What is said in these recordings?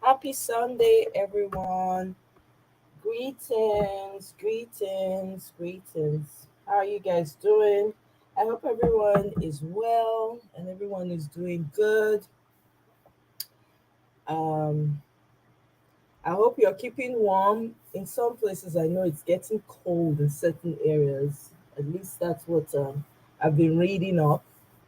Happy Sunday, everyone. Greetings, greetings, greetings. How are you guys doing? I hope everyone is well and everyone is doing good. Um, I hope you're keeping warm. In some places, I know it's getting cold in certain areas. At least that's what I've been reading up.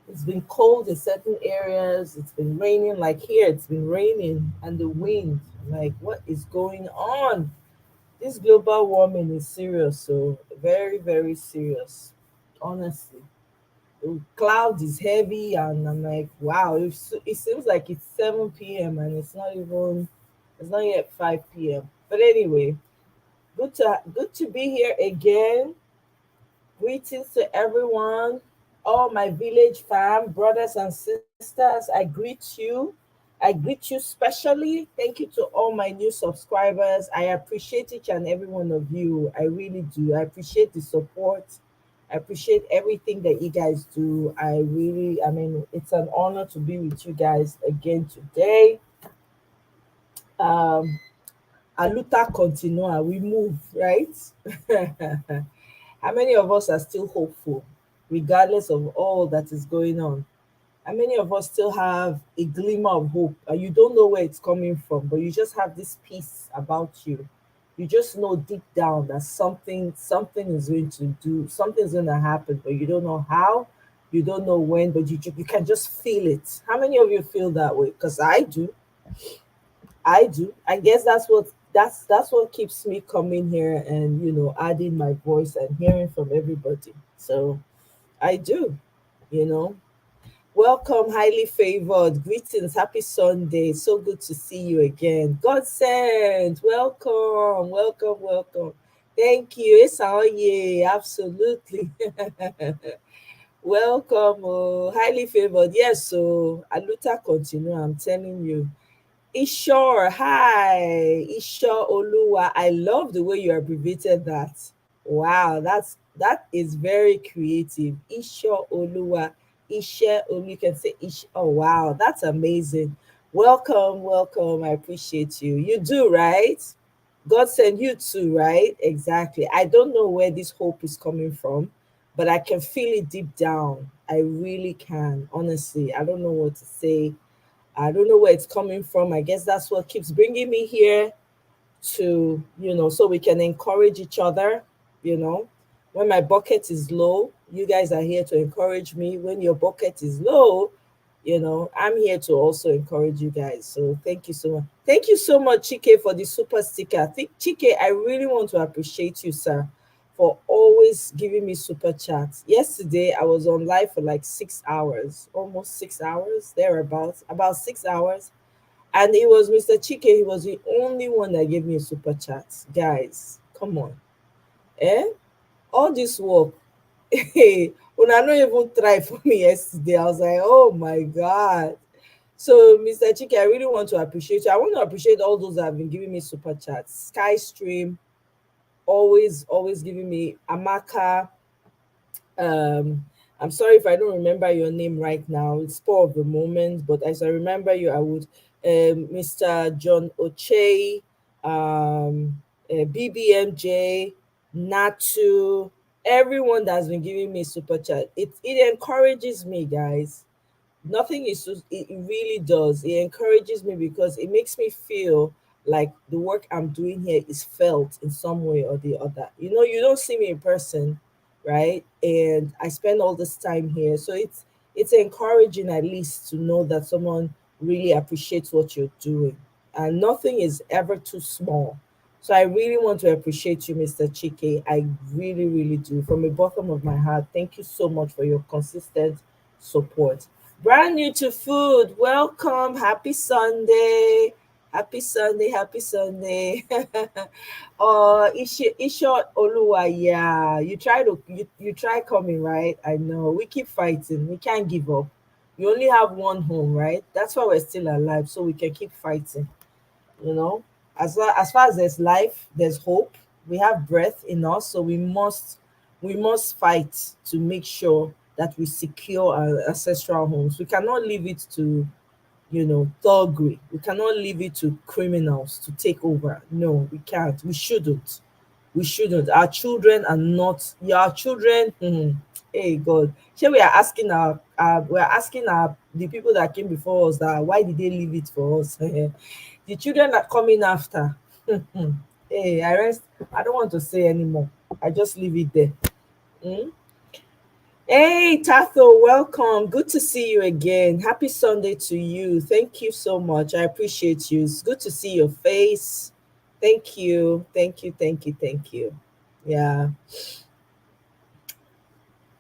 It's been cold in certain areas. It's been raining, like here, it's been raining, and the wind. Like, what is going on? This global warming is serious, so very, very serious. Honestly, the cloud is heavy, and I'm like, wow. It seems like it's 7 p.m. and it's not yet 5 p.m. But anyway, good to be here again. Greetings to everyone, all my village fam, brothers and sisters. I greet you. I greet you specially. Thank you to all my new subscribers. I appreciate each and every one of you. I really do. I appreciate the support. I appreciate everything that you guys do. I mean, it's an honor to be with you guys again today. Um, Aluta continua, we move, right? How many of us are still hopeful, regardless of all that is going on? How many of us still have a glimmer of hope and you don't know where it's coming from, but you just have this peace about you? You just know deep down that something is going to do, something's going to happen, but you don't know how, you don't know when, but you can just feel it. How many of you feel that way? Because I do. I do. I guess that's what keeps me coming here and adding my voice and hearing from everybody. So I do, you know. Welcome, highly favored. Greetings, happy Sunday. So good to see you again. God sent. Welcome, welcome, welcome. Thank you. It's all yeah, absolutely. Welcome, oh, highly favored. Yes, so Aluta continue. I'm telling you. Ishore, hi, Ishore Oluwa. I love the way you abbreviated that. Wow, that is very creative. Ishore Oluwa, Ishe Olu. You can say Ish. Oh wow, that's amazing. Welcome, welcome. I appreciate you. You do right. God sent you too, right? Exactly. I don't know where this hope is coming from, but I can feel it deep down. I really can. Honestly, I don't know what to say. I don't know where it's coming from. I guess that's what keeps bringing me here to, so we can encourage each other, you know. When my bucket is low, you guys are here to encourage me. When your bucket is low, I'm here to also encourage you guys. So thank you so much. Thank you so much, Chike, for the super sticker. I think, Chike, I really want to appreciate you, sir, for always giving me super chats. Yesterday, I was on live for like 6 hours, almost 6 hours, thereabouts, about 6 hours. And it was Mr. Chike, he was the only one that gave me a super chat. Guys, come on. Eh? All this work. When I not even try for me yesterday, I was like, oh my God. So, Mr. Chike, I really want to appreciate you. I want to appreciate all those that have been giving me super chats. Skystream, always giving me Amaka. I'm sorry if I don't remember your name right now. It's spur of the moment, but as I remember you, I would. Mr. John Oche, BBMJ, Natu, everyone that's been giving me super chat. It encourages me, guys. Nothing is it really does. It encourages me because it makes me feel like the work I'm doing here is felt in some way or the other. You don't see me in person, right? And I spend all this time here. So it's encouraging at least to know that someone really appreciates what you're doing. And nothing is ever too small. So I really want to appreciate you, Mr. Chike. I really, really do. From the bottom of my heart, thank you so much for your consistent support. Brand new to food. Welcome. Happy Sunday. Happy Sunday. Happy Sunday. Isha Oluwa, yeah. You try coming, right? I know. We keep fighting. We can't give up. We only have one home, right? That's why we're still alive, so we can keep fighting. You know, as far as there's life, there's hope. We have breath in us, so we must fight to make sure that we secure our ancestral homes. We cannot leave it to thuggery. We cannot leave it to criminals to take over. No, we can't. We shouldn't. We shouldn't. Our children are not. Your children. Hey God, here we are asking the people that came before us that why did they leave it for us? The children are coming after. Hey, I don't want to say anymore. I just leave it there. Mm? Hey, Tatho, welcome. Good to see you again. Happy Sunday to you. Thank you so much. I appreciate you. It's good to see your face. Thank you. Thank you. Thank you. Thank you. Yeah.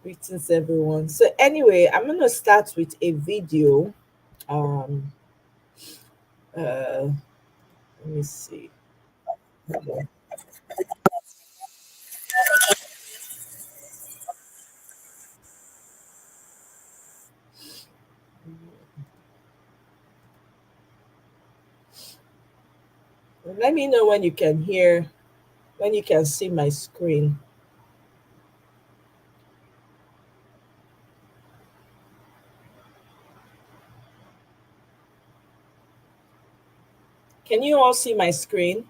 Greetings, everyone. So, anyway, I'm going to start with a video. Um, let me see. Let me know when you can hear, when you can see my screen. Can you all see my screen?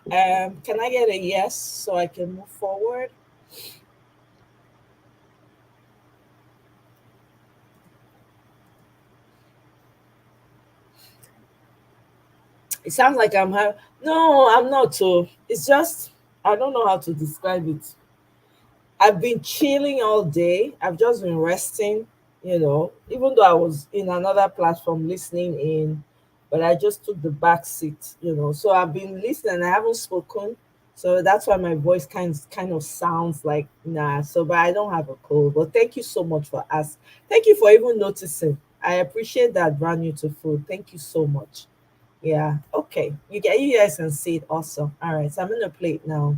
Can I get a yes so I can move forward? It sounds like no, I'm not. So it's just I don't know how to describe it. I've been chilling all day. I've just been resting, even though I was in another platform listening in, but I just took the back seat. So I've been listening. I haven't spoken, so that's why my voice kind of sounds like nah. So, but I don't have a cold. But thank you so much for asking. Thank you for even noticing. I appreciate that, brand new to food. Thank you so much. Yeah. Okay. You guys can see it. Awesome. All right. So I'm gonna play it now.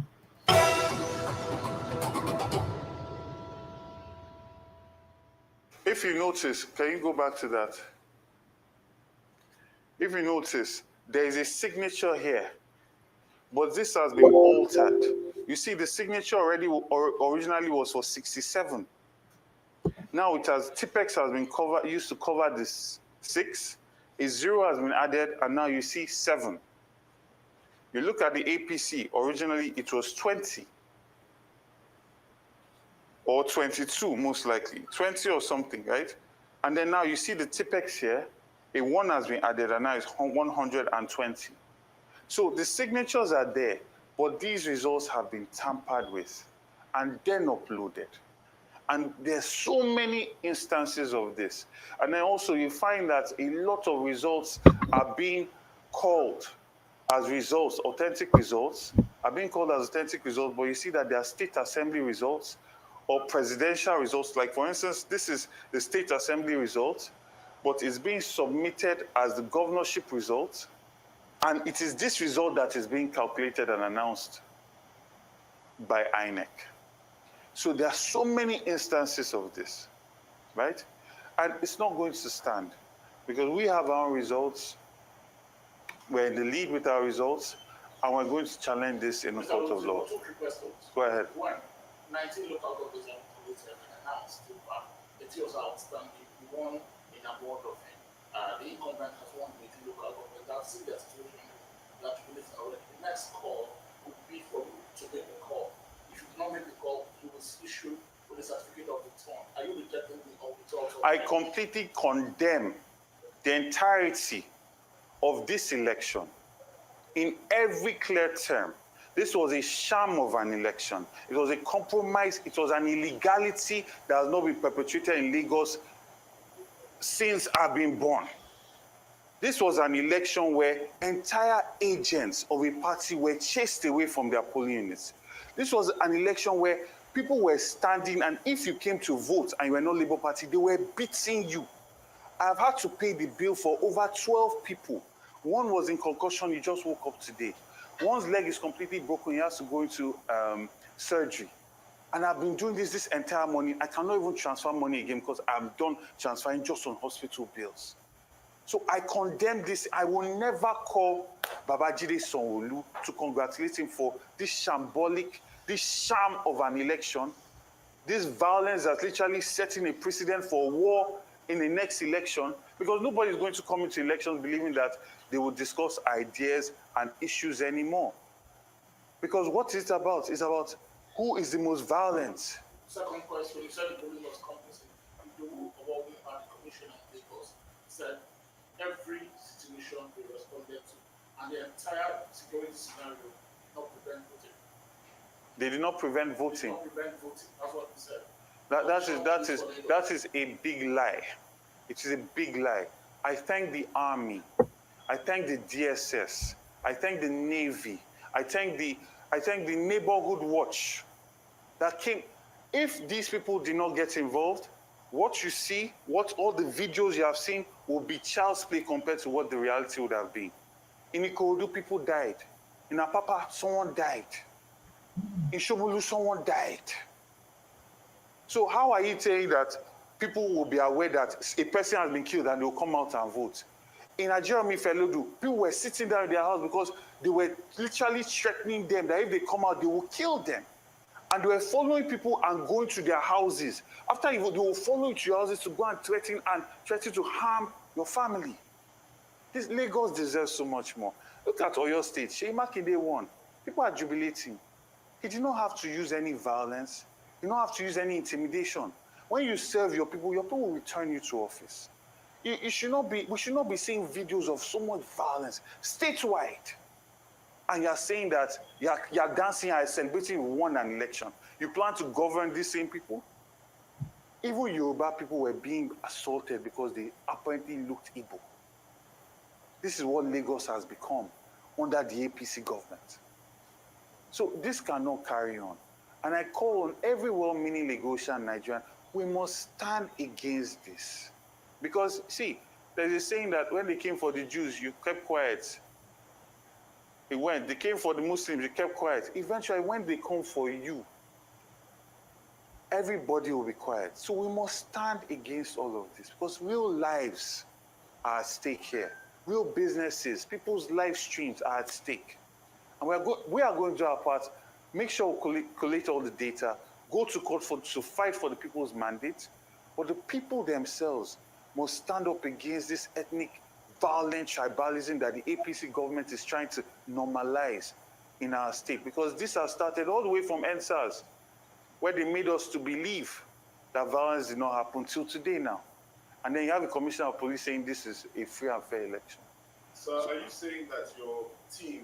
If you notice, can you go back to that? If you notice, there is a signature here, but this has been altered. You see, the signature already originally was for 67. Now Tipex has been used to cover this 6. A 0 has been added, and now you see 7. You look at the APC, originally it was 20. Or 22, most likely. 20 or something, right? And then now you see the Tipex here, a 1 has been added, and now it's 120. So the signatures are there, but these results have been tampered with and then uploaded. And there's so many instances of this. And then also you find that a lot of results are being called as results, authentic results, are being called as authentic results, but you see that they are state assembly results or presidential results. Like, for instance, this is the state assembly result, but it's being submitted as the governorship result. And it is this result that is being calculated and announced by INEC. So there are so many instances of this, right? And it's not going to stand because we have our results. We're in the lead with our results, and we're going to challenge this in a court of law. Go ahead. One, 19 local governments have completed and announced it was outstanding. One in a board of the incumbent has won 18 local governments. I've seen the situation that police already. The next call would be for you to make a call. If you do not make the call, you will issue with the certificate of return. Are you rejecting the result? I completely condemn the entirety of this election in every clear term. This was a sham of an election. It was a compromise. It was an illegality that has not been perpetrated in Lagos since I've been born. This was an election where entire agents of a party were chased away from their polling units. This was an election where people were standing, and if you came to vote and you were not Labour Party, they were beating you. I've had to pay the bill for over 12 people. One was in concussion, he just woke up today. One's leg is completely broken, he has to go into surgery. And I've been doing this entire morning. I cannot even transfer money again because I'm done transferring just on hospital bills. So I condemn this. I will never call Babajide Sanwo-Olu to congratulate him for this shambolic, this sham of an election, this violence that's literally setting a precedent for war in the next election, because nobody is going to come into elections believing that they will discuss ideas and issues anymore. Because what it's about is about who is the most violent. Second question, you said the bullying was complicit. The what we had commission in Lagos said every situation they responded to, and the entire security scenario not prevent voting. They did not prevent voting. Not prevent voting. That's what he said. That is a big lie. It is a big lie. I thank the army. I thank the DSS. I thank the Navy. I thank the neighborhood watch that came. If these people did not get involved, what you see, what all the videos you have seen will be child's play compared to what the reality would have been. In Ikorodu, people died. In Apapa, someone died. In Shomolu, someone died. So how are you saying that people will be aware that a person has been killed and they will come out and vote? In Nigeria, people were sitting down in their house because they were literally threatening them that if they come out, they will kill them. And they were following people and going to their houses. After you, they will follow you to your houses to go and threaten to harm your family. This Lagos deserves so much more. Look at Oyo State. Seyi Makinde won. People are jubilating. He did not have to use any violence. He did not have to use any intimidation. When you serve your people will return you to office. We should not be seeing videos of so much violence statewide. And you're saying that you're dancing and celebrating you won an election. You plan to govern these same people? Even Yoruba people were being assaulted because they apparently looked Igbo. This is what Lagos has become under the APC government. So this cannot carry on. And I call on every well-meaning Lagosian Nigerian, we must stand against this. Because, see, there's a saying that when they came for the Jews, you kept quiet. They came for the Muslims, you kept quiet. Eventually, when they come for you, everybody will be quiet. So we must stand against all of this because real lives are at stake here. Real businesses, people's live streams are at stake. And we are going to do our part. Make sure we collect all the data, go to court to fight for the people's mandate. But the people themselves must stand up against this ethnic violent tribalism that the APC government is trying to normalize in our state. Because this has started all the way from NSAS, where they made us to believe that violence did not happen till today now. And then you have a commissioner of police saying this is a free and fair election. So are you saying that your team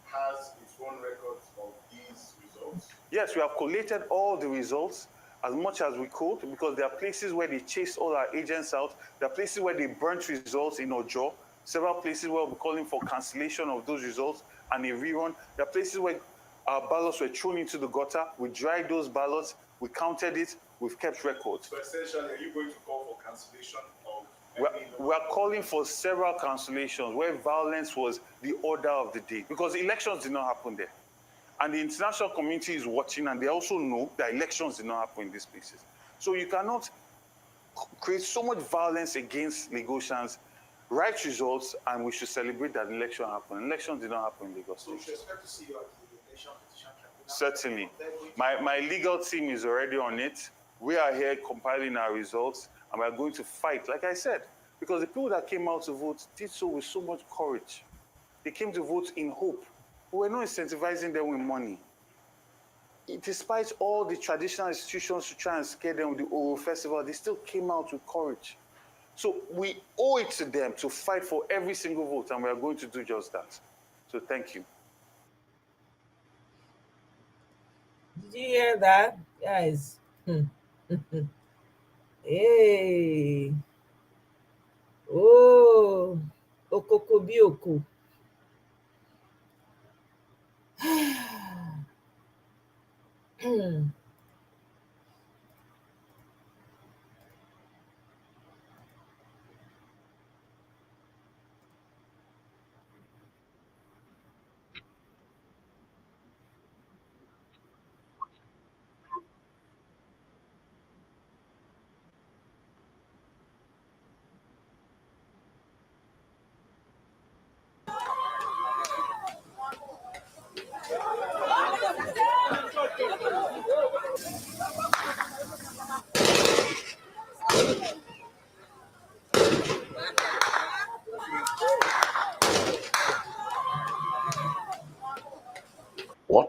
has its own records of these results? Yes, we have collated all the results as much as we could, because there are places where they chased all our agents out. There are places where they burnt results in Ojo. Several places where we're calling for cancellation of those results and a rerun. There are places where our ballots were thrown into the gutter. We dried those ballots. We counted it. We've kept records. So essentially, are you going to call for cancellation of we're calling for several cancellations where violence was the order of the day, because elections did not happen there. And the international community is watching, and they also know that elections did not happen in these places. So you cannot create so much violence against Lagosians, write results, and we should celebrate that election happened. Elections did not happen in Lagos State. So we should expect to see you at the election petition tribunal? Certainly. My legal team is already on it. We are here compiling our results, and we are going to fight, like I said, because the people that came out to vote did so with so much courage. They came to vote in hope. We were not incentivizing them with money. Despite all the traditional institutions to try and scare them with the Oro Festival, they still came out with courage. So we owe it to them to fight for every single vote, and we are going to do just that. So thank you. Did you hear that, guys? Hey. Oh. Okokobioko.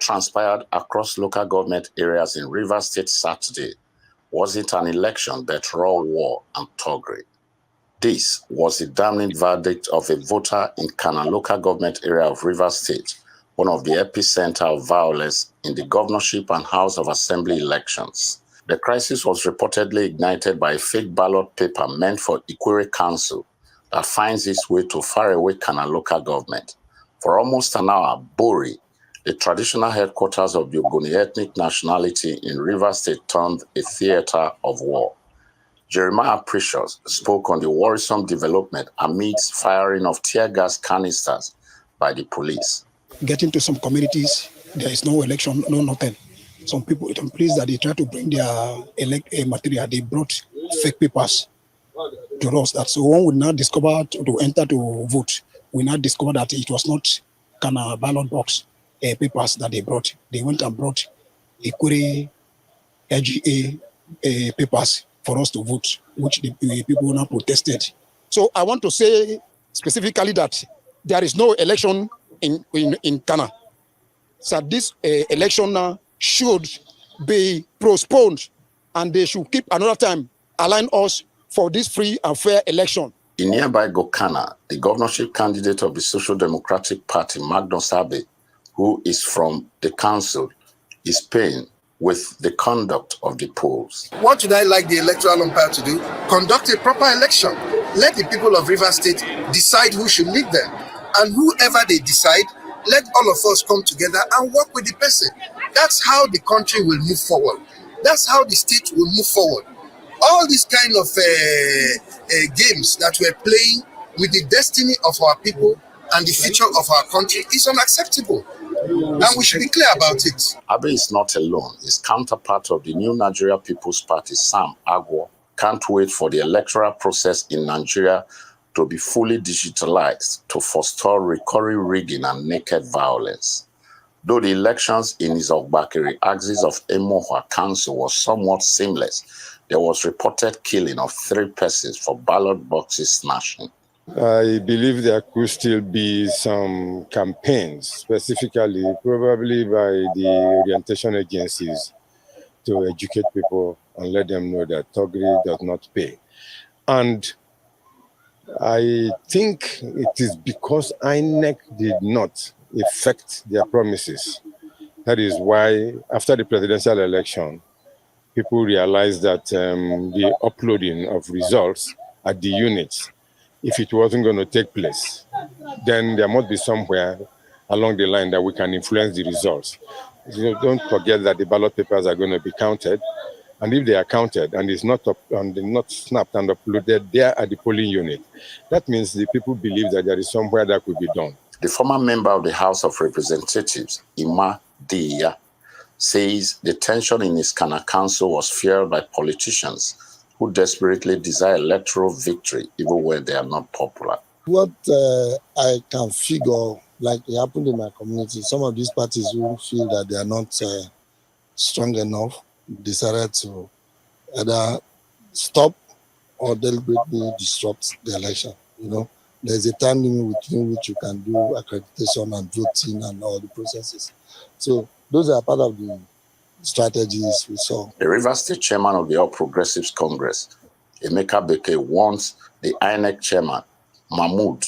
transpired across local government areas in Rivers State Saturday wasn't an election but raw war and thuggery. This was the damning verdict of a voter in Kana local government area of Rivers State, one of the epicenter of violence in the governorship and House of Assembly elections. The crisis was reportedly ignited by a fake ballot paper meant for Ikwere Council that finds its way to faraway Kana local government. For almost an hour, Bori, the traditional headquarters of the Ogoni ethnic nationality in Rivers State, turned a theater of war. Jeremiah Precious spoke on the worrisome development amidst firing of tear gas canisters by the police. Getting to some communities, there is no election, no nothing. Some people, some places that they try to bring their material, they brought fake papers to us. That so when we now discover to enter to vote, we now discover that it was not kind of ballot box papers that they brought. They went and brought Ikwere LGA papers for us to vote, which the people now protested. So I want to say specifically that there is no election in Ghana. So this election now should be postponed, and they should keep another time, align us for this free and fair election. In nearby Gokana, the governorship candidate of the Social Democratic Party, Magnus Abe, who is from the council, is pained with the conduct of the polls. What would I like the electoral umpire to do? Conduct a proper election. Let the people of Rivers State decide who should lead them. And whoever they decide, let all of us come together and work with the person. That's how the country will move forward. That's how the state will move forward. All these kind of games that we're playing with the destiny of our people and the future of our country is unacceptable. And we should be clear about it. Abe is not alone. His counterpart of the New Nigeria People's Party, Sam Agwo, can't wait for the electoral process in Nigeria to be fully digitalized to forestall recurring rigging and naked violence. Though the elections in his Ogbakiri axis of Emohua Council was somewhat seamless, there was reported killing of 3 persons for ballot boxes snatching. I believe there could still be some campaigns, specifically probably by the orientation agencies, to educate people and let them know that thuggery does not pay. And I think it is because INEC did not effect their promises. That is why, after the presidential election, people realized that the uploading of results at the units, if it wasn't going to take place, then there must be somewhere along the line that we can influence the results. So don't forget that the ballot papers are going to be counted, and if they are counted and it's not not snapped and uploaded there at the polling unit, that means the people believe that there is somewhere that could be done. The former member of the House of Representatives, Ima Diya, says the tension in his Kana council was fueled by politicians who desperately desire electoral victory even when they are not popular. What I can figure, like it happened in my community, some of these parties who feel that they are not strong enough decided to either stop or deliberately disrupt the election. You know, there's a time limit within which you can do accreditation and voting and all the processes. So those are part of the strategies we saw. The Rivers State chairman of the All Progressives Congress, Emeka Beke, wants the INEC chairman, Mahmoud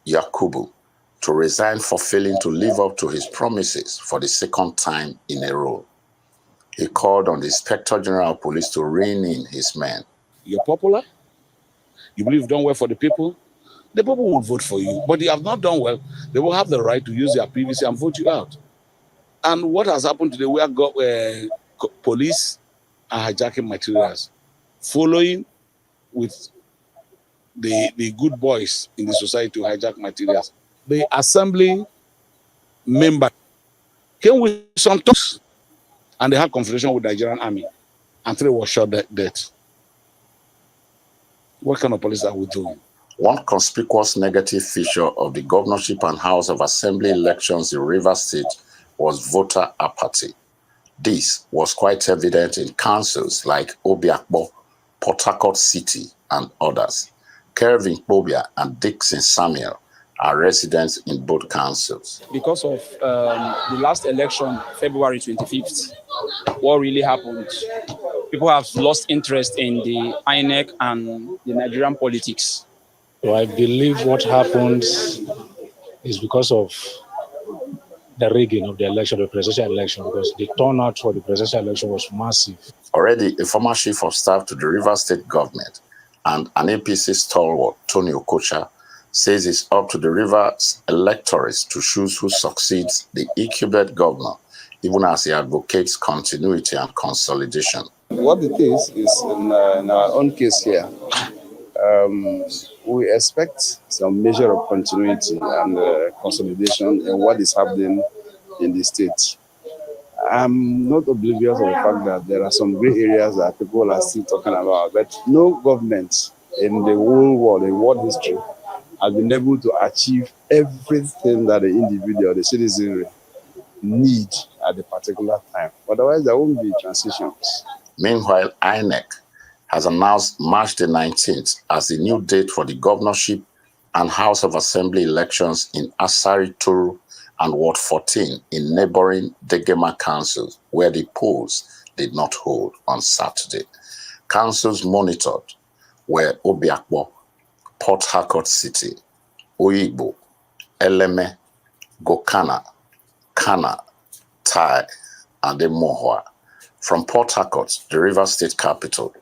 Yakubu, to resign for failing to live up to his promises for the second time in a row. He called on the Inspector General of Police to rein in his men. You're popular, you believe you've done well for the people will vote for you. But if you have not done well, they will have the right to use their PVC and vote you out. And what has happened today, we have got police are hijacking materials, following with the good boys in the society to hijack materials. The assembly member came with some talks and they had confrontation with the Nigerian army and 3 were shot dead. What kind of police are we doing? One conspicuous negative feature of the governorship and House of Assembly elections in Rivers State was voter apathy. This was quite evident in councils like Obiakpo, Port Harcourt City, and others. Kelvin Kpobia and Dixon Samuel are residents in both councils. Because of the last election, February 25th, what really happened? People have lost interest in the INEC and the Nigerian politics. So I believe what happened is because of the rigging of the election, the presidential election, because the turnout for the presidential election was massive. Already, a former chief of staff to the Rivers State government and an APC stalwart, Tony Okocha, says it's up to the Rivers electorates to choose who succeeds the incumbent governor, even as he advocates continuity and consolidation. What it is in our own case here, we expect some measure of continuity and consolidation in what is happening in the state. I'm not oblivious of the fact that there are some gray areas that people are still talking about, but no government in the whole world, in world history, has been able to achieve everything that the individual, the citizenry, need at a particular time. Otherwise, there won't be transitions. Meanwhile, INEC has announced March the 19th as the new date for the governorship and House of Assembly elections in Asari Turu and Ward 14 in neighboring Degema councils, where the polls did not hold on Saturday. Councils monitored were Obiakpo, Port Harcourt City, Oyigbo, Eleme, Gokana, Kana, Tai, and Emohua. From Port Harcourt, the Rivers State capital,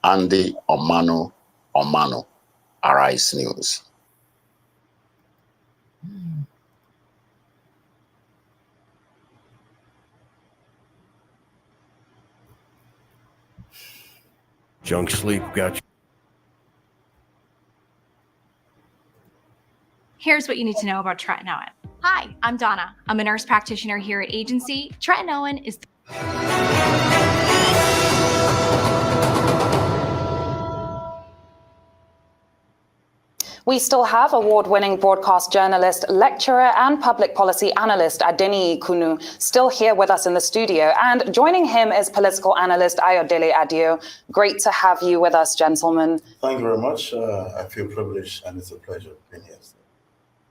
Andy Omano, Arise News. Junk sleep got you. Here's what you need to know about tretinoin. Hi, I'm Donna. I'm a nurse practitioner here at Agency. Tretinoin is We still have award-winning broadcast journalist, lecturer, and public policy analyst Adeniyi Kunu still here with us in the studio. And joining him is political analyst Ayodele Adio. Great to have you with us, gentlemen. Thank you very much. I feel privileged and it's a pleasure being here.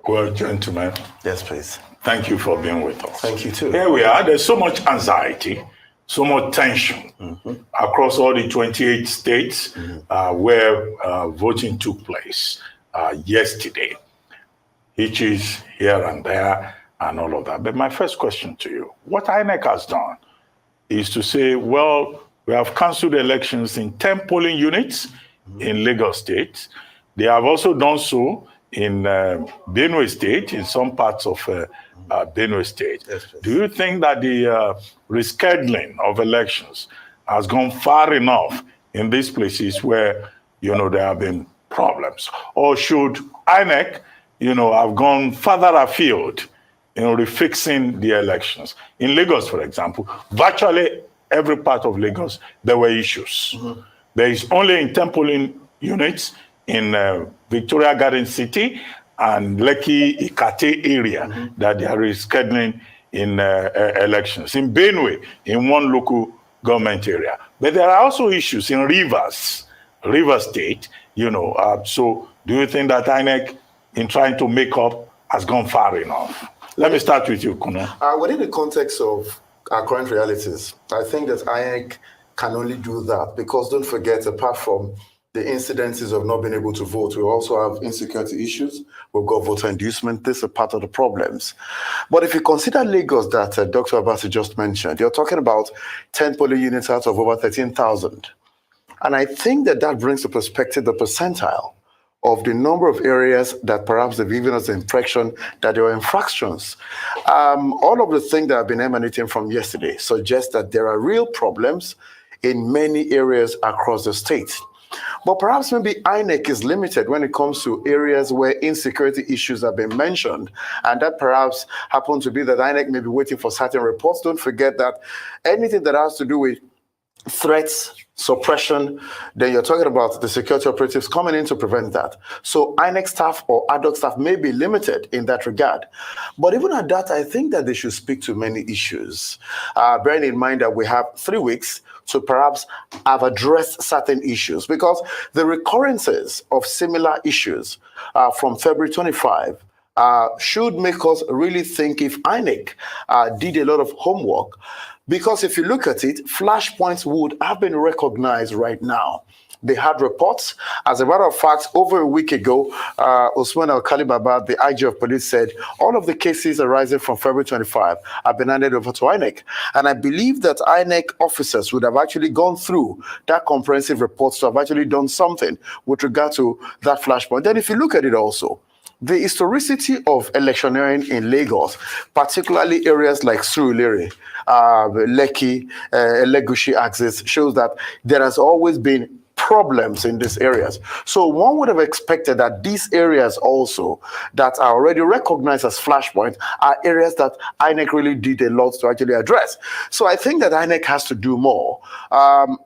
Well, gentlemen. Yes, please. Thank you for being with us. Thank you too. Here we are. There's so much anxiety, so much tension across all the 28 states where voting took place yesterday. Hitches here and there and all of that. But my first question to you, what INEC has done is to say, well, we have cancelled elections in 10 polling units in Lagos State. They have also done so in Benue State, in some parts of Benue State. Yes, do you think that the rescheduling of elections has gone far enough in these places where, there have been problems? Or should INEC, have gone further afield in refixing the elections? In Lagos, for example, virtually every part of Lagos, there were issues. There is only in 10 polling units in Victoria Garden City and Lekki Ikate area that they are rescheduling in elections. In Benue, in one local government area. But there are also issues in Rivers State, so do you think that INEC, in trying to make up, has gone far enough? Let me start with you, Kuna. Within the context of our current realities, I think that INEC can only do that because don't forget, apart from the incidences of not being able to vote, we also have insecurity issues. We've got voter inducement. This is a part of the problems. But if you consider Lagos that Dr. Abasi just mentioned, you're talking about 10 polling units out of over 13,000. And I think that brings to perspective the percentile of the number of areas that perhaps they've given us the impression that there are infractions. All of the things that have been emanating from yesterday suggest that there are real problems in many areas across the state. But perhaps maybe INEC is limited when it comes to areas where insecurity issues have been mentioned. And that perhaps happens to be that INEC may be waiting for certain reports. Don't forget that anything that has to do with threats, suppression, then you're talking about the security operatives coming in to prevent that. So INEC staff or ad hoc staff may be limited in that regard. But even at that, I think that they should speak to many issues. Bearing in mind that we have 3 weeks to perhaps have addressed certain issues, because the recurrences of similar issues from February 25 should make us really think if INEC did a lot of homework. Because if you look at it, flashpoints would have been recognized right now. They had reports. As a matter of fact, over a week ago, Usman Al-Khalibaba, the IG of police, said all of the cases arising from February 25 have been handed over to INEC. And I believe that INEC officers would have actually gone through that comprehensive report to have actually done something with regard to that flashpoint. Then if you look at it also, the historicity of electioneering in Lagos, particularly areas like Surulere, Lekki, Elegushi axis, shows that there has always been problems in these areas. So one would have expected that these areas also that are already recognized as flashpoints are areas that INEC really did a lot to actually address. So I think that INEC has to do more.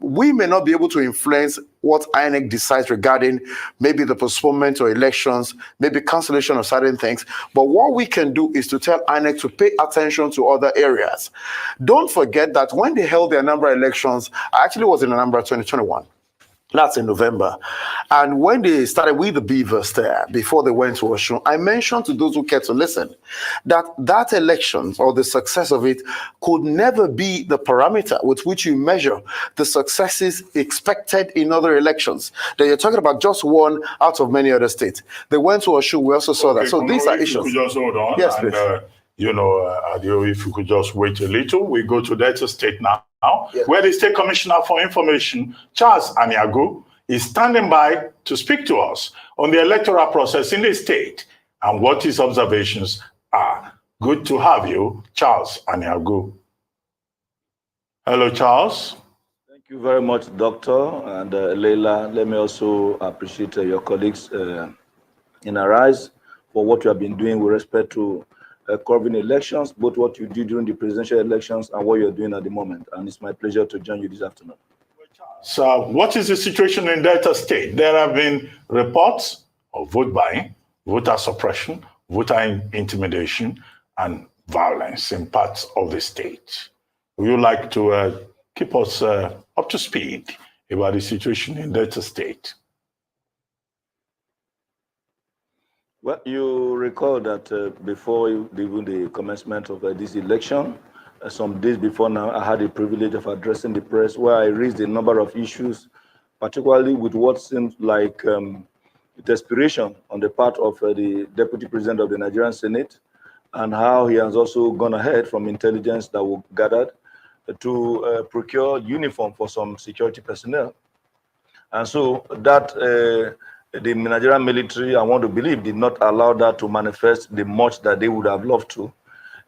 We may not be able to influence what INEC decides regarding maybe the postponement or elections, maybe cancellation of certain things. But what we can do is to tell INEC to pay attention to other areas. Don't forget that when they held their Anambra elections, I actually was in Anambra 2021. That's in November. And when they started with the Beavers there, before they went to Osun, I mentioned to those who cared to listen that that election or the success of it could never be the parameter with which you measure the successes expected in other elections. That you're talking about just one out of many other states. They went to Osun, we also saw that. So these are issues. If you could just hold on. Yes, and, please. Adio, if you could just wait a little, we go to Delta State now, yes, where the State Commissioner for Information, Charles Aniago, is standing by to speak to us on the electoral process in the state and what his observations are. Good to have you, Charles Aniago. Hello, Charles. Thank you very much, Doctor. And Leila, let me also appreciate your colleagues in Arise for what you have been doing with respect to covering elections, both what you did during the presidential elections and what you're doing at the moment. And it's my pleasure to join you this afternoon. So what is the situation in Delta State? There have been reports of vote buying, voter suppression, voter intimidation, and violence in parts of the state. Would you like to keep us up to speed about the situation in Delta State? Well, you recall that before even the commencement of this election, some days before now, I had the privilege of addressing the press where I raised a number of issues, particularly with what seems like desperation on the part of the Deputy President of the Nigerian Senate, and how he has also gone ahead from intelligence that were gathered to procure uniform for some security personnel. And so that the Nigerian military, I want to believe, did not allow that to manifest the much that they would have loved to.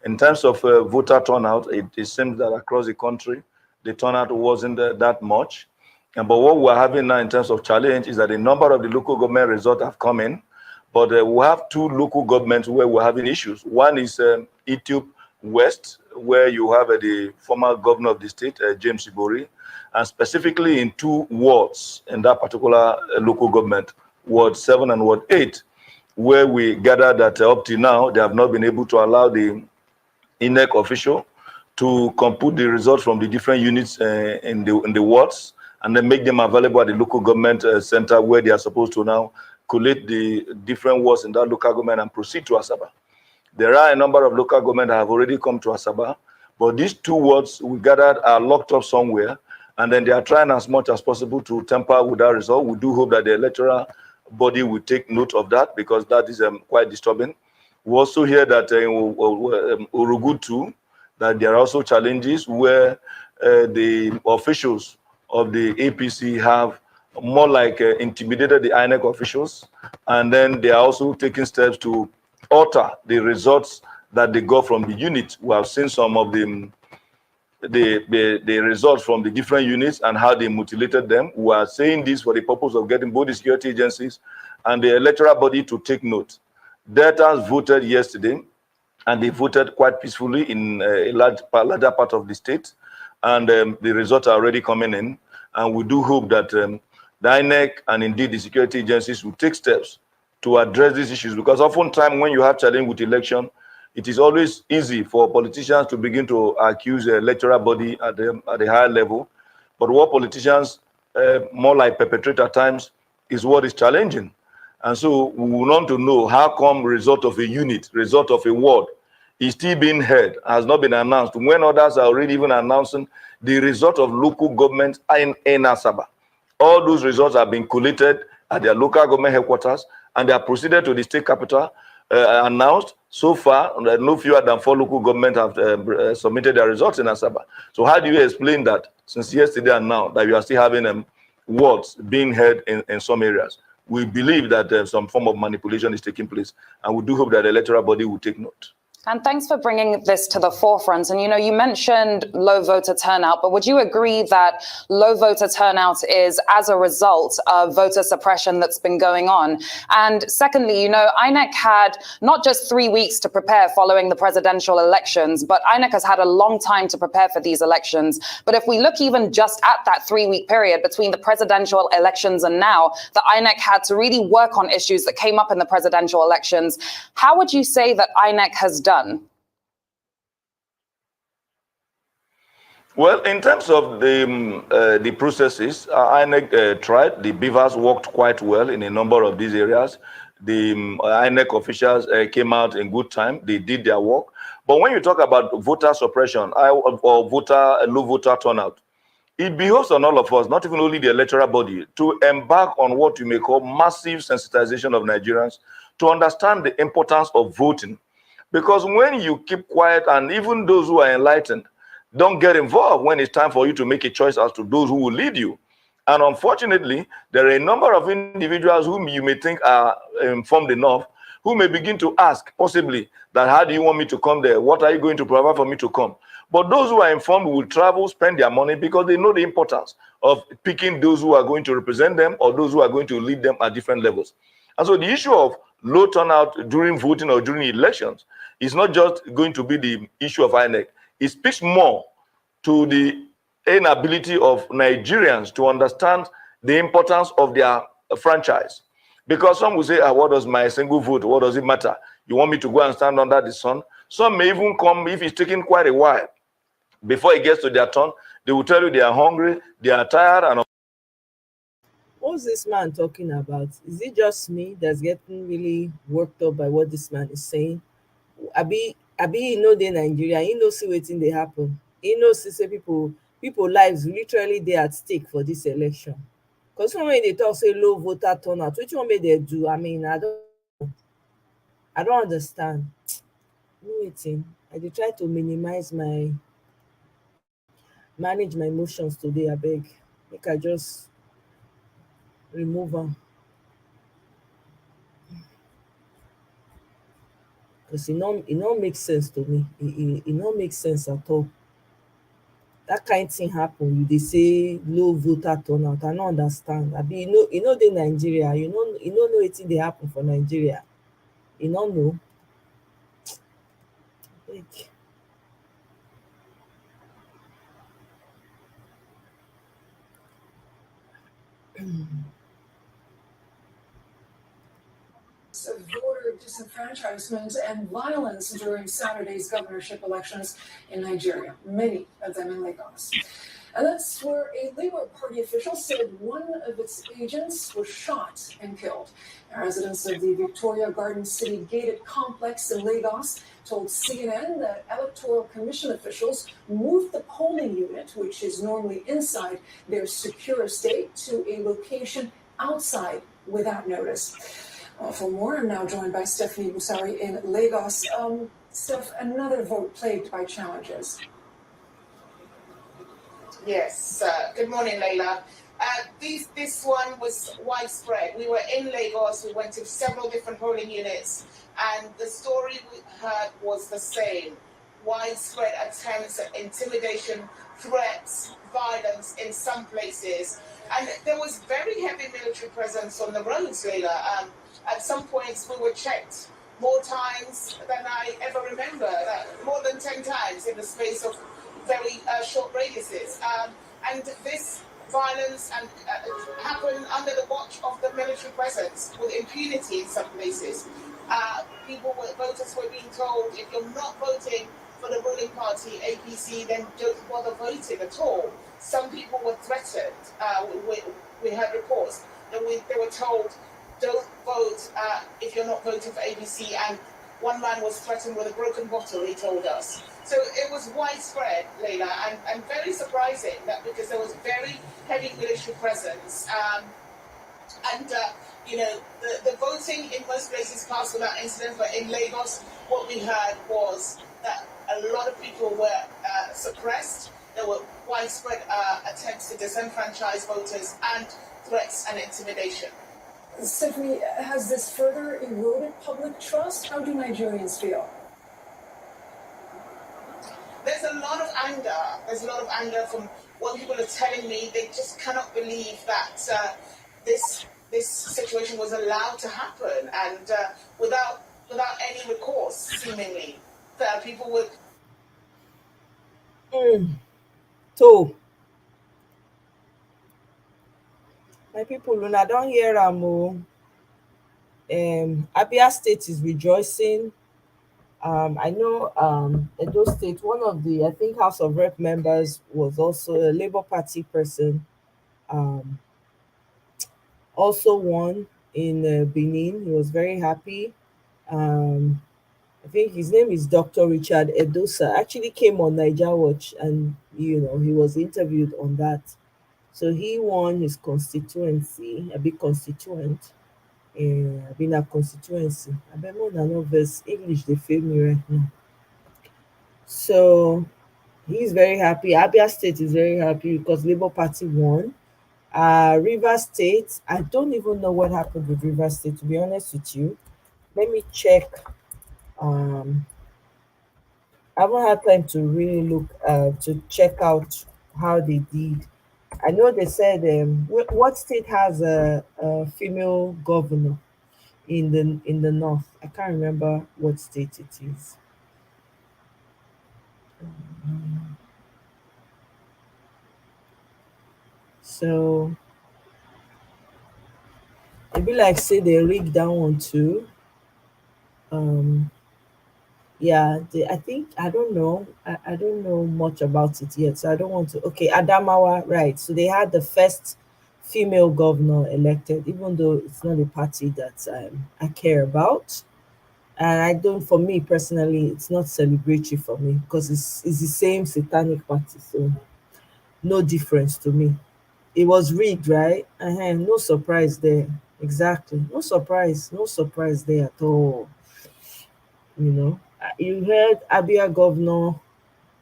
In terms of voter turnout, it seems that across the country, the turnout wasn't that much. But what we're having now in terms of challenge is that a number of the local government results have come in, but we have two local governments where we're having issues. One is Ethiop West, where you have the former governor of the state, James Ibori, and specifically in two wards in that particular local government, Ward 7 and Ward 8, where we gathered that up to now, they have not been able to allow the INEC official to compute the results from the different units in the wards and then make them available at the local government center where they are supposed to now collate the different wards in that local government and proceed to Asaba. There are a number of local government that have already come to Asaba, but these two wards we gathered are locked up somewhere, and then they are trying as much as possible to tamper with that result. We do hope that the electoral body will take note of that, because that is quite disturbing. We also hear that in Urugu too, that there are also challenges where the officials of the APC have more like intimidated the INEC officials, and then they are also taking steps to alter the results that they got from the unit. We have seen some of the results from the different units and how they mutilated them. We are saying this for the purpose of getting both the security agencies and the electoral body to take note. Deltas voted yesterday, and they voted quite peacefully in a larger part of the state, and the results are already coming in. And we do hope that the INEC and indeed the security agencies will take steps to address these issues, because oftentimes when you have challenge with election, it is always easy for politicians to begin to accuse the electoral body at the higher level. But what politicians more like perpetrate at times is what is challenging. And so we want to know how come result of a unit, result of a ward is still being heard, has not been announced, when others are already even announcing the result of local government in Asaba. All those results have been collated at their local government headquarters, and they are proceeded to the state capital, announced. So far, no fewer than 4 local governments have submitted their results in Asaba. So how do you explain that since yesterday and now that you are still having words being heard in some areas? We believe that some form of manipulation is taking place, and we do hope that the electoral body will take note. And thanks for bringing this to the forefront. And, you mentioned low voter turnout, but would you agree that low voter turnout is as a result of voter suppression that's been going on? And secondly, INEC had not just 3 weeks to prepare following the presidential elections, but INEC has had a long time to prepare for these elections. But if we look even just at that 3-week period between the presidential elections and now, the INEC had to really work on issues that came up in the presidential elections. How would you say that INEC has done? Well, in terms of the processes, INEC tried. The beavers worked quite well in a number of these areas. The INEC officials came out in good time. They did their work. But when you talk about voter suppression or low voter turnout, it behoves on all of us, not even only the electoral body, to embark on what you may call massive sensitization of Nigerians to understand the importance of voting. Because when you keep quiet, and even those who are enlightened don't get involved when it's time for you to make a choice as to those who will lead you. And unfortunately, there are a number of individuals whom you may think are informed enough, who may begin to ask, possibly, that how do you want me to come there? What are you going to provide for me to come? But those who are informed will travel, spend their money, because they know the importance of picking those who are going to represent them or those who are going to lead them at different levels. And so the issue of low turnout during voting or during elections is not just going to be the issue of INEC. It speaks more to the inability of Nigerians to understand the importance of their franchise. Because some will say, what does my single vote, what does it matter? You want me to go and stand under the sun? Some may even come, if it's taking quite a while, before it gets to their turn, they will tell you they are hungry, they are tired. And what's this man talking about? Is it just me that's getting really worked up by what this man is saying? Abi, the Nigeria, see wetin dey happen. Say people lives literally dey at stake for this election. Because when they talk say low voter turnout, which one may they do? I mean, I don't understand. Wetin I dey try to manage my emotions today, abeg. Make I just remove am. Because it no make sense to me. It no make sense at all. That kind thing happen. They say low voter turnout. I don't understand. Abi, the Nigeria. You know wetin dey happen for Nigeria. You don't know. Like, of voter disenfranchisement and violence during Saturday's governorship elections in Nigeria, many of them in Lagos. And that's where a Labour Party official said one of its agents was shot and killed. Now, residents of the Victoria Garden City gated complex in Lagos told CNN that Electoral Commission officials moved the polling unit, which is normally inside their secure estate, to a location outside without notice. For more, I'm now joined by Stephanie Busari in Lagos. Steph, another vote plagued by challenges. Yes. Good morning, Leila. This one was widespread. We were in Lagos. We went to several different polling units, and the story we heard was the same. Widespread attempts at intimidation, threats, violence in some places. And there was very heavy military presence on the roads, Leila. At some points, we were checked more times than I ever remember, more than 10 times in the space of very short radiuses. And this violence happened under the watch of the military presence with impunity in some places. Voters were being told, if you're not voting for the ruling party, APC, then don't bother voting at all. Some people were threatened. We heard reports that they were told, don't vote if you're not voting for ABC. And one man was threatened with a broken bottle, he told us. So it was widespread, Leila, and very surprising that because there was very heavy military presence. The voting in most places passed without incident, but in Lagos, what we heard was that a lot of people were suppressed. There were widespread attempts to disenfranchise voters and threats and intimidation. Stephanie, has this further eroded public trust? How do Nigerians feel? There's a lot of anger. There's a lot of anger from what people are telling me. They just cannot believe that this situation was allowed to happen, and without any recourse, seemingly, that people would. So, my people, Luna, don't hear Abia State is rejoicing. I know Edo State, one of the, I think, House of Rep members was also a Labour Party person, also won in Benin. He was very happy. I think his name is Dr. Richard Edosa. Actually came on Niger Watch, and he was interviewed on that. So he won his constituency, a big constituent. Been a constituency. I bet more than all this English they fail me right now. So he's very happy. Abia State is very happy because Labour Party won. River State, I don't even know what happened with River State, to be honest with you. Let me check. I haven't had time to really look to check out how they did. I know they said what state has a female governor in the north. I can't remember what state it is. So it be like say they rig that one too. Yeah, I think I don't know. I don't know much about it yet, so I don't want to. Okay, Adamawa, right? So they had the first female governor elected, even though it's not a party that I care about, and I don't. For me personally, it's not celebratory for me because it's the same satanic party, so no difference to me. It was rigged, right? No surprise there. Exactly, no surprise there at all. You heard Abia governor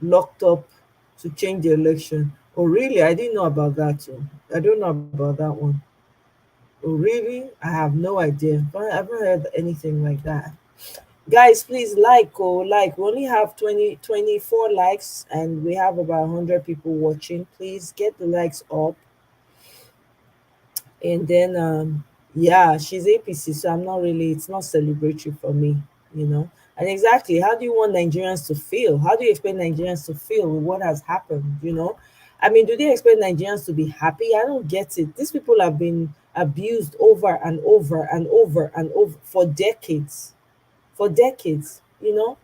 locked up to change the election. Oh, really? I didn't know about that too. I don't know about that one. Oh, really? I have no idea. I haven't heard anything like that. Guys, please like. We only have 24 likes and we have about 100 people watching. Please get the likes up. And then, yeah, she's APC, so it's not celebratory for me. And exactly, how do you want Nigerians to feel? How do you expect Nigerians to feel with what has happened? I mean, do they expect Nigerians to be happy? I don't get it. These people have been abused over and over and over and over for decades. For decades. And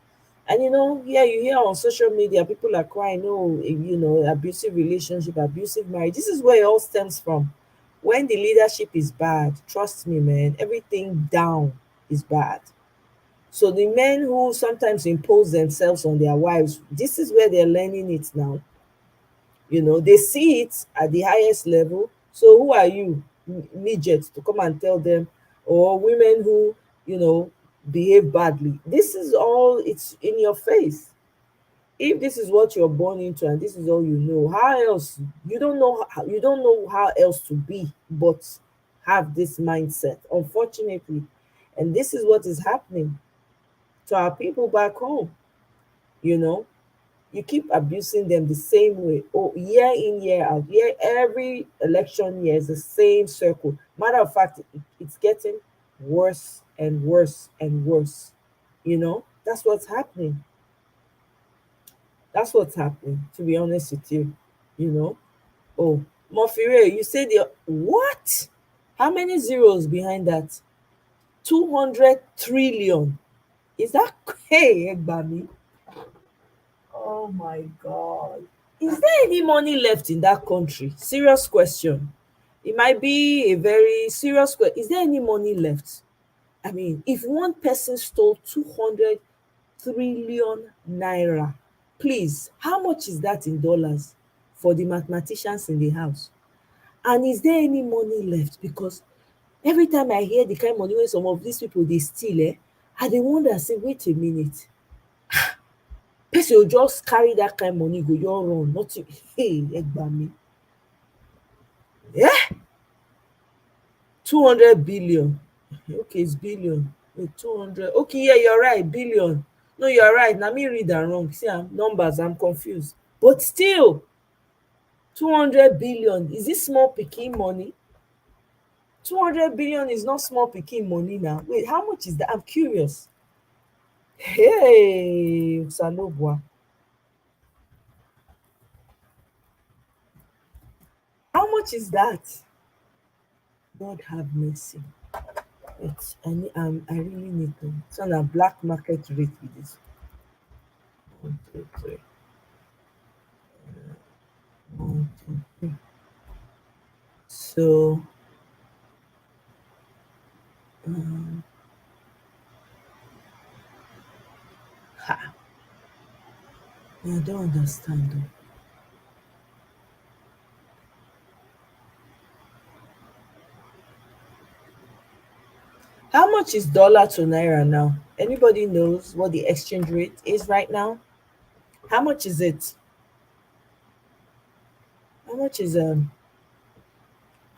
yeah, you hear on social media people are crying, oh, abusive relationship, abusive marriage. This is where it all stems from. When the leadership is bad, trust me, man, everything down is bad. So the men who sometimes impose themselves on their wives, this is where they're learning it now. They see it at the highest level. So who are you, midgets, to come and tell them, or women who, behave badly? This is all, it's in your face. If this is what you're born into and this is all you know, how else? You don't know how else to be but have this mindset, unfortunately. And this is what is happening to our people back home. You keep abusing them the same way. Oh, year in, year out. Every election year is the same circle. Matter of fact, it's getting worse and worse and worse. That's what's happening. That's what's happening, to be honest with you. Oh, Mofire, you said what? How many zeros behind that? 200 trillion. Is that hey, Egbami? Oh my God. Is there any money left in that country? Serious question. It might be a very serious question. Is there any money left? I mean, if one person stole 200 trillion naira, please, how much is that in dollars for the mathematicians in the house? And is there any money left? Because every time I hear the kind of money wey some of these people dey steal, I dey wonder say, wait a minute, person go just carry that kind money go just run, nothing. Hey, egba mi. 200 billion. Okay, it's billion. Wait, 200. Okay, yeah, you're right, billion. No, you're right. Na me read am wrong. See am, numbers, I'm confused. But still, 200 billion. Is this small pikin money? 200 billion is not small pikin money now. Wait, how much is that? I'm curious. Hey, Salobua. How much is that? God have mercy. Wait, I really need to. It's on a black market rate with this. 1, 2, 3. 1, 2, 3. So, um, ha. I don't understand though. How much is dollar to naira now? Anybody knows what the exchange rate is right now? How much is it? How much is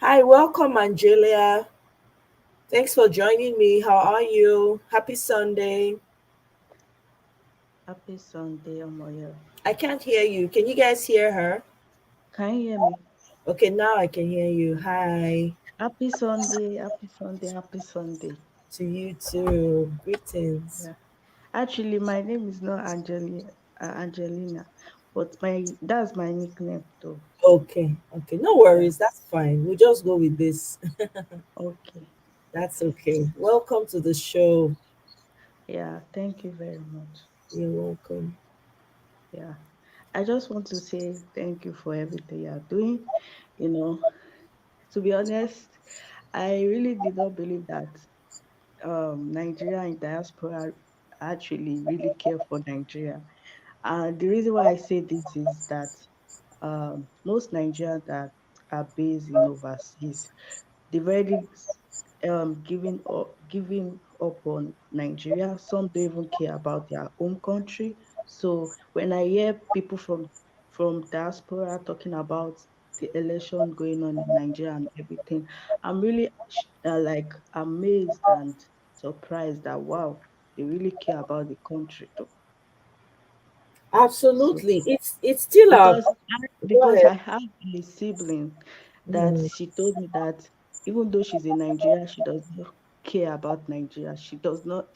Hi, welcome Angelia. Thanks for joining me. How are you? Happy Sunday. Happy Sunday, Omoyo. I can't hear you. Can you guys hear her? Can you hear me? Okay, now I can hear you. Hi. Happy Sunday, happy Sunday, happy Sunday. To you too. Greetings. Yeah. Actually, my name is not Angelina, but that's my nickname though. Okay, okay. No worries. That's fine. We'll just go with this. Okay. That's okay. Welcome to the show. Yeah, thank you very much. You're welcome. Yeah. I just want to say thank you for everything you are doing. You know, to be honest, I really did not believe that Nigeria and diaspora actually really care for Nigeria. And the reason why I say this is that most Nigerians that are based in overseas, they've already giving up on Nigeria. Some don't even care about their own country. So when I hear people from diaspora talking about the election going on in Nigeria and everything, I'm really like amazed and surprised that wow, they really care about the country though. So Absolutely. It's still a because go because ahead. I have a sibling that Mm. she told me that even though she's in Nigeria, she does not care about Nigeria. She does not.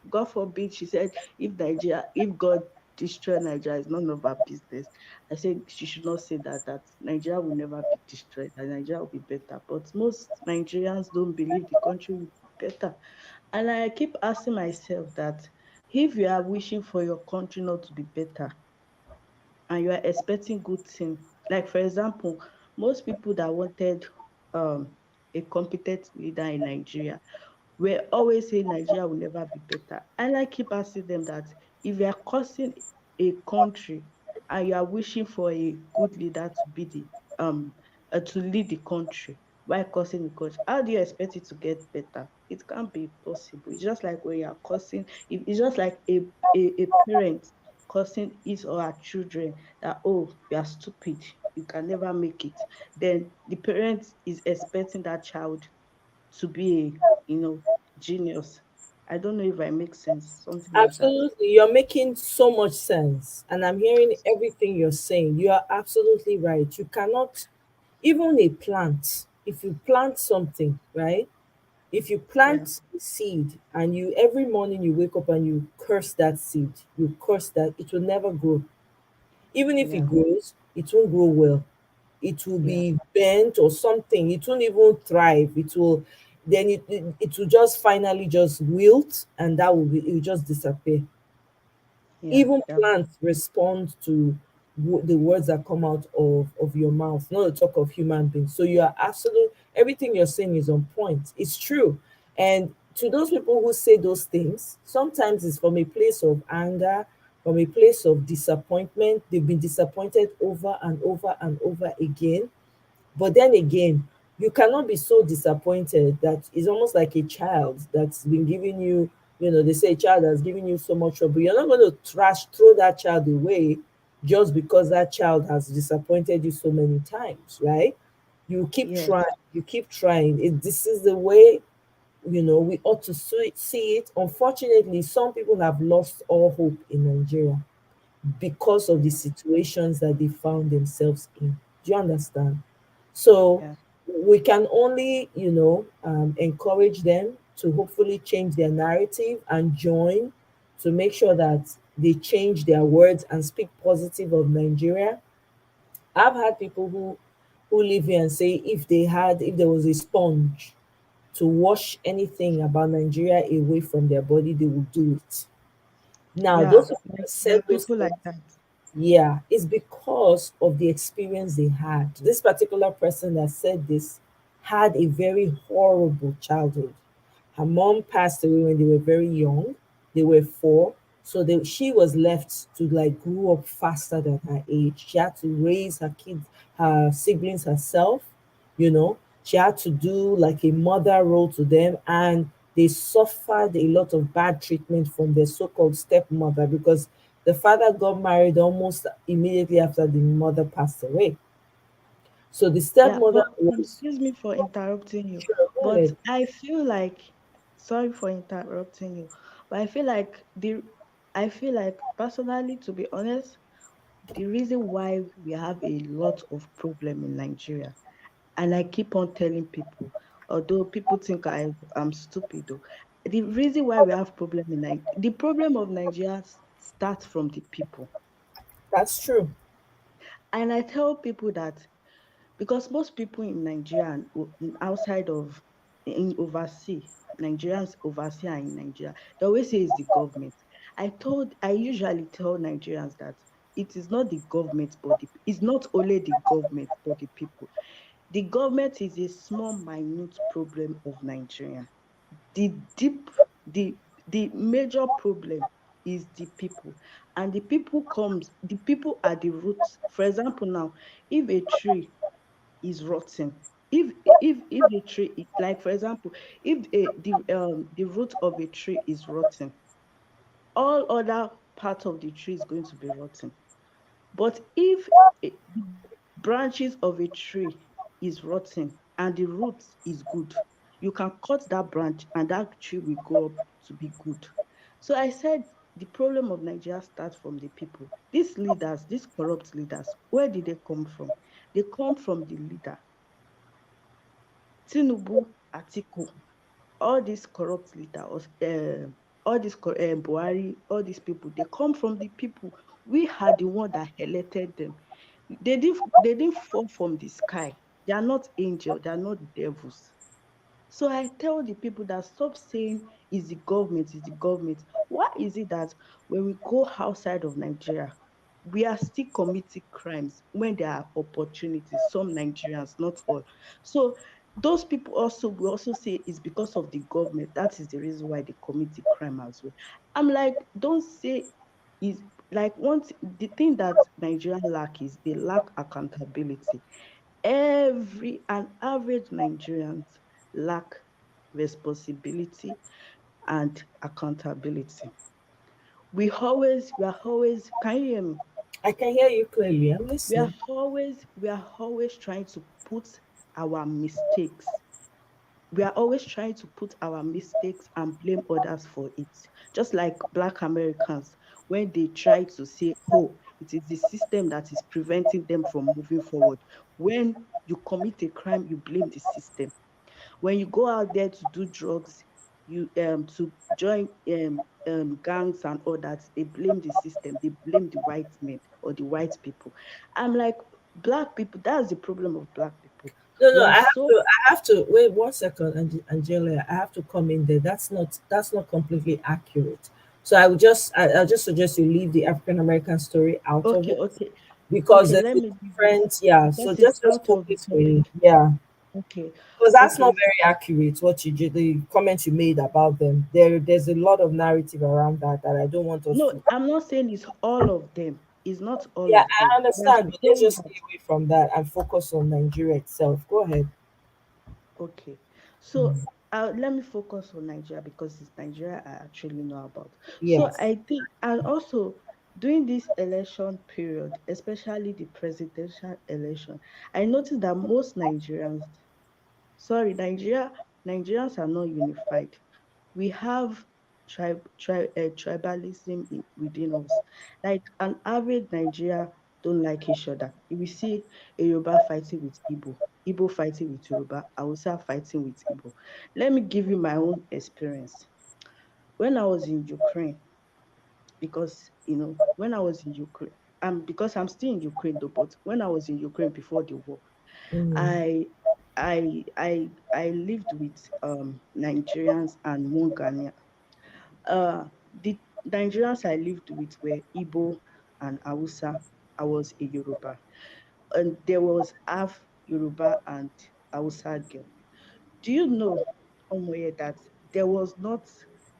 God forbid, she said, if God destroy Nigeria, it's none of our business. I said she should not say that. That Nigeria will never be destroyed. That Nigeria will be better. But most Nigerians don't believe the country will be better. And I keep asking myself that if you are wishing for your country not to be better, and you are expecting good thing. Like for example, most people that wanted a competent leader in Nigeria were always saying Nigeria will never be better. And I keep asking them that if you are causing a country and you are wishing for a good leader to be the to lead the country, why causing the country? How do you expect it to get better? It can't be possible. It's just like when you are causing. It's just like a parent causing his or her children that, oh, you are stupid, you can never make it. Then the parent is expecting that child to be a, genius. I don't know if I make sense, something like that. Absolutely. You're making so much sense. And I'm hearing everything you're saying. You are absolutely right. You cannot, even a plant, if you plant something, right? If you Yeah, plant a seed and you every morning you wake up and you curse that seed, you curse that, it will never grow. Even if it yeah, grows, it won't grow well. It will yeah, be bent or something. It won't even thrive. It will then it will just finally just wilt and that will be it will just disappear. yeah, Even yeah, plants respond to the words that come out of your mouth, not to talk of human beings. So you are absolute, everything you're saying is on point. It's true. And to those people who say those things, sometimes it's from a place of anger, from a place of disappointment. They've been disappointed over and over and over again. But then again, you cannot be so disappointed that it's almost like a child that's been giving you, they say a child has given you so much trouble. You're not going to throw that child away just because that child has disappointed you so many times, right? You keep trying, you keep trying. This is the way, we ought to see it. Unfortunately, some people have lost all hope in Nigeria because of the situations that they found themselves in. Do you understand? So we can only, encourage them to hopefully change their narrative and join to make sure that they change their words and speak positive of Nigeria. I've had people who live here and say if there was a sponge to wash anything about Nigeria away from their body, they would do it. Now, those people that there are said those people like things, that. yeah, it's because of the experience they had. This particular person that said this had a very horrible childhood. Her mom passed away when they were very young. They were four. So she was left to like grow up faster than her age. She had to raise her siblings herself, She had to do like a mother role to them, and they suffered a lot of bad treatment from their so-called stepmother because the father got married almost immediately after the mother passed away. So the Yeah, stepmother but was, excuse me for interrupting you, sure, go but ahead. I feel like, sorry for interrupting you, but I feel like personally, to be honest, the reason why we have a lot of problem in Nigeria, and I keep on telling people, although people think I'm stupid, though, the reason why we have problem in the problem of Nigeria starts from the people. That's true. And I tell people that because most people in Nigeria and outside of in overseas, Nigerians overseas and in Nigeria, they always say it's the government. I usually tell Nigerians that it is not the government, but it's not only the government, but the people. The government is a small, minute problem of Nigeria. The deep, the major problem is the people, and the people are the roots. For example, now, if a tree is rotten, if the tree like for example, if the root of a tree is rotten, all other part of the tree is going to be rotten. But if the branches of a tree is rotten and the roots is good, you can cut that branch and that tree will go up to be good. So I said the problem of Nigeria starts from the people. These leaders, these corrupt leaders, where did they come from? They come from the leader. Tinubu, Atiku, all these corrupt leaders, all these Buhari, all these people, they come from the people. We are the one that elected them. They didn't fall from the sky. They are not angels. They are not devils. So I tell the people that stop saying is the government, is the government. Why is it that when we go outside of Nigeria, we are still committing crimes when there are opportunities? Some Nigerians, not all. So those people also will also say it's because of the government. That is the reason why they commit the crime as well. I'm like, don't say is like the thing that Nigerians lack is they lack accountability. Every and average Nigerians lack responsibility and accountability. We are always, can you hear me? I can hear you clearly. I'm We are listening. always trying to put our mistakes. We are always trying to put our mistakes and blame others for it. Just like Black Americans, when they try to say, oh, it is the system that is preventing them from moving forward. When you commit a crime, you blame the system. When you go out there to do drugs, you to join gangs and all that, they blame the system, they blame the white men or the white people. I'm like, Black people, that's the problem of Black people. No, We no, are so I have to wait 1 second, Angela. I have to come in there. That's not completely accurate. So I'll just suggest you leave the African American story out of okay, it. okay. because Okay, there's let a me give you, different, yeah. So because it's just out of the focus topic. on, yeah. Okay, Because that's not okay. very accurate. What you did, the comment you made about them. There's a lot of narrative around that I don't want us No, to. I'm not saying it's all of them. It's not all Yeah, of I them. There's understand, but let's those just that stay away from that and focus on Nigeria itself. Go ahead. okay. So let me focus on Nigeria because it's Nigeria I actually know about. So Yes. I think, and also during this election period, especially the presidential election, I noticed that most Nigerians, sorry, Nigerians are not unified. We have tribalism within us. Like an average Nigeria don't like each other. If we see a Yoruba fighting with Igbo, Igbo fighting with Yoruba, Hausa fighting with Igbo. Let me give you my own experience. When I was in Ukraine, because when I was in Ukraine, because I'm still in Ukraine though, but when I was in Ukraine before the war, Mm. I I lived with Nigerians and one Ghanaian. The Nigerians I lived with were Igbo and Hausa. I was a Yoruba. And there was half Yoruba and Hausa girl. Do you know, Omoye, that there was not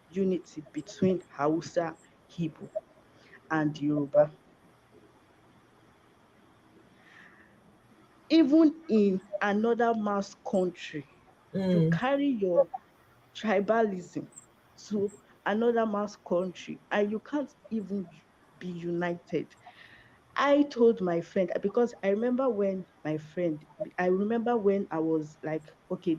unity between Hausa, Igbo, and Yoruba? Even in another mass country, you Mm. carry your tribalism to another mass country and you can't even be united. I told my friend, because I remember when I was like, okay,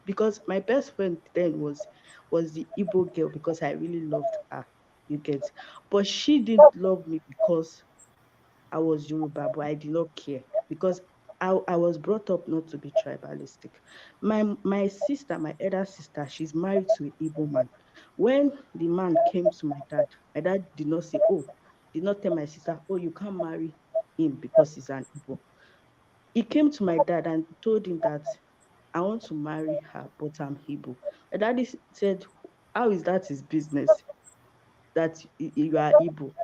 because my best friend then was the Igbo girl because I really loved her, you get. But she didn't love me because I was Yoruba, but I did not care because I was brought up not to be tribalistic. My sister, my elder sister, she's married to an Igbo man. When the man came to my dad did not say, oh, did not tell my sister, oh, you can't marry him because he's an Igbo. He came to my dad and told him that I want to marry her, but I'm Igbo. My daddy said, how is that his business that you are Igbo?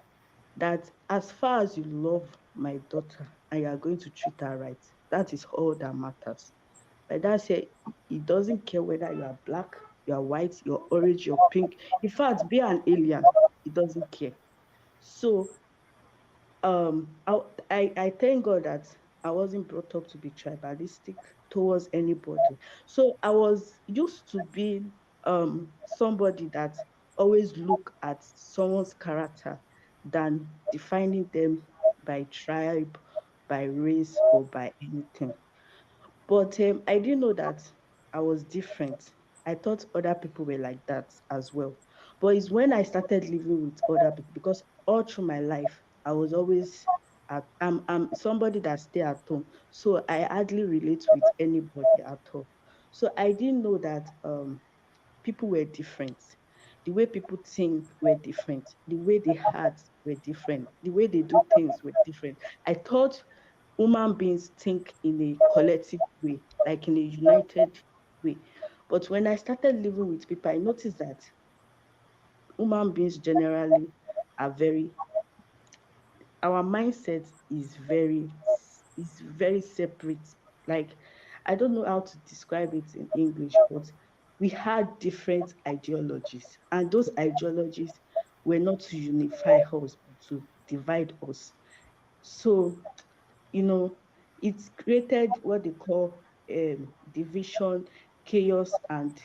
That as far as you love my daughter and you are going to treat her right, that is all that matters. My dad said he doesn't care whether you are black, you are white, you're orange, you're pink. In fact, be an alien, he doesn't care. So I thank God that I wasn't brought up to be tribalistic towards anybody. So I was used to being somebody that always look at someone's character than defining them by tribe, by race, or by anything. But I didn't know that I was different. I thought other people were like that as well. But it's when I started living with other people, because all through my life, I was always I'm somebody that stay at home. So I hardly relate with anybody at all. So I didn't know that people were different. The way people think were different. The way they act were different. The way they do things were different. I thought human beings think in a collective way, like in a united way. But when I started living with people, I noticed that human beings generally are very, our mindset is very separate. Like, I don't know how to describe it in English, but we had different ideologies, and those ideologies were not to unify us, but to divide us. So it's created what they call division, chaos, and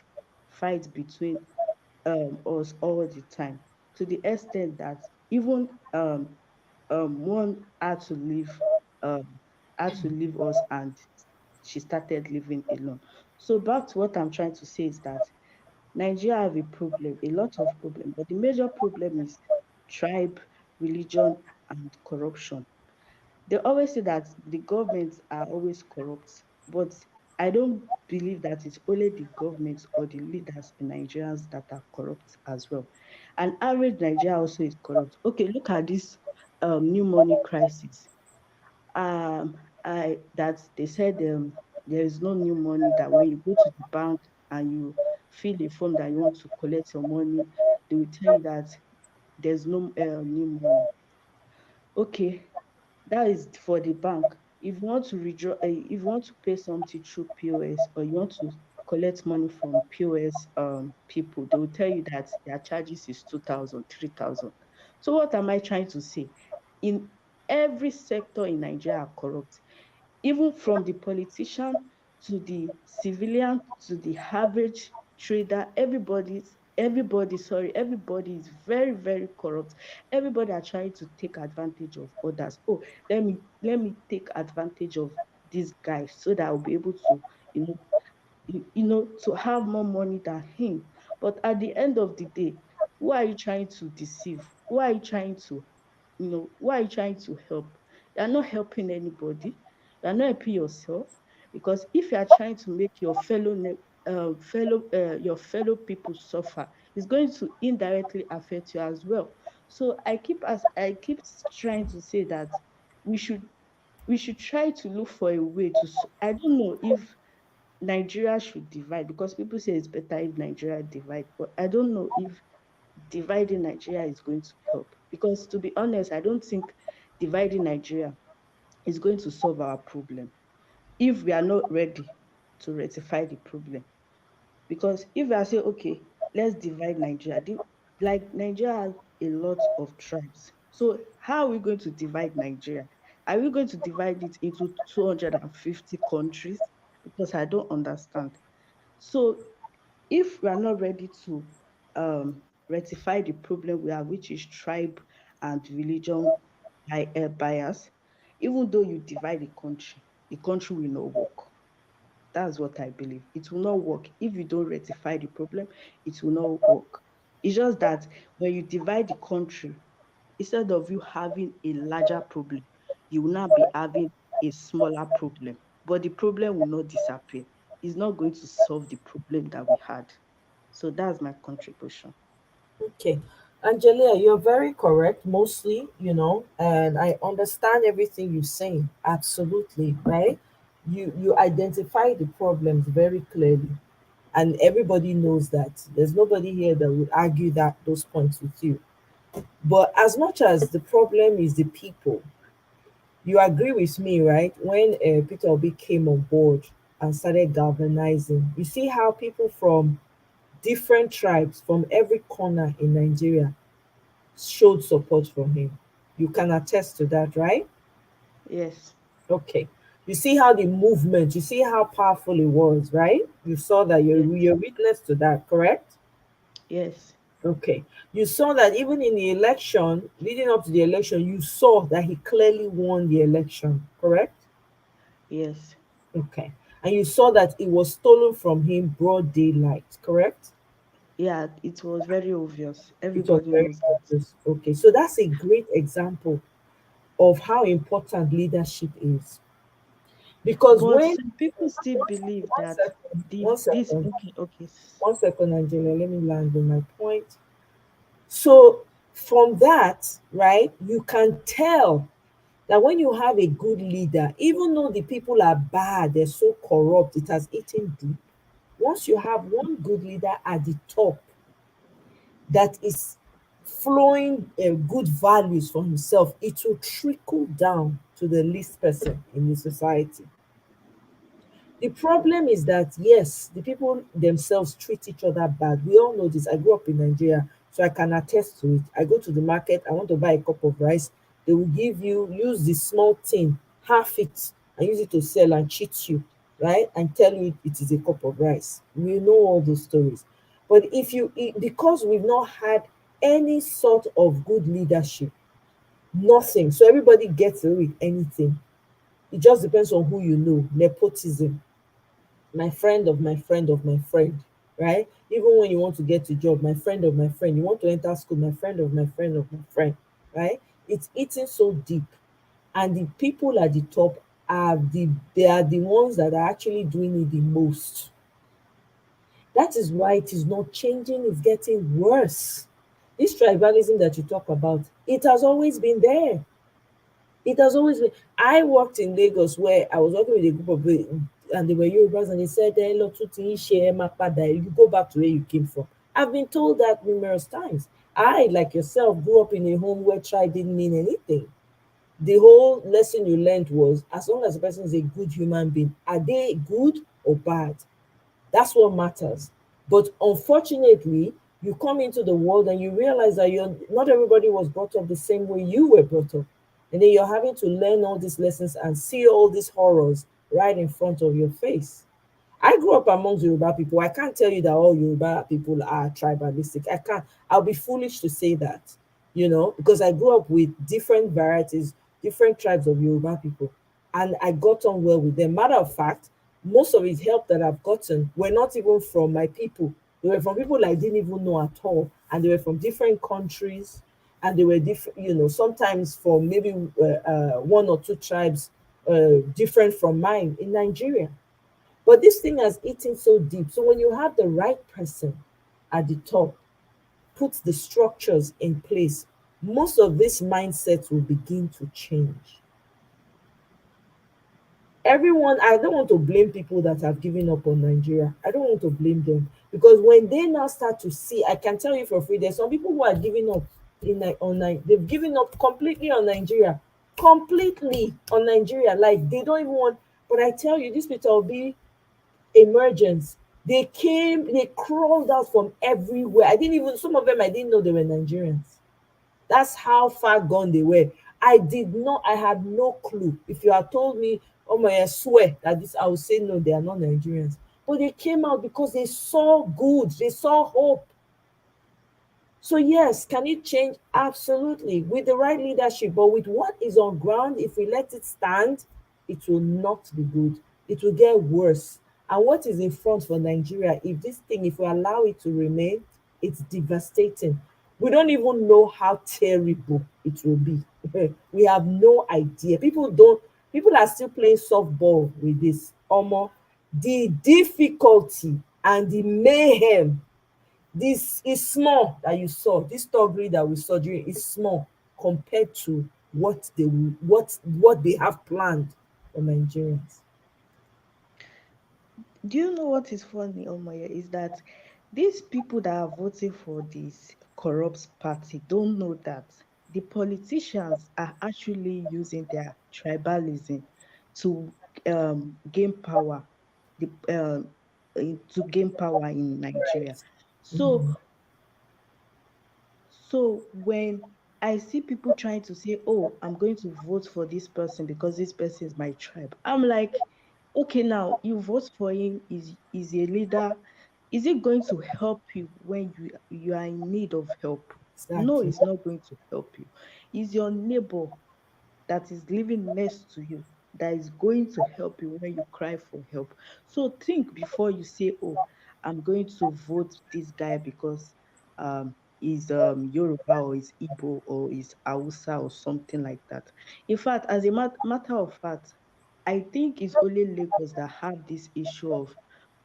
fight between us all the time, to the extent that even one um, had to leave us, and she started living alone. So back to what I'm trying to say is that Nigeria have a problem, a lot of problem, but the major problem is tribe, religion, and corruption. They always say that the governments are always corrupt, but I don't believe that it's only the governments or the leaders in Nigerians that are corrupt as well. And average Nigeria also is corrupt. Okay, look at this new money crisis. I that they said there is no new money, that when you go to the bank and you fill a form that you want to collect your money, they will tell you that there's no new money. Okay, That is for the bank. If you want to withdraw, if you want to pay something through POS, or you want to collect money from POS people, they will tell you that their charges is 2,000, 3,000. So what am I trying to say? In every sector in Nigeria are corrupt, even from the politician to the civilian to the average trader. Everybody is very, very corrupt. Everybody are trying to take advantage of others. Oh, let me take advantage of this guy so that I'll be able to, you know, to have more money than him. But at the end of the day, who are you trying to deceive? Who are you trying to, who are you trying to help? You're not helping anybody. You're not helping yourself, because if you are trying to make your fellow people suffer, it's going to indirectly affect you as well. So I keep trying to say that we should we should try to look for a way to. I don't know if Nigeria should divide, because people say it's better if Nigeria divide, but I don't know if dividing Nigeria is going to help. Because to be honest, I don't think dividing Nigeria is going to solve our problem if we are not ready to rectify the problem. Because if we are saying, okay, let's divide Nigeria, like Nigeria has a lot of tribes. So how are we going to divide Nigeria? Are we going to divide it into 250 countries? Because I don't understand. So if we are not ready to rectify the problem we have, which is tribe and religion bias, even though you divide the country will not work. That's what I believe. It will not work. If you don't rectify the problem, it will not work. It's just that when you divide the country, instead of you having a larger problem, you will not be having a smaller problem. But the problem will not disappear. It's not going to solve the problem that we had. So that's my contribution. Okay. Angelia, you're very correct, mostly, and I understand everything you're saying. Absolutely, right? You identify the problems very clearly. And everybody knows that. There's nobody here that would argue that those points with you. But as much as the problem is the people, you agree with me, right? When Peter Obi came on board and started galvanizing, you see how people from different tribes from every corner in Nigeria showed support for him. You can attest to that, right? Yes. Okay. You see how the movement, you see how powerful it was, right? You saw that you're witness to that, correct? Yes. Okay. You saw that even in the election, leading up to the election, you saw that he clearly won the election, correct? Yes. Okay. And you saw that it was stolen from him broad daylight, correct? Yeah, it was very obvious. It was Everybody very knows that. obvious. Okay. So that's a great example of how important leadership is. Because But when some people still believe one that second, one this second, okay. one second, Angela, let me land on my point. So from that, right, you can tell that when you have a good leader, even though the people are bad, they're so corrupt, it has eaten deep. Once you have one good leader at the top that is flowing good values for himself, it will trickle down to the least person in the society. The problem is that, yes, the people themselves treat each other bad. We all know this. I grew up in Nigeria, so I can attest to it. I go to the market, I want to buy a cup of rice. They will use the small tin, half it, and use it to sell and cheat you, right? And tell you it is a cup of rice. We know all those stories. But because we've not had any sort of good leadership, nothing. So everybody gets away with anything. It just depends on who you know. Nepotism, my friend of my friend of my friend, right? Even when you want to get a job, my friend of my friend, you want to enter school, my friend of my friend of my friend, right? It's eating so deep. And the people at the top they are the ones that are actually doing it the most. That is why it is not changing, it's getting worse. This tribalism that you talk about, it has always been there. It has always been. I worked in Lagos where I was working with a group of and they were Yorubas, and they said, "Hello, tuti share mapada." You go back to where you came from. I've been told that numerous times. I, like yourself, grew up in a home where tribe didn't mean anything. the whole lesson you learned was, as long as the person is a good human being, are they good or bad? That's what matters. But unfortunately, you come into the world and you realize that you're not everybody was brought up the same way you were brought up. And then you're having to learn all these lessons and see all these horrors right in front of your face. I grew up amongst Yoruba people. I can't tell you that all Yoruba people are tribalistic. I can't. I'll be foolish to say that, because I grew up with different varieties, different tribes of Yoruba people, and I got on well with them. Matter of fact, most of his help that I've gotten were not even from my people. They were from people I didn't even know at all, and they were from different countries, and they were different. Sometimes from maybe one or two tribes different from mine in Nigeria. But this thing has eaten so deep. So when you have the right person at the top, puts the structures in place, most of these mindsets will begin to change. Everyone, I don't want to blame people that have given up on Nigeria. I don't want to blame them, because when they now start to see, I can tell you for free, there's some people who are giving up they've given up completely on Nigeria, completely on Nigeria. Like they don't even want. But I tell you, this people will be emergence. They crawled out from everywhere. Some of them I didn't know they were Nigerians. That's how far gone they were. I had no clue. If you had told me, oh my, I swear that this, I would say no, they are not Nigerians. But they came out because they saw good, they saw hope. So yes, can it change? Absolutely, with the right leadership. But with what is on ground, if we let it stand, it will not be good. It will get worse. And what is in front for Nigeria, if we allow it to remain, it's devastating. We don't even know how terrible it will be. We have no idea. People are still playing softball with this. The difficulty and the mayhem, this is small that you saw. This story that we saw during is small compared to what they have planned for Nigerians. Do you know what is funny, Omoye, is that these people that are voting for this corrupt party don't know that the politicians are actually using their tribalism to gain power, to gain power in Nigeria. So when I see people trying to say, oh, I'm going to vote for this person because this person is my tribe, I'm like, okay, now you vote for him, is a leader. Is it going to help you when you are in need of help? No, Exactly. it's not going to help you. Is your neighbor that is living next to you that is going to help you when you cry for help. So think before you say, oh, I'm going to vote this guy because he's Yoruba or is Igbo or is Hausa or something like that. In fact, as a matter of fact, I think it's only Lagos that have this issue of,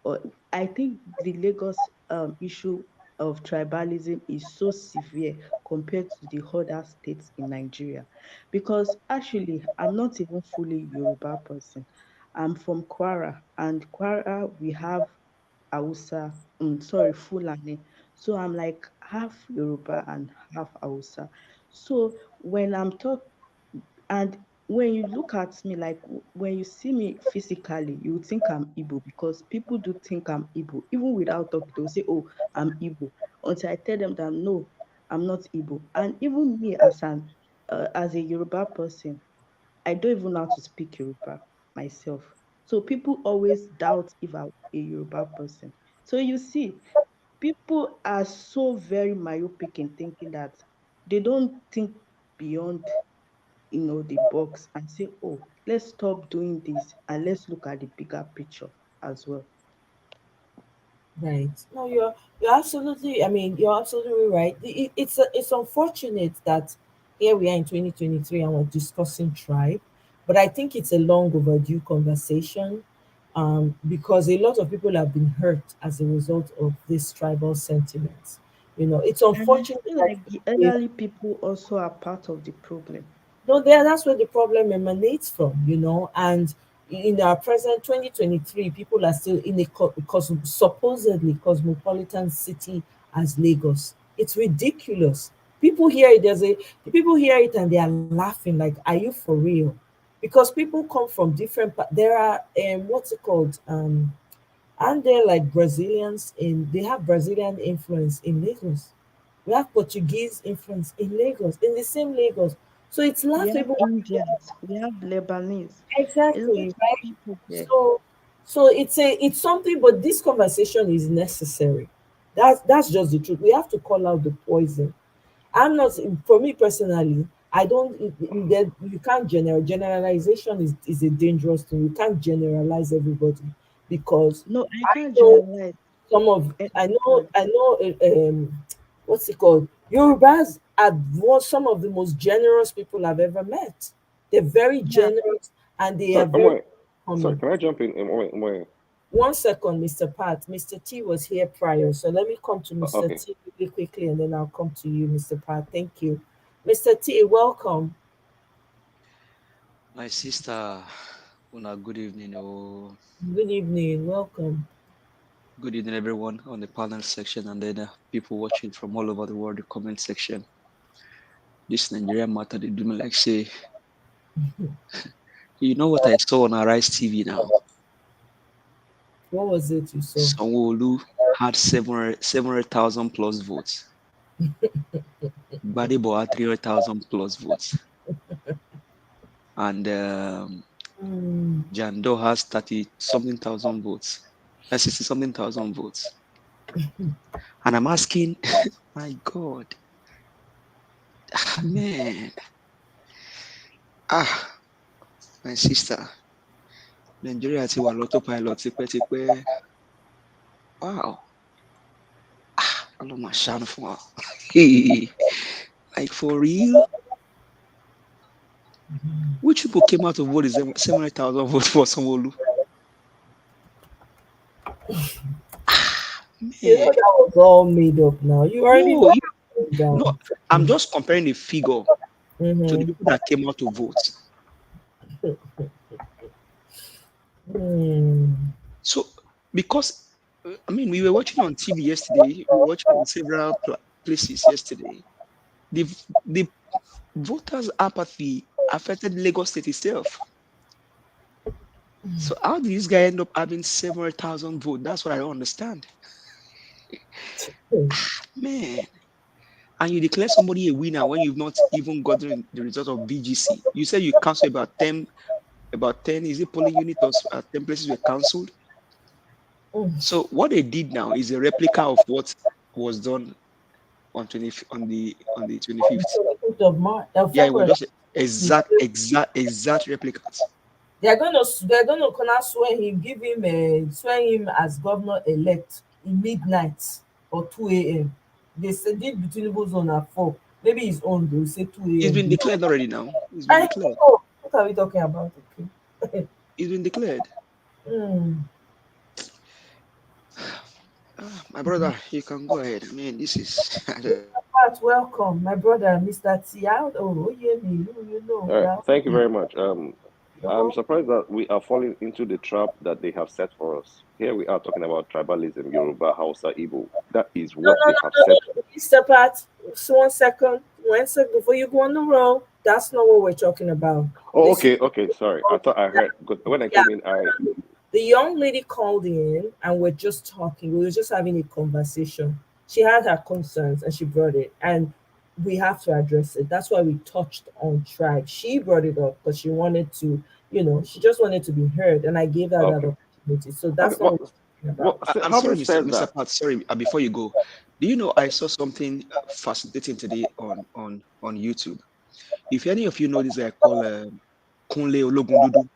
or I think the Lagos issue of tribalism is so severe compared to the other states in Nigeria. Because actually, I'm not even fully Yoruba person. I'm from Kwara, and Kwara we have Hausa, sorry, Fulani. So I'm like half Yoruba and half Hausa. So when I'm talking, and when you look at me, like when you see me physically, you would think I'm Igbo because people do think I'm Igbo. Even without talking, they'll say, oh, I'm Igbo. Until I tell them that no, I'm not Igbo. And even me as a Yoruba person, I don't even know how to speak Yoruba myself. So people always doubt if I'm a Yoruba person. So you see, people are so very myopic in thinking that they don't think beyond the box and say, oh, let's stop doing this and let's look at the bigger picture as well. Right. No, you're absolutely. I mean, you're absolutely right. It's unfortunate that here we are in 2023 and we're discussing tribe, but I think it's a long overdue conversation, because a lot of people have been hurt as a result of this tribal sentiments. It's And I unfortunate feel that like the elderly people also are part of the problem. no, that's where the problem emanates from. And in our present 2023, people are still in a supposedly cosmopolitan city as Lagos. It's ridiculous. People hear it, the people hear it and they are laughing like, are you for real? Because people come from different there are what's it called? And they're like Brazilians they have Brazilian influence in Lagos. We have Portuguese influence in Lagos, in the same Lagos. So it's We have laughable. Indians, we have Lebanese, a lot Exactly, of right? people there. So it's something, but this conversation is necessary. That's just the truth. We have to call out the poison. I'm not, for me personally, I don't that you can't generalization is a dangerous thing. You can't generalize everybody, because No, I I can't know generalize I know what's it called? Yorubas are some of the most generous people I've ever met. They're very Yeah. generous and they are Sorry, very sorry, common. can I jump in? Wait. 1 second, Mr. Pat. Mr. T was here prior, so let me come to Mr. Okay. T really quickly and then I'll come to you, Mr. Pat. Thank you. Mr. T, welcome. My sister, Una, good evening. Oh, Good evening. Welcome. good evening, everyone on the panel section, and then people watching from all over the world, the comment section. This Nigerian matter, they do me like say, you know what I saw on Arise TV now? What was it you saw? Sanwo-Olu had 700,000 plus votes. Gbadebo had 300,000 plus votes. And Jando has 30 something thousand votes. 60 something thousand votes. And I'm asking, my God, man, my sister, Nigeria ti wà l'autopilot tipẹ́tipẹ́. Wow. Ọlọ́run máa ṣàánú fún wa. Like for real? Which people came out to vote is 700,000 votes for Sanwo-Olu? You know that was all made up now. You already No, I'm just comparing the figure to the people that came out to vote. So, because, I mean, we were watching on TV yesterday, we were watching on several places yesterday. The voters' apathy affected Lagos State itself. So how did this guy end up having 700,000 votes? That's what I don't understand. Man. And you declare somebody a winner when you've not even gotten the result of BGC. You said you cancelled about 10, is it polling units or 10 places were cancelled? So what they did now is a replica of what was done on the 25th. Of March, yeah, it was just exact replicas. They're gonna swear him as governor elect in midnight or 2 a.m. They said did between zone at 4. Maybe his own they'll say 2 a.m. It's been declared already now. It's been declared. What are we talking about? Okay. It's been declared. My brother, you can go ahead. I mean, this is. Welcome, my brother, Mr. T. Oh, yeah, me. You know. All right. Thank you very much. I'm surprised that we are falling into the trap that they have set for us. Here we are talking about tribalism, Yoruba, Hausa, Igbo. That is what they have set. Mr. Pat, so 1 second before you go on the roll. That's not what we're talking about. Oh, okay. Sorry, I thought I heard. When I came in, The young lady called in and we're just talking. We were just having a conversation. She had her concerns and she brought it, and we have to address it. That's why we touched on tribe. She brought it up because she wanted to, she just wanted to be heard, and I gave her that opportunity. So that's not what we're talking about. I'm sorry, Mr. Pat. Sorry, before you go, do you know I saw something fascinating today on YouTube? If any of you know this guy called Kunle Ologundudu.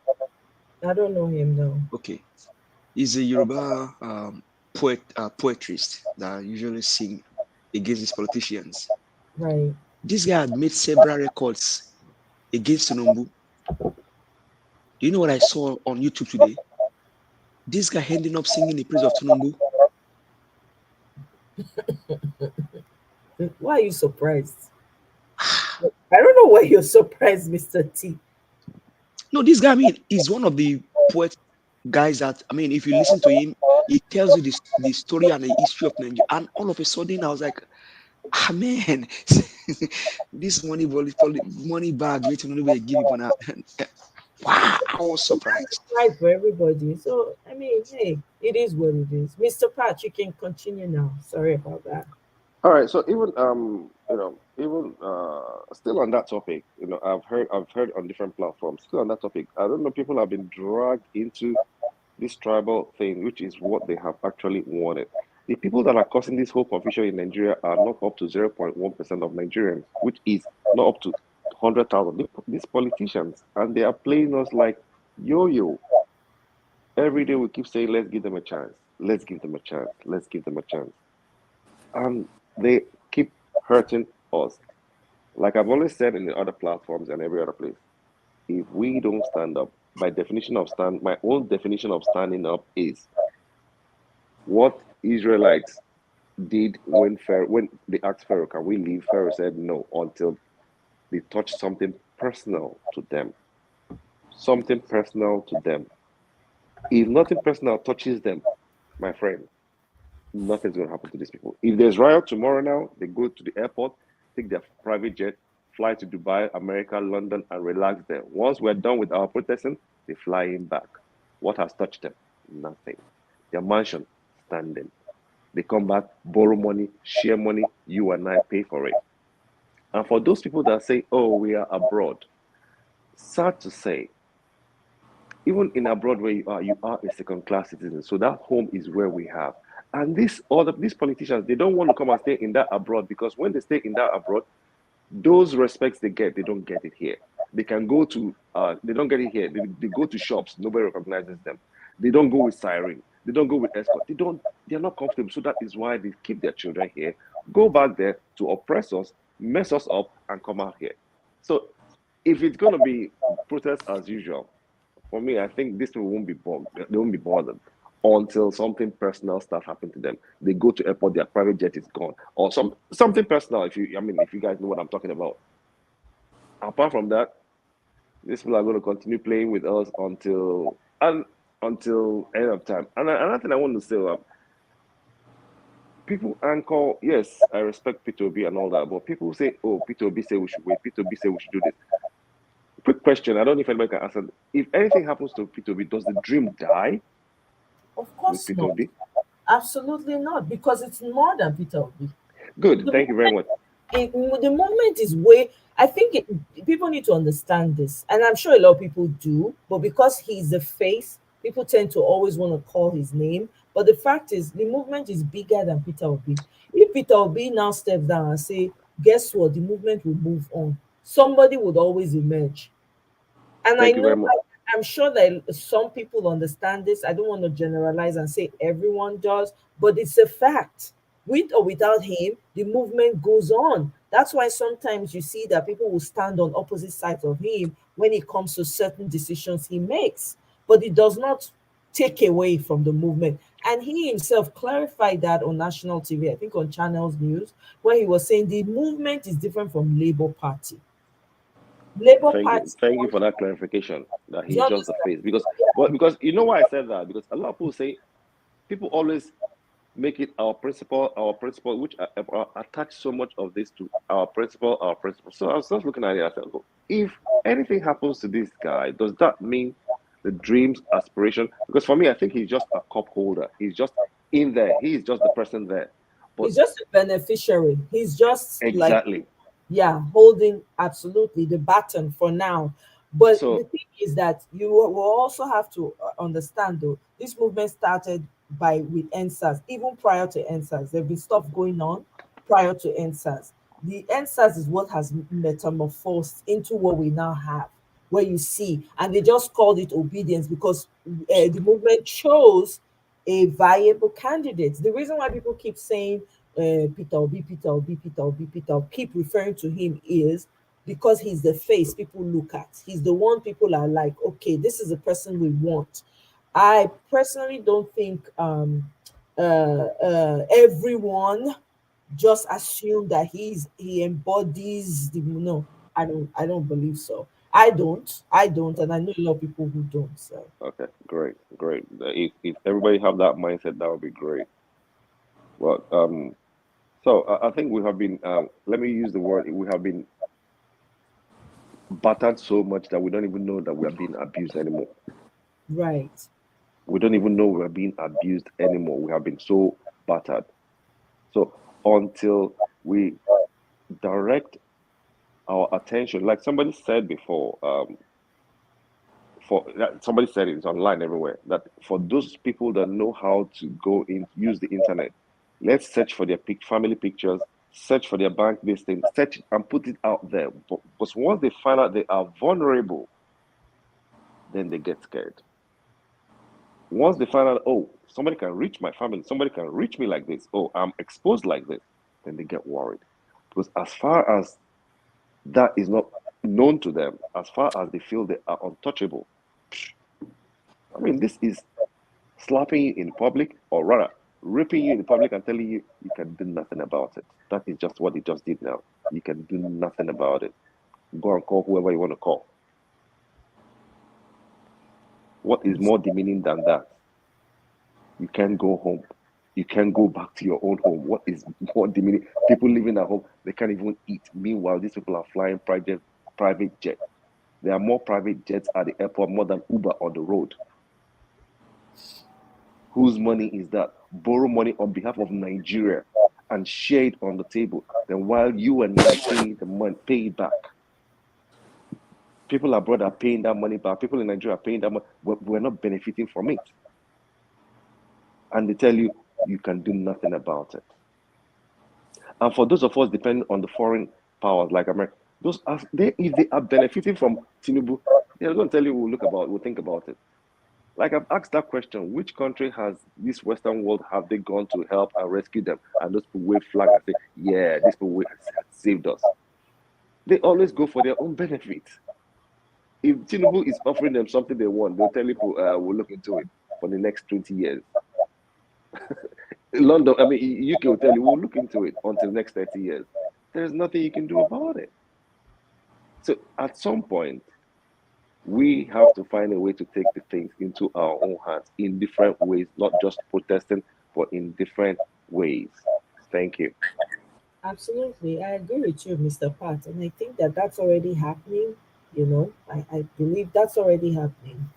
I don't know him though. Okay, he's a Yoruba poetrist that usually sing against these politicians. Right. This guy had made several records against Tinubu. Do you know what I saw on YouTube today? This guy ending up singing the praise of Tinubu. Why are you surprised? I don't know why you're surprised, Mr. T. No, this guy, I mean, he's one of the poet guys that, I mean, if you listen to him, he tells you the story and the history of Nigeria. And all of a sudden, I was like, man, This money bag waiting on the way give you now. Wow, I was surprised. Right for everybody. So I mean, hey, it is what it is. Mr. Pat, you can continue now. Sorry about that. All right, so even even still on that topic, I've heard on different platforms. Still on that topic, I don't know. People have been dragged into this tribal thing, which is what they have actually wanted. The people that are causing this whole confusion in Nigeria are not up to 0.1% of Nigerians, which is not up to 100,000. These politicians, and they are playing us like yo-yo. Every day we keep saying, let's give them a chance. Let's give them a chance. Let's give them a chance. And they keep hurting us. Like I've always said in the other platforms and every other place, if we don't stand up, my own definition of standing up is what Israelites did when they asked Pharaoh, can we leave? Pharaoh said no until they touched something personal to them. Something personal to them. If nothing personal touches them, my friend, nothing's going to happen to these people. If there's riot tomorrow now, they go to the airport, take their private jet, fly to Dubai, America, London, and relax there. Once we're done with our protesting, they fly in back. What has touched them? Nothing. Their mansion, standing. They come back, borrow money, share money, you and I pay for it. And for those people that say, oh, we are abroad, sad to say, even in abroad where you are a second-class citizen. So that home is where we have. And these politicians, they don't want to come and stay in that abroad, because when they stay in that abroad, those respects they get, they don't get it here. They can go to, they don't get it here. They go to shops, nobody recognizes them. They don't go with siren. They don't go with escort. They're not comfortable. So that is why they keep their children here, go back there to oppress us, mess us up, and come out here. So if it's going to be protest as usual, for me, I think this people won't be bothered until something personal stuff happens to them. They go to airport, their private jet is gone, or something personal. If you guys know what I'm talking about. Apart from that, these people are going to continue playing with us until end of time. And another thing I want to say, people anchor. Yes, I respect P2B and all that, but people say, "Oh, P2B say we should wait. P2B say we should do this." Quick question. I don't know if anybody can answer. If anything happens to P2B, does the dream die? Of course not. Absolutely not, because it's more than P2B. Good. Thank you very much. The moment is I think people need to understand this, and I'm sure a lot of people do, but because he's the face, people tend to always want to call his name. But the fact is, the movement is bigger than Peter Obi. If Peter Obi now steps down and say, guess what, the movement will move on, somebody would always emerge. And I'm sure that some people understand this. I don't want to generalize and say everyone does, but it's a fact. With or without him, the movement goes on. That's why sometimes you see that people will stand on opposite sides of him when it comes to certain decisions he makes, but it does not take away from the movement. And he himself clarified that on national TV, I think on Channels News, where he was saying the movement is different from Labour Party. Thank you for that clarification, that he's just the face. Because you know why I said that? Because a lot of people say, people always make it our principle, which attach so much of this to our principle. So I was just looking at it, I said, if anything happens to this guy, does that mean the dreams, aspiration? Because for me, I think he's just a cup holder. He's just in there. He's just the person there. But he's just a beneficiary. He's just exactly. Holding absolutely the baton for now. But the thing is that you will also have to understand, though, this movement started with NSAS. Even prior to NSAS, there've been stuff going on prior to NSAS. The NSAS is what has metamorphosed into what we now have, where you see, and they just called it obedience because the movement chose a viable candidate. The reason why people keep saying Peter Obi, keep referring to him is because he's the face people look at. He's the one people are like, okay, this is the person we want. I personally don't think everyone just assume that he embodies the I don't believe so. I don't, and I know a lot of people who don't. So okay, great. If everybody have that mindset, that would be great. Well, So I think we have been, let me use the word, we have been battered so much that we don't even know that we are being abused anymore. Right. We don't even know we are being abused anymore. We have been so battered. So until we direct our attention, like somebody said before, somebody said it's online everywhere, that for those people that know how to go in, use the internet, let's search for their family pictures, search for their bank listing, search and put it out there. Because once they find out they are vulnerable, then they get scared. Once they find out, oh, somebody can reach my family, somebody can reach me like this, oh, I'm exposed like this, then they get worried. Because as far as that is not known to them, as far as they feel they are untouchable, I mean, this is slapping you in public, or rather, ripping you in public and telling you you can do nothing about it. That is just what they just did now. You can do nothing about it. Go and call whoever you want to call. What is more demeaning than that? You can't go home. You can't go back to your own home. What is more demeaning? People living at home, they can't even eat. Meanwhile, these people are flying private jets. There are more private jets at the airport, more than Uber on the road. Whose money is that? Borrow money on behalf of Nigeria and share it on the table. Then while you and I pay the money, pay it back. People abroad are paying that money back. People in Nigeria are paying that money. We're not benefiting from it. And they tell you, you can do nothing about it. And for those of us depending on the foreign powers like America, if they are benefiting from Tinubu, they're going to tell you, we'll think about it. Like I've asked that question, which country has this Western world have they gone to help and rescue them? And those people wave flag and say, yeah, these people saved us. They always go for their own benefit. If Tinubu is offering them something they want, they'll tell people, we'll look into it for the next 20 years. London, UK will tell you, we'll look into it until the next 30 years. There's nothing you can do about it. So at some point, we have to find a way to take the things into our own hands in different ways, not just protesting, but in different ways. Thank you. Absolutely. I agree with you, Mr. Pat. And I think that that's already happening. I believe that's already happening.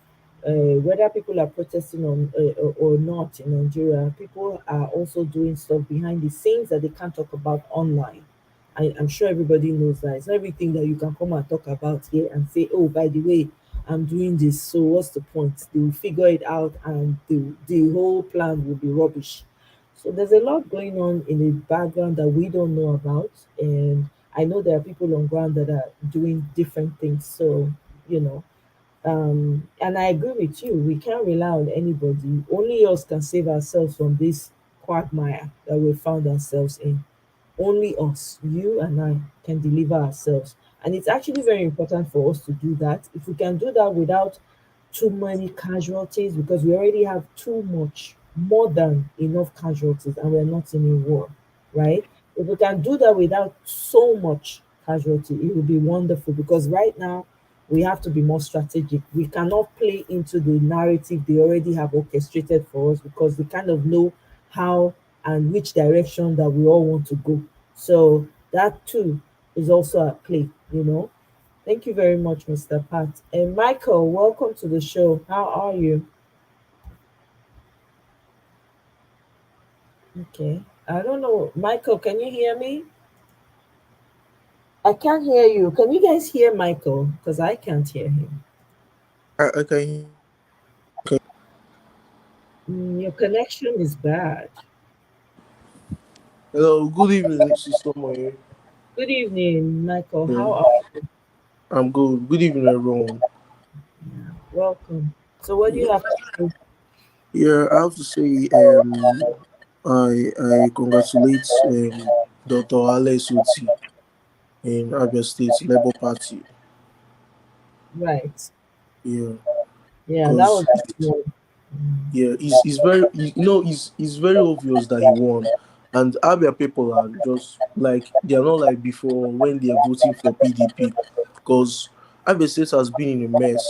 Whether people are protesting or not in Nigeria, people are also doing stuff behind the scenes that they can't talk about online. I'm sure everybody knows that. It's not everything that you can come and talk about here and say, oh, by the way, I'm doing this. So what's the point? They will figure it out and the whole plan will be rubbish. So there's a lot going on in the background that we don't know about. And I know there are people on ground that are doing different things. So, you know, and I agree with you. We can't rely on anybody. Only us can save ourselves from this quagmire that we found ourselves in. Only us, you and I, can deliver ourselves. And it's actually very important for us to do that. If we can do that without too many casualties, because we already have too much, more than enough casualties, and we're not in a war, right? If we can do that without so much casualty, it would be wonderful, because right now we have to be more strategic. We cannot play into the narrative they already have orchestrated for us, because they kind of know how and which direction that we all want to go. So that too is also at play. Thank you very much, Mr. Pat. And Michael, welcome to the show. How are you? Okay. I don't know. Michael, can you hear me? I can't hear you. Can you guys hear Michael? Because I can't hear him. Okay. Your connection is bad. Hello, good evening, Sister Moye. Good evening, Michael. Yeah, How are you? I'm good. Good evening, everyone. Welcome. So what do you have to say? Yeah, I have to say, I congratulate Dr. Alex Uti in Abia State Labour Party. Right. Yeah, Yeah, that because was good. yeah, it's very it's very obvious that he won, and Abia people are just like they are not like before when they are voting for PDP, because Abia State has been in a mess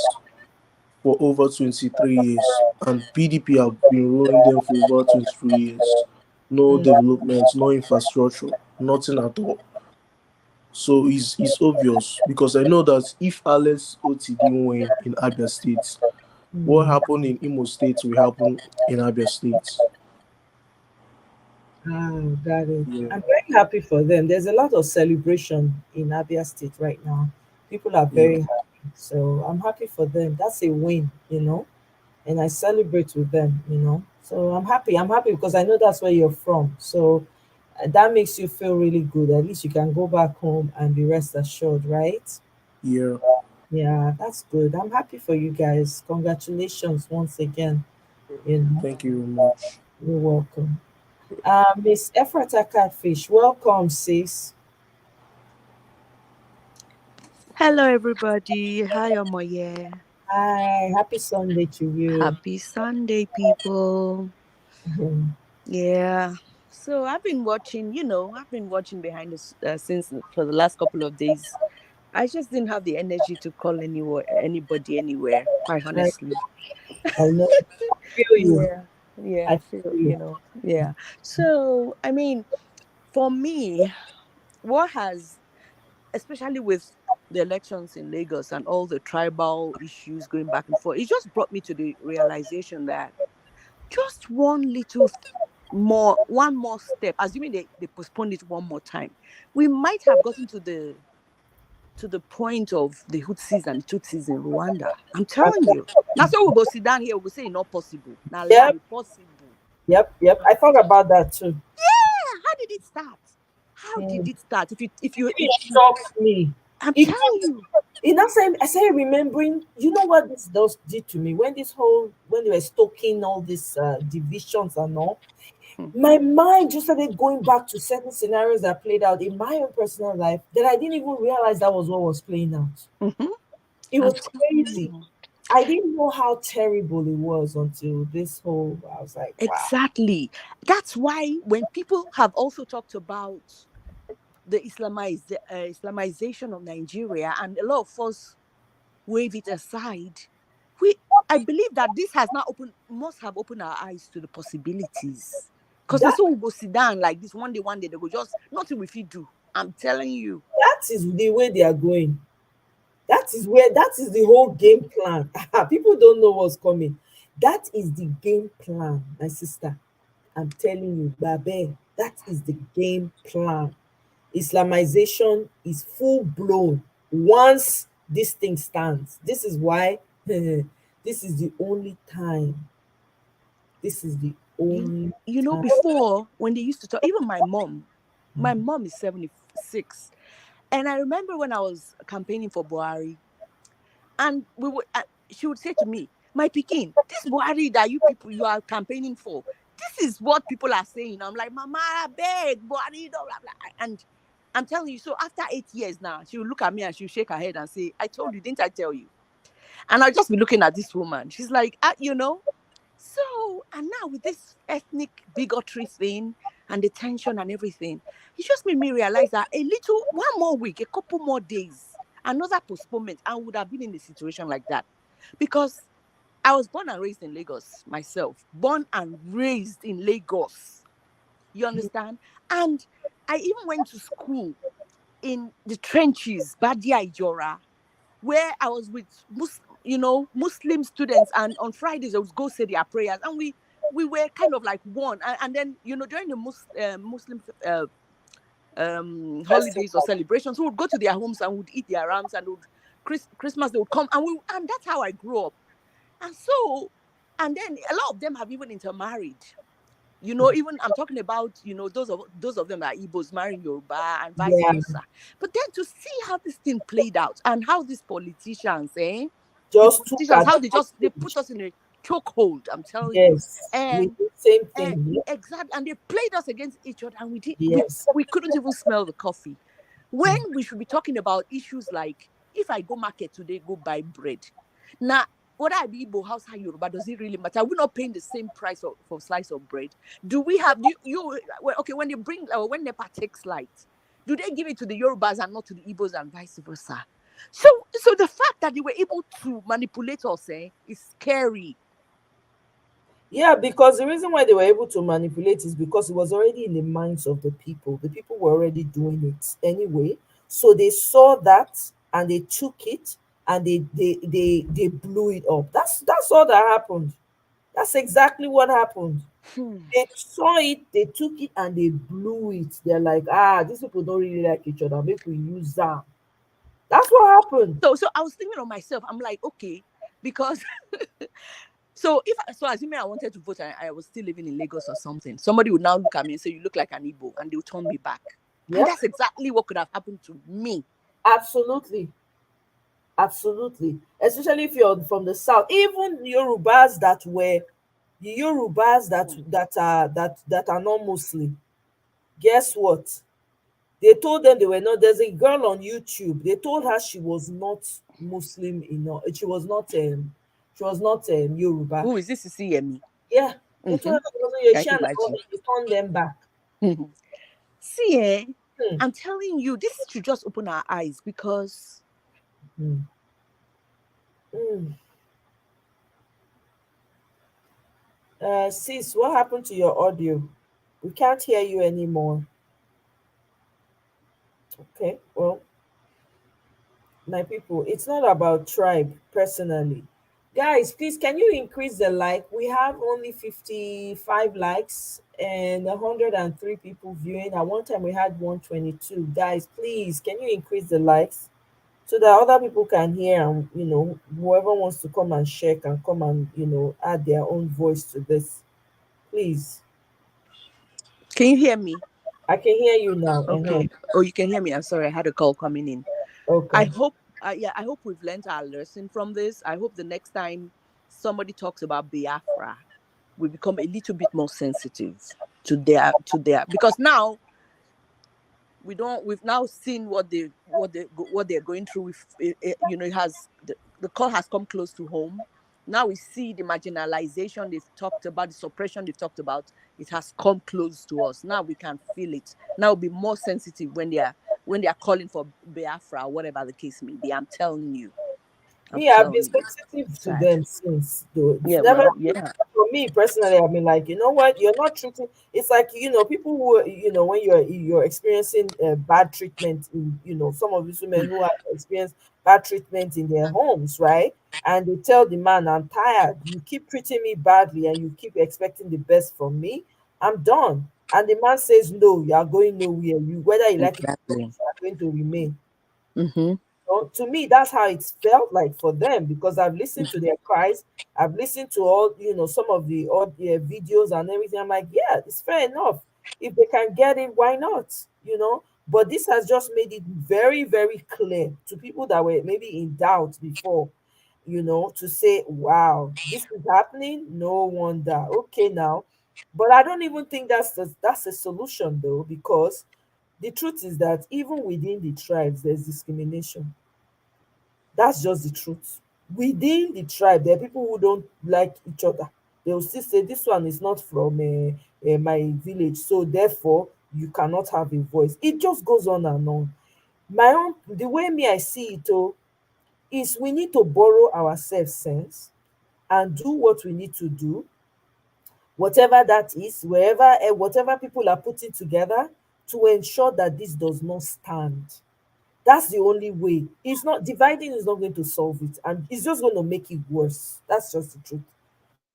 for over 23 years, and PDP have been ruling them for over 23 years. no development, no infrastructure, nothing at all. So it's obvious because I know that if Alex Oti didn't win in Abia State, what happened in Imo State will happen in Abia State. Got it. Yeah. I'm very happy for them. There's a lot of celebration in Abia State right now. People are Yeah. very happy. So I'm happy for them. That's a win, and I celebrate with them, So I'm happy. I'm happy because I know that's where you're from. So that makes you feel really good. At least you can go back home and be rest assured, right? Yeah. Yeah, that's good. I'm happy for you guys. Congratulations once again. Thank you very much. You're welcome. Miss Ephrata Catfish, welcome, sis. Hello, everybody. Hi, Omoye. Hi, happy Sunday to you. Happy Sunday, people. Yeah. So I've been watching, behind this since for the last couple of days. I just didn't have the energy to call anybody anywhere, quite I, honestly. I know. I feel you. Yeah. Yeah, I I feel, feel you. yeah. So, I mean, for me, what has, especially with the elections in Lagos and all the tribal issues going back and forth, it just brought me to the realization that just one more step, assuming they postponed it one more time, we might have gotten to the point of the Hutsis and the Tutsis in Rwanda. I'm telling you. Now, so we'll go sit down here, we'll say it's not possible. Now, Yep, lie, possible. yep. I thought about that too. Yeah, how did it start? How did Mm. it start? It shocks me. I'm It telling you. In that same, I started remembering. You know what this does did to me when they were stoking all these divisions and all. My mind just started going back to certain scenarios that played out in my own personal life that I didn't even realize that was what was playing out. It was crazy. I didn't know how terrible it was until this whole. I was like, wow. Exactly. That's why when people have also talked about the Islamization of Nigeria, and a lot of us wave it aside, I believe that this has now must have opened our eyes to the possibilities. Because that's all we go sit down like this one day they go just nothing we fit do. I'm telling you. That is the way they are going. That is the whole game plan. People don't know what's coming. That is the game plan, my sister. I'm telling you, Babe, that is the game plan. Islamization is full blown once this thing stands. This is why this is the only time. This is the only time. Before when they used to talk, even my mom is 76. And I remember when I was campaigning for Buhari, and she would say to me, my Pekin, this Buhari that you are campaigning for, this is what people are saying. I'm like, Mama, I beg, Buhari, blah, blah, blah. And I'm telling you, so after 8 years now, she will look at me and she'll shake her head and say, I told you, didn't I tell you? And I'll just be looking at this woman. She's like, So, and now with this ethnic bigotry thing and the tension and everything, it just made me realize that one more week, a couple more days, another postponement, I would have been in a situation like that. Because I was born and raised in Lagos myself. Born and raised in Lagos. You understand? And I even went to school in the trenches, Badia Ijora, where I was with Muslim students, and on Fridays I would go say their prayers, and we were kind of like one. And then during the Muslim holidays or celebrations, we would go to their homes and would eat their rams, and Christmas they would come, and that's how I grew up. And then a lot of them have even intermarried. Even I'm talking about, those of them that are Igbos marrying Yoruba and vice versa. But then to see how this thing played out and how these politicians, how they put us in a chokehold, I'm telling you. And the same thing. Exactly. And they played us against each other, and Yes. we couldn't even smell the coffee. When we should be talking about issues like, if I go market today, go buy bread. Now, whether I be Igbo, Hausa, Yoruba, does it really matter? We're not paying the same price for a slice of bread. Do we have okay, when they bring when NEPA takes light, do they give it to the Yorubas and not to the Igbos and vice versa? So the fact that they were able to manipulate us is scary. Yeah, because the reason why they were able to manipulate is because it was already in the minds of the people. The people were already doing it anyway. So they saw that and they took it and they blew it up. That's all that happened. That's exactly what happened. Hmm. They saw it, they took it and they blew it. They're like, ah, these people don't really like each other. Make we use that. That's what happened. So I was thinking of myself. I'm like, okay, because so assuming I wanted to vote and I was still living in Lagos or something, somebody would now look at me and say, "You look like an Igbo," and they would turn me back. And Yep, that's exactly what could have happened to me. absolutely. Absolutely. Especially if you're from the south. Even Yorubas that were the Yorubas that are not Muslim. Guess what? They told them they were not. There's a girl on YouTube. They told her she was not Muslim enough. She was not Yoruba. Who is this? CME? Yeah. They told her she wasn't. Can She you and imagine? they turned them back. See, Hmm. I'm telling you, this should just open our eyes because Hmm. Hmm. Sis, what happened to your audio? We can't hear you anymore. Okay, well, my people, it's not about tribe personally. Guys, please, can you increase the like? We have only 55 likes and 103 people viewing. At one time, we had 122. Guys, please, can you increase the likes so that other people can hear and, whoever wants to come and share can come and, add their own voice to this. Please. can you hear me? I can hear you now. Okay. Oh, you can hear me. I'm sorry, I had a call coming in. I Okay. hope, I hope we've learned our lesson from this. I hope the next time somebody talks about Biafra, we become a little bit more sensitive to their because now we've now seen what they're going through with it has the call has come close to home. Now we see the marginalization they've talked about, the suppression they've talked about. It has come close to us. Now we can feel it. Now we'll be more sensitive when they are calling for Biafra or whatever the case may be. I'm telling you. Me, I've been It's sensitive to sad. them since, though. It's Yeah, never well, yeah. for me personally. I've been like, you know what? You're not treating. It's like people who when you're experiencing bad treatment in some of these women who have experienced bad treatment in their homes, right? And they tell the man, "I'm tired. You keep treating me badly, and you keep expecting the best from me. I'm done." And the man says, "No, you are going nowhere. You whether you like it or not, Exactly. you are going to remain." Mm-hmm. To me, that's how it's felt like for them because I've listened to their cries. I've listened to all, some of the audio videos and everything. I'm like, yeah, it's fair enough. If they can get it, why not? But this has just made it very, very clear to people that were maybe in doubt before, to say, wow, this is happening. No wonder. Okay, now. But I don't even think that's a solution though, because the truth is that even within the tribes, there's discrimination. That's just the truth. Within the tribe, there are people who don't like each other. They will still say, this one is not from my village, so therefore you cannot have a voice. It just goes on and on. The way me I see it, is we need to borrow our self sense and do what we need to do, whatever that is, whatever people are putting together to ensure that this does not stand. That's the only way. It's not dividing is not going to solve it, and it's just going to make it worse. That's just the truth.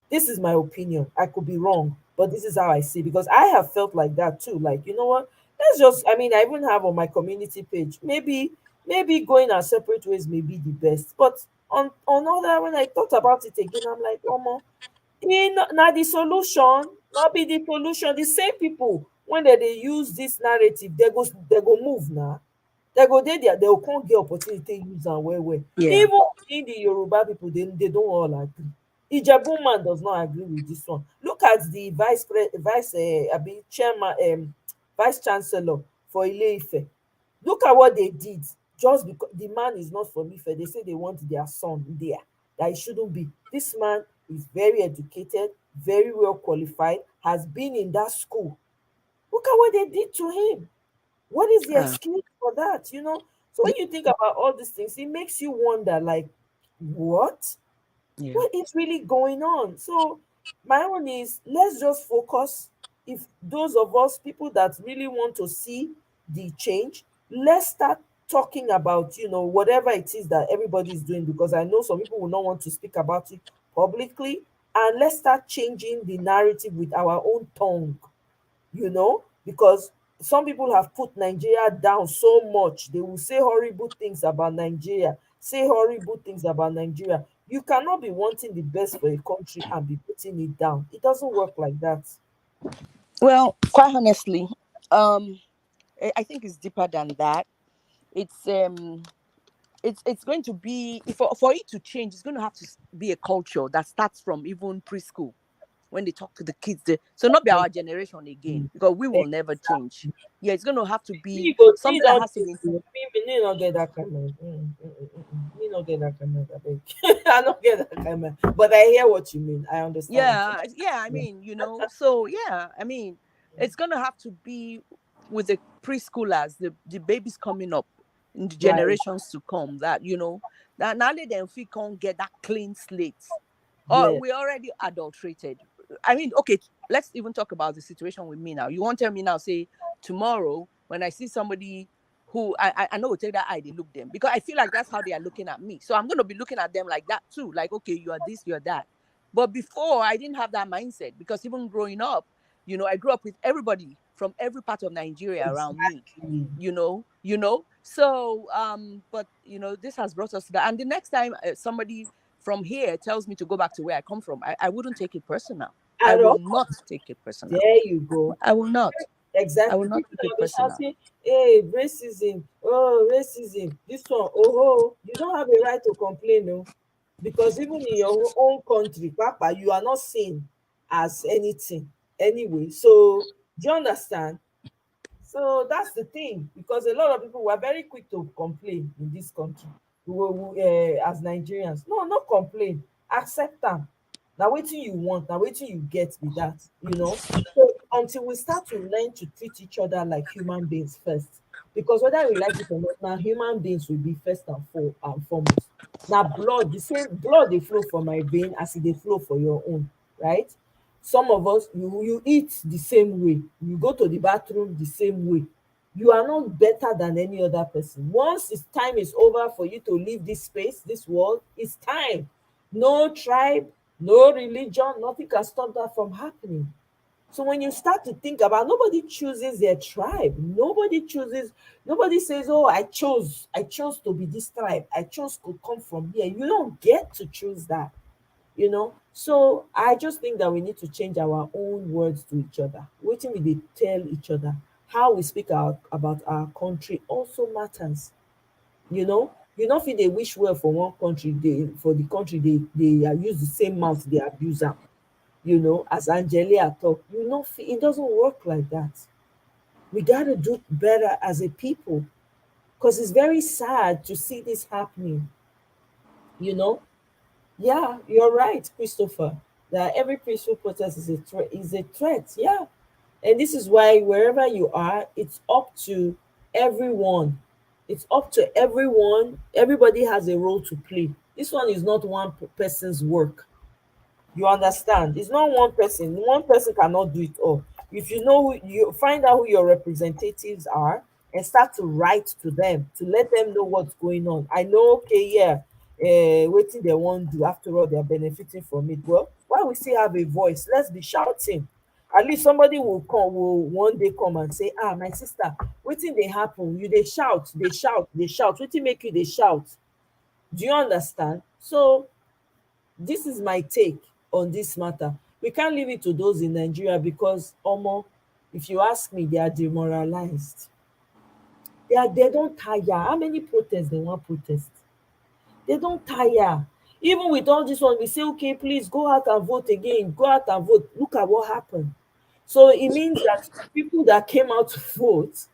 This is my opinion. I could be wrong, but this is how I see it, because I have felt like that too. Like, you know what? I even have on my community page. Maybe going our separate ways may be the best. But on other when I thought about it again, I'm like, oh no, na the solution, not be the solution. The same people when they use this narrative, they go move now. They go dey there, they go come get opportunity use am well well. Yeah. Even in the Yoruba people, they don't all agree. Ijebu man does not agree with this one. Look at the chairman, vice chancellor for Ile-Ife. Look at what they did. Just because the man is not from Ife, they say they want their son there. That it shouldn't be. This man is very educated, very well qualified, has been in that school. Look at what they did to him. What is the excuse for that? So when you think about all these things, it makes you wonder, like, what? Yeah. What is really going on? So My own is, let's just focus. If those of us people that really want to see the change, let's start talking about, whatever it is that everybody is doing, because I know some people will not want to speak about it publicly. And let's start changing the narrative with our own tongue, because some people have put Nigeria down so much. They will say horrible things about Nigeria, say horrible things about Nigeria. You cannot be wanting the best for a country and be putting it down. It doesn't work like that. Well, quite honestly, I think it's deeper than that. It's it's going to be, for it to change, it's going to have to be a culture that starts from even preschool, when they talk to the kids. So not be our generation again, because we will never change. Yeah, it's going to have to be something that has to be. Me not get that comment. Me not get that comment. I think I don't get that comment. But I hear what you mean. I understand. Yeah. I mean, so yeah, I mean, it's going to have to be with the preschoolers, the babies coming up in the Right. generations to come, that that now they then we can't get that clean slate. Or we already adulterated. I mean, okay, let's even talk about the situation with me now. You won't tell me now, say tomorrow when I see somebody who I know will take that eye, they look them, because I feel like that's how they are looking at me. So I'm going to be looking at them like that too. Like, okay, you are this, you're that. But before, I didn't have that mindset, because even growing up, I grew up with everybody from every part of Nigeria around me, So, but this has brought us to that. And the next time somebody from here tells me to go back to where I come from, I wouldn't take it personal. I will not take it personal. There you go. I will not. Exactly. I will not People take it will be personal. shouting, hey, racism, oh, racism, this one, oh, you don't have a right to complain, no. Because even in your own country, Papa, you are not seen as anything anyway. So, do you understand? So that's the thing, because a lot of people were very quick to complain in this country. As Nigerians, no, not complain, accept them. Now, waiting you want, now waiting you get with that. So until we start to learn to treat each other like human beings first, because whether we like it or not, now human beings will be first and foremost. Now, blood, the same blood they flow for my vein as they flow for your own, right? Some of us, you eat the same way, you go to the bathroom the same way. You are not better than any other person. Once it's time is over for you to leave this space, this world, it's time. No tribe, no religion, nothing can stop that from happening. So when you start to think about, nobody chooses their tribe. Nobody says, oh, I chose to be this tribe. I chose to come from here. You don't get to choose that. So I just think that we need to change our own words to each other. Wetin we dey tell each other, how we speak about our country also matters. You no fit dey wish well for one country, for the country they use the same mouth dey abuse am. As Angelia talk, it doesn't work like that. We got to do better as a people, because it's very sad to see this happening. you know Yeah, you're right, Christopher, that every peaceful protest is a threat. Yeah. And this is why wherever you are, it's up to everyone. It's up to everyone. Everybody has a role to play. This one is not one person's work. You understand? It's not one person. One person cannot do it all. If you know you find out who your representatives are and start to write to them to let them know what's going on. I know, okay, yeah, waiting they won't do. After all, they're benefiting from it. Well, why we still have a voice? Let's be shouting. At least somebody will one day come and say, ah, my sister, waiting they happen. They shout, they shout, they shout. Waiting make you they shout. Do you understand? So this is my take on this matter. We can't leave it to those in Nigeria because, Omo, if you ask me, they are demoralized. They don't tire. How many protests they want protest? They don't tire. Even with all this one, we say, okay, please go out and vote again. Go out and vote. Look at what happened. So it means that people that came out to vote,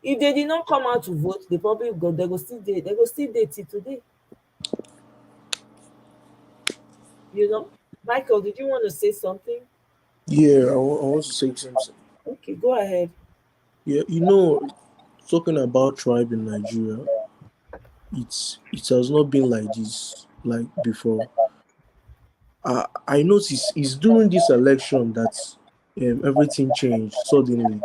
if they did not come out to vote, they probably they go still date till today. Michael, did you want to say something? Yeah, I want to say something. Okay, go ahead. Yeah, talking about tribe in Nigeria, it has not been like this like before. I noticed it's during this election that everything changed suddenly.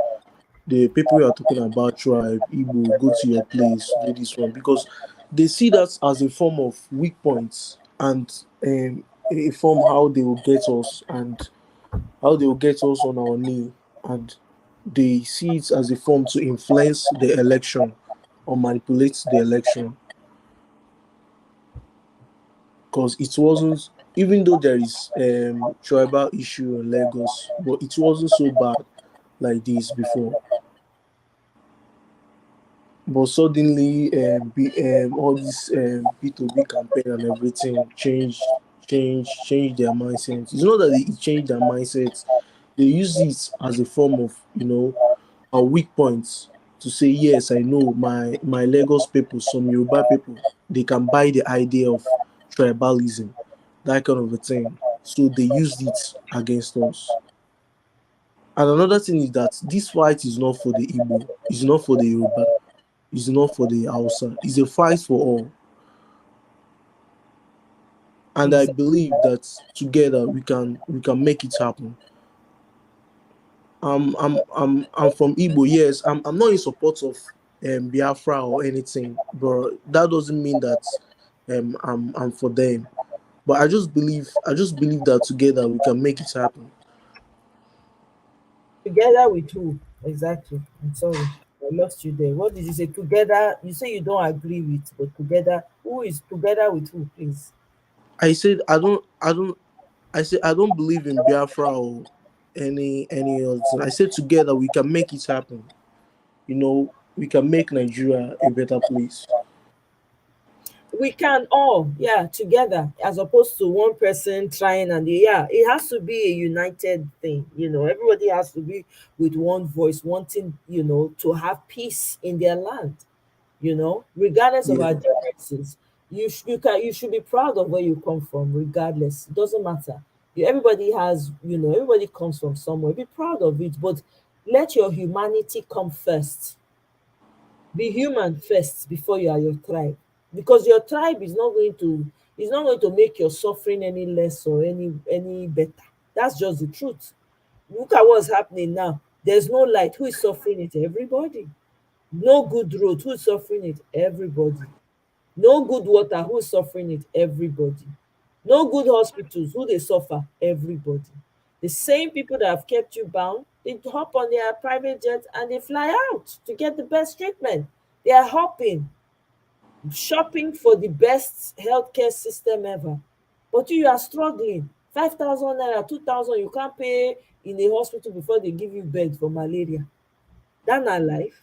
The people you are talking about, tribe, Igbo, go to your place, do this one, because they see that as a form of weak points and a form how they will get us and how they will get us on our knee, and they see it as a form to influence the election or manipulate the election, because it wasn't, even though there is tribal issue in Lagos, but it wasn't so bad like this before. But suddenly, all this B2B campaign and everything change their mindset. It's not that it changed their mindset; they use it as a form of, a weak points to say, yes, I know my Lagos people, some Yoruba people, they can buy the idea of tribalism, that kind of a thing. So they used it against us. And another thing is that this fight is not for the Igbo, it's not for the Yoruba, it's not for the Hausa. It's a fight for all. And I believe that together we can make it happen. I'm from Igbo, yes. I'm not in support of Biafra or anything, but that doesn't mean that I'm for them. But I just believe that together we can make it happen. Together with who? Exactly. I'm sorry. I lost you there. What did you say? Together, you say you don't agree with, but together, who is together with who, please? I said I don't believe in Biafra or any other thing. I said together we can make it happen. We can make Nigeria a better place. We can all, yeah, together, as opposed to one person trying, and yeah, it has to be a united thing. Everybody has to be with one voice, wanting, to have peace in their land. Regardless of Yeah. our differences, you should be proud of where you come from. Regardless, it doesn't matter. Everybody comes from somewhere. Be proud of it, but let your humanity come first. Be human first before you are your tribe, because your tribe is not going to make your suffering any less or any better. That's just the truth. Look at what's happening now. There's no light. Who is suffering it? Everybody. No good road. Who is suffering it? Everybody. No good water. Who is suffering it? Everybody. No good hospitals. Who they suffer? Everybody. The same people that have kept you bound, they hop on their private jets and they fly out to get the best treatment. They are hopping, shopping for the best healthcare system ever. But you are struggling. 5,000 naira, 2,000, you can't pay in a hospital before they give you bed for malaria. That's not life.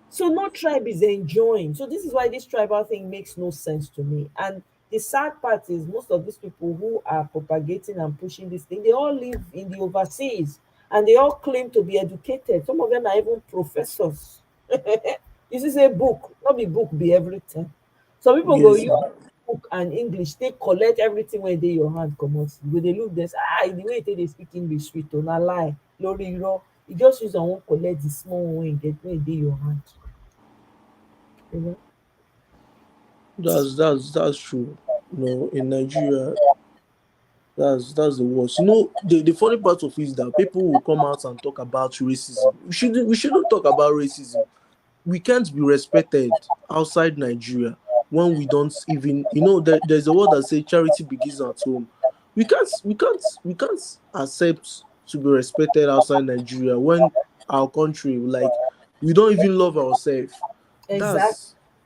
So no tribe is enjoying. So this is why this tribal thing makes no sense to me. And the sad part is most of these people who are propagating and pushing this thing, they all live in the overseas and they all claim to be educated. Some of them are even professors. You see, say book, not be book be everything. Some people go Yes. use book and English, they collect everything where they your hand come out. Go they look this, the way they speak English sweet, on a lie, lori iro. You just use and won't collect the small one you get where they your hand. You know? That's true. In Nigeria, that's the worst. The funny part of it is that people will come out and talk about racism. We shouldn't talk about racism. We can't be respected outside Nigeria when we don't even, there's a word that says charity begins at home. We can't accept to be respected outside Nigeria when our country, like, we don't even love ourselves. Exactly.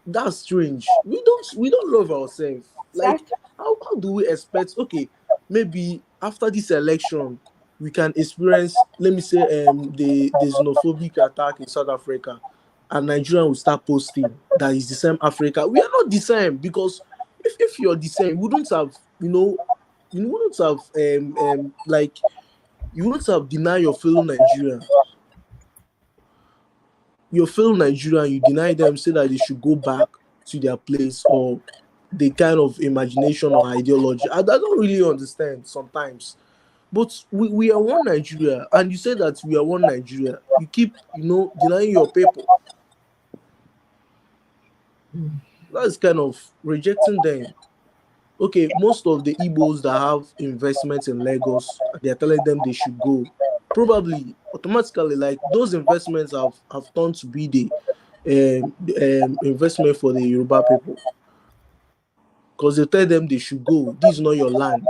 That's strange. We don't love ourselves. Like, Exactly. how do we expect, okay, maybe after this election we can experience, let me say, the xenophobic attack in South Africa, and Nigeria will start posting that is the same Africa. We are not the same, because if you're the same, you wouldn't have like, you wouldn't have denied your fellow Nigerian. Your fellow Nigerian, you deny them, say that they should go back to their place, or the kind of imagination or ideology. I don't really understand sometimes. But we are one Nigeria, and you say that we are one Nigeria. You keep, denying your people. That's kind of rejecting them. okay, most of the Igbos that have investments in Lagos, they're telling them they should go. Probably automatically, like those investments have turned to be the investment for the Yoruba people, because they tell them they should go. This is not your land.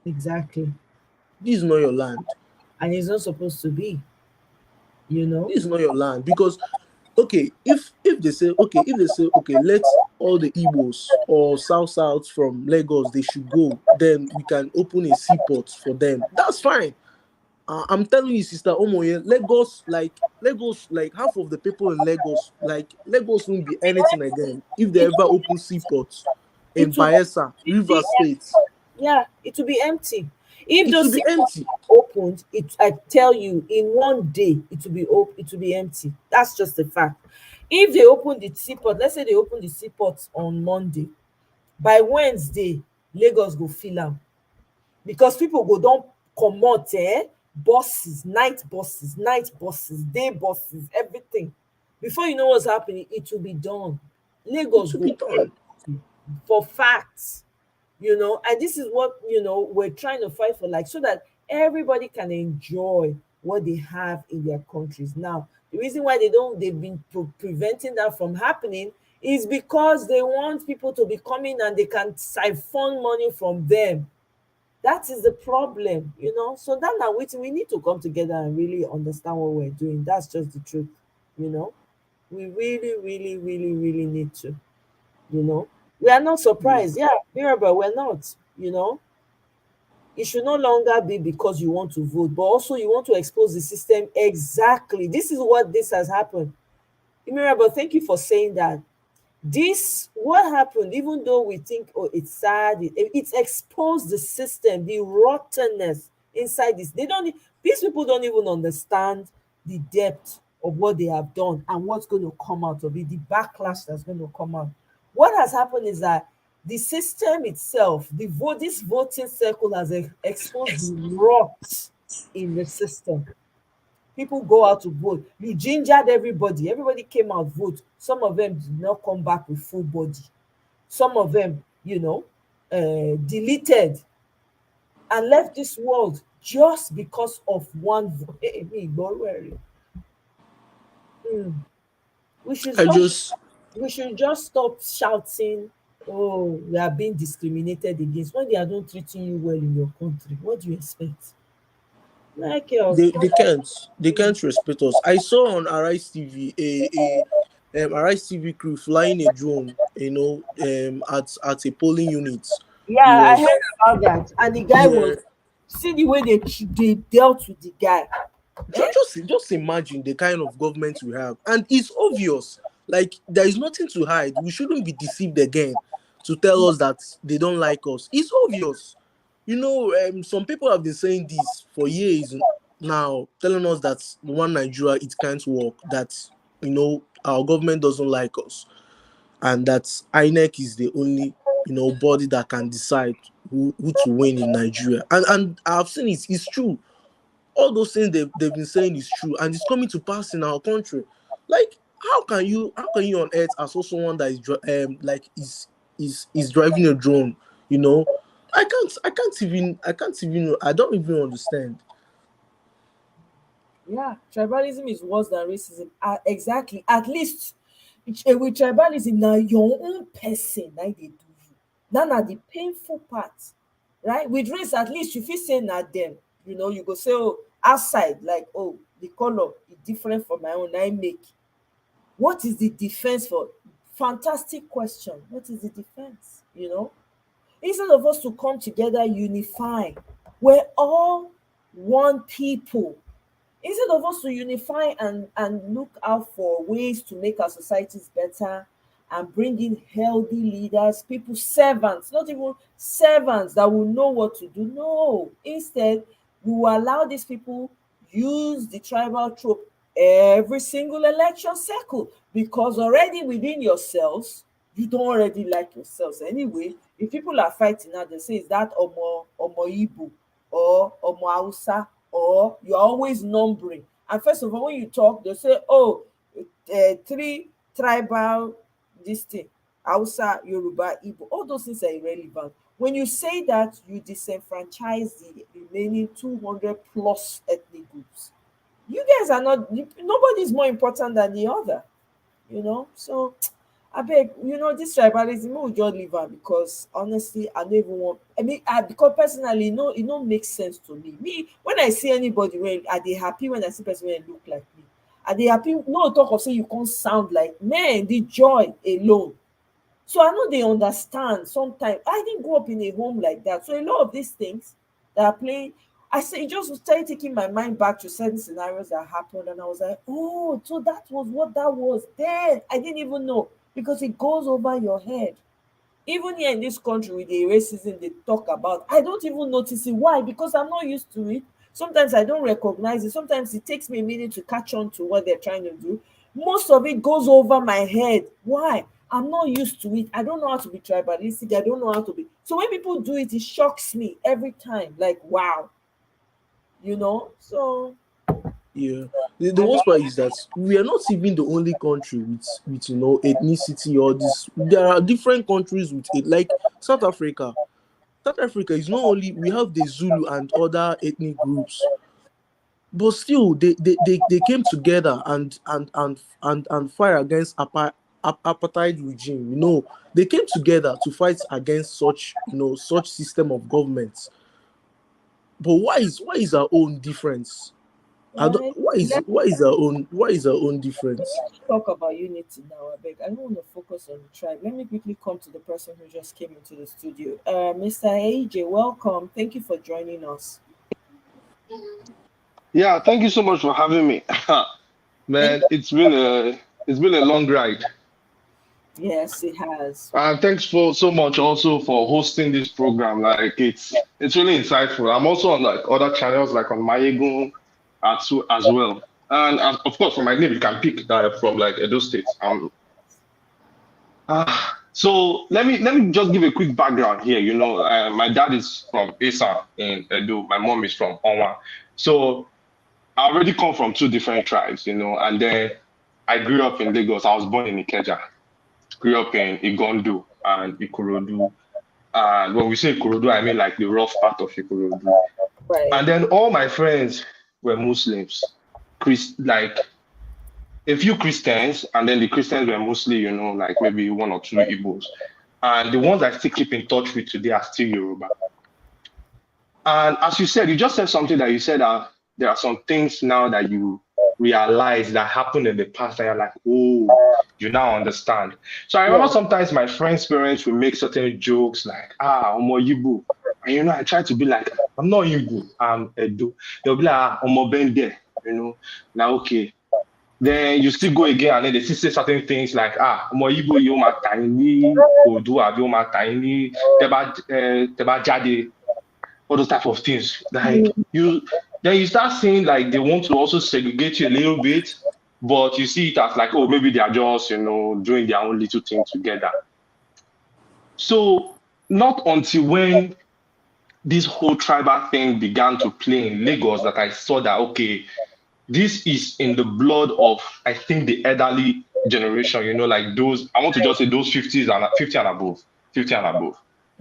Exactly. This is not your land. And it's not supposed to be, you know? This is not your land. Because okay, if they say okay, let all the Igbos or South from Lagos they should go, then we can open a seaport for them. That's fine. I'm telling you, Sister Omoye, Lagos, like half of the people in Lagos, like Lagos won't be anything again if they ever open seaports in It will Bayelsa, be Rivers State. yeah, it will be empty. If It will those be seaports empty. opened, I tell you, in one day it will be it will be empty. That's just the fact. If they open the seaport, let's say they open the seaport on Monday, by Wednesday, Lagos go fill am, because people go don comot, buses, night buses, day buses, everything. Before you know what's happening, it will be done. It Lagos will go be done. empty for facts, and this is what we're trying to fight for, like, so that everybody can enjoy what they have in their countries. Now, the reason why they've been preventing that from happening is because they want people to be coming and they can siphon money from them. That is the problem. So that now we need to come together and really understand what we're doing. That's just the truth. you know we really, really, really, really need to. We are not surprised. Yeah, Mirabel, we're not. It should no longer be because you want to vote, but also you want to expose the system. Exactly. This is what this has happened. Mirabel, thank you for saying that. This, what happened, even though we think, oh, it's sad, it's exposed the system, the rottenness inside this. These people don't even understand the depth of what they have done and what's going to come out of it, the backlash that's going to come out. What has happened is that the system itself, this voting circle has exposed the rot in the system. People go out to vote. You gingered everybody. Everybody came out vote. Some of them did not come back with full body. Some of them, deleted and left this world just because of one vote. We should I stop. just We should just stop shouting, "Oh, we are being discriminated against," when they are not treating you well in your country. What do you expect? Like yours. they can't respect us. I saw on Arise TV Arise TV crew flying a drone, at a polling unit. Yeah, He I was heard about that. And the guy yeah. was, see the way they dealt with the guy. Just imagine the kind of government we have, and it's obvious. Like there is nothing to hide. We shouldn't be deceived again to tell us that they don't like us. It's obvious. Some people have been saying this for years now, telling us that one Nigeria it can't work. That our government doesn't like us, and that INEC is the only body that can decide who to win in Nigeria. And I've seen it's true. All those things they've been saying is true, and it's coming to pass in our country. Like, how can you on earth assault someone that is driving a drone? I can't even I don't even understand. Yeah, tribalism is worse than racism. Exactly. At least with tribalism, now your own person, like they do you. Now the painful part, right? With race, at least you feel say na them. You go say, oh, outside, like, oh, the color is different from my own. I make. What is the defense for? Fantastic question. What is the defense? Instead of us to come together, unify, we're all one people. Instead of us to unify and look out for ways to make our societies better and bring in healthy leaders, people, servants, not even servants that will know what to do. No, instead, we will allow these people use the tribal trope every single election cycle, because already within yourselves, you don't already like yourselves anyway. If people are fighting now, they say, is that Omo Igbo or Omo Hausa, or you're always numbering. And first of all, when you talk, they say, oh, three tribal this thing. Hausa, Yoruba, Igbo, all those things are irrelevant. When you say that, you disenfranchise the remaining 200 plus ethnic groups. You guys are not, nobody is more important than the other, you know? So, I beg, this tribalism, we will just leave am, because honestly, I don't even want, because personally, it no make sense to me. When I see anybody, when are they happy when I see person when look like me? Are they happy? No talk of say you can't sound like, man, the joy alone. So I know they understand sometimes. I didn't grow up in a home like that. So a lot of these things that are playing, I say it just started taking my mind back to certain scenarios that happened. And I was like, oh, so that was what that was then. I didn't even know, because it goes over your head. Even here in this country with the racism they talk about, I don't even notice it. Why? Because I'm not used to it. Sometimes I don't recognize it. Sometimes it takes me a minute to catch on to what they're trying to do. Most of it goes over my head. Why? I'm not used to it. I don't know how to be tribalistic. I don't know how to be. So when people do it, it shocks me every time. Like, wow. So Yeah. The worst part is that we are not even the only country with ethnicity or this. There are different countries with it, like South Africa. South Africa is not only, we have the Zulu and other ethnic groups, but still they came together and fight against apartheid regime. They came together to fight against such system of government. But why is our own difference? right? Why is our own difference? Let's talk about unity now. I beg. I don't want to focus on the tribe. Let me quickly come to the person who just came into the studio. Mr. AJ, welcome. Thank you for joining us. Yeah, thank you so much for having me. Man, it's been a long ride. Yes, it has. And thanks for so much also for hosting this program. Like it's really insightful. I'm also on like other channels like on Mayegun as well. And of course, from my name, you can pick that from like Edo State. So let me just give a quick background here. My dad is from Esa in Edo. My mom is from Onwa. So I already come from two different tribes, and then I grew up in Lagos. I was born in Ikeja. Grew up in Igondo and Ikorodu. And when we say Ikorodu, I mean like the rough part of Ikorodu. Right. And then all my friends were Muslims, like a few Christians, and then the Christians were mostly, like maybe one or two Igbos. And the ones I still keep in touch with today are still Yoruba. And as you said, you just said something that you said that there are some things now that you realize that happened in the past, and you're like, oh, you now understand. So I remember sometimes my friends' parents would make certain jokes like, Omo Yibu. And I try to be like, I'm not Yibu, I'm Edo. They'll be like, Omo Bende, now okay. Then you still go again, and then they still say certain things like, Omo Yibu, you ma tiny, Odu, Abi, ma tiny, Teba Jade, all those type of things. Like then you start seeing like they want to also segregate you a little bit, but you see it as like, oh, maybe they are just, doing their own little thing together. So not until when this whole tribal thing began to play in Lagos that I saw that, okay, this is in the blood of, I think, the elderly generation, like those, I want to just say those 50 and above.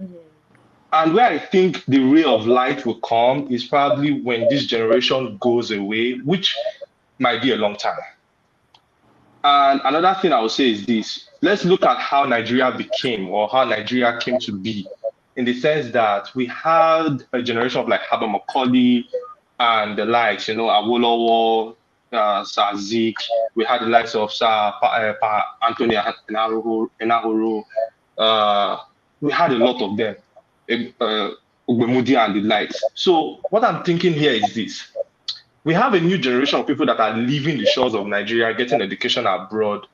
Mm-hmm. And where I think the ray of light will come is probably when this generation goes away, which might be a long time. And another thing I would say is this. Let's look at how Nigeria became, or how Nigeria came to be, in the sense that we had a generation of like Haba Macaulay and the likes, Awolowo, Sir Zik. We had the likes of Sir Anthony Enahoro. We had a lot of them. Ugbemudia and the likes. So what I'm thinking here is this. We have a new generation of people that are leaving the shores of Nigeria, getting education abroad.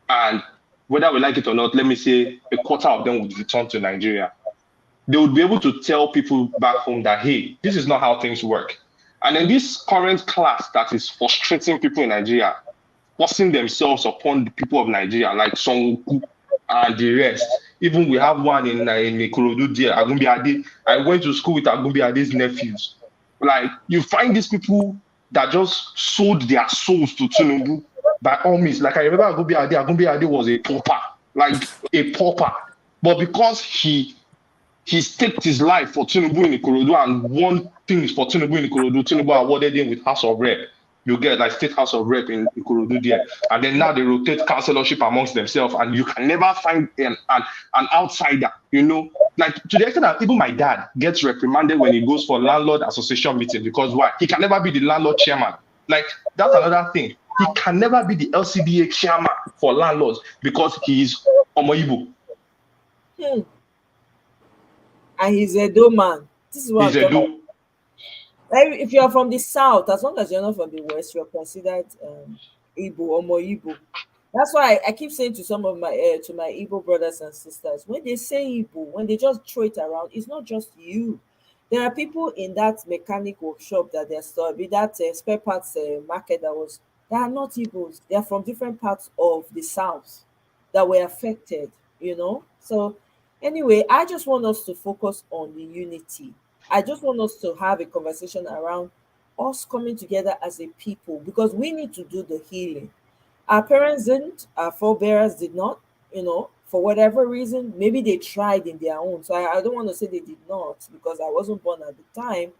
And whether we like it or not, let me say a quarter of them would return to Nigeria. They would be able to tell people back home that, hey, this is not how things work. And then this current class that is frustrating people in Nigeria, forcing themselves upon the people of Nigeria, like Songoku and the rest. Even we have one in Ikorodu there, Agumbi Ade. I went to school with Agumbi Ade's nephews. Like, you find these people that just sold their souls to Tinubu by all means. Like, I remember Agumbi Ade was a pauper. like a pauper. But because he staked his life for Tinubu in Ikorodu and won things for Tinubu in Ikorodu, Tinubu awarded him with House of Rep. You get like State House of Rep in Ikorodu there. And then now they rotate councillorship amongst themselves, and you can never find an outsider, you know. Like to the extent that even my dad gets reprimanded when he goes for landlord association meeting because why? He can never be the landlord chairman. Like that's another thing. He can never be the LCDA chairman for landlords because he is Omo Igbo. And he's a do man. This is what He's I'm a talking do. about. Like, if you're from the south, as long as you're not from the west, you're considered Igbo or more Igbo. That's why I keep saying to some of my to my Igbo brothers and sisters, when they say Igbo, when they just throw it around, it's not just you. There are people in that mechanic workshop that they're still be that spare parts market that are not Igbos. They are from different parts of the south that were affected, you know. So anyway, I just want us to focus on the unity. I just want us to have a conversation around us coming together as a people because we need to do the healing. Our parents didn't, our forebears did not, you know, for whatever reason. Maybe they tried in their own. So I don't want to say they did not because I wasn't born at the time.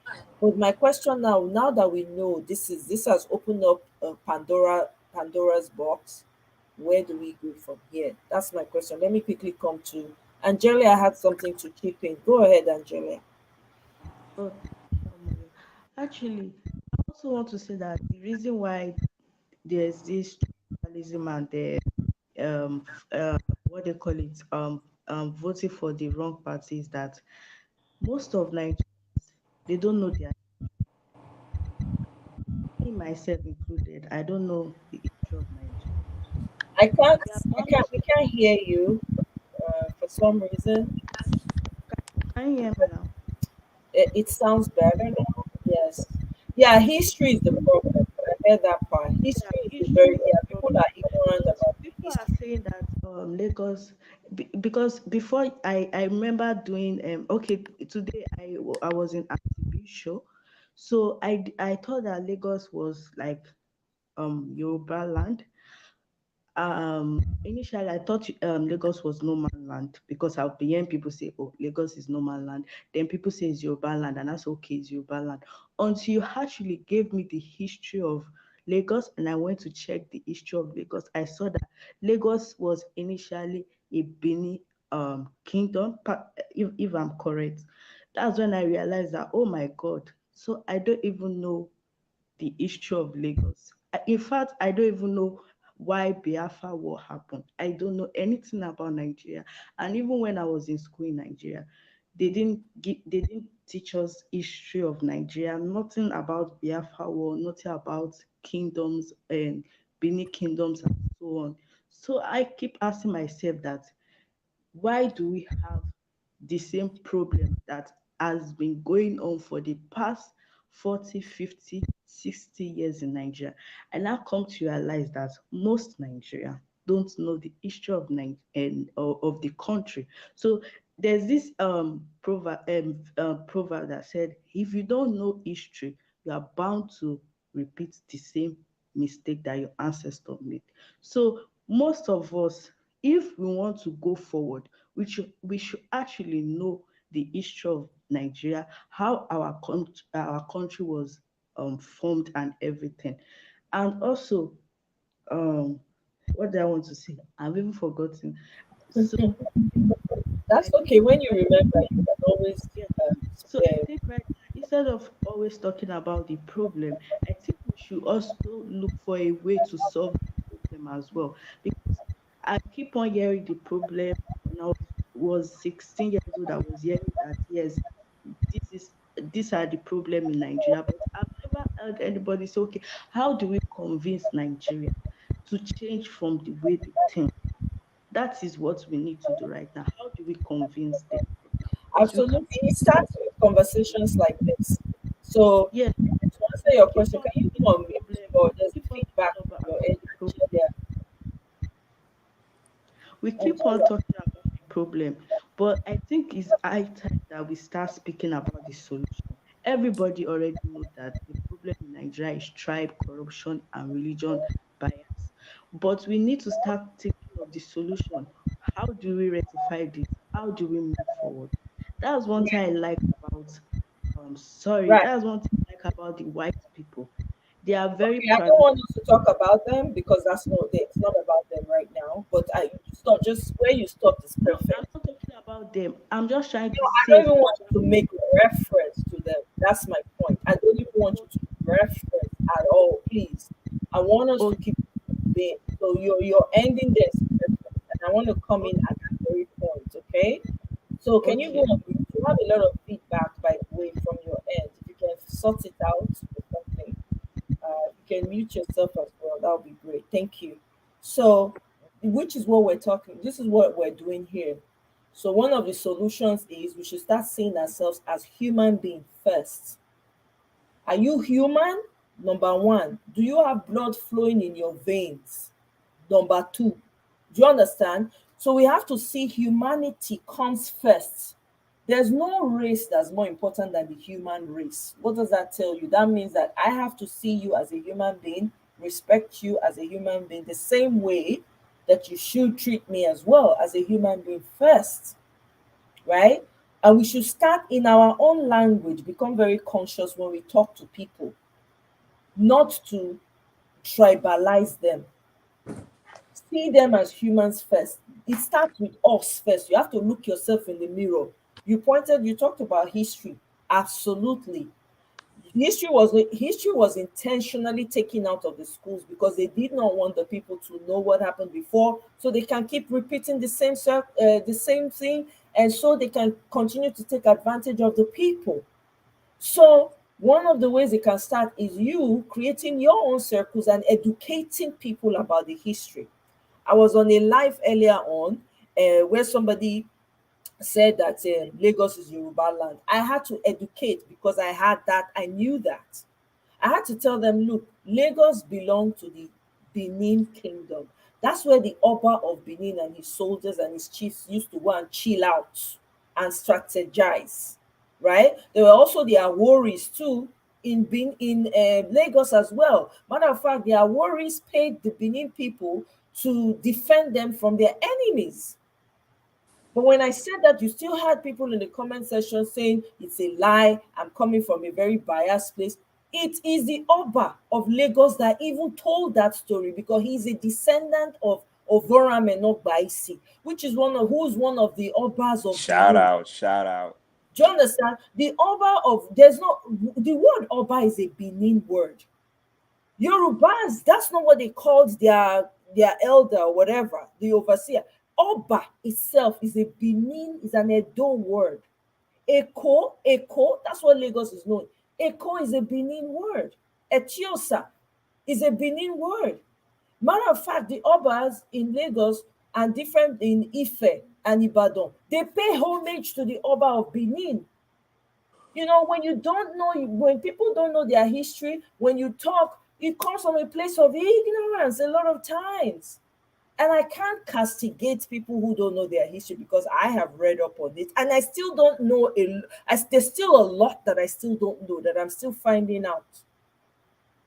But my question now that we know this has opened up a Pandora's box, where do we go from here? That's my question. Let me quickly come to Angelia. I had something to chip in. Go ahead, Angelia. Oh, actually, I also want to say that the reason why there's this tribalism and the what they call it voting for the wrong party is that most of Nigerians, they don't know their, me myself included, I don't know the history of Nigeria. We can't hear you for some reason. Can you hear me now? It sounds better now. Yes. Yeah, history is the problem. I heard that part. History is the very, yeah, people are ignorant about People are saying that Lagos, because before I remember doing okay, today I was in RTB show, so I thought that Lagos was like Yoruba land. Initially I thought Lagos was no man land because I've been hearing people say, oh, Lagos is no man land. Then people say it's Yoruba land, and that's okay, it's Yoruba land. Until you actually gave me the history of Lagos, and I went to check the history of Lagos, I saw that Lagos was initially a Bini kingdom, if I'm correct. That's when I realized that, oh my God, so I don't even know the history of Lagos. In fact, I don't even know why Biafra war happened. I don't know anything about Nigeria. And even when I was in school in Nigeria, they didn't teach us history of Nigeria, nothing about Biafra war, nothing about kingdoms and Benin kingdoms and so on. So I keep asking myself that why do we have the same problem that has been going on for the past 40, 50, 60 years in Nigeria? And I come to realize that most Nigeria don't know the history of of the country. So there's this proverb that said, if you don't know history, you are bound to repeat the same mistake that your ancestors made. So most of us, if we want to go forward, we should actually know the history of Nigeria, how our country was formed and everything. And also, what do I want to say? I've even forgotten. So that's okay. When you remember, you can always so I think right now, instead of always talking about the problem, I think we should also look for a way to solve the problem as well. Because I keep on hearing the problem. When I was 16 years old, I was hearing that yes, these are the problem in Nigeria. But I've never heard anybody say, okay, how do we convince Nigeria to change from the way they think? That is what we need to do right now. How do we convince them? Because we can't. absolutely. It starts with conversations like this. So Yeah, to answer your question, can you go on mute? Or there's feedback from your end, Angelia? We keep on talking about the problem, but I think it's high time that we start speaking about the solution. Everybody already knows that the problem in Nigeria is tribe, corruption, and religion bias. But we need to start thinking of the solution. how do we rectify this? How do we move forward? That's one thing I like about Right. that's one thing I like about the white people. They are very Okay, I don't want pragmatic. us to talk about them because it's not about them right now. But I stop just where you stopped is No, I'm perfect. not talking about them. I'm just trying No, to I say, don't even for want you to make reference to them. That's my point. I don't even want you to reference at all, please. I want us to example, keep being so you're ending this perfect, and I want to come in at that very point, okay? So can you go okay, on mute? You have a lot of feedback by the way from your end. If you can sort it out or something, you can mute yourself as well. That would be great. Thank you. So, which is what we're talking. This is what we're doing here. So one of the solutions is we should start seeing ourselves as human beings first. Are you human? Number one. Do you have blood flowing in your veins? Number two. Do you understand? So we have to see humanity comes first. There's no race that's more important than the human race. What does that tell you? That means that I have to see you as a human being, respect you as a human being, the same way that you should treat me as well as a human being first, right? And we should start in our own language, become very conscious when we talk to people, not to tribalize them. See them as humans first. It starts with us first. You have to look yourself in the mirror. You talked about history. Absolutely. History was intentionally taken out of the schools because they did not want the people to know what happened before, so they can keep repeating the same thing, and so they can continue to take advantage of the people. So one of the ways it can start is you creating your own circles and educating people about the history. I was on a live earlier on where somebody said that Lagos is Yoruba land. I had to educate because I knew that. I had to tell them, look, Lagos belonged to the Benin Kingdom. That's where the Oba of Benin and his soldiers and his chiefs used to go and chill out and strategize, right? There were also the Aworis too in Lagos as well. Matter of fact, the Aworis paid the Benin people to defend them from their enemies. But when I said that, you still had people in the comment section saying it's a lie. I'm coming from a very biased place. It is the Oba of Lagos that even told that story because he's a descendant of Ovoram Enogbaisi, which is one of the Obas of Shout Benin. out, shout out. Do you understand? The Oba of there's no the word Oba is a Benin word. Yorubas, that's not what they called their elder or whatever, the overseer. Oba itself is a Benin, is an Edo word. Eko, that's what Lagos is known. Eko is a Benin word. Etiosa is a Benin word. Matter of fact, the Obas in Lagos and different in Ife and Ibadan, they pay homage to the Oba of Benin. When people don't know their history, when you talk, it comes from a place of ignorance a lot of times. And I can't castigate people who don't know their history because I have read up on it and I still don't know. There's still a lot that I still don't know that I'm still finding out.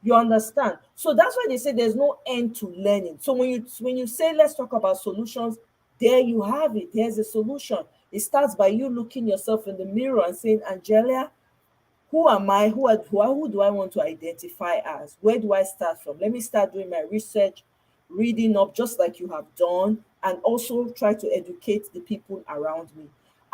You understand? So that's why they say there's no end to learning. So when you say let's talk about solutions, there you have it. There's a solution. It starts by you looking yourself in the mirror and saying, Angelia, who am I? Who do I want to identify as? Where do I start from? Let me start doing my research, reading up just like you have done, and also try to educate the people around me.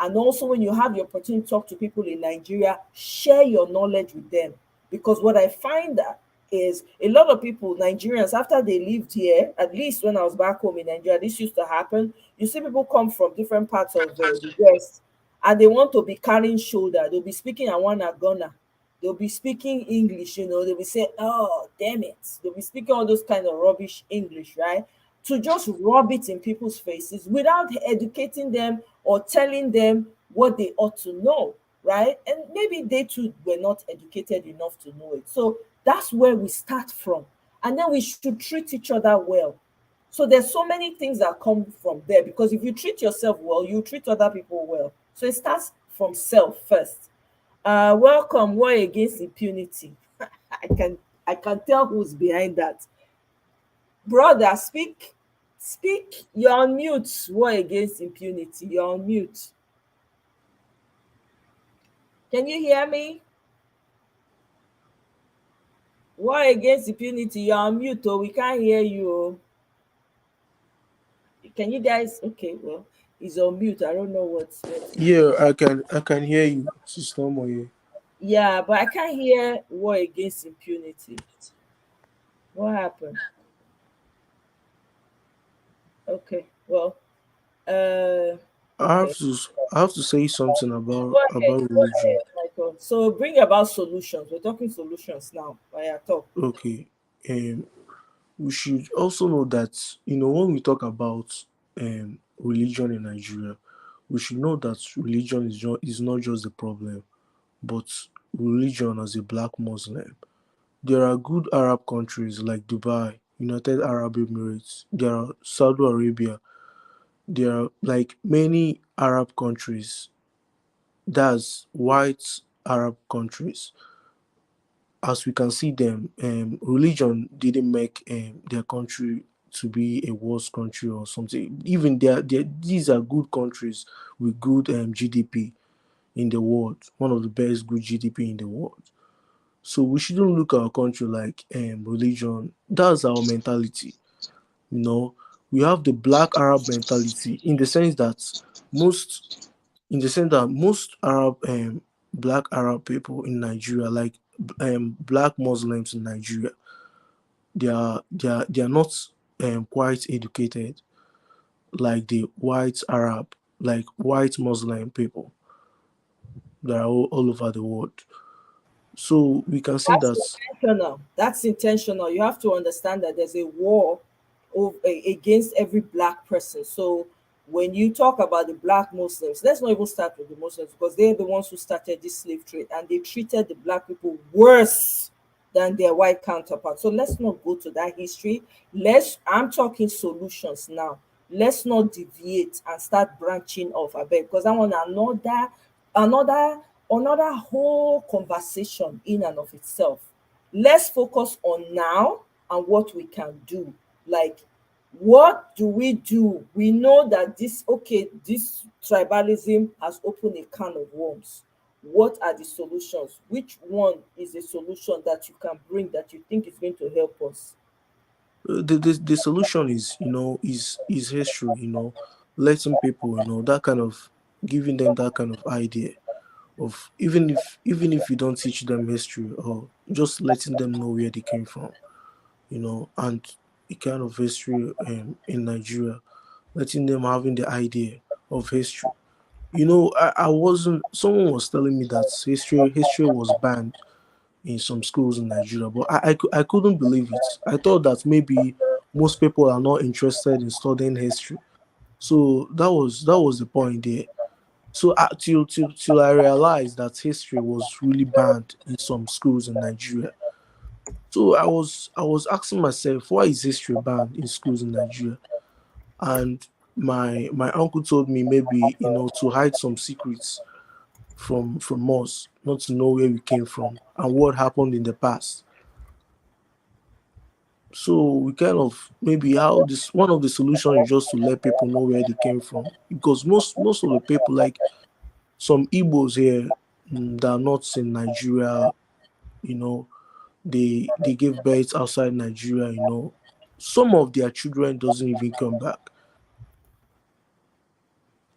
And also, when you have the opportunity to talk to people in Nigeria, share your knowledge with them. Because what I find that is a lot of people, Nigerians, after they lived here, at least when I was back home in Nigeria, this used to happen. You see people come from different parts of the West and they want to be carrying shoulder. They'll be speaking Ghana. They'll be speaking English, they'll be saying, oh, damn it. They'll be speaking all those kind of rubbish English, right? To just rub it in people's faces without educating them or telling them what they ought to know, right? And maybe they too were not educated enough to know it. So that's where we start from. And then we should treat each other well. So there's so many things that come from there because if you treat yourself well, you treat other people well. So it starts from self first. Welcome, War Against Impunity. I can tell who's behind that. Brother, speak. Speak. You're on mute. War against impunity. You're on mute. Can you hear me? War against impunity. You're on mute, oh. We can't hear you. Oh. Can you guys? Okay, well, he's on mute. I don't know what's Yeah, I can hear you, Sister Moye. Yeah, but I can't hear war against impunity. What happened? Okay, well, I have okay. to I have to say something Go ahead. about Go religion. ahead, Michael. So bring about solutions. We're talking solutions now. I talk. Okay. Um we should also know that, when we talk about religion in Nigeria, we should know that religion is not just the problem, but religion as a black Muslim. There are good Arab countries like Dubai, United Arab Emirates, there are Saudi Arabia, there are like many Arab countries, that's white Arab countries. As we can see them, religion didn't make their country to be a worse country or something. Even these are good countries with good GDP in the world, one of the best good GDP in the world. So we shouldn't look at our country like religion. That's our mentality. You know, we have the black Arab mentality most most Arab black Arab people in Nigeria, like black Muslims in Nigeria, they are not quite educated like the white Arab, like white Muslim people that are all over the world. So we can see That's that intentional. That's intentional. You have to understand that there's a war against every black person. So when you talk about the black Muslims, let's not even start with the Muslims because they're the ones who started this slave trade and they treated the black people worse than their white counterparts. So let's not go to that history. I'm talking solutions now. Let's not deviate and start branching off. I beg, because I want another another whole conversation in and of itself. Let's focus on now and what we can do. Like, what do we do? We know that this tribalism has opened a can of worms. What are the solutions? Which one is a solution that you can bring that you think is going to help us? the solution is, is history, letting people, that kind of, giving them that kind of idea of, even if you don't teach them history, or just letting them know where they came from, and the kind of history in Nigeria, letting them having the idea of history. I wasn't. Someone was telling me that history was banned in some schools in Nigeria, but I couldn't believe it. I thought that maybe most people are not interested in studying history. So that was the point there. So till I realized that history was really banned in some schools in Nigeria. So I was asking myself, why is history banned in schools in Nigeria? And my uncle told me, maybe, to hide some secrets from us, not to know where we came from and what happened in the past. So we kind of, maybe, how this one of the solutions is just to let people know where they came from, because most of the people, like some Igbos here, that are not in Nigeria, you know, they give birth outside Nigeria, some of their children doesn't even come back,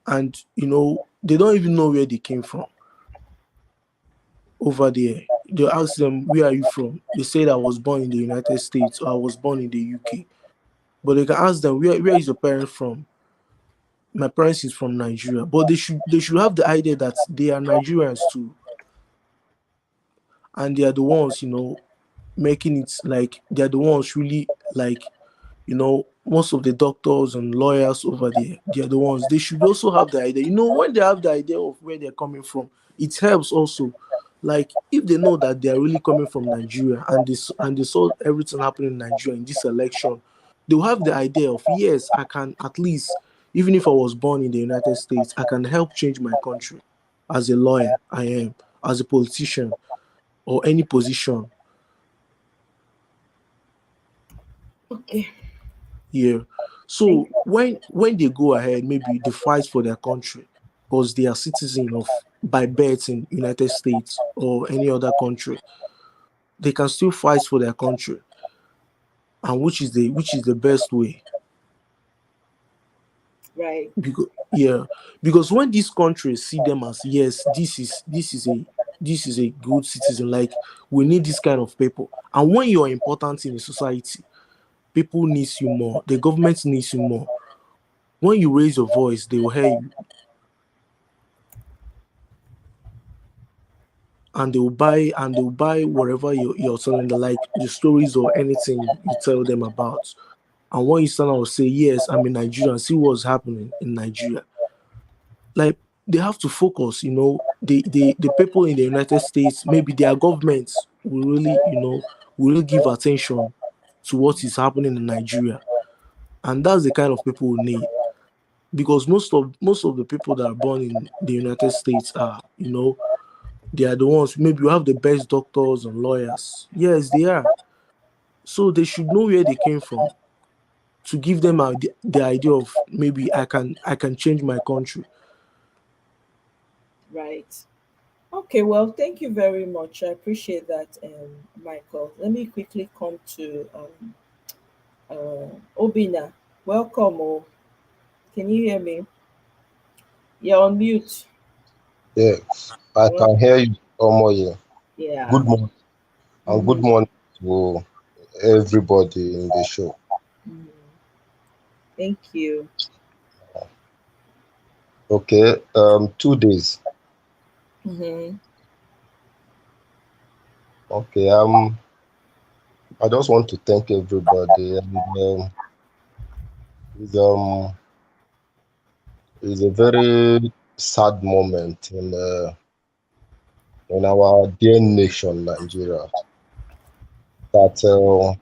and they don't even know where they came from over there. They ask them, where are you from? They said, I was born in the United States, or I was born in the UK. But they can ask them, where is your parent from? My parents is from Nigeria. But they should have the idea that they are Nigerians too, and they are the ones, making it, like they're the ones really, like, most of the doctors and lawyers over there, they're the ones. They should also have the idea. When they have the idea of where they're coming from, it helps also. Like, if they know that they are really coming from Nigeria, and they saw everything happening in Nigeria in this election, they'll have the idea of, yes, I can, at least, even if I was born in the United States, I can help change my country. As a lawyer, I am. As a politician, or any position. Okay. Yeah. So when they go ahead, maybe they fight for their country because they are citizen of by birth in United States or any other country, they can still fight for their country, and which is the best way. Right. Because when these countries see them as, yes, this is a good citizen, like we need this kind of people, and when you're important in a society, people needs you more, the government needs you more. When you raise your voice, they will hear you, and they will buy whatever you're telling them, like the stories or anything you tell them about. And when you stand out and say, yes, I'm in Nigeria, and see what's happening in Nigeria, like they have to focus, the people in the United States, maybe their governments will really, will really give attention to what is happening in Nigeria. And that's the kind of people we need. Because most of the people that are born in the United States are, they are the ones, maybe you have the best doctors and lawyers. Yes, they are. So they should know where they came from, to give them the idea of, maybe I can change my country. Right. Okay, well, thank you very much. I appreciate that, Michael. Let me quickly come to Obina. Welcome, oh. Can you hear me? You're on mute. Yes, I can hear you, Omoye. Yeah. Good morning, and good morning to everybody in the show. Thank you. Okay, 2 days. Okay, I just want to thank everybody, and it's a very sad moment in our dear nation, Nigeria, that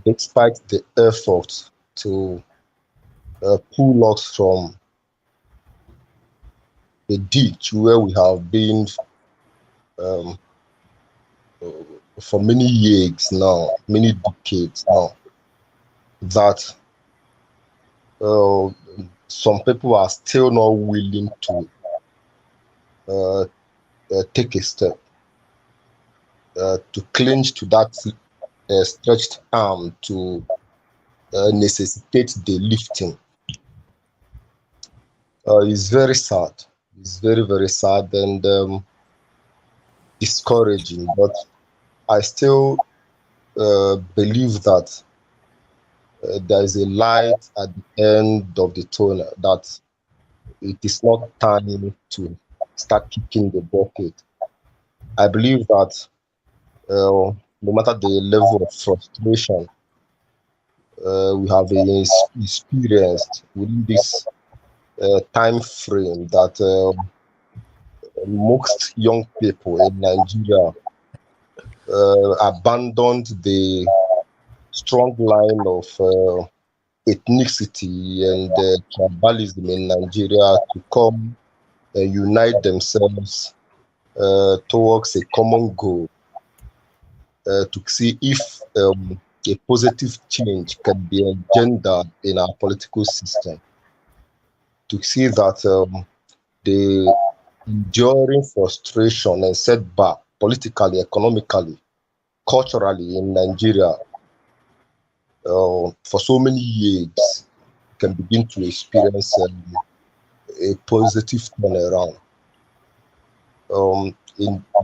despite the effort to pull us from the ditch where we have been for many years now, many decades now, that some people are still not willing to take a step to clinch to that stretched arm to necessitate the lifting. It's very sad. It's very, very sad and discouraging. But I still believe that there is a light at the end of the tunnel, that it is not time to start kicking the bucket. I believe that no matter the level of frustration we have experienced within this time frame, that most young people in Nigeria abandoned the strong line of ethnicity and tribalism in Nigeria to come and unite themselves towards a common goal, to see if a positive change can be engendered in our political system, to see that the enduring frustration and setback politically, economically, culturally in Nigeria for so many years can begin to experience a positive turnaround.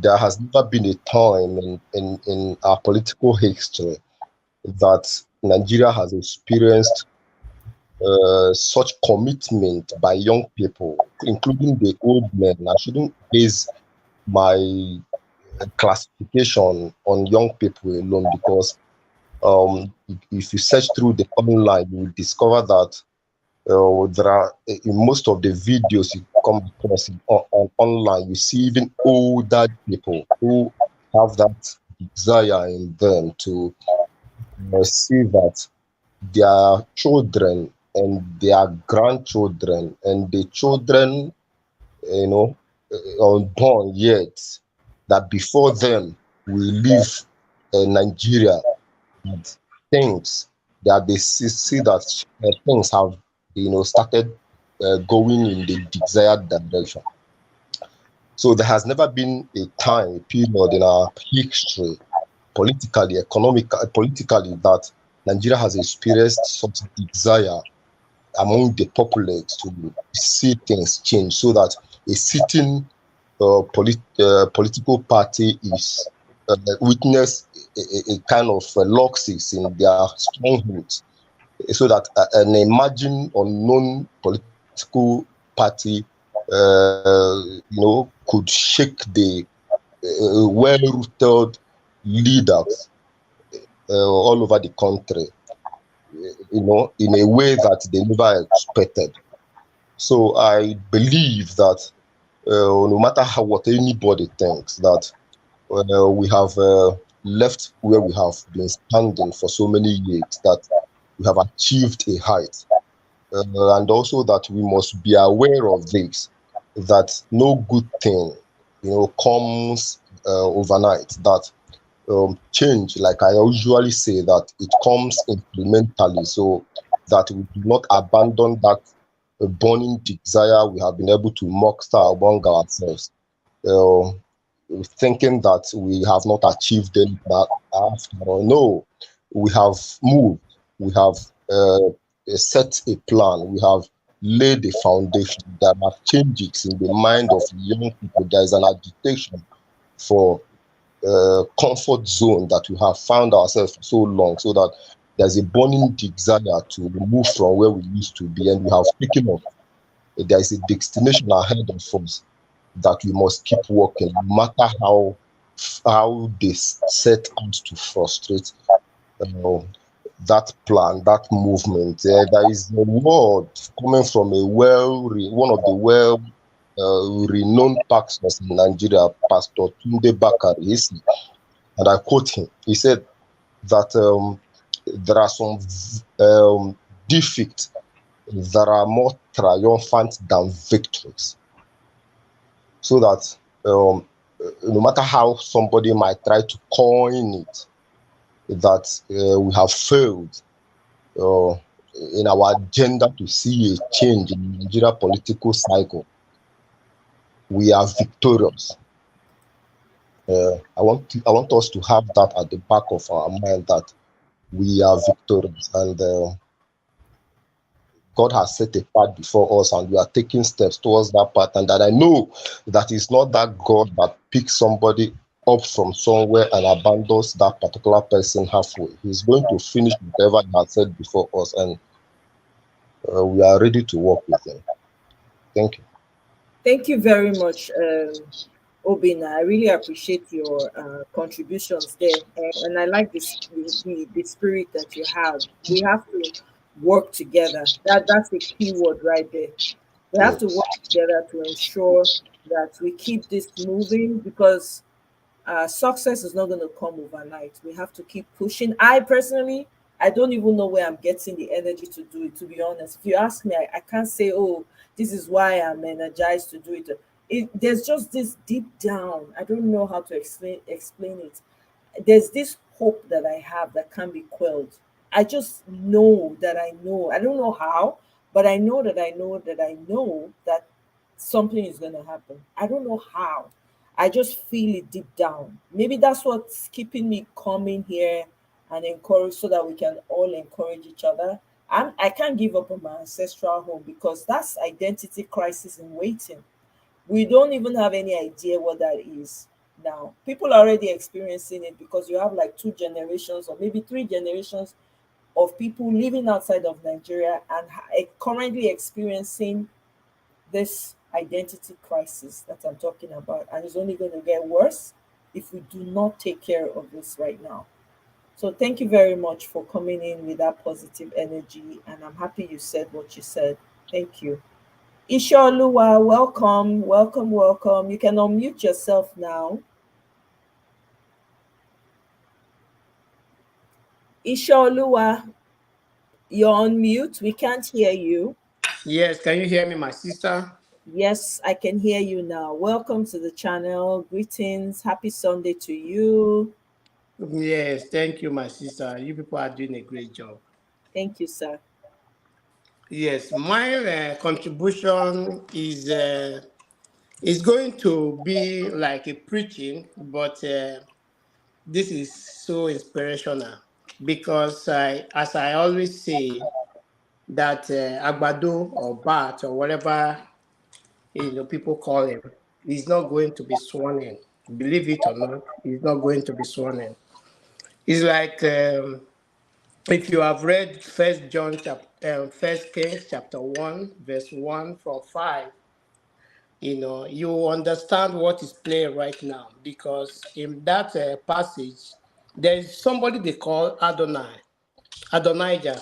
There has never been a time in our political history that Nigeria has experienced such commitment by young people, including the old men. I shouldn't base my classification on young people alone, because if you search through the online, you will discover that there are, in most of the videos you come across on online, you see even older people who have that desire in them to see that their children and their grandchildren and the children, unborn yet, that before them will leave Nigeria with things they see that things have started going in the desired direction. So there has never been a time, a period in our history, politically, politically, that Nigeria has experienced such desire among the populace to see things change, so that a sitting political party is witness a kind of loxis in their strongholds, so that an emerging unknown political party, could shake the well-rooted leaders all over the country, in a way that they never expected. So I believe that no matter what anybody thinks, that we have left where we have been standing for so many years, that we have achieved a height, and also that we must be aware of this, that no good thing, comes overnight. That change, like I usually say, that it comes incrementally, so that we do not abandon that burning desire we have been able to muster among ourselves, thinking that we have not achieved anything after all. No, we have moved, we have set a plan, we have laid a foundation. There are changes in the mind of young people. There is an agitation for comfort zone that we have found ourselves for so long, so that there's a burning desire to move from where we used to be, and we have taken off. There is a destination ahead of us that we must keep working, no matter how they set out to frustrate that plan, that movement. There is a word coming from one of the renowned pastors in Nigeria, Pastor Tunde Bakari, and I quote him. He said that there are some defeats that are more triumphant than victories. So that no matter how somebody might try to coin it, that we have failed in our agenda to see a change in the Nigeria political cycle, we are victorious. I want us to have that at the back of our mind, that we are victorious, and God has set a path before us, and we are taking steps towards that path. And that I know that it's not that God that picks somebody up from somewhere and abandons that particular person halfway. He's going to finish whatever He has said before us, and we are ready to work with Him. Thank you. Thank you very much, Obina. I really appreciate your contributions there, and I like this the spirit that you have. We have to work together. That's a key word right there. We have to work together to ensure that we keep this moving, because success is not going to come overnight. We have to keep pushing. I personally, I don't even know where I'm getting the energy to do it, to be honest. If you ask me, I can't say, oh, this is why I'm energized to do it. There's just this deep down, I don't know how to explain it. There's this hope that I have that can't be quelled. I just know that I know. I don't know how, but I know that I know that I know that something is going to happen. I don't know how. I just feel it deep down. Maybe that's what's keeping me coming here and encourage, so that we can all encourage each other. I can't give up on my ancestral home, because that's identity crisis in waiting. We don't even have any idea what that is now. People are already experiencing it, because you have like 2 generations or maybe 3 generations of people living outside of Nigeria and currently experiencing this identity crisis that I'm talking about. And it's only going to get worse if we do not take care of this right now. So thank you very much for coming in with that positive energy. And I'm happy you said what you said. Thank you. Ishaoluwa, welcome, welcome, welcome. You can unmute yourself now. Ishaoluwa, you're on mute. We can't hear you. Yes, can you hear me, my sister? Yes, I can hear you now. Welcome to the channel. Greetings. Happy Sunday to you. Yes, thank you, my sister. You people are doing a great job. Thank you, sir. Yes, my contribution is going to be like a preaching, but this is so inspirational because as I always say, that Agbado or Bat or whatever people call him, he's not going to be sworn in. Believe it or not, he's not going to be sworn in. It's like if you have read First Kings chapter 1, verse 1 from 5, you understand what is playing right now because in that passage, there is somebody they call Adonijah.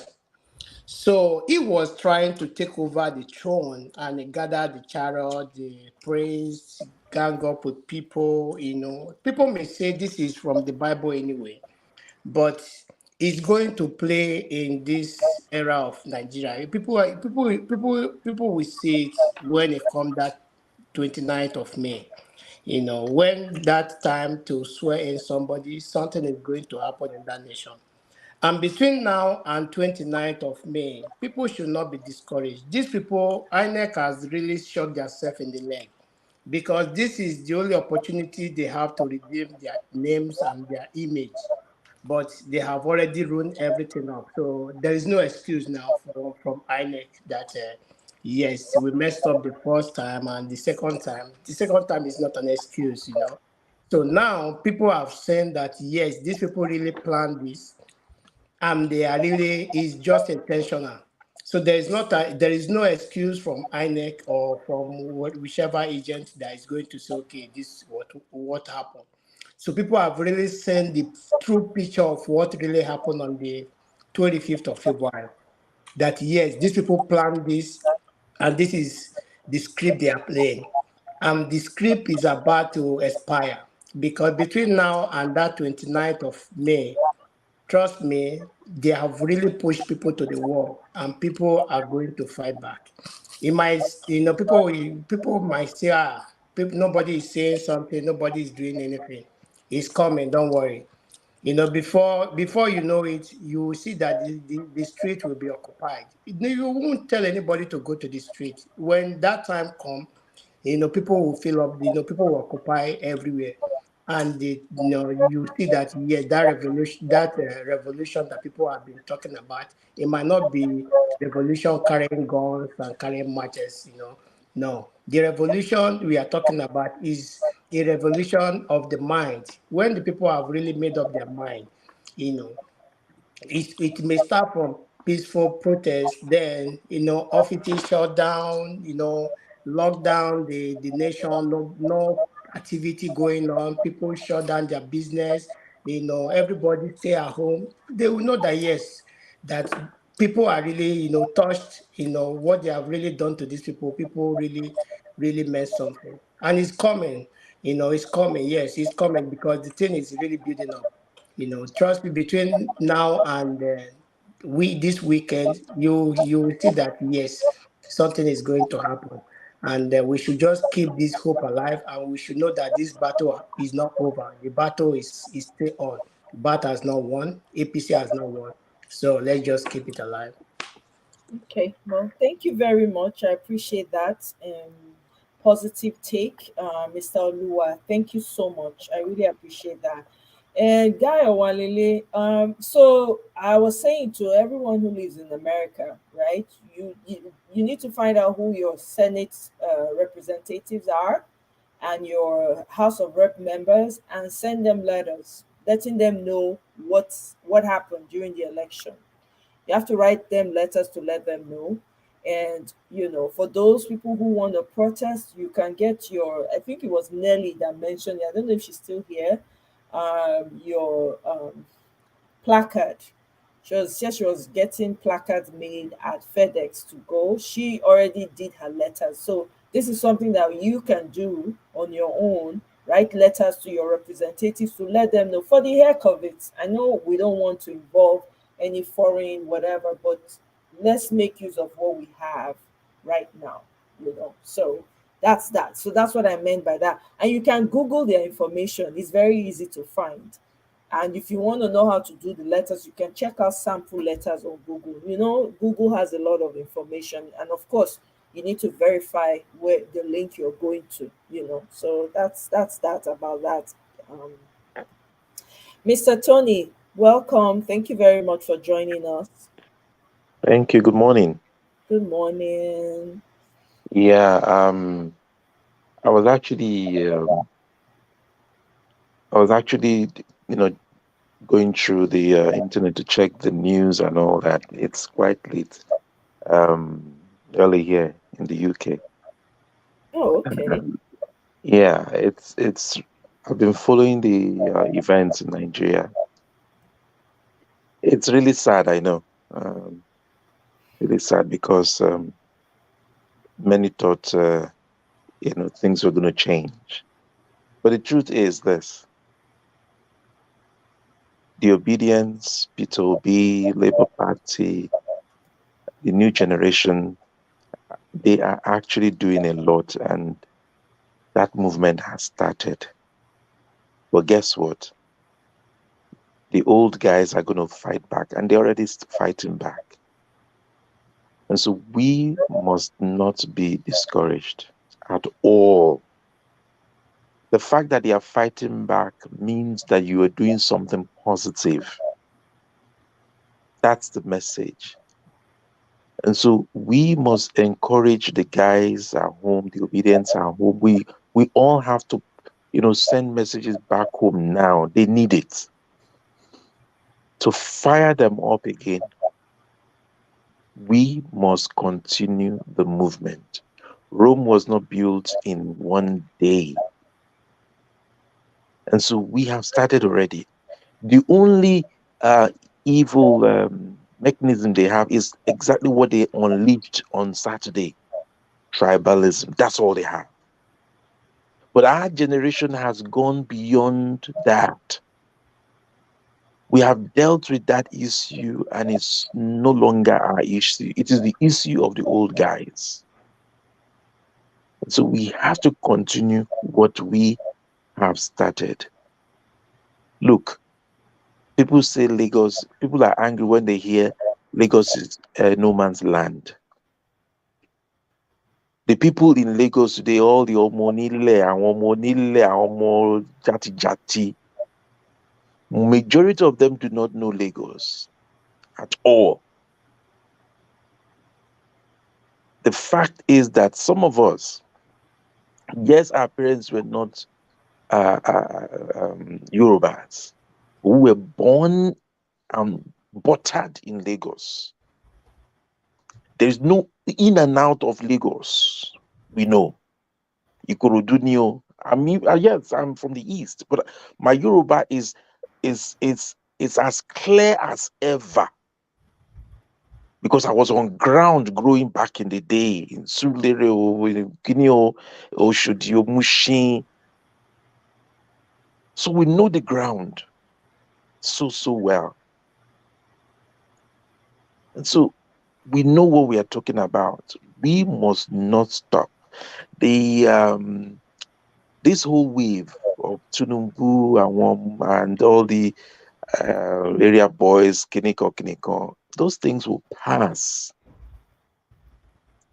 So he was trying to take over the throne and he gathered the chariot, the praise, gang up with people. People may say this is from the Bible anyway, but it's going to play in this era of Nigeria. People will see it when it comes that 29th of May. When that time to swear in somebody, something is going to happen in that nation. And between now and 29th of May, people should not be discouraged. These people, INEC has really shot themselves in the leg because this is the only opportunity they have to redeem their names and their image. But they have already ruined everything up. So there is no excuse now from INEC that, yes, we messed up the first time and the second time. The second time is not an excuse. So now people have said that, yes, these people really planned this and they are really is just intentional. So there is no excuse from INEC or from whichever agent that is going to say, okay, this is what happened. So people have really seen the true picture of what really happened on the 25th of February. That yes, these people planned this, and this is the script they are playing. And the script is about to expire because between now and that 29th of May, trust me, they have really pushed people to the wall, and people are going to fight back. It might, people might say, nobody is saying something, nobody is doing anything. It's coming, don't worry. Before you know it, you will see that the street will be occupied. You won't tell anybody to go to the street. When that time comes, people will fill up, people will occupy everywhere. And you see that yes, that revolution that people have been talking about, it might not be revolution carrying guns and carrying matches. No, the revolution we are talking about is a revolution of the mind. When the people have really made up their mind, you know, it may start from peaceful protest, then offices shut down, lock down the nation, no activity going on, people shut down their business, everybody stay at home. They will know that yes, that people are really touched, what they have really done to these people. People really really meant something, and it's coming. It's coming. Yes, it's coming because the thing is really building up. Trust me, between now and this weekend, you will see that yes, something is going to happen, and we should just keep this hope alive, and we should know that this battle is not over. The battle is still on. The battle has not won. APC has not won. So let's just keep it alive. Okay, well, thank you very much. I appreciate that positive take, Mr. Olua. Thank you so much. I really appreciate that. And Guy Owalele, so I was saying to everyone who lives in America, right? You need to find out who your Senate representatives are and your House of Rep members, and send them letters letting them know what happened during the election. You have to write them letters to let them know. And for those people who want to protest, you can get your, I think it was Nelly that mentioned it, I don't know if she's still here, your placard. She was getting placards made at FedEx to go. She already did her letters. So this is something that you can do on your own. Write letters to your representatives to let them know for the heck of it. I know we don't want to involve any foreign whatever, but let's make use of what we have right now. So that's that. So that's what I meant by that. And you can Google their information. It's very easy to find. And if you want to know how to do the letters, you can check out sample letters on Google. You know, Google has a lot of information. And of course, you need to verify where the link you're going to, you know. So that's that about that. Mr. Tony, welcome. Thank you very much for joining us. Thank you. Good morning. Good morning. Yeah, I was actually, you know, going through the internet to check the news and all that. It's quite late, early here in the UK. Oh, okay. Yeah, it's. I've been following the events in Nigeria. It's really sad, I know. Really sad because many thought, you know, things were going to change. But the truth is this: the Obedience, Peter Obi, Labour Party, the new generation, they are actually doing a lot, and that movement has started. But guess what? The old guys are going to fight back, and they're already fighting back. And so we must not be discouraged at all. The fact that they are fighting back means that you are doing something positive. That's the message. And so we must encourage the guys at home, the obedience at home. We all have to, you know, send messages back home now. They need it to fire them up again. We must continue the movement. Rome was not built in one day. And so we have started already. The only evil mechanism they have is exactly what they unleashed on Saturday: tribalism. That's all they have. But our generation has gone beyond that. We have dealt with that issue, and it's no longer our issue. It is the issue of the old guys. So we have to continue what we have started. Look, people say Lagos, people are angry when they hear Lagos is no man's land. The people in Lagos today, all the Omonile and Omonile and Omo Jati Jati, majority of them do not know Lagos at all. The fact is that some of us, yes, our parents were not Yorubas, who were born and buttered in Lagos. There's no in and out of Lagos. We know. Ikorodunio. I mean, yes, I'm from the east, but my Yoruba is as clear as ever, because I was on ground growing back in the day in Surulere, in Guinea, Oshodi, Mushin. So we know the ground so well. And so we know what we are talking about. We must not stop. The this whole wave of Tunumbu and all the area boys, Kiniko, those things will pass.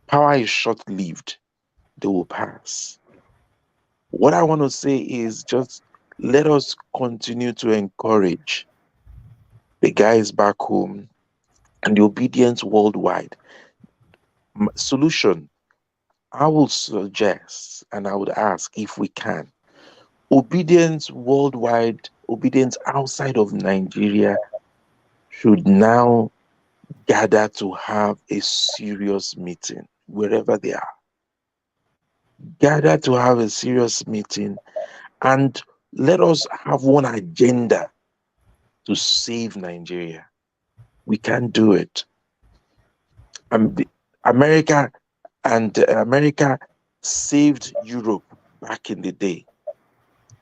Power is short-lived. They will pass. What I want to say is just let us continue to encourage the guys back home and the obedience worldwide. Solution, I will suggest and I would ask if we can. Obedience worldwide, obedience outside of Nigeria should now gather to have a serious meeting wherever they are. Gather to have a serious meeting and let us have one agenda to save Nigeria. We can do it. America saved Europe back in the day,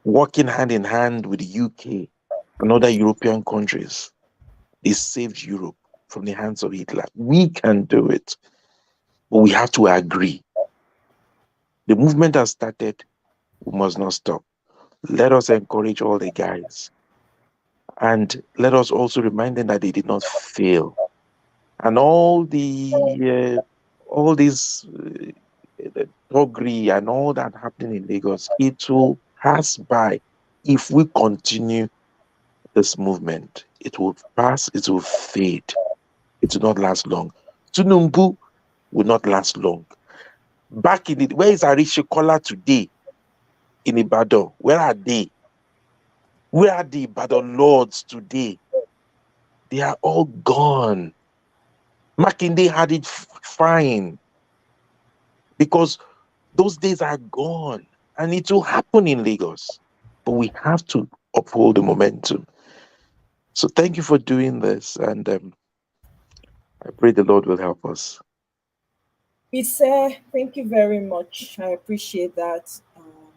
working hand in hand with the UK and other European countries. They saved Europe from the hands of Hitler. We can do it, but we have to agree. The movement has started. We must not stop. Let us encourage all the guys And let us also remind them that they did not fail. And all this thuggery and all that happening in Lagos, it will pass by if we continue this movement. It will pass, it will fade. It will not last long. Tunumbu will not last long. Back in it, where is Arishekola today in Ibadan? Where are they? Where are the Ibadan lords today? They are all gone. Makinde had it fine because those days are gone, and it will happen in Lagos. But we have to uphold the momentum. So thank you for doing this, and I pray the Lord will help us. Ise, thank you very much. I appreciate that,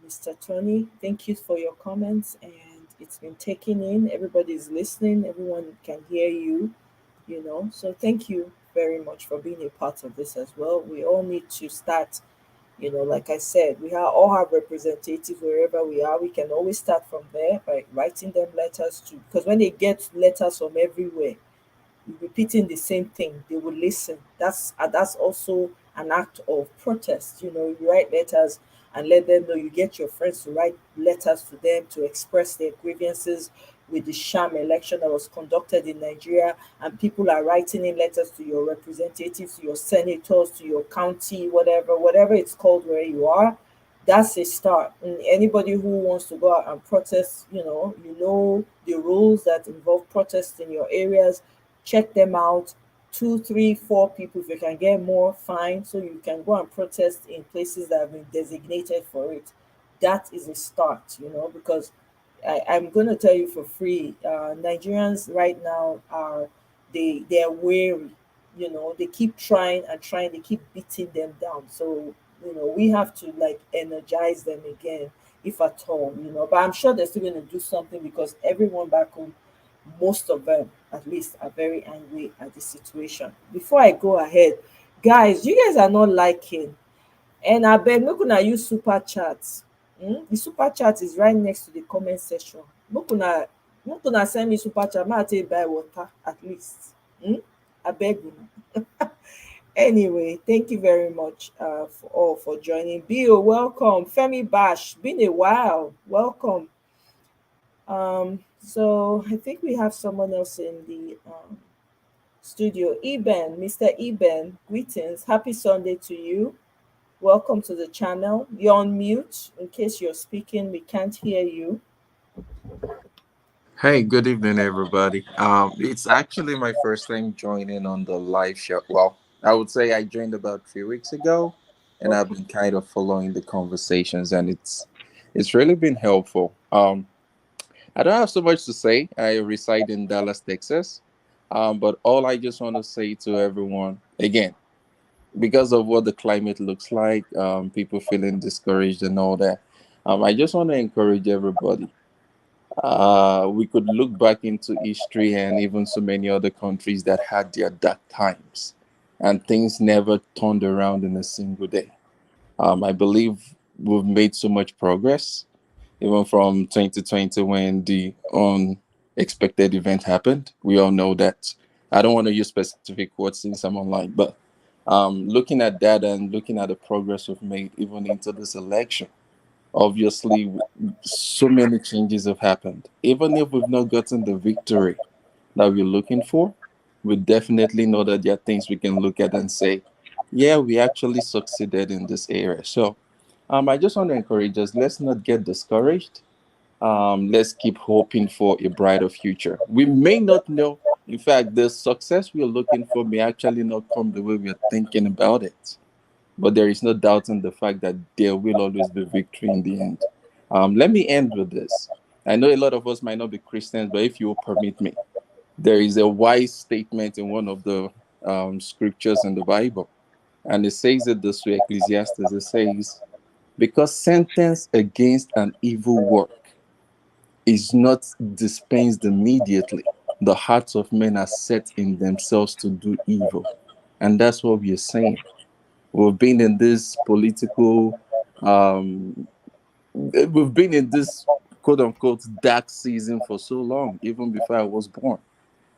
Mr. Tony. Thank you for your comments, and it's been taken in. Everybody's listening. Everyone can hear you. So thank you very much for being a part of this as well. We all need to start. Like I said, we all have representatives wherever we are. We can always start from there by writing them letters too, because when they get letters from everywhere repeating the same thing, they will listen. That's also an act of protest. You write letters and let them know. You get your friends to write letters to them to express their grievances with the sham election that was conducted in Nigeria, and people are writing in letters to your representatives, to your senators, to your county, whatever it's called where you are. That's a start. And anybody who wants to go out and protest, you know the rules that involve protests in your areas. Check them out. Two, three, four people. If you can get more, fine. So you can go and protest in places that have been designated for it. That is a start, because I'm going to tell you for free. Nigerians right now they're weary. They keep trying and trying. They keep beating them down. So we have to like energize them again, if at all. But I'm sure they're still going to do something because everyone back home, most of them at least, are very angry at the situation. Before I go ahead, guys, you guys are not liking, and I beg make una use super chat. The super chat is right next to the comment section. Make una send me super chat, make I take buy water at least. I beg una. Anyway, thank you very much for joining. Bill, welcome. Femi Bash, been a while. Welcome. So I think we have someone else in the studio. Mr. Eben, greetings. Happy Sunday to you. Welcome to the channel. You're on mute. In case you're speaking, we can't hear you. Hey, good evening, everybody. It's actually my first time joining on the live show. Well, I would say I joined about 3 weeks ago, and I've been kind of following the conversations, and it's really been helpful. I don't have so much to say. I reside in Dallas, Texas, but all I just want to say to everyone again, because of what the climate looks like, people feeling discouraged and all that. I just want to encourage everybody. We could look back into history and even so many other countries that had their dark times, and things never turned around in a single day. I believe we've made so much progress, even from 2020 when the unexpected event happened. We all know that. I don't want to use specific words since I'm online, but looking at that and looking at the progress we've made even into this election, obviously, so many changes have happened. Even if we've not gotten the victory that we're looking for, we definitely know that there are things we can look at and say, yeah, we actually succeeded in this area. So I just want to encourage us, let's not get discouraged. Let's keep hoping for a brighter future. We may not know, in fact, the success we're looking for may actually not come the way we're thinking about it. But there is no doubt in the fact that there will always be victory in the end. Let me end with this. I know a lot of us might not be Christians, but if you will permit me, there is a wise statement in one of the scriptures in the Bible. And it says it this way, Ecclesiastes, it says, because sentence against an evil work is not dispensed immediately, the hearts of men are set in themselves to do evil. And that's what we are saying. We've been in this political, we've been in this quote unquote dark season for so long, even before I was born.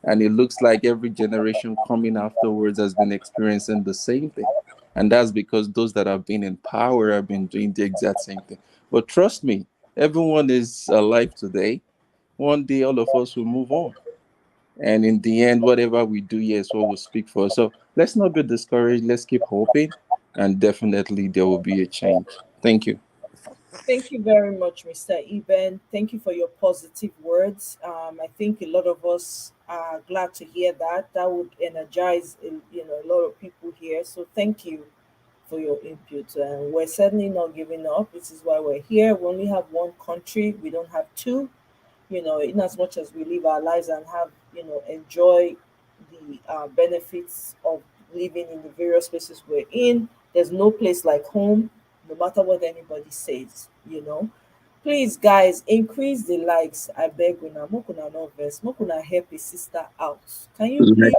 And it looks like every generation coming afterwards has been experiencing the same thing. And that's because those that have been in power have been doing the exact same thing. But trust me, everyone is alive today. One day, all of us will move on. And in the end, whatever we do here is what will speak for us. So let's not be discouraged. Let's keep hoping. And definitely there will be a change. Thank you. Thank you very much, Mr. Eben. Thank you for your positive words. I think a lot of us are glad to hear that. That would energize, a lot of people here. So thank you for your input. And we're certainly not giving up. This is why we're here. We only have one country. We don't have two. In as much as we live our lives and have, enjoy the benefits of living in the various places we're in, there's no place like home, no matter what anybody says. Please, guys, increase the likes. I beg una, make una no vex, make una help a sister out. Can you please?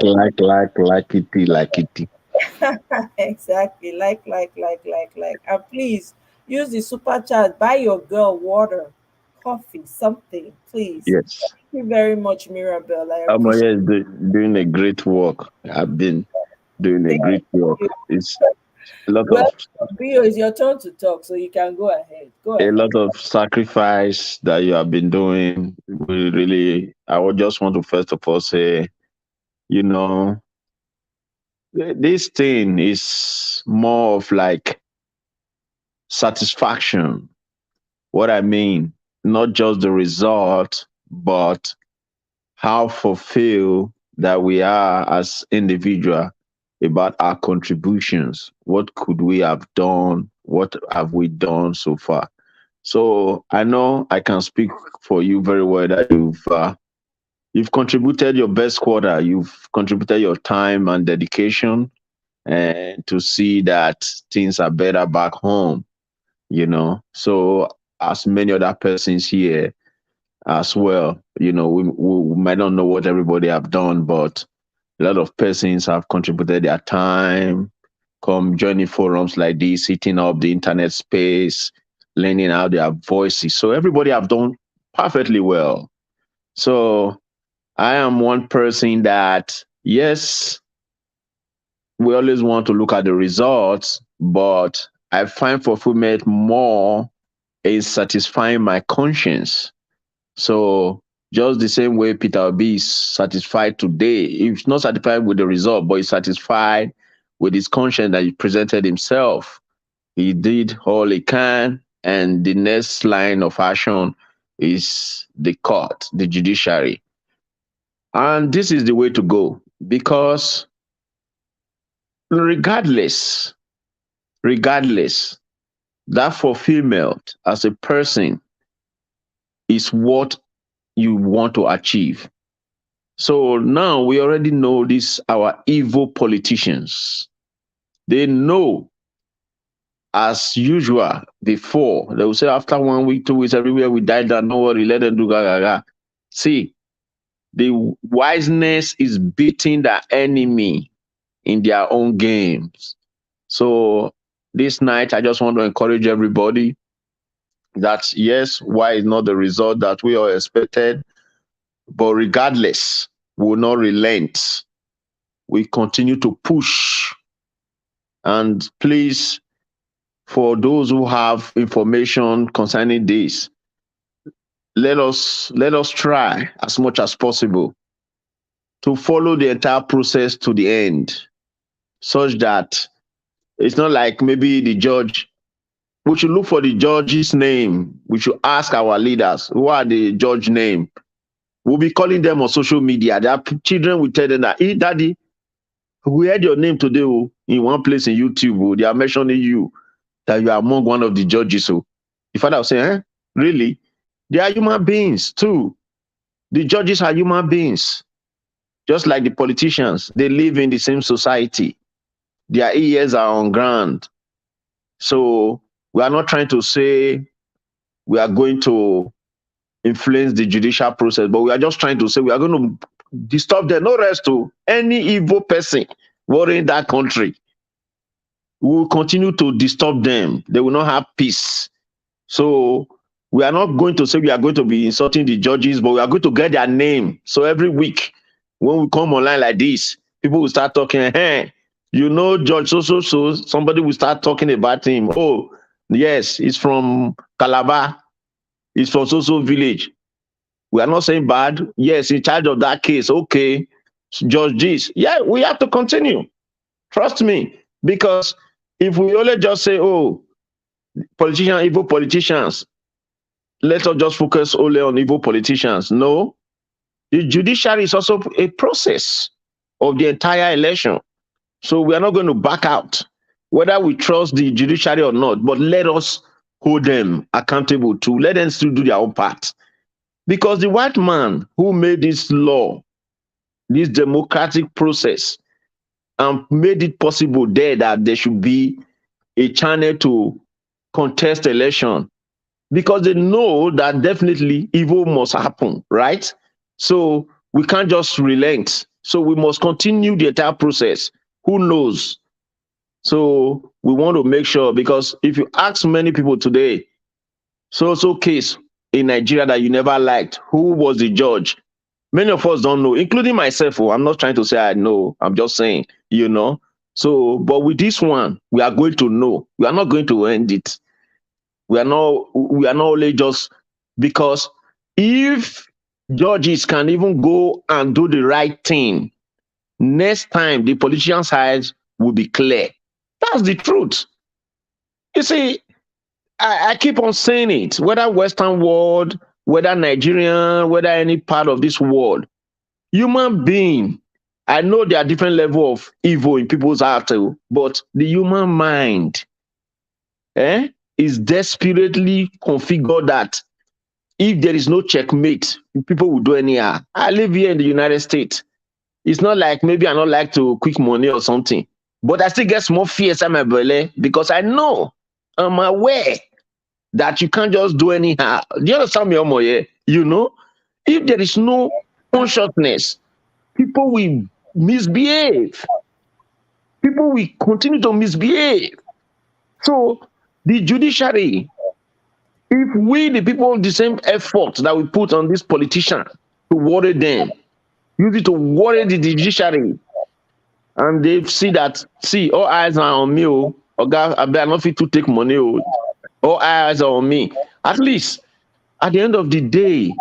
Like it. Exactly. Like. And please use the super chat. Buy your girl water, coffee, something, please. Yes. Thank you very much, Mirabelle. I appreciate Amoya is doing a great work. I've been doing a great work. It's a lot Well, of Bio, it's your turn to talk, so you can go ahead. Go a ahead. lot of sacrifice that you have been doing. We really, I would just want to first of all say, you know, this thing is more of like satisfaction. What I mean, not just the result, but how fulfilled that we are as individual about our contributions. What could we have done? What have we done so far? So I know I can speak for you very well that you've contributed your best quarter. You've contributed your time and dedication, and to see that things are better back home. So as many other persons here as well, we might not know what everybody have done, but a lot of persons have contributed their time, come joining forums like this, hitting up the internet space, lending out their voices. So everybody have done perfectly well. So I am one person that, yes, we always want to look at the results, but I find fulfillment more in satisfying my conscience. So just the same way Peter Obi is satisfied today, he's not satisfied with the result, but he's satisfied with his conscience that he presented himself. He did all he can, and the next line of action is the court, the judiciary. And this is the way to go, because regardless, that fulfillment as a person is what you want to achieve. So now we already know this, our evil politicians. They know, as usual, before. They will say after 1 week, 2 weeks, everywhere we die down, no worry, let them do gaga. See, the wiseness is beating the enemy in their own games. So this night, I just want to encourage everybody that yes, why is not the result that we all expected, but regardless, we will not relent. We continue to push. And please, for those who have information concerning this, let us try as much as possible to follow the entire process to the end, such that it's not like maybe the judge. We should look for the judge's name. We should ask our leaders, who are the judge name? We'll be calling them on social media. Their children will tell them that, hey, daddy, we heard your name today in one place in YouTube. They are mentioning you, that you are among one of the judges. So the father will say, really? They are human beings too. The judges are human beings. Just like the politicians, they live in the same society. Their ears are on ground. So we are not trying to say we are going to influence the judicial process, but we are just trying to say we are going to disturb them. No rest to any evil person worrying that country. We will continue to disturb them. They will not have peace. So We are not going to say we are going to be insulting the judges, but we are going to get their name. So every week, when we come online like this, people will start talking, hey, you know, Judge so, somebody will start talking about him. Oh, yes, he's from Calabar. He's from so village. We are not saying bad. Yes, in charge of that case. Okay, Judge this. Yeah, we have to continue. Trust me. Because if we only just say, oh, politicians, evil politicians, let us just focus only on evil politicians. No, the judiciary is also a process of the entire election. So we are not going to back out, whether we trust the judiciary or not, but let us hold them accountable too. Let them still do their own part. Because the white man who made this law, this democratic process, and made it possible there that there should be a channel to contest election, because they know that definitely evil must happen, right? So we can't just relent. So we must continue the entire process. Who knows? So we want to make sure, because if you ask many people today, so case in Nigeria that you never liked, who was the judge? Many of us don't know, including myself. Oh, I'm not trying to say I know. I'm just saying, you know. So, but with this one, we are going to know. We are not going to end it. We are not only just because if judges can even go and do the right thing, next time the politicians' eyes will be clear. That's the truth. You see, I keep on saying it, whether Western world, whether Nigerian, whether any part of this world, human being, I know there are different levels of evil in people's heart, but the human mind is desperately configured that if there is no checkmate, people will do anyhow. I live here in the United States. It's not like maybe I don't like to quick money or something, but I still get more fear inside my belly because I know, I'm aware that you can't just do anyhow. Do you understand me, Omoye? You know, if there is no consciousness, people will misbehave. People will continue to misbehave. So the judiciary, if we, the people, the same effort that we put on this politician to worry them, use it to worry the judiciary, and they see that, all eyes are on me, oh, God, I better not fit to take money, oh, all eyes are on me. At least, at the end of the day,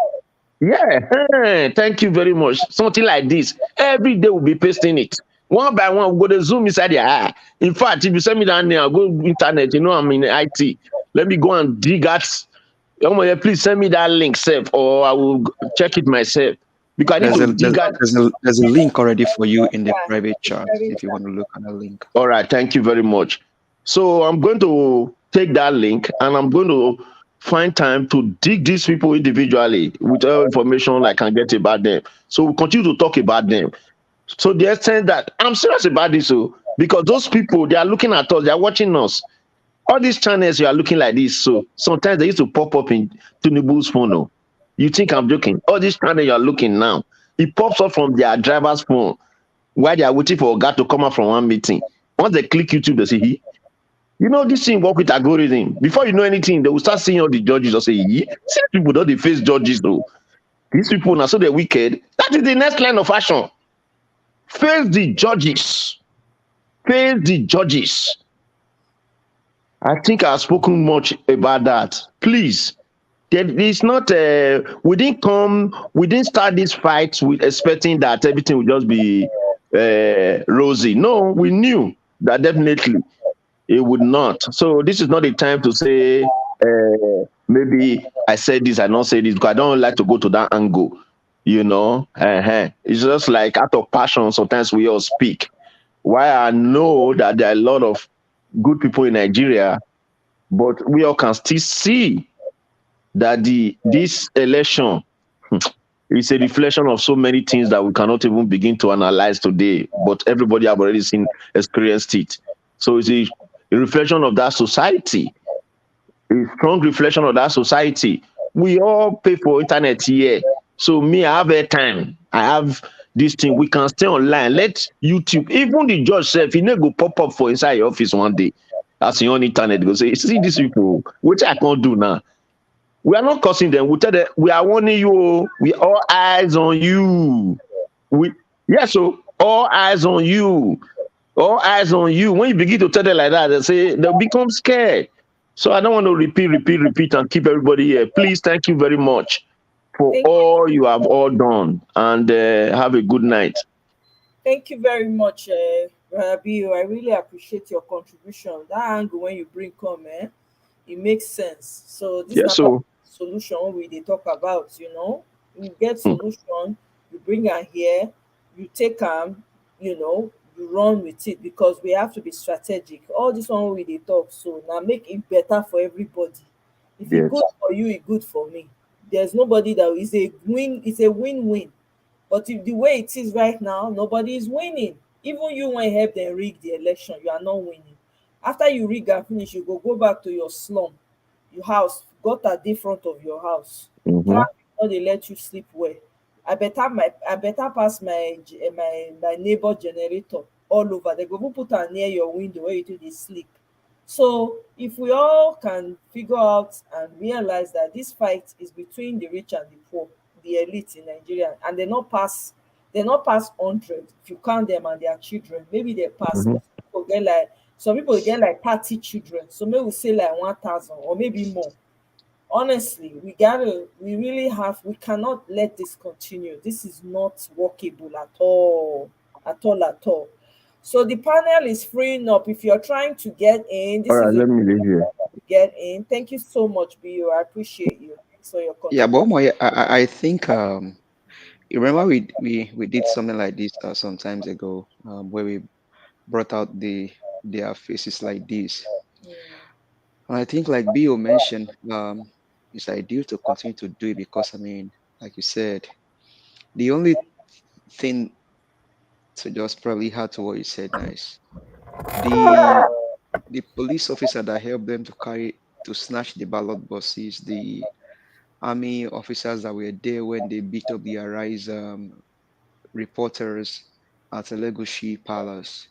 thank you very much. Something like this, every day we'll be pasting it. One by one, we'll go to Zoom inside your eye. In fact, if you send me down there, I'll go internet, you know, I'm in IT. Let me go and dig at, please send me that link, Seth, or I will check it myself. Because I need to dig at. There's a link already for you in the private chat if you want to look at the link. All right, thank you very much. So I'm going to take that link and I'm going to find time to dig these people individually with all information I can get about them. So we'll continue to talk about them. So the extent that I'm serious about this, because those people, they are looking at us, they are watching us. All these channels, you are looking like this. So sometimes they used to pop up in Tinubu's phone. You think I'm joking? All these channels you are looking now, it pops up from their driver's phone while they are waiting for a guy to come out from one meeting. Once they click YouTube, they say, you know, this thing work with algorithm. Before you know anything, they will start seeing all the judges or say, see people don't they face judges though. These people now, so they're wicked. That is the next line of action. Face the judges. Face the judges. I think I've spoken much about that. Please, it's not, we didn't start this fight with expecting that everything would just be rosy. No, we knew that definitely it would not. So this is not the time to say, maybe I said this, I don't say this, because I don't like to go to that angle, you know. It's just like out of passion, sometimes we all speak. Why I know that there are a lot of good people in Nigeria, but we all can still see that this election is a reflection of so many things that we cannot even begin to analyze today, but everybody have already experienced it. So it's a reflection of that society, a strong reflection of that society. We all pay for internet here. So me, I have airtime. I have this thing. We can stay online. Let YouTube, even the judge self, he never go pop up for inside your office one day. As your on internet, go say, see these people, which I can't do now. We are not cursing them. We tell them we are warning you. We all eyes on you. So all eyes on you. All eyes on you. When you begin to tell them like that, they'll become scared. So I don't want to repeat, and keep everybody here. Please, thank you very much for all you have all done, and have a good night. Thank you very much, Rabio. I really appreciate your contribution. That angle when you bring come, it makes sense. So this Yes, now so solution they talk about, you get solution, you bring her here, you take them, you run with it, because we have to be strategic. All this one we they talk, so now make it better for everybody. If it yes. good for you, it good for me. There's nobody that is a win. It's a win-win. But if the way it is right now, nobody is winning. Even you want help them rig the election, you are not winning. After you rig and finish, you go back to your slum, your house, gutter dey front of your house. Mm-hmm. Traffic no dey let you sleep well. I better pass my neighbor generator all over. They go even put am near your window where you do dey sleep. So if we all can figure out and realize that this fight is between the rich and the poor, the elite in Nigeria, and they not pass 100 if you count them and their children. Maybe they pass, Mm-hmm. but some people get like 30 children. So maybe we say like 1,000 or maybe more. Honestly, we cannot let this continue. This is not workable at all, at all, at all. So the panel is freeing up. If you're trying to get in, All this right, is a let me leave here. to get in. Thank you so much, BO. I appreciate you. Thanks for your Yeah, but contribution. I think you remember we did something like this some times ago, where we brought out their faces like this. And I think, like Bio mentioned, it's ideal to continue to do it because, I mean, like you said, the only thing to just probably add to what you said, nice, the the police officer that helped them to snatch the ballot boxes, the army officers that were there when they beat up the Arise reporters at Legoshi Palace,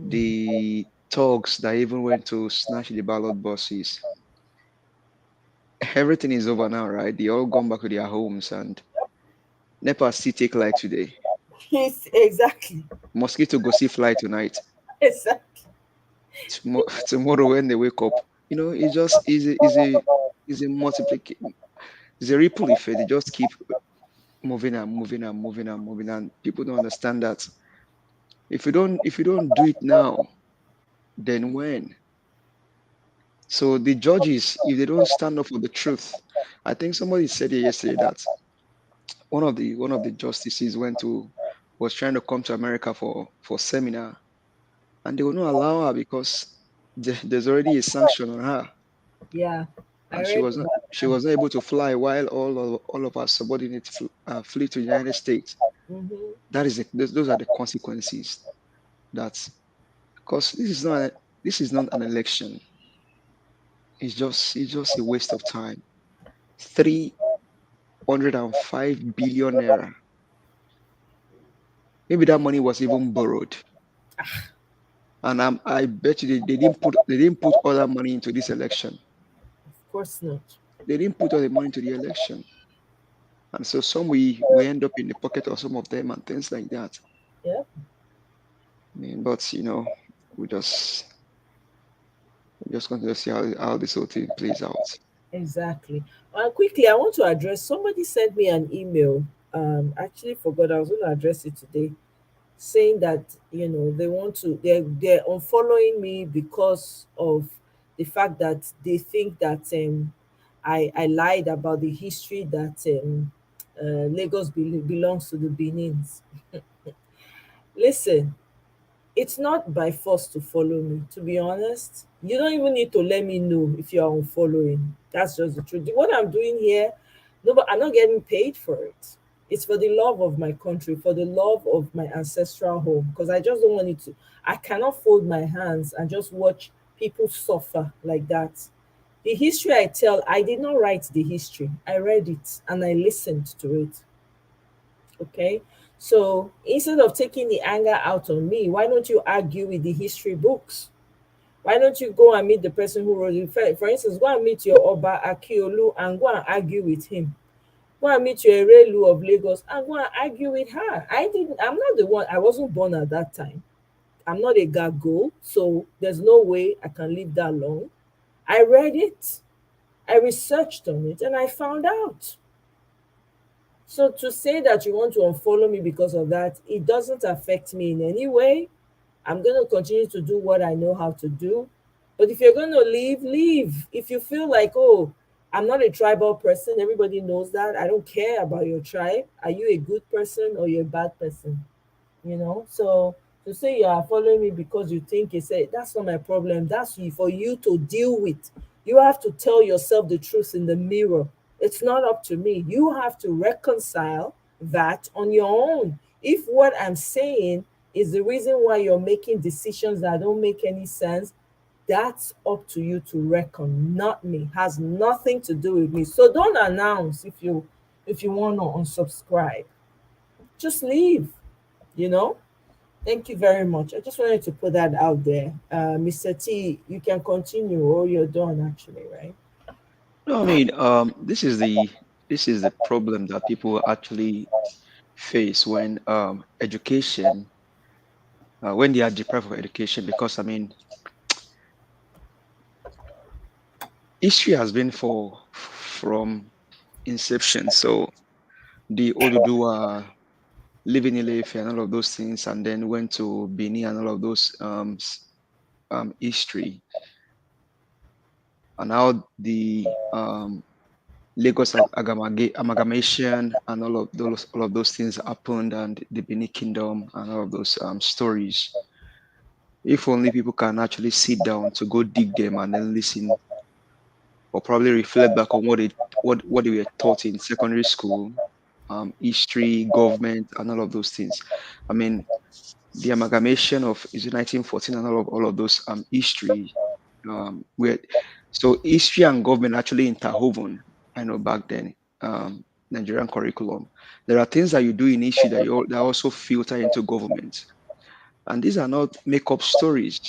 the thugs that even went to snatch the ballot boxes. Everything is over now, right? They all gone back to their homes, and NEPA still take light today. Yes, exactly. Mosquito go see fly tonight. Exactly. Tomorrow when they wake up, it just is a multiplication, it's a ripple effect. They just keep moving and moving and moving and moving, and people don't understand that if you don't do it now, then when? So the judges, if they don't stand up for the truth, I think somebody said it yesterday that one of the justices was trying to come to America for seminar, and they will not allow her because there's already a sanction on her, Yeah, I and she read was not about she that. was not able to fly while all of our subordinates flew to the United States. Mm-hmm. Those are the consequences. That's because this is not an election. It's just a waste of time. 305 billion naira. Maybe that money was even borrowed. And I bet you they didn't put all that money into this election. Of course not. They didn't put all the money into the election. And so some we end up in the pocket of some of them and things like that. Yeah. I mean, but we just going to see how this whole thing plays out. Exactly. Quickly, I want to address somebody sent me an email. Actually forgot I was going to address it today, saying that they want to they're unfollowing me because of the fact that they think that I lied about the history that Lagos belongs to the Benins. Listen, it's not by force to follow me, to be honest. You don't even need to let me know if you are unfollowing. That's just the truth. What I'm doing here, no, but I'm not getting paid for it. It's for the love of my country, for the love of my ancestral home, because I just don't want it to. I cannot fold my hands and just watch people suffer like that. The history I tell, I did not write the history. I read it and I listened to it. Okay. So instead of taking the anger out on me, why don't you argue with the history books? Why don't you go and meet the person who wrote it? For instance, go and meet your Oba Akiolu and go and argue with him. Go and meet your Erelu of Lagos and go and argue with her. I'm not the one. I wasn't born at that time. I'm not a gago, so there's no way I can live that long. I read it, I researched on it, and I found out. So to say that you want to unfollow me because of that, it doesn't affect me in any way. I'm going to continue to do what I know how to do. But if you're going to leave, leave. If you feel like, oh, I'm not a tribal person, everybody knows that. I don't care about your tribe. Are you a good person or you're a bad person? So to say you are following me because you think it's a, that's not my problem. That's for you to deal with. You have to tell yourself the truth in the mirror. It's not up to me. You have to reconcile that on your own. If what I'm saying is the reason why you're making decisions that don't make any sense, that's up to you to reckon, not me. Has nothing to do with me. So don't announce if you want to unsubscribe. Just leave, you know Thank you very much. I just wanted to put that out there. Mr. T, you can continue, or you're done actually, right? No, I mean, this is the problem that people actually face when education, when they are deprived of education. Because I mean, history has been from inception. So the Oduduwa living in Ife and all of those things, and then went to Benin and all of those history, and how the Lagos amalgamation and all of those things happened, and the Benin Kingdom and all of those stories. If only people can actually sit down to go dig them and then listen, or probably reflect back on what they were taught in secondary school, history, government, and all of those things. I mean, the amalgamation of is it 1914 and all of those history, where so history and government actually interwoven. I know back then, Nigerian curriculum. There are things that you do in history that also filter into government, and these are not make up stories.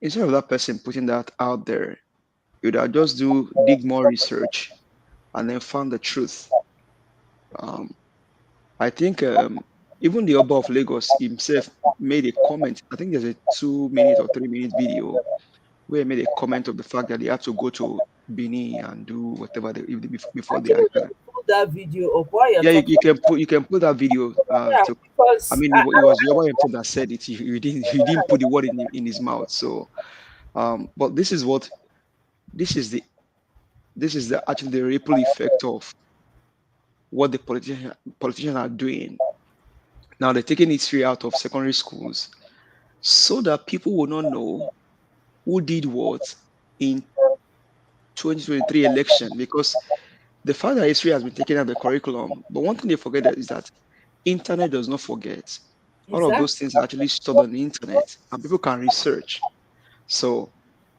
Instead of that person putting that out there, you'd just dig more research and then found the truth. I think even the Oba of Lagos himself made a comment. I think there's a 2 minute or 3 minute video where he made a comment of the fact that they had to go to Benin and do whatever before they Actually, Mm-hmm. let me pull that video up while you're Yeah, talking. you can put that video Yeah, to. I because mean, it was Yoba himself that said it. He didn't put the word in his mouth. So, but this is the this is the actually the ripple effect of what the politicians are doing. Now they're taking history out of secondary schools so that people will not know who did what in 2023 election, because the fact that history has been taken out of the curriculum. But one thing they forget is that internet does not forget. All of those exactly. things are actually stored on the internet and people can research. So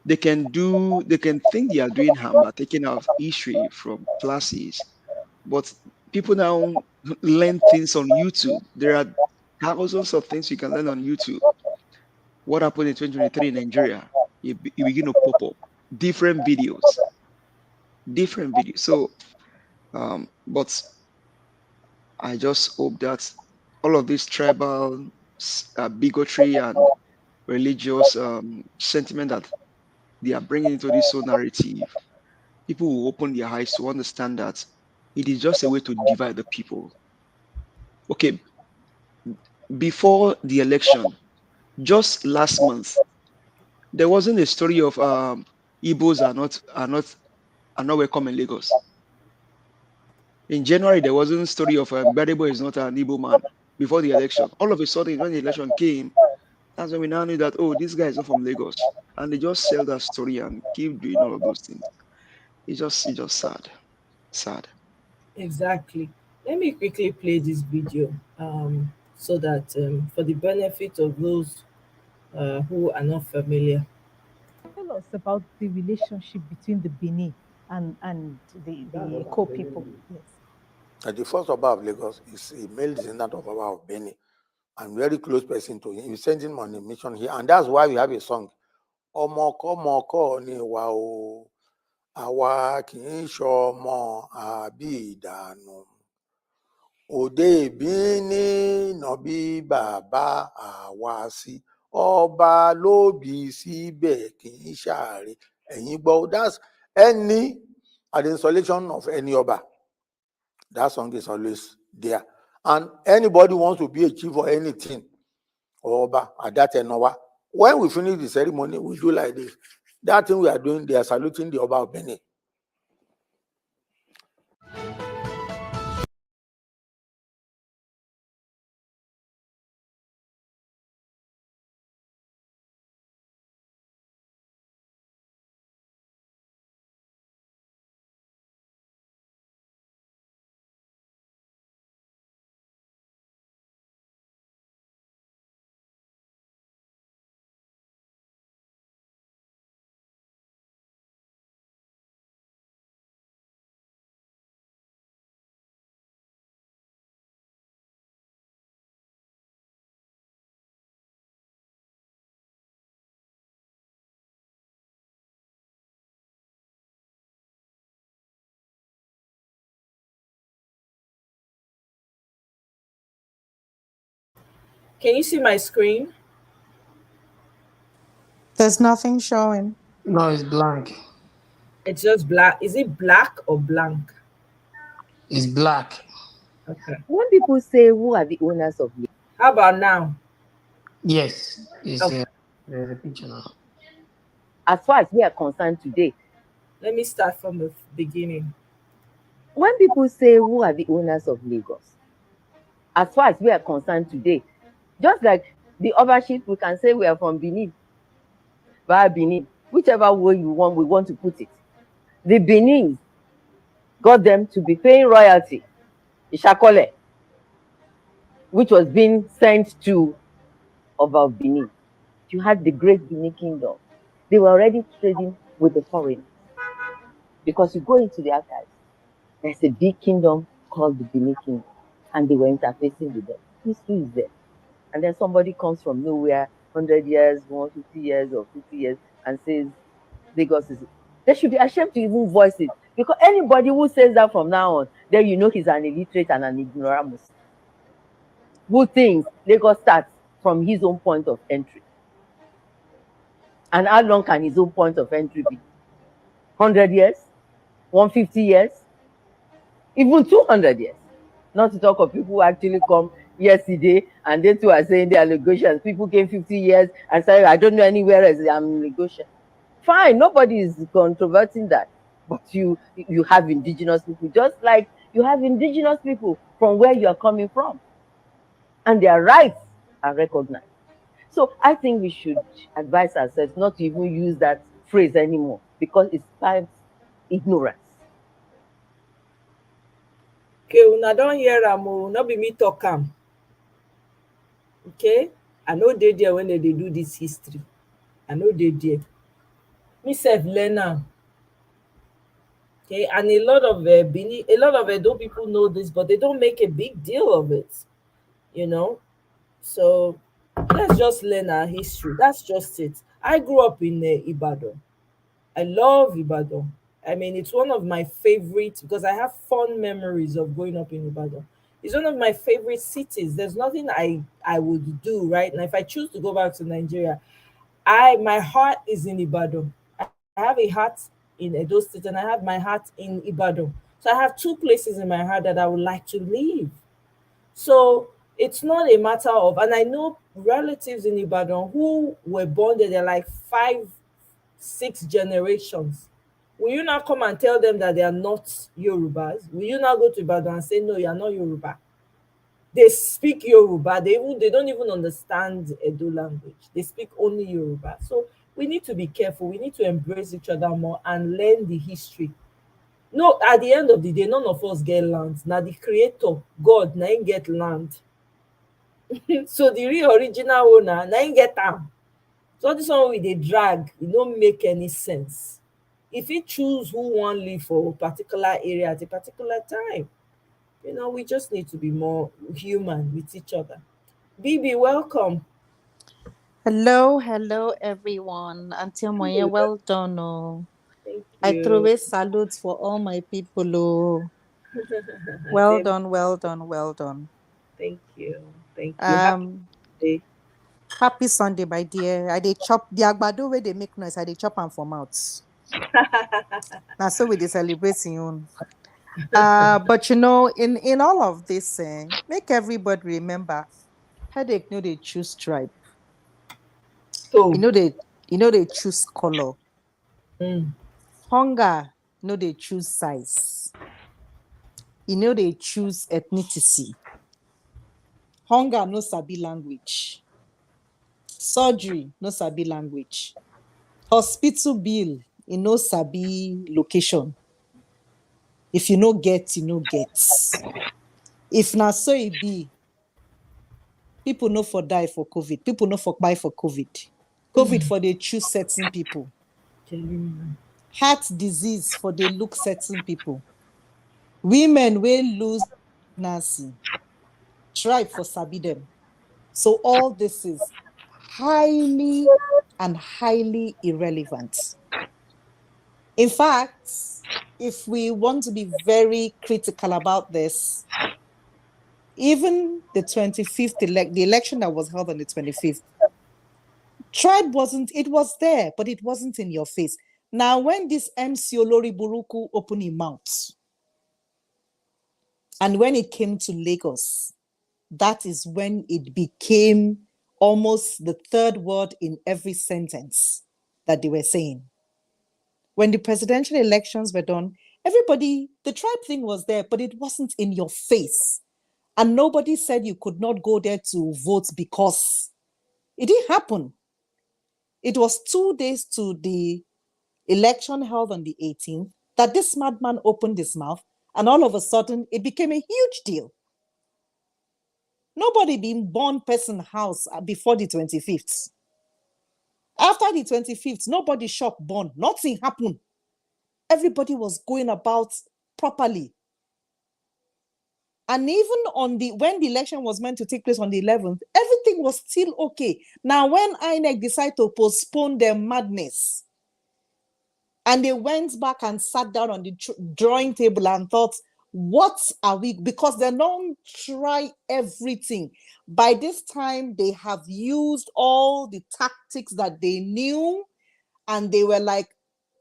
they can think they are doing harm by taking out history from classes. But people now learn things on YouTube. There are thousands of things you can learn on YouTube. What happened in 2023 in Nigeria? You begin to pop up different videos, different videos. So, but I just hope that all of this tribal bigotry and religious sentiment that they are bringing into this whole narrative, people will open their eyes to understand that it is just a way to divide the people. Okay, before the election, just last month, there wasn't a story of Igbos are not welcome in Lagos. In January, there wasn't a story of Gbadebo is not an Igbo man before the election. All of a sudden, when the election came, that's when we now knew that, oh, this guy is not from Lagos. And they just sell that story and keep doing all of those things. It's just sad. Sad. Exactly. Let me quickly play this video so that for the benefit of those who are not familiar. Tell us about the relationship between the Bini and the Eko people. Yes. The first Oba of Lagos is a male descendant of Oba of Benin. and very close person to him. He sent him on a mission here, and that's why we have a song. Ọmọkọ́mọkọ́ ni wa o, àwa kì í ṣọmọ àbí ìdànù. Òde ìbíní nàbí bàbá àwa sí, ọba ló bí síbẹ̀ kì í ṣàárẹ̀. Ẹ̀yin gbọ́, that's any at the installation of any ọba. That song is always there. And anybody wants to be a chief or anything, or ọba at that Enowa, when we finish the ceremony, we do like this. That thing we are doing, they are saluting the ọba of Benin. Can you see my screen? There's nothing showing. No, it's blank. It's just black. Is it black or blank? It's black. Okay. When people say, who are the owners of Lagos? How about now? Yes, it's Okay. there's a picture now. As far as we are concerned today, Let me start from the beginning. when people say, who are the owners of Lagos? As far as we are concerned today, just like the ownership, we can say we are from Benin, via Benin, whichever way we want to put it. The Benin got them to be paying royalty, Ishakole, which was being sent to Oba of Benin. You had the great Benin kingdom. They were already trading with the foreigners. Because you go into the archives, there's a big kingdom called the Benin kingdom, and they were interfacing with them. History is there. And then somebody comes from nowhere, 100 years, 150 years, or 50 years, and says, Lagos is. They should be ashamed to even voice it. Because anybody who says that from now on, then you know he's an illiterate and an ignoramus. Who thinks Lagos starts from his own point of entry. And how long can his own point of entry be? 100 years? 150 years? Even 200 years? Not to talk of people who actually come yesterday and they too are saying their negotiations. People came 50 years and said, I don't know anywhere else I'm negotiating. Fine, nobody is controverting that. But you have indigenous people, just like you have indigenous people from where you are coming from. And their rights are recognized. So I think we should advise ourselves not to even use that phrase anymore because it spells ignorance. Okay, una don hear am o, no be me talk am. Okay, I no dey there when they do this history. I no dey there. Me sef learn am. Okay, and a lot of Edo people know this, but they don't make a big deal of it. You know, so let's just learn our history. That's just it. I grew up in Ibadan. I love Ibadan. I mean, it's one of my favorites because I have fond memories of growing up in Ibadan. It's one of my favorite cities. There's nothing I would do right now if I choose to go back to Nigeria. My heart is in Ibadan. I have a heart in Edo State and I have my heart in Ibadan. So I have two places in my heart that I would like to live. So it's not a matter of, and I know relatives in Ibadan who were born there, they're like 5, 6 generations. Will you not come and tell them that they are not Yorubas? Will you not go to Ibadan and say, no, you are not Yoruba? They speak Yoruba. They don't even understand Edo language. They speak only Yoruba. So we need to be careful. We need to embrace each other more and learn the history. No, at the end of the day, none of us get land. Now the creator, God, na him get land. So the real original owner, na him get am. So this one with the drag, it don't make any sense. If you choose who want live for a particular area at a particular time, we just need to be more human with each other. Bibi, welcome. Hello, everyone. Auntie Moye, well done. Oh. Thank I throw you. a salute for all my people. Oh. Well Same. done, well done, well done. Thank you. Thank you. Happy Um, day. happy Sunday, my dear. I dey chop the agbado where they make noise. I dey chop am for mouth. Now, so we dey celebrate in own. But you know, in all of this, make everybody remember, headache no they choose tribe. So, They choose color. mm, Hunger no they choose size. They choose ethnicity. Hunger no sabi language. Surgery no sabi language. Hospital bill no sabi location. If you no get, you no get. If na so it be, people no for die for COVID. People no for buy for COVID. COVID for they choose certain people. Heart disease for they look certain people. Women will lose pregnancy. Tribe for sabi them. So all this is highly and highly irrelevant. In fact, if we want to be very critical about this, even the 25th the election that was held on the 25th, tribe it was there, but it wasn't in your face. Now, when this MC Olori Buruku opened his mouth, and when it came to Lagos, that is when it became almost the third word in every sentence that they were saying. When the presidential elections were done, everybody, the tribe thing was there, but it wasn't in your face. And nobody said you could not go there to vote because it didn't happen. It was 2 days to the election held on the 18th that this madman opened his mouth, and all of a sudden it became a huge deal. Nobody being born person house before the 25th. After the 25th, nobody shop born. Nothing happened. Everybody was going about properly. And even on when the election was meant to take place on the 11th, everything was still okay. Now, when INEC decided to postpone their madness, and they went back and sat down on the drawing table and thought, what are we? Because they don't try everything. By this time, they have used all the tactics that they knew, and they were like,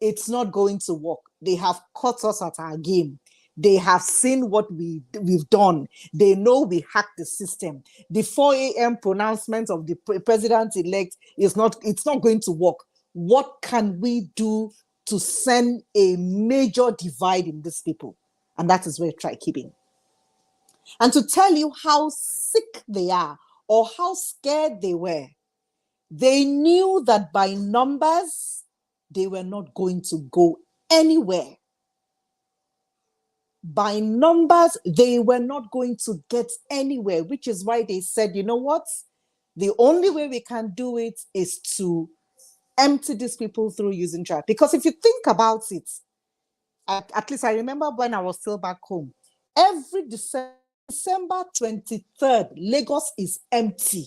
it's not going to work. They have caught us at our game. They have seen what we've done. They know we hacked the system. The 4 a.m. pronouncement of the president-elect it's not going to work. What can we do to send a major divide in these people? And that is where we try keeping. And to tell you how sick they are or how scared they were, they knew that by numbers, they were not going to go anywhere. By numbers, they were not going to get anywhere, which is why they said, you know what? The only way we can do it is to empty these people through using tribe. Because if you think about it, at least I remember when I was still back home, every December 23rd, Lagos is empty.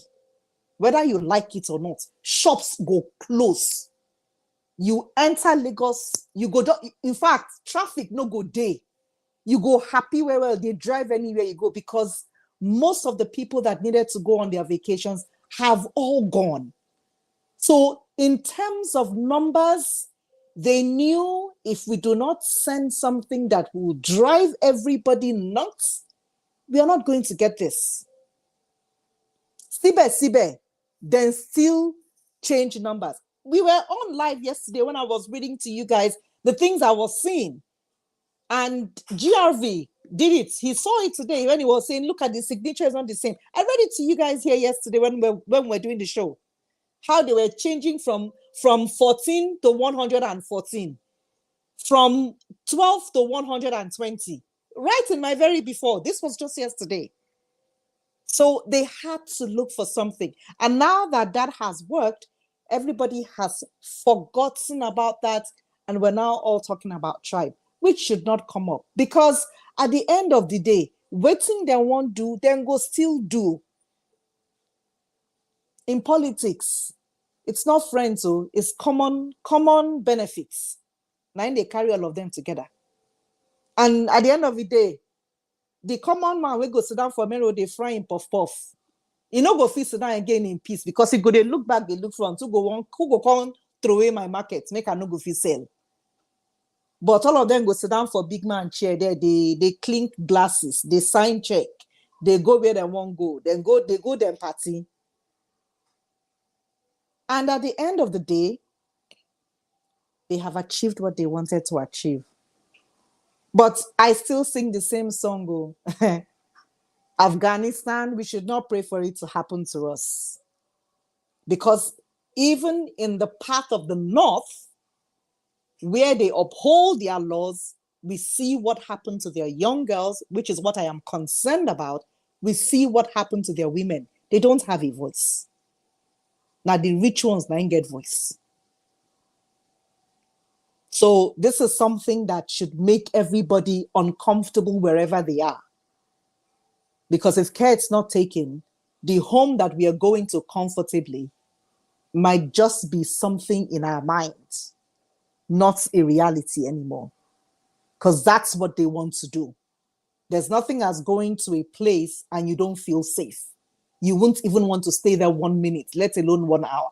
Whether you like it or not, shops go close. You enter Lagos, you go down. In fact, traffic no go day. You go happy where they drive anywhere you go, because most of the people that needed to go on their vacations have all gone. So in terms of numbers, they knew if we do not send something that will drive everybody nuts, we are not going to get this. Sibe, then still change numbers. We were on live yesterday when I was reading to you guys the things I was seeing. And GRV did it. He saw it today when he was saying, look at the signature is not the same. I read it to you guys here yesterday when we were doing the show. How they were changing from 14 to 114, from 12 to 120. Right in my very before. This was just yesterday. So they had to look for something. And now that has worked, everybody has forgotten about that. And we're now all talking about tribe, which should not come up. Because at the end of the day, waiting they won't do, then go still do. In politics, it's not friends, so it's common benefits. Now they carry all of them together. And at the end of the day, the common man will go sit down for mirror, they fry in puff puff. You know, go fit sit down again in peace because if go they look back, they look front, who go come throw away my market, make I no go fit sell. But all of them go sit down for big man chair there, they clink glasses, they sign check, they go where they won't go, they go them party. And at the end of the day, they have achieved what they wanted to achieve. But I still sing the same song. Afghanistan, we should not pray for it to happen to us. Because even in the path of the North, where they uphold their laws, we see what happened to their young girls, which is what I am concerned about. We see what happened to their women. They don't have a voice. Now the rich ones don't get voice. So this is something that should make everybody uncomfortable wherever they are. Because if care is not taken, the home that we are going to comfortably might just be something in our minds, not a reality anymore. Because that's what they want to do. There's nothing as going to a place and you don't feel safe. You won't even want to stay there 1 minute, let alone 1 hour.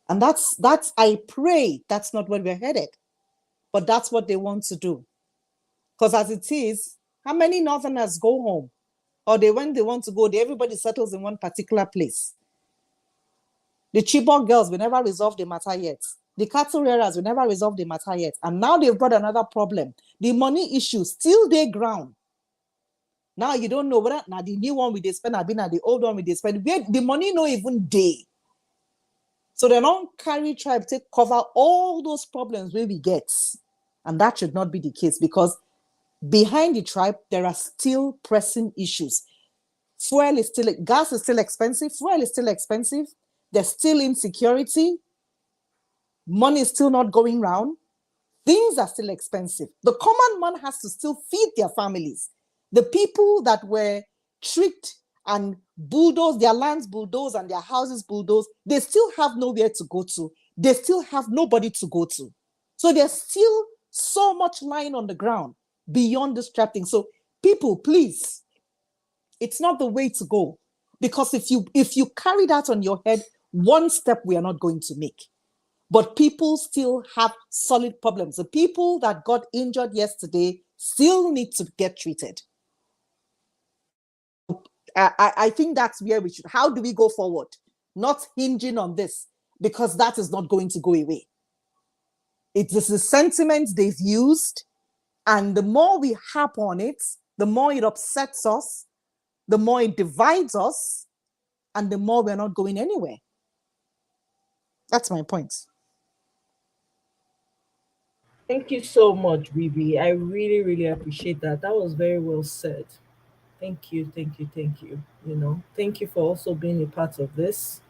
And that's I pray that's not where we're headed. But that's what they want to do. Because as it is, how many Northerners go home? Or when they want to go, everybody settles in one particular place. The Chibok girls will never resolve the matter yet. The cattle rearers will never resolve the matter yet. And now they've got another problem. The money issue still they ground. Now you don't know whether now the new one we they spend have been at the old one we they spend. The money no even day. So they don't carry tribe to cover all those problems where we get. And that should not be the case because behind the tribe, there are still pressing issues. Gas is still expensive. Fuel is still expensive. There's still insecurity. Money is still not going round. Things are still expensive. The common man has to still feed their families. The people that were tricked and bulldozed, their lands bulldozed and their houses bulldozed, they still have nowhere to go to. They still have nobody to go to. So there's still so much lying on the ground beyond this trap thing. So people, please, it's not the way to go. Because if you carry that on your head, one step we are not going to make. But people still have solid problems. The people that got injured yesterday still need to get treated. I think that's where we should. How do we go forward? Not hinging on this, because that is not going to go away. It is the sentiments they've used, and the more we harp on it, the more it upsets us, the more it divides us, and the more we're not going anywhere. That's my point. Thank you so much, Bibi. I really, really appreciate that. That was very well said. Thank you, thank you, thank you. Thank you for also being a part of this.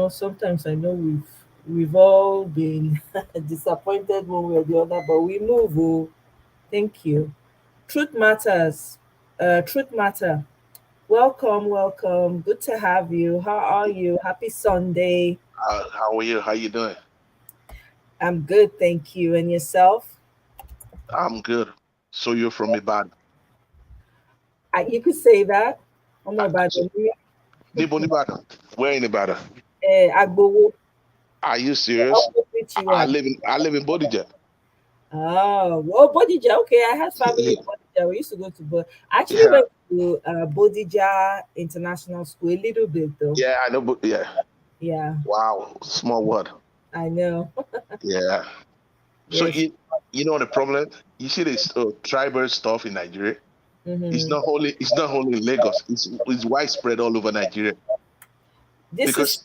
Sometimes I know we've all been disappointed one way or the other, but we move. Oh, thank you. Truth matters. Truth matter. Welcome, welcome. Good to have you. How are you? Happy Sunday. How are you? How you doing? I'm good, thank you. And yourself? I'm good. So you're from Ibadan? You could say that. I'm not bad. Ibadan. Where in Ibadan? Agbowo. Are you serious? I live in Bodija. Oh, well, Bodija. Okay, I had family in Bodija. We used to go to Bodija. I actually went to Bodija International School a little bit though. Yeah, I know. Yeah. Yeah. Wow, small world. I know. Yeah. So Yes. you know the problem. You see this tribal stuff in Nigeria. Mm-hmm. It's not only in Lagos. It's widespread all over Nigeria. This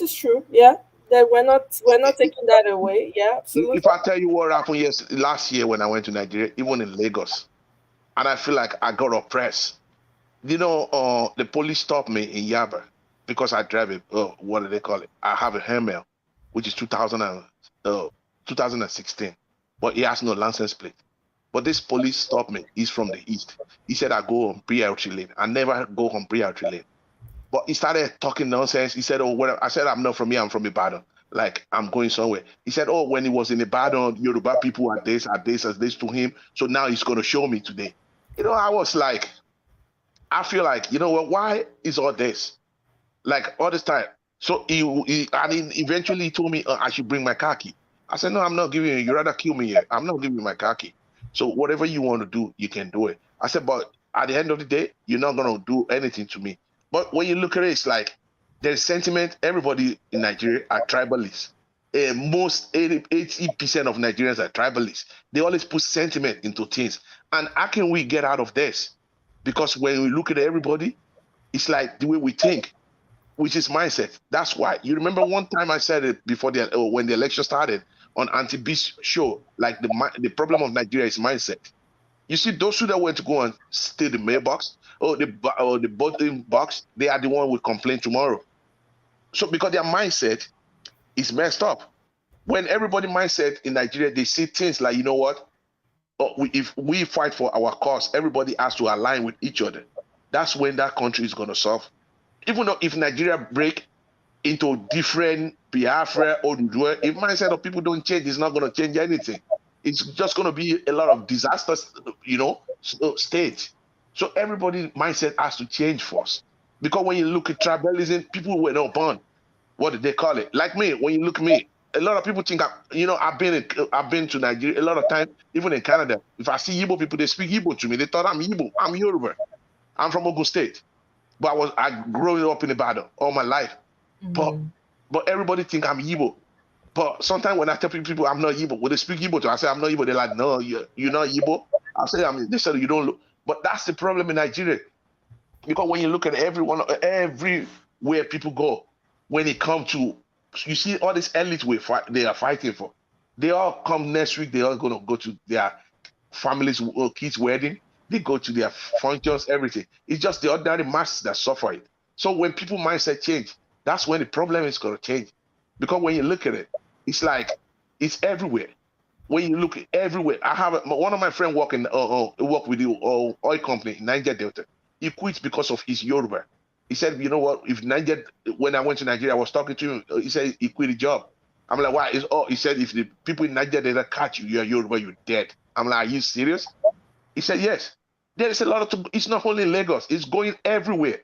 is true. Yeah. That we're not taking that away. Yeah, absolutely. If I tell you what happened last year when I went to Nigeria, even in Lagos, and I feel like I got oppressed. The police stopped me in Yaba because I drive what do they call it? I have a Hermel, which is 2016, but he has no license plate. But this police stopped me. He's from the east. He said I go on pre-entry lane. I never go on pre-entry lane. But he started talking nonsense. He said, "Oh, well," I said, "I'm not from here. I'm from Ibadan. Like I'm going somewhere." He said, "Oh, when he was in Ibadan, Yoruba people are this, as this to him. So now he's going to show me today." I was like, I feel like, you know what? Why is all this? Like all this time. So eventually he told me I should bring my car key. I said, "No, I'm not giving you. You rather kill me here. I'm not giving you my car key. So whatever you want to do, you can do it." I said, "But at the end of the day, you're not gonna do anything to me." But when you look at it, it's like there's sentiment. Everybody in Nigeria are tribalists. Most 80% of Nigerians are tribalists. They always put sentiment into things. And how can we get out of this? Because when we look at everybody, it's like the way we think, which is mindset. That's why. You remember one time I said it before when the election started on Auntie B's show, like the problem of Nigeria is mindset. You see, those who that went to go and steal the mailbox or the voting box, they are the one who will complain tomorrow. So because their mindset is messed up. When everybody mindset in Nigeria, they see things like, you know what? If we fight for our cause, everybody has to align with each other. That's when that country is going to solve. Even though if Nigeria break into different Biafra or Udua, if mindset of people don't change, it's not going to change anything. It's just going to be a lot of disasters, state. So everybody mindset has to change first. Because when you look at tribalism, people were not born. What did they call it? Like me, when you look at me, a lot of people think I've been to Nigeria a lot of times, even in Canada. If I see Igbo people, they speak Igbo to me. They thought I'm Igbo. I'm Yoruba. I'm from Ogun State. But I grew up in Ibadan all my life. Mm-hmm. But everybody think I'm Igbo. But sometimes when I tell people I'm not Igbo, when they speak Igbo to, I say I'm not Igbo. They're like, "No, you're not Igbo." I say they said you don't look. But that's the problem in Nigeria. Because when you look at everywhere people go, when it comes to, you see all this elite they are fighting for. They all come next week. They all gonna go to their families' kids' wedding. They go to their functions, everything. It's just the ordinary masses that suffer it. So when people mindset change, that's when the problem is going to change. Because when you look at it, it's like it's everywhere. When you look at everywhere, I have one of my friends work with the oil company in Niger Delta. He quit because of his Yoruba. He said, "You know what? When I went to Nigeria, I was talking to him. He said he quit the job." I'm like, "Why?" He said, "If the people in Niger Delta catch you, you're Yoruba, you're dead." I'm like, "Are you serious?" He said, "Yes." There is a lot of, it's not only in Lagos, it's going everywhere.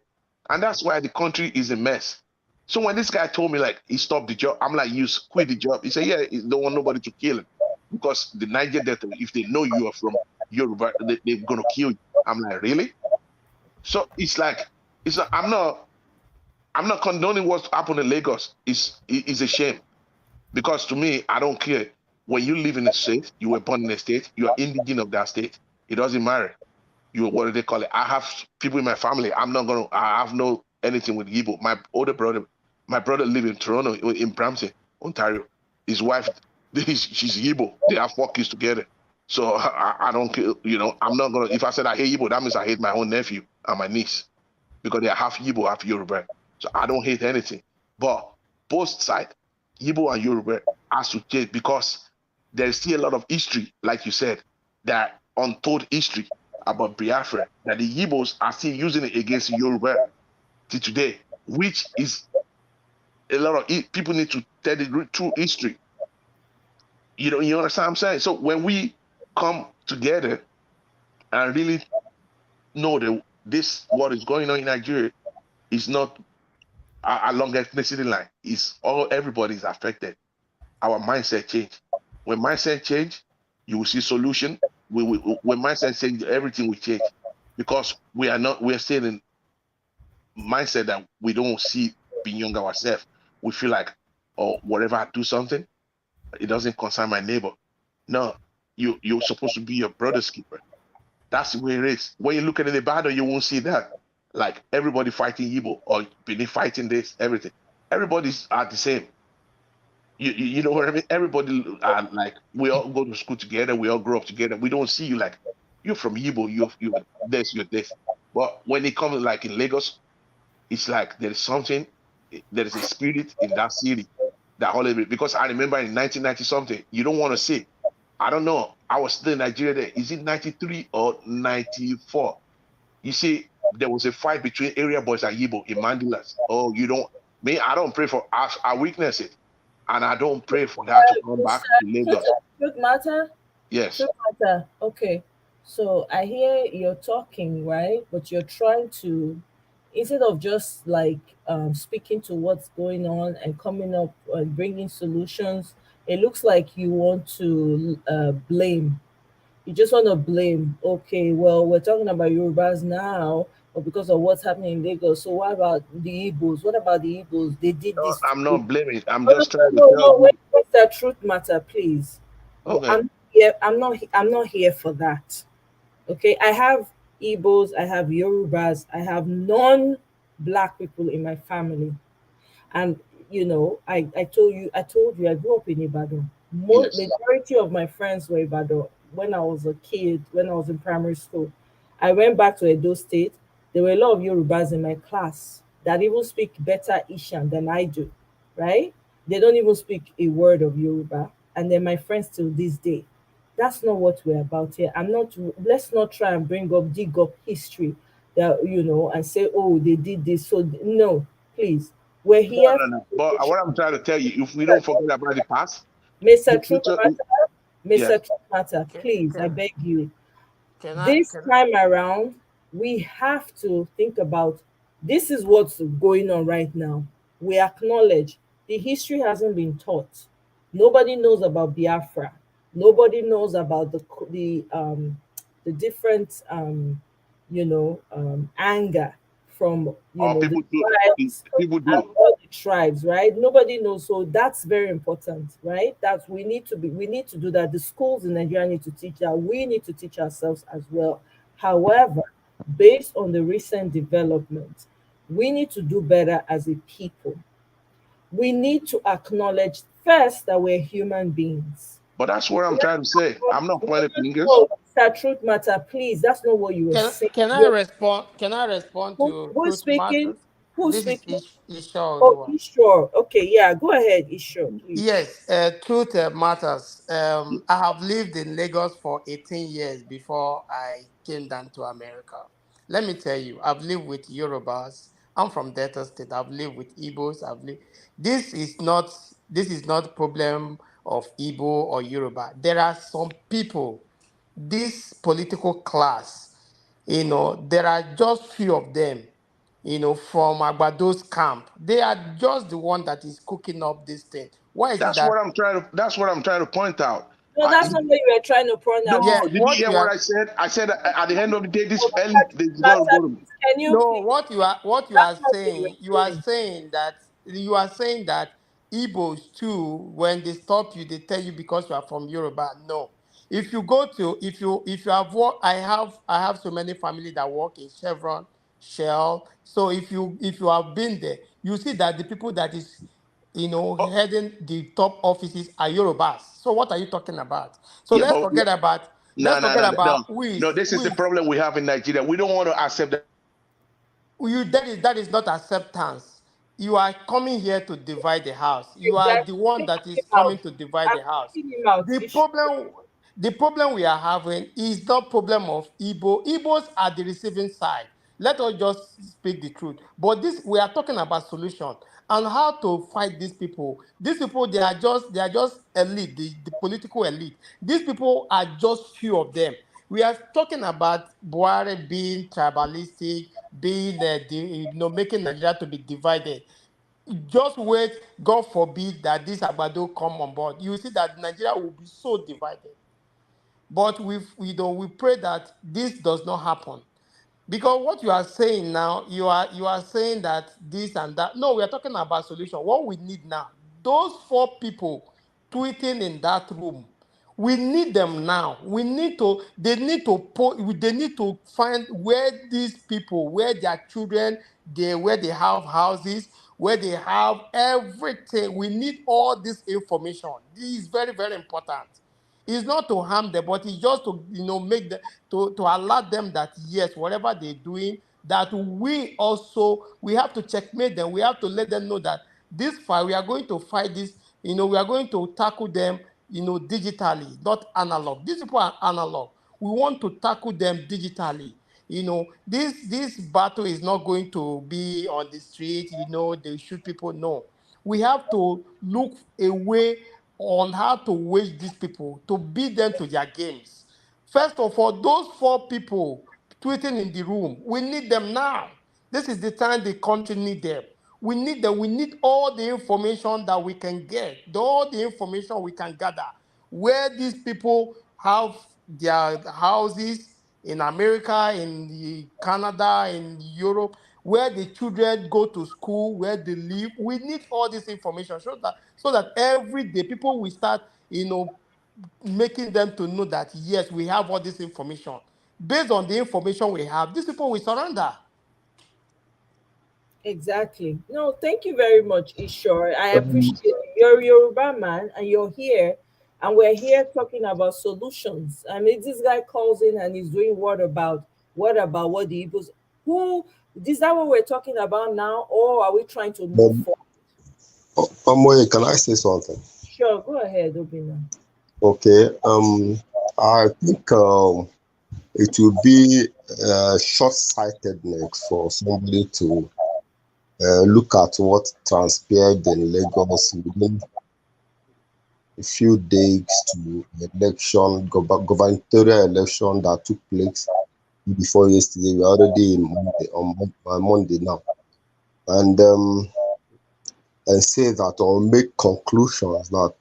And that's why the country is a mess. So when this guy told me like he stopped the job, I'm like, "You quit the job." He said, "Yeah, he don't want nobody to kill him. Because the Niger Delta, if they know you are from Yoruba, they're gonna kill you." I'm like, "Really?" So it's like, I'm not condoning what's happened in Lagos. It's a shame. Because to me, I don't care. When you live in a state, you were born in a state, you are indigenous of that state. It doesn't matter. What do they call it? I have people in my family. I have no anything with Igbo. My brother live in Toronto, in Brampton, Ontario. His wife, she's Igbo. They have 4 kids together. So I don't care. I'm not gonna. If I said I hate Igbo, that means I hate my own nephew and my niece because they are half Igbo, half Yoruba. So I don't hate anything. But both sides, Igbo and Yoruba, has to change because there's still a lot of history, like you said, that untold history about Biafra, that the Igbos are still using it against Yoruba to today, which is a lot of people need to tell the true history. You understand what I'm saying? So when we come together and really know that what is going on in Nigeria is not along ethnicity line, it's everybody is affected. Our mindset change. When mindset change, you will see solution. When mindset change, everything will change because we're still in mindset that we don't see beyond ourselves. We feel like, oh, whatever I do something, it doesn't concern my neighbor. No, you're supposed to be your brother's keeper. That's the way it is. When you look at the battle, you won't see that. Like everybody fighting Igbo or Benin fighting this, everything. Everybody's are the same. You know what I mean? Everybody are like, we all go to school together, we all grow up together. We don't see you like you're from Igbo, you're this, you're this. But when it comes like in Lagos, it's like there is a spirit in that city that always, because I remember in 1990 something, you don't want to say, I don't know, I was still in Nigeria there. Is it 93 or 94? You see, there was a fight between area boys and Yibo in Mandilas. Oh, you don't me, I don't pray for us, I witness it. And I don't pray for that to come back to Lagos. Truth matter? Yes. Truth matter. Okay. So I hear you're talking, right? But you're trying to, instead of just like speaking to what's going on and coming up and bringing solutions, it looks like you want to blame. You just want to blame. Okay, well, we're talking about Yorubas now, but because of what's happening in Lagos. So what about the Igbos? What about the Igbos? They did No, this I'm too. not blaming. I'm No, no, just trying to no, no, tell no. you. Wait, Mr. Truth Matter, please. Okay. I'm here. I'm not here for that. Okay, I have Igbos, I have Yorubas, I have non-black people in my family, and I told you I grew up in Ibadan. Yes. Majority of my friends were Ibadan when I was a kid, when I was in primary school. I went back to Edo State. There were a lot of Yorubas in my class that even speak better Ishan than I do, right? They don't even speak a word of Yoruba, and they're my friends till this day. That's not what we're about here. I'm not. Let's not try and dig up history, that and say, oh, they did this. So no, please. We're No, here no, for no. But solution. what I'm trying to tell you, if we don't forget about the past, Mr. the Truth future. Matter, Yes. Mr. Truth Matter, Can, please, I can, beg you. can I This can time around, we have to think about, this is what's going on right now. We acknowledge the history hasn't been taught. Nobody knows about Biafra. Nobody knows about the different anger from Or the people do. tribes People and do. all the tribes, right? Nobody knows. So that's very important, right? That we need to do that. The schools in Nigeria need to teach that. We need to teach ourselves as well. However, based on the recent development, we need to do better as a people. We need to acknowledge first that we're human beings. But that's what I'm trying to say. I'm not pointing fingers. No, Mr. Truth Matter, please. That's not what you were saying. can I respond? Can I respond to Who's truth speaking? matters? Who's This is speaking? Isha Oh, Oluwa. Ishore. Okay, yeah, go ahead, Ishore, please. Yes, truth matters. I have lived in Lagos for 18 years before I came down to America. Let me tell you, I've lived with Yorubas. I'm from Delta State. I've lived with Igbos. I've lived. This is not. This is not problem of Igbo or Yoruba. There are some people. This political class, there are just few of them, from Agbado's camp. They are just the one that is cooking up this thing. Why is it That's that? what I'm trying to. That's what I'm trying to point out. No, that's not what you were trying to point out. Yeah, No, did you what hear you what are I said? I said at the end of the day, this Oh, early Mr. is not Matter, going to. please, can you no, please? what you That's are not what you saying, were doing. you are saying that Igbos too, when they stop you, they tell you because you are from Yoruba. No. If you go to if you have work, I have so many family that work in Chevron, Shell. So if you have been there, you see that the people that is Oh, heading the top offices are Yorubas. So what are you talking about? So yeah, let's but forget about no, no, no, no, who no. is This is the problem we have in Nigeria. We don't want to accept that. that is not acceptance. You are coming here to divide the house. You are the Exactly. one Pick that is him coming out. to divide I'm the house. picking him out. The problem, the problem we are having is not problem of Igbo. Igbos are the receiving side. Let us just speak the truth. But this we are talking about solution and how to fight these people. These people they are just elite, the political elite. These people are just few of them. We are talking about Buhari being tribalistic, being making Nigeria to be divided. Just wait, God forbid that this Agbado come on board. You see that Nigeria will be so divided. But we pray that this does not happen. Because what you are saying now, you are saying that this and that. No, we are talking about solution. What we need now, those four people tweeting in that room, we need them now. They need to find where these people, where their children, where they have houses, where they have everything. We need all this information. This is very, very important. It's not to harm them, but it's just to make them to alert them that yes, whatever they're doing, that we have to checkmate them. We have to let them know that this fight we are going to fight this. We are going to tackle them. Digitally, not analog. These people are analog. We want to tackle them digitally. this battle is not going to be on the street, they shoot people. No. We have to look a way on how to wage these people, to beat them to their games. First of all, those 4 people tweeting in the room, we need them now. This is the time the country need them. We need them. We need all the information that we can get, all the information we can gather, where these people have their houses in America, in Canada, in Europe, where the children go to school, where they live. We need all this information so that every day people will start, making them to know that yes, we have all this information. Based on the information we have, these people will surrender. Exactly. No, thank you very much, Ishore. I appreciate it. You're a Yoruba man and you're here, and we're here talking about solutions. I mean, this guy calls in and he's doing what the Igbos who is that what we're talking about now, or are we trying to move Um, forward? Omoye, can I say something? Sure, go ahead, Obina. Okay. I think it will be short-sightedness for somebody to look at what transpired in Lagos within a few days to election, gubernatorial election that took place before yesterday. We're already in Monday, on Monday now, and say that or make conclusions that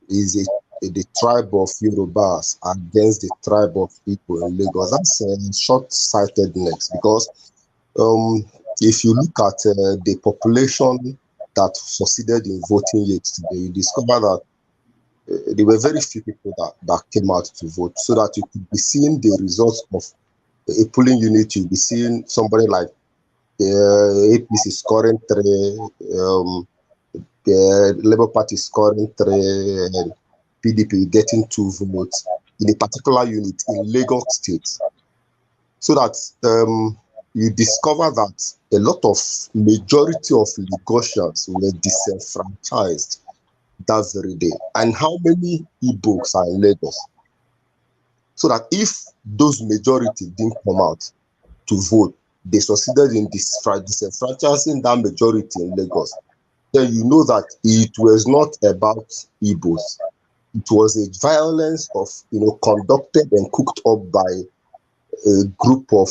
is the tribe of Yorubas against the tribe of people in Lagos. That's short-sightedness, because if you look at the population that succeeded in voting yesterday, you discover that there were very few people that came out to vote, so that you could be seeing the results of a polling unit. You'll be seeing somebody like APC scoring 3, the Labour Party scoring 3, and PDP getting 2 votes in a particular unit in Lagos State. So that you discover that a lot of majority of Lagosians were disenfranchised that very day. And how many Igbos are in Lagos? So that if those majority didn't come out to vote, they succeeded in disenfranchising that majority in Lagos, then you know that it was not about Igbos. It was a violence of, conducted and cooked up by a group of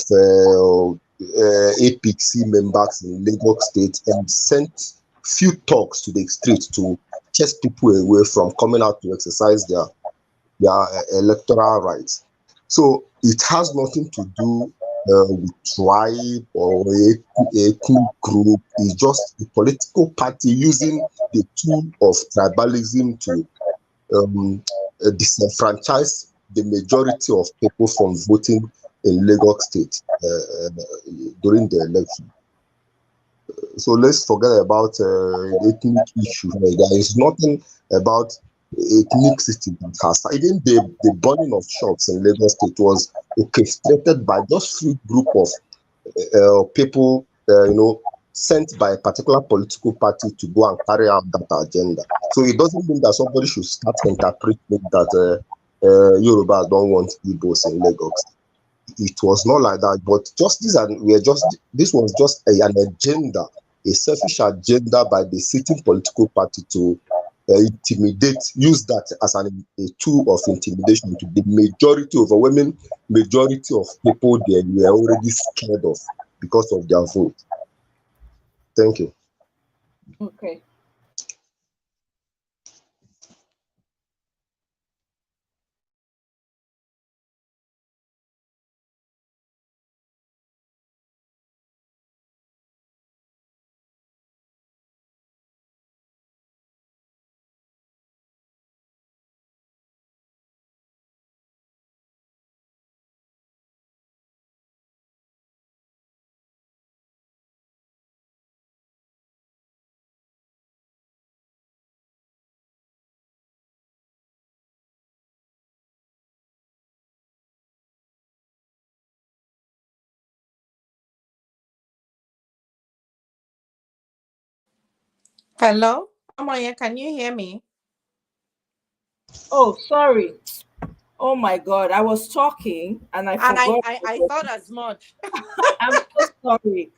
APC members in Lagos State, and sent few talks to the street to chase people away from coming out to exercise their electoral rights. So it has nothing to do with tribe or ethnic group. It's just a political party using the tool of tribalism to disenfranchise the majority of people from voting in Lagos State during the election. So let's forget about the ethnic issue. There is nothing about ethnicity that has. Even the burning of shops in Lagos State was orchestrated by just few group of people, sent by a particular political party to go and carry out that agenda. So it doesn't mean that somebody should start interpreting that Yoruba don't want Igbos in Lagos. It was not like that, but this was just an agenda, a selfish agenda by the sitting political party to use that as a tool of intimidation to the overwhelming majority of people they were already scared of because of their vote. Thank you. Okay. Hello? Omoye, can you hear me? Oh, sorry. Oh my God, I was talking and I And forgot. I thought as much. I'm so sorry.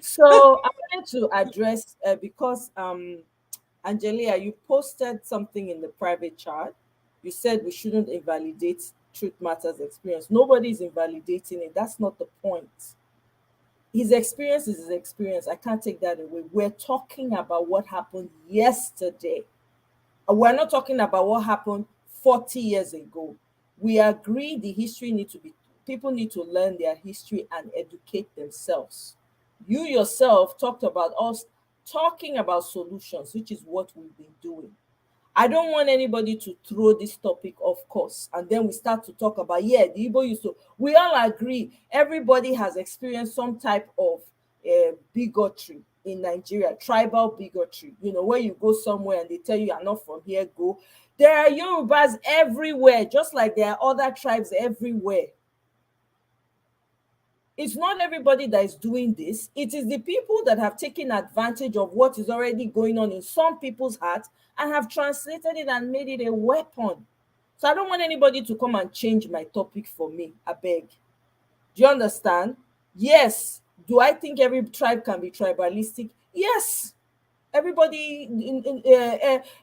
So I wanted to address because Angelia, you posted something in the private chat. You said we shouldn't invalidate Truth Matters experience. Nobody's invalidating it. That's not the point. His experience is his experience. I can't take that away. We're talking about what happened yesterday. We're not talking about what happened 40 years ago. We agree the history need to be, people need to learn their history and educate themselves. You yourself talked about us talking about solutions, which is what we've been doing. I don't want anybody to throw this topic off course and then we start to talk about, yeah, the Igbo used to. We all agree everybody has experienced some type of bigotry in Nigeria, tribal bigotry. You know, where you go somewhere and they tell you you're not from here, go. There are Yorubas everywhere, just like there are other tribes everywhere. It's not everybody that is doing this. It is the people that have taken advantage of what is already going on in some people's hearts and have translated it and made it a weapon. So I don't want anybody to come and change my topic for me. I beg. Do you understand? Yes. Do I think every tribe can be tribalistic? Yes. Everybody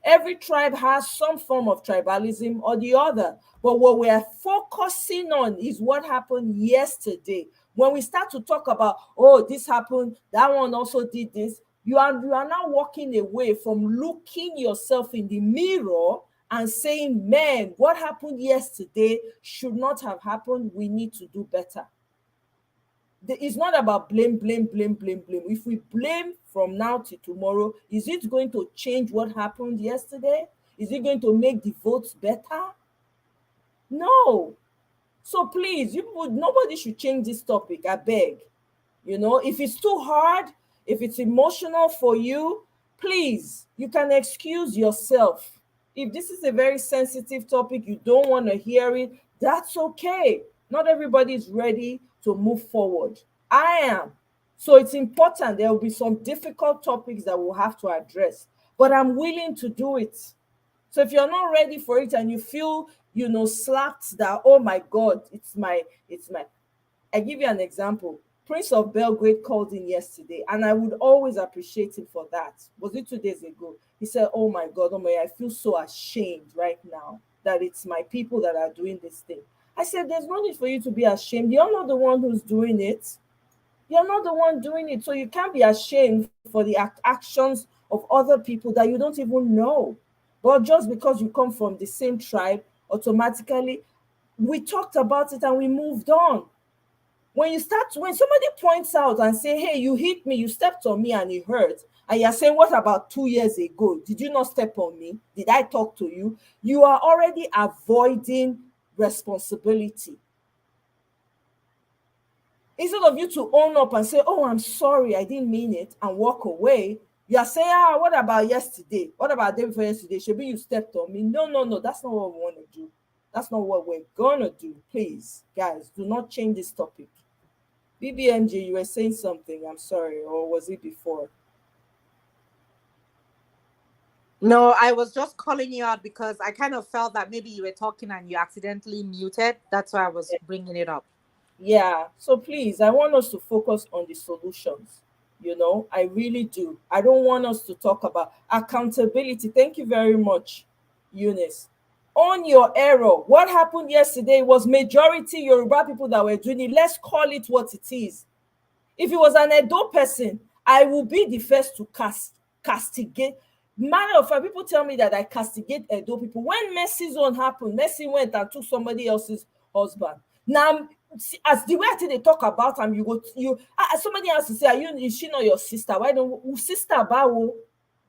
every tribe has some form of tribalism or the other, but what we are focusing on is what happened yesterday. When we start to talk about, oh, this happened, that one also did this, you are now walking away from looking yourself in the mirror and saying, man, what happened yesterday should not have happened. We need to do better. It's not about blame, blame, blame, blame, blame. If we blame from now to tomorrow, is it going to change what happened yesterday? Is it going to make the votes better? No. So please, nobody should change this topic. I beg. You know, if it's too hard, if it's emotional for you, please, you can excuse yourself. If this is a very sensitive topic, you don't want to hear it, that's okay. Not everybody is ready to move forward. I am. So it's important. There will be some difficult topics that we'll have to address, but I'm willing to do it. So if you're not ready for it and you feel, slapped that, oh my God, it's my, I give you an example. Prince of Belgrade called in yesterday, and I would always appreciate him for that. Was it 2 days ago? He said, oh my God, oh my, I feel so ashamed right now that it's my people that are doing this thing. I said, there's no need for you to be ashamed. You're not the one who's doing it. You're not the one doing it. So you can't be ashamed for the actions of other people that you don't even know. But just because you come from the same tribe, automatically, we talked about it and we moved on. When somebody points out and say, hey, you hit me, you stepped on me and it hurt, and you're saying, what about 2 years ago? Did you not step on me? Did I talk to you? You are already avoiding responsibility. Instead of you to own up and say, oh, I'm sorry, I didn't mean it, and walk away, you are saying, what about yesterday? What about the day before yesterday? Should be you stepped on me? No, that's not what we want to do. That's not what we're gonna do. Please, guys, do not change this topic. BBMJ, you were saying something. I'm sorry, or was it before? No, I was just calling you out because I kind of felt that maybe you were talking and you accidentally muted. That's why I was bringing it up. Yeah. So please, I want us to focus on the solutions. I really do. I don't want us to talk about accountability. Thank you very much, Eunice. On your error. What happened yesterday was majority Yoruba people that were doing it. Let's call it what it is. If it was an Edo person, I will be the first to castigate. Matter of fact, people tell me that I castigate Edo people. When Mercy's zone happened, Mercy went and took somebody else's husband. Now, as the way I think they talk about him, somebody else to say, is she not your sister? Why don't sister Bawo?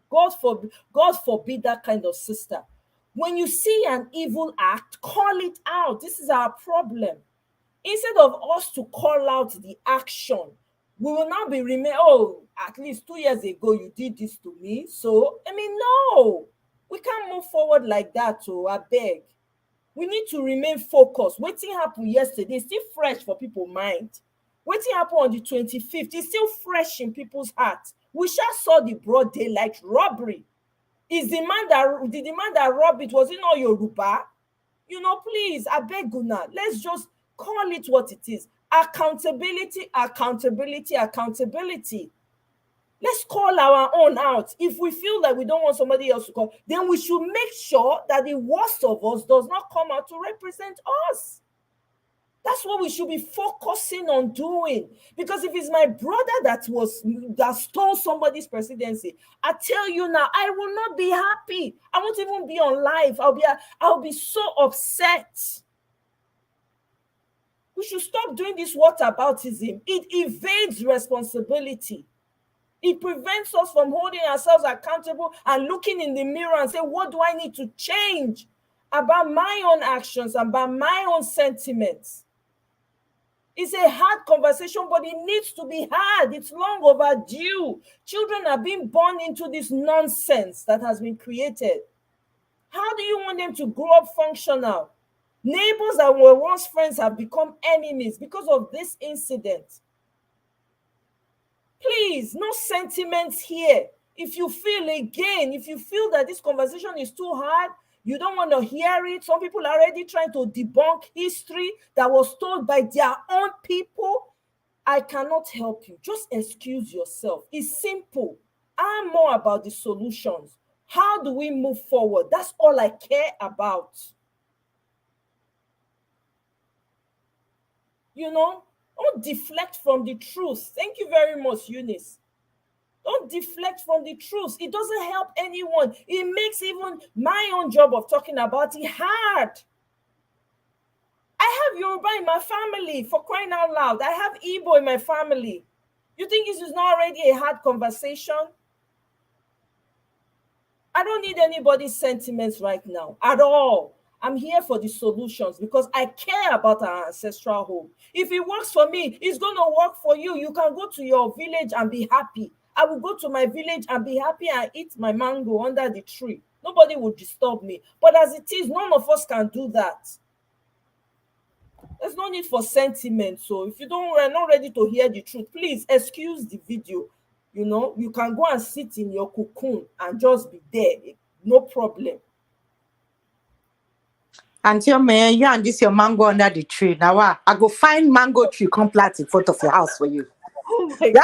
God forbid that kind of sister. When you see an evil act, call it out. This is our problem. Instead of us to call out the action, we will now be at least 2 years ago you did this to me. So, no, we can't move forward like that. So I beg. We need to remain focused. Wetin happened yesterday is still fresh for people's mind. Wetin happened on the 25th is still fresh in people's hearts. We shall saw the broad daylight robbery. Did the man that robbed it, was it not Yoruba? Please, I beg una, let's just call it what it is. Accountability, accountability, accountability. Let's call our own out. If we feel that we don't want somebody else to call, then we should make sure that the worst of us does not come out to represent us. That's what we should be focusing on doing. Because if it's my brother that stole somebody's presidency, I tell you now, I will not be happy. I won't even be on live. I'll be so upset. We should stop doing this whataboutism. It evades responsibility. It prevents us from holding ourselves accountable and looking in the mirror and say, what do I need to change about my own actions, about my own sentiments? It's a hard conversation, but it needs to be had. It's long overdue. Children are being born into this nonsense that has been created. How do you want them to grow up functional? Neighbors that were once friends have become enemies because of this incident. Please, no sentiments here. If you feel that this conversation is too hard, you don't want to hear it. Some people are already trying to debunk history that was told by their own people. I cannot help you. Just excuse yourself. It's simple. I'm more about the solutions. How do we move forward? That's all I care about. Don't deflect from the truth. Thank you very much, Eunice. Don't deflect from the truth. It doesn't help anyone. It makes even my own job of talking about it hard. I have Yoruba in my family, for crying out loud. I have Igbo in my family. You think this is not already a hard conversation? I don't need anybody's sentiments right now at all. I'm here for the solutions because I care about our ancestral home. If it works for me, it's going to work for you. You can go to your village and be happy. I will go to my village and be happy and eat my mango under the tree. Nobody will disturb me. But as it is, none of us can do that. There's no need for sentiment. So if you are not ready to hear the truth, please excuse the video. You can go and sit in your cocoon and just be there. No problem. Until me, you and this your mango under the tree. Now I go find mango tree, come plant in front of your house for you. Oh my I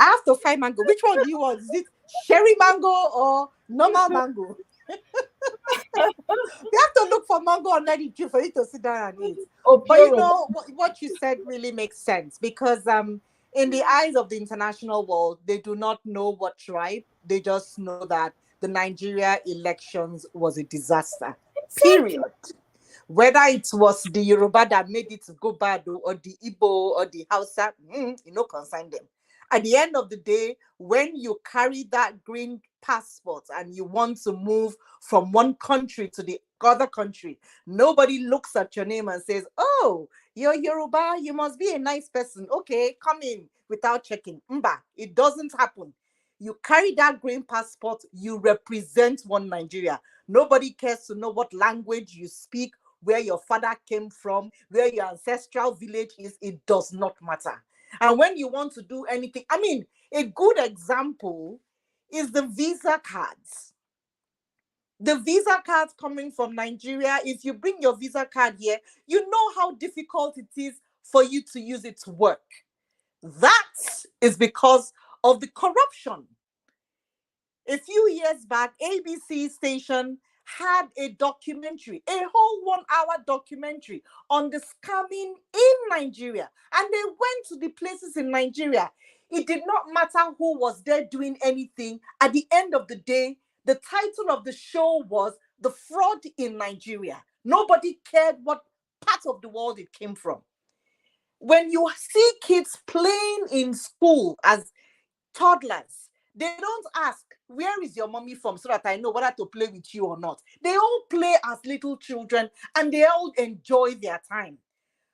have to find mango. Which one do you want? Is it cherry mango or normal mango? You have to look for mango under the tree for you to sit down and eat. But what you said really makes sense because in the eyes of the international world, they do not know what tribe. They just know that the Nigeria elections was a disaster. Period. Whether it was the Yoruba that made it go bad or the Igbo or the Hausa, concern them. At the end of the day, when you carry that green passport and you want to move from one country to the other country, nobody looks at your name and says, oh, you're Yoruba, you must be a nice person. Okay, come in without checking. Mba, it doesn't happen. You carry that green passport, you represent one Nigeria. Nobody cares to know what language you speak, where your father came from, where your ancestral village is. It does not matter. And when you want to do anything, a good example is the visa cards. The visa cards coming from Nigeria, if you bring your visa card here, you know how difficult it is for you to use it to work. That is because of the corruption. A few years back, ABC station had a documentary, a whole 1-hour documentary on the scamming in Nigeria. And they went to the places in Nigeria. It did not matter who was there doing anything. At the end of the day, the title of the show was The Fraud in Nigeria. Nobody cared what part of the world it came from. When you see kids playing in school as toddlers, they don't ask, where is your mommy from, so that I know whether to play with you or not. They all play as little children and they all enjoy their time.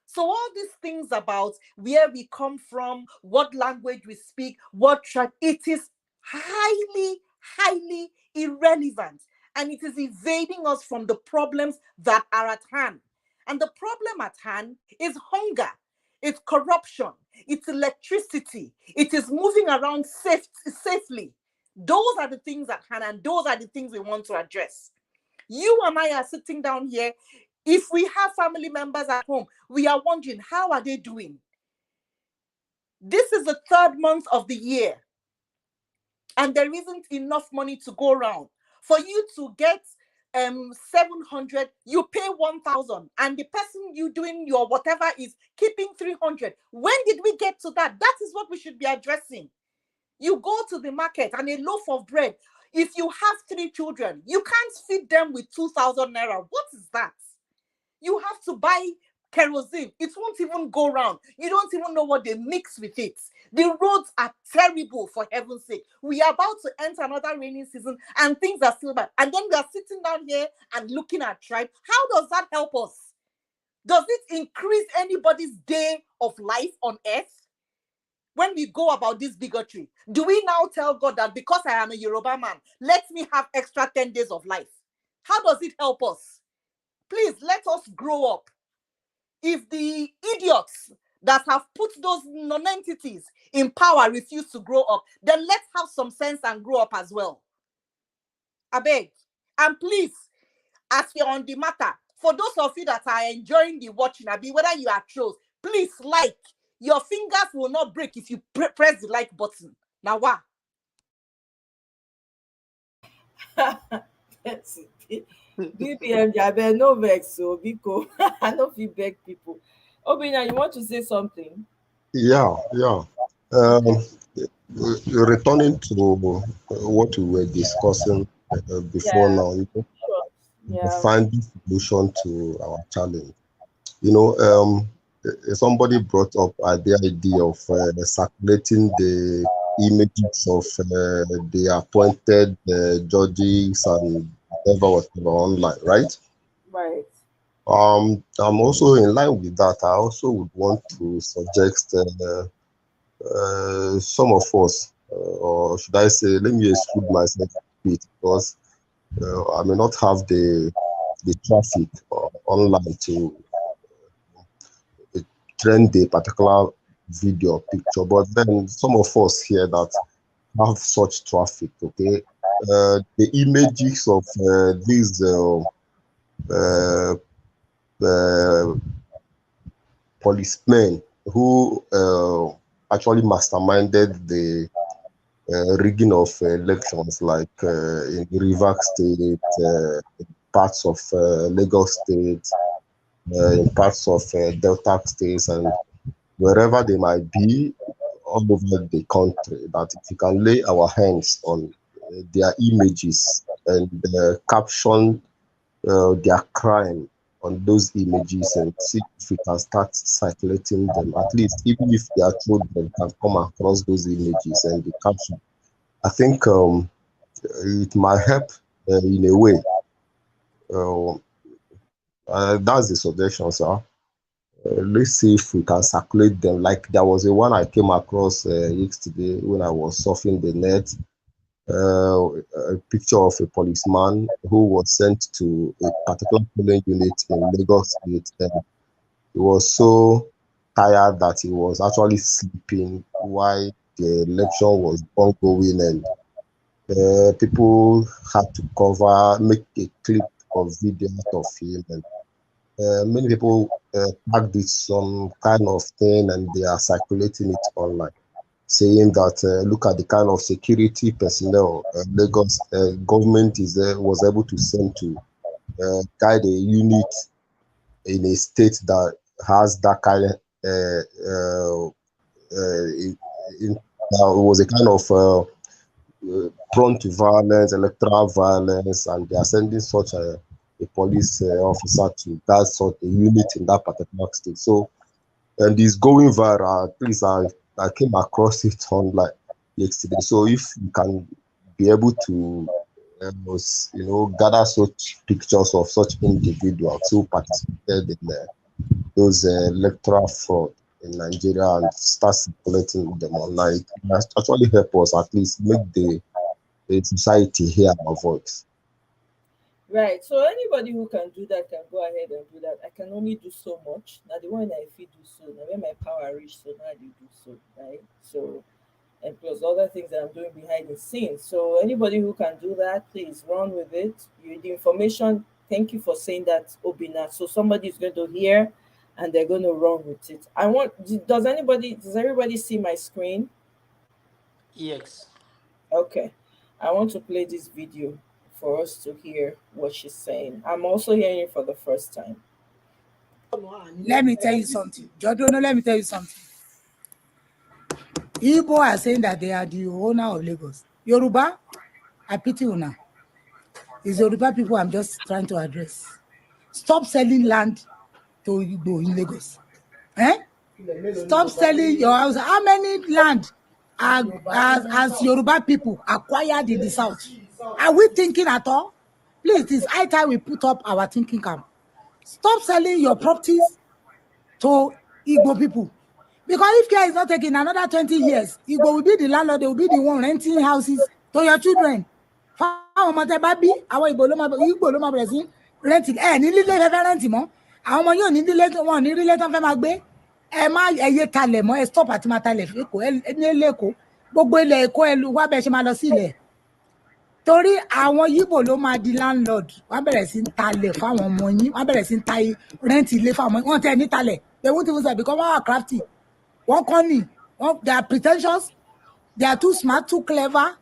So all these things about where we come from, what language we speak, what tribe, it is highly, highly irrelevant. And it is evading us from the problems that are at hand. And the problem at hand is hunger. It's corruption. It's electricity. It is moving around safely. Those are the things at hand, and those are the things we want to address. You and I are sitting down here. If we have family members at home, we are wondering, how are they doing? This is the 3rd month of the year, and there isn't enough money to go around. For you to get 700, you pay 1,000, and the person you doing your whatever is keeping 300. When did we get to that? That is what we should be addressing. You go to the market and a loaf of bread, if you have 3 children, you can't feed them with 2,000 naira. What is that? You have to buy kerosene. It won't even go round. You don't even know what they mix with it. The roads are terrible, for heaven's sake. We are about to enter another rainy season and things are still bad. And then we are sitting down here and looking at tribe. How does that help us? Does it increase anybody's day of life on earth? When we go about this bigotry, do we now tell God that because I am a Yoruba man, let me have extra 10 days of life? How does it help us? Please, let us grow up. If the idiots that have put those non-entities in power refuse to grow up, then let's have some sense and grow up as well. I beg. And please, as we're on the matter, for those of you that are enjoying the watching, whether you are trolls, please like. Your fingers will not break if you press the like button. Now what? BBM Jabe, no vex, so Biko. I know if you beg people. Obina, you want to say something? Yeah, yeah. Um, Returning to what we were discussing before Yeah, now, sure. Yeah. finding solution to our challenge. Somebody brought up the idea of circulating the images of the appointed judges and whatever online, right? Right. I'm also in line with that. I also would want to suggest some of us, or should I say, let me exclude myself a bit because I may not have the traffic online to trend a particular video or picture. But then some of us here that have such traffic, okay, the images of these uh, uh, policemen who actually masterminded the rigging of elections, like in Rivers State, in parts of Lagos State, in parts of Delta states, and wherever they might be all over the country, that if we can lay our hands on their images and caption their crime on those images and see if we can start circulating them, at least even if their children can come across those images and the caption, I think it might help in a way. Uh, that's the suggestion, sir. Let's see if we can circulate them. Like there was a one I came across yesterday when I was surfing the net. A picture of a policeman who was sent to a particular polling unit in Lagos State. And he was so tired that he was actually sleeping while the election was ongoing, and people had to make a clip of video out of him, and many people tagged it some kind of thing and they are circulating it online, saying that look at the kind of security personnel Lagos government was able to send to guide a unit in a state that has that kind of it was a kind of prone to violence, electoral violence, and they are sending such a police officer to that sort of unit in that particular state. So, and it's going viral. At least I came across it online yesterday. So if you can be able to, gather such pictures of such individuals who participated in those electoral fraud in Nigeria and start circulating them online, it can actually help us at least make the society hear our voice. Right. So anybody who can do that can go ahead and do that. I can only do so much. Now the one I feel do so. Now when my power reach, so now they do so. Right. So and plus other things that I'm doing behind the scenes. So anybody who can do that, please run with it. The information Thank you for saying that, Obina. So somebody is going to hear and they're going to run with it. Does everybody see my screen? Yes. Okay. I want to play this video for us to hear what she's saying. I'm also hearing it for the first time. Let me tell you something. Jodono, let me tell you something. Igbo are saying that they are the owner of Lagos. Yoruba, I pity you now. It's Yoruba people I'm just trying to address. Stop selling land to Igbo in Lagos. Eh? Stop selling your house. How many land as Yoruba people acquired in the south? Are we thinking at all? Please, it's high time we put up our thinking camp. Stop selling your properties to Igbo people. Because if care is not taken another 20 years, Igbo will be the landlord, they will be the one renting houses to your children. Fáwọn ọmọ tẹ bá bí àwọn Igbo ló máa bẹ̀rẹ̀ sí rent ẹ̀ ní lílé fẹ́fẹ́ rent mọ́. Àwọn ọmọ yóò ní lílé wọn ní lílé tán fẹ́ máa gbé. Ẹ má ẹyẹ talẹ̀ mọ́, ẹ stop àti máa talẹ̀ fún Èkó, ẹ ní ilé Èkó. Gbogbo ilẹ̀ Èkó ẹ wá bẹ́ẹ̀ ṣe máa lọ sí ilẹ̀. Torí àwọn Yíbò ló máa di landlord, wọ́n bẹ̀rẹ̀ sí ń talẹ̀ fáwọn ọmọ yín, wọ́n bẹ̀rẹ̀ sí ń ta rent ilé fáwọn ọmọ yín, wọ́n tẹ̀ ní talẹ̀. They won't even say because wọ́n are crafty. Wọ́n kọ́ ni, they are pretentious, they are too smart, too clever,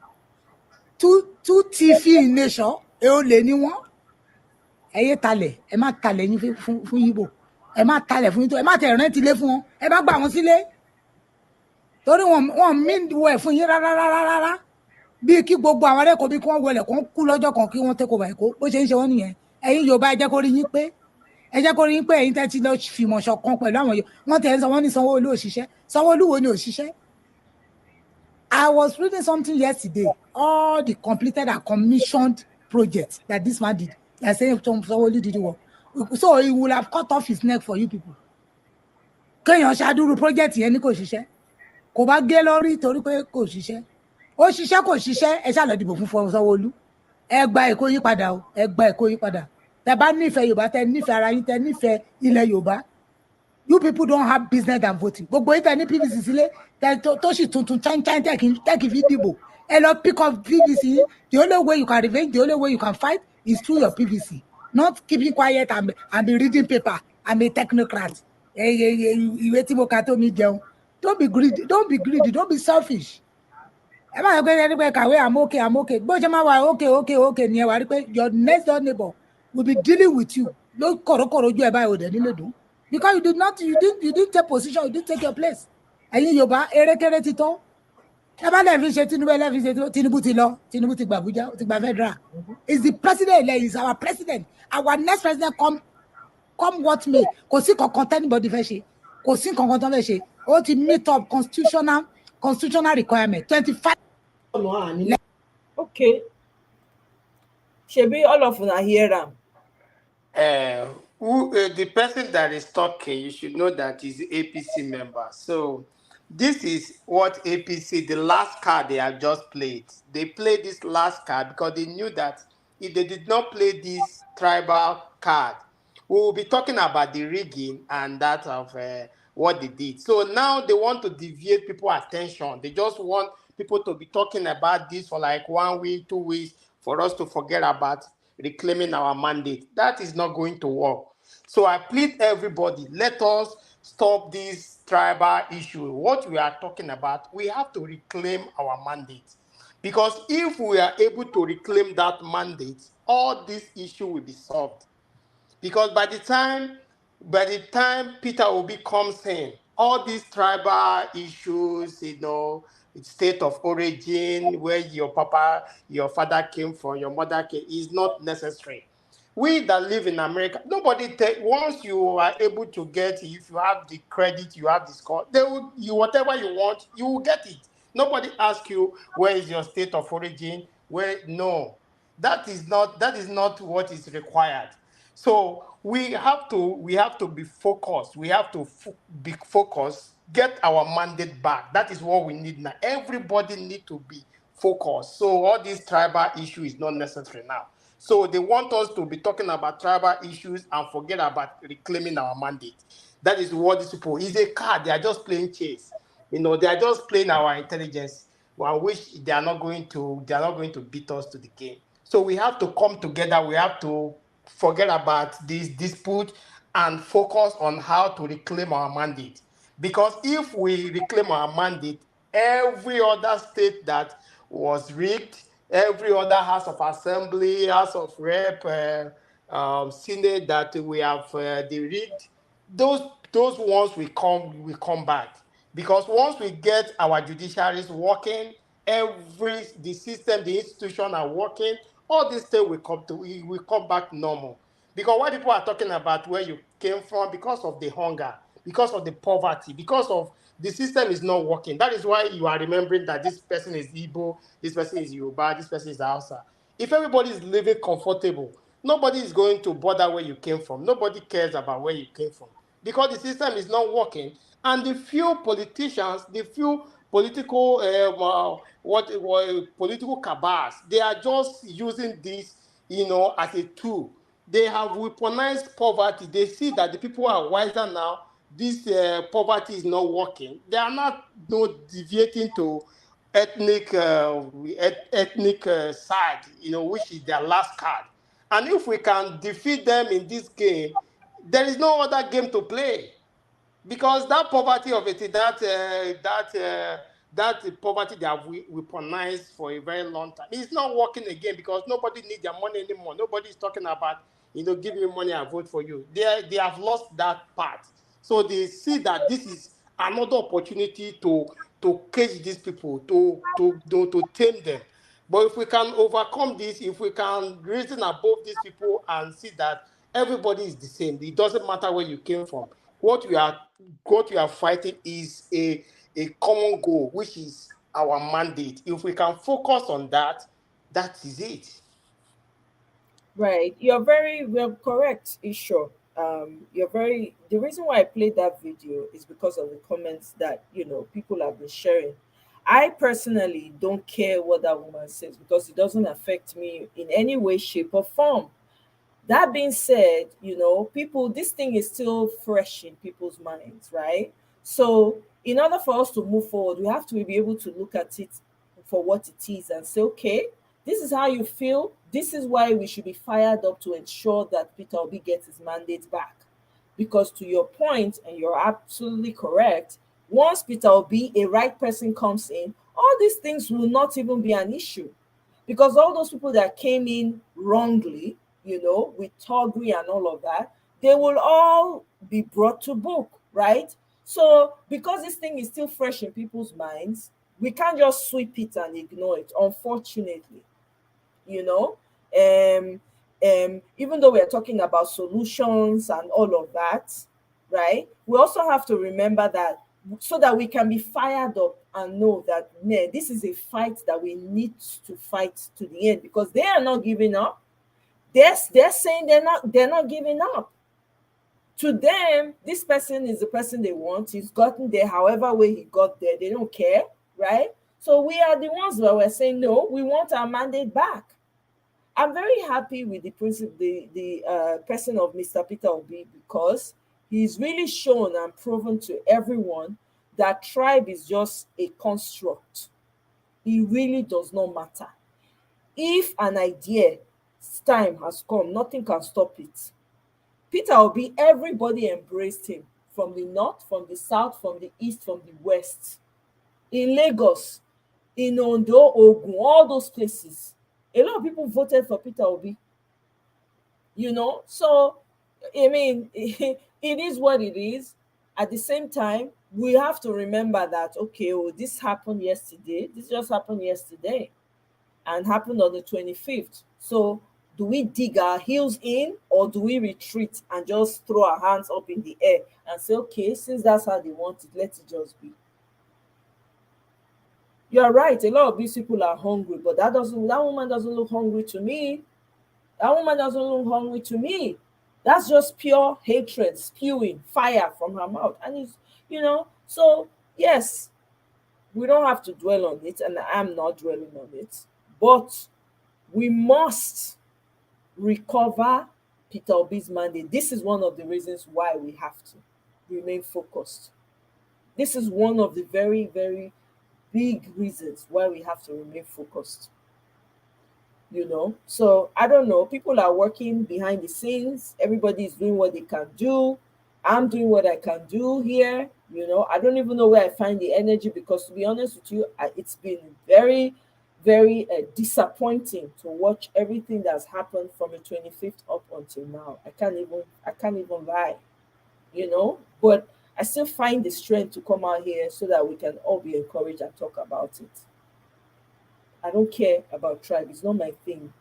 too thiefy in nature. Ẹ ò lè ní wọ́n. Ẹ yé talẹ̀, ẹ má talẹ̀ yín fún Yíbò. Ẹ má talẹ̀ fún yín tó, ẹ má tẹ̀ rent ilé fún wọn, ẹ má gbà wọn sílé. Torí wọn mean well fún yín rárá. Bí kí gbogbo àwọn ẹlẹ́kọ̀ọ́ bí kí wọ́n wọlé kó kú lọ́jọ́ kan kí wọ́n take over Èkó bó ṣe ń ṣe wọ́n nìyẹn. Ẹ̀yin Yorùbá ẹ jẹ́ kó rí yín pé ẹ̀yin tẹ́ ti lọ fìmọ̀ ṣọ̀kan pẹ̀lú àwọn wọ́n tẹ̀ ń sọ wọ́n ní Sanwó-Olú òṣìṣẹ́. Sanwó-Olú wo ni òṣìṣẹ́? I was reading something yesterday, all the completed and commissioned projects that this man did. They're saying Sanwó-Olú did work. So he will have cut off his neck for you people. Kéèyàn ṣàdúró project yẹn ní kò ṣiṣẹ́. Kò bá gé lórí torí pé kò ṣiṣẹ́. Ó ṣiṣẹ́ kò ṣiṣẹ́, ẹ ṣáà lọ dìbò fún Sanwó-Olú. Ẹ gba Èkó yí padà o, ẹ gba Èkó yí padà. Tẹ́ bá nífẹ̀ẹ́ Yorùbá, tẹ́ nífẹ̀ẹ́ ara yín, tẹ́ nífẹ̀ẹ́ ilẹ̀ Yorùbá. You people don't have business than voting. Gbogbo yín tẹ́ ní PVC sílé, tó sì tuntun chain tẹ́ kì í fi dìbò. Ẹ lọ pick up PVC. The only way you can revenge, the only way you can fight is through your PVC. Not keeping quiet and be reading paper and be technocrat. Ìwé tí mo kà tó mi jẹun. Don't be greedy, don't be selfish. Ẹ má yọ pé ẹni pé kàwé I'm okay. Bó ṣe máa wà okay ni ẹ wà rí pé your next door neighbor will be dealing with you. Ló kọ̀rọ̀kọ̀rọ̀ ojú ẹ̀ báyìí ò dẹ̀ nílé dùn. Because you didn't take position, you didn't take your place. Ẹ̀yin Yorùbá erékeré ti tó. Ẹ bá lè fi ṣe Tinubu ti lọ, Tinubu ti gba Abuja, ó ti gba federal. Is the president, is our president. Our next president come what may. Kò sí kankan tẹ́nibọ́dì fẹ́ ṣe. Kò sí kankan tó fẹ́ ṣe. Ó ti meet up constitutional requirement 25. Okay. Shebi all of una hear am. The person that is talking, you should know that is APC member. So this is what APC, the last card they have just played. They played this last card because they knew that if they did not play this tribal card, we will be talking about the rigging and that of what they did. So now they want to deviate people's attention. They just want people to be talking about this for like 1 week, 2 weeks, for us to forget about reclaiming our mandate. That is not going to work. So I plead everybody, let us stop this tribal issue. What we are talking about, we have to reclaim our mandate. Because if we are able to reclaim that mandate, all this issue will be solved. Because by the time Peter Obi comes in, all these tribal issues, state of origin, where your father came from, your mother came, is not necessary. We that live in America, once you are able to get, if you have the credit, you have the score, whatever you want, you will get it. Nobody asks you where is your state of origin. No, that is not what is required. So we have to be focused. We have to be focused, get our mandate back. That is what we need now. Everybody need to be focused. So all this tribal issue is not necessary now. So they want us to be talking about tribal issues and forget about reclaiming our mandate. That is what these people is a card. They are just playing chess. They are just playing our intelligence. I wish they are not going to beat us to the game. So we have to come together. We have to forget about this dispute and focus on how to reclaim our mandate. Because if we reclaim our mandate, every other state that was rigged, every other House of Assembly, House of Rep, Senate that we have rigged, those ones will come back. Because once we get our judiciaries working, the system, the institution are working, all these things will come back normal. Because what people are talking about where you came from, because of the hunger, because of the poverty, because of the system is not working. That is why you are remembering that this person is Igbo, this person is Yoruba, this person is Hausa. If everybody is living comfortable, nobody is going to bother where you came from. Nobody cares about where you came from because the system is not working. And the few politicians, the few political political cabals, they are just using this, as a tool. They have weaponized poverty. They see that the people are wiser now. This poverty is not working. They are not deviating to ethnic side, which is their last card. And if we can defeat them in this game, there is no other game to play. Because that poverty of it, that poverty they have weaponized for a very long time, it's not working again because nobody needs their money anymore. Nobody is talking about, give me money, I vote for you. They have lost that part. So they see that this is another opportunity to cage these people, to tame them. But if we can overcome this, if we can reason above these people and see that everybody is the same, it doesn't matter where you came from. What we are fighting is a common goal, which is our mandate. If we can focus on that, that is it. Right. You're very well correct, Isho. The reason why I played that video is because of the comments that people have been sharing. I personally don't care what that woman says because it doesn't affect me in any way, shape, or form. That being said, people, this thing is still fresh in people's minds, right? So, in order for us to move forward, we have to be able to look at it for what it is and say, okay, this is how you feel. This is why we should be fired up to ensure that Peter Obi gets his mandate back. Because to your point, and you're absolutely correct, once Peter Obi, a right person, comes in, all these things will not even be an issue. Because all those people that came in wrongly, with Togri and all of that, they will all be brought to book, right? So because this thing is still fresh in people's minds, we can't just sweep it and ignore it, unfortunately. you know Even though we're talking about solutions and all of that, right, we also have to remember that, so that we can be fired up and know that, nah, this is a fight that we need to fight to the end, because they are not giving up. They're saying they're not giving up. To them, this person is the person they want. He's gotten there however way he got there. They don't care, right? So we are the ones that were saying, no, we want our mandate back. I'm very happy with the person of Mr. Peter Obi, because he's really shown and proven to everyone that tribe is just a construct. It really does not matter. If an idea's time has come, nothing can stop it. Peter Obi, everybody embraced him, from the north, from the south, from the east, from the west. In Lagos, in Ondo, Ogun, all those places, a lot of people voted for Peter Obi. So I mean, it is what it is. At the same time, we have to remember that, okay, this happened yesterday. This just happened yesterday and happened on the 25th. So do we dig our heels in, or do we retreat and just throw our hands up in the air and say, okay, since that's how they want it, let it just be? You're right, a lot of these people are hungry, but that woman doesn't look hungry to me. That woman doesn't look hungry to me. That's just pure hatred spewing fire from her mouth. And so yes, we don't have to dwell on it, and I'm not dwelling on it, but we must recover Peter Obi's mandate. This is one of the reasons why we have to remain focused. This is one of the very, very big reasons why we have to remain focused. So I don't know, people are working behind the scenes, everybody is doing what they can do. I'm doing what I can do here. I don't even know where I find the energy, because to be honest with you, it's been very, very disappointing to watch everything that's happened from the 25th up until now. I can't even lie. But I still find the strength to come out here so that we can all be encouraged and talk about it. I don't care about tribe, it's not my thing.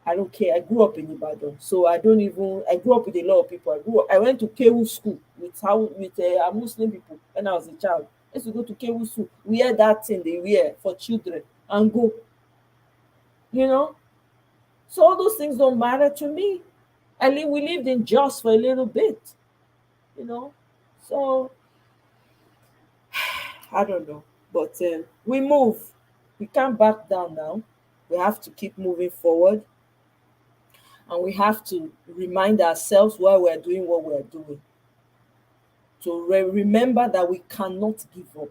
I don't care. I grew up in Ibadan, so I don't even. I grew up with a lot of people. I went to Kewu school with Muslim people when I was a child. I used to go to Kewu school, wear that thing they wear for children, and go. You know, so all those things don't matter to me. We lived in Jos for a little bit. You know, so I don't know, but we move. We can't back down now. We have to keep moving forward, and we have to remind ourselves why we're doing what we're doing, to remember that we cannot give up.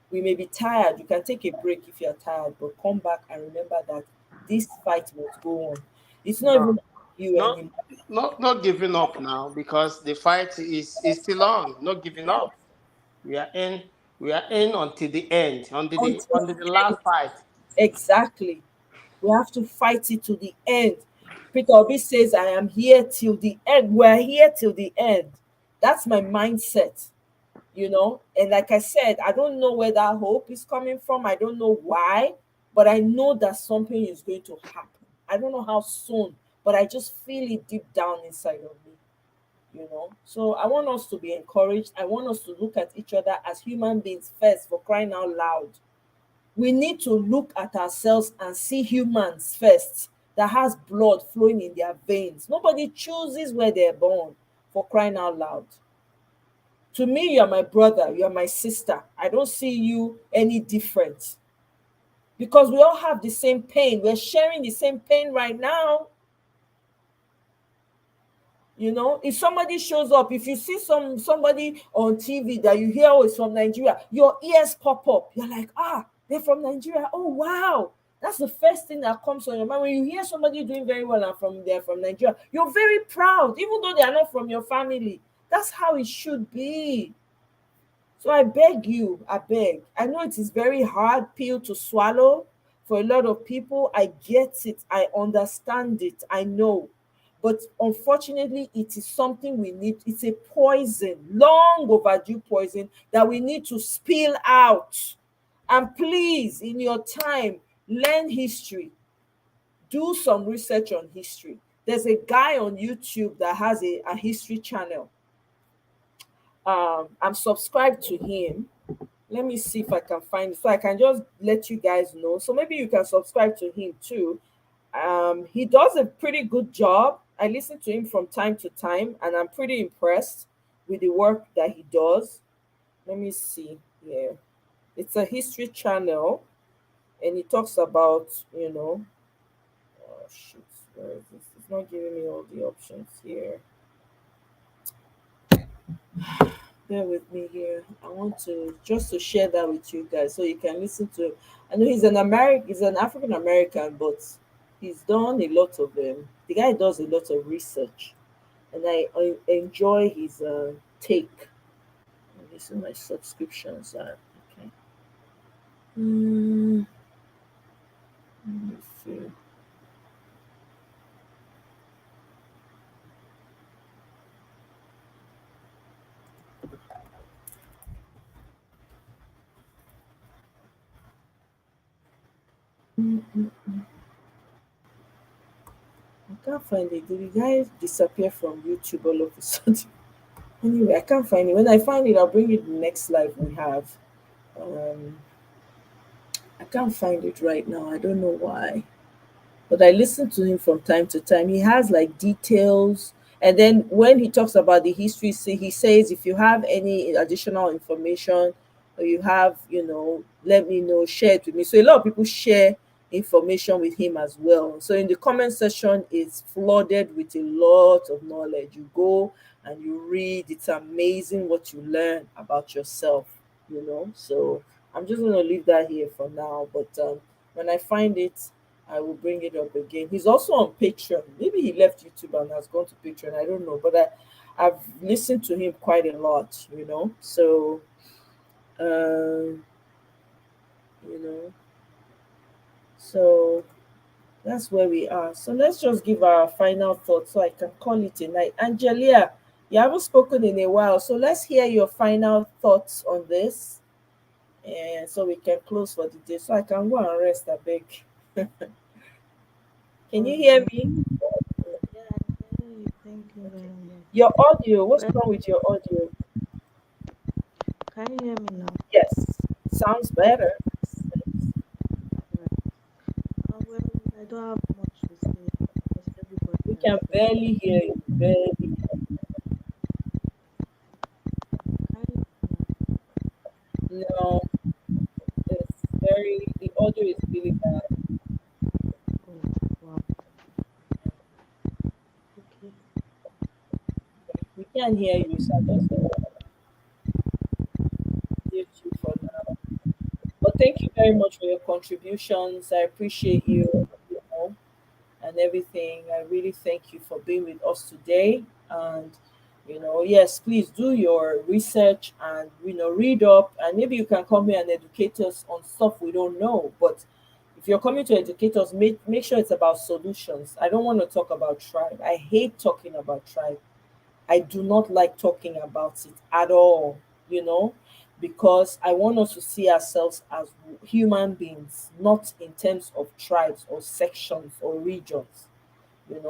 We may be tired, you can take a break if you're tired, but come back and remember that this fight must go on. It's not No, even you no, anymore. not giving up now, because the fight is still on. Not giving up. We are in. We are in until the end. Until Until the the end. last fight. Exactly. We have to fight it to the end. Peter Obi says, I am here till the end. We're here till the end. That's my mindset. And like I said, I don't know where that hope is coming from. I don't know why, but I know that something is going to happen. I don't know how soon, but I just feel it deep down inside of me. So I want us to be encouraged. I want us to look at each other as human beings first, for crying out loud. We need to look at ourselves and see humans first that has blood flowing in their veins. Nobody chooses where they're born, for crying out loud. To me, you're my brother, you're my sister. I don't see you any different, because we all have the same pain. We're sharing the same pain right now. If somebody shows up, if you see somebody on TV that you hear, oh, is from Nigeria, your ears pop up. You're like, they're from Nigeria. Oh, wow. That's the first thing that comes on your mind. When you hear somebody doing very well and they're from Nigeria, you're very proud, even though they are not from your family. That's how it should be. So I beg you, I beg. I know it is very hard pill to swallow for a lot of people. I get it. I understand it. I know. But unfortunately, it is something we need. It's a poison, long overdue poison that we need to spill out. And please, in your time, learn history. Do some research on history. There's a guy on YouTube that has a history channel. I'm subscribed to him. Let me see if I can find it so I can just let you guys know. So maybe you can subscribe to him too. He does a pretty good job. I listen to him from time to time, and I'm pretty impressed with the work that he does. Let me see here. It's a history channel, and he talks about, oh shit, where is this? It's not giving me all the options here. Bear with me here. I want to just to share that with you guys so you can listen to him. I know he's an African American, but he's done a lot of the guy does a lot of research, and I enjoy his take. This is my subscriptions are okay. Mm, let me see. I can't find it. Did the guy disappear from YouTube all of a sudden? Anyway, I can't find it. When I find it, I'll bring it the next live we have. Um, I can't find it right now. I don't know why. But I listen to him from time to time. He has like details. And then when he talks about the history, see, he says, if you have any additional information or you have, let me know, share it with me. So a lot of people share information with him as well. So in the comment section, it's flooded with a lot of knowledge. You go and you read, it's amazing what you learn about yourself. So I'm just going to leave that here for now. But when I find it, I will bring it up again. He's also on Patreon. Maybe he left YouTube and has gone to Patreon. I don't know, but I've listened to him quite a lot. So um, you know, so that's where we are. So let's just give our final thoughts so I can call it a night. Angelia, you haven't spoken in a while, so let's hear your final thoughts on this, and so we can close for the day. So I can go and rest a bit. Can you hear Okay. me? Yeah, I hear you. Thank you very much. Your audio, what's Well, wrong with your audio? can you hear me now? Yes, sounds better. Right. Well, I don't have much to say because everybody We has can said barely hear you. Barely. can you No, the audio is really bad. oh, wow. Okay. We can't hear you, so I just mute you for now. But thank you very much for your contributions. I appreciate you, and everything. I really thank you for being with us today. And yes, please do your research and read up, and maybe you can come here and educate us on stuff we don't know. But if you're coming to educate us, make sure it's about solutions. I don't want to talk about tribe. I hate talking about tribe. I do not like talking about it at all, you know, because I want us to see ourselves as human beings, not in terms of tribes or sections or regions.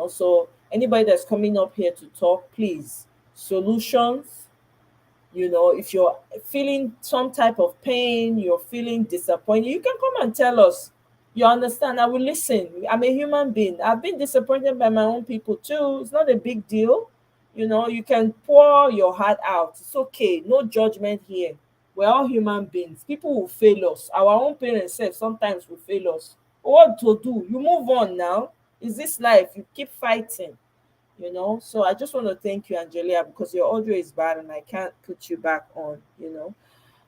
So anybody that's coming up here to talk, please, solutions. If you're feeling some type of pain, you're feeling disappointed, you can come and tell us. You understand? I will listen. I'm a human being. I've been disappointed by my own people too. It's not a big deal. You can pour your heart out. It's okay. No judgment here. We're all human beings. People will fail us. Our own parents self sometimes will fail us. What to do? You move on now. Is this life? You keep fighting. So I just want to thank you, Angelia, because your audio is bad and I can't put you back on.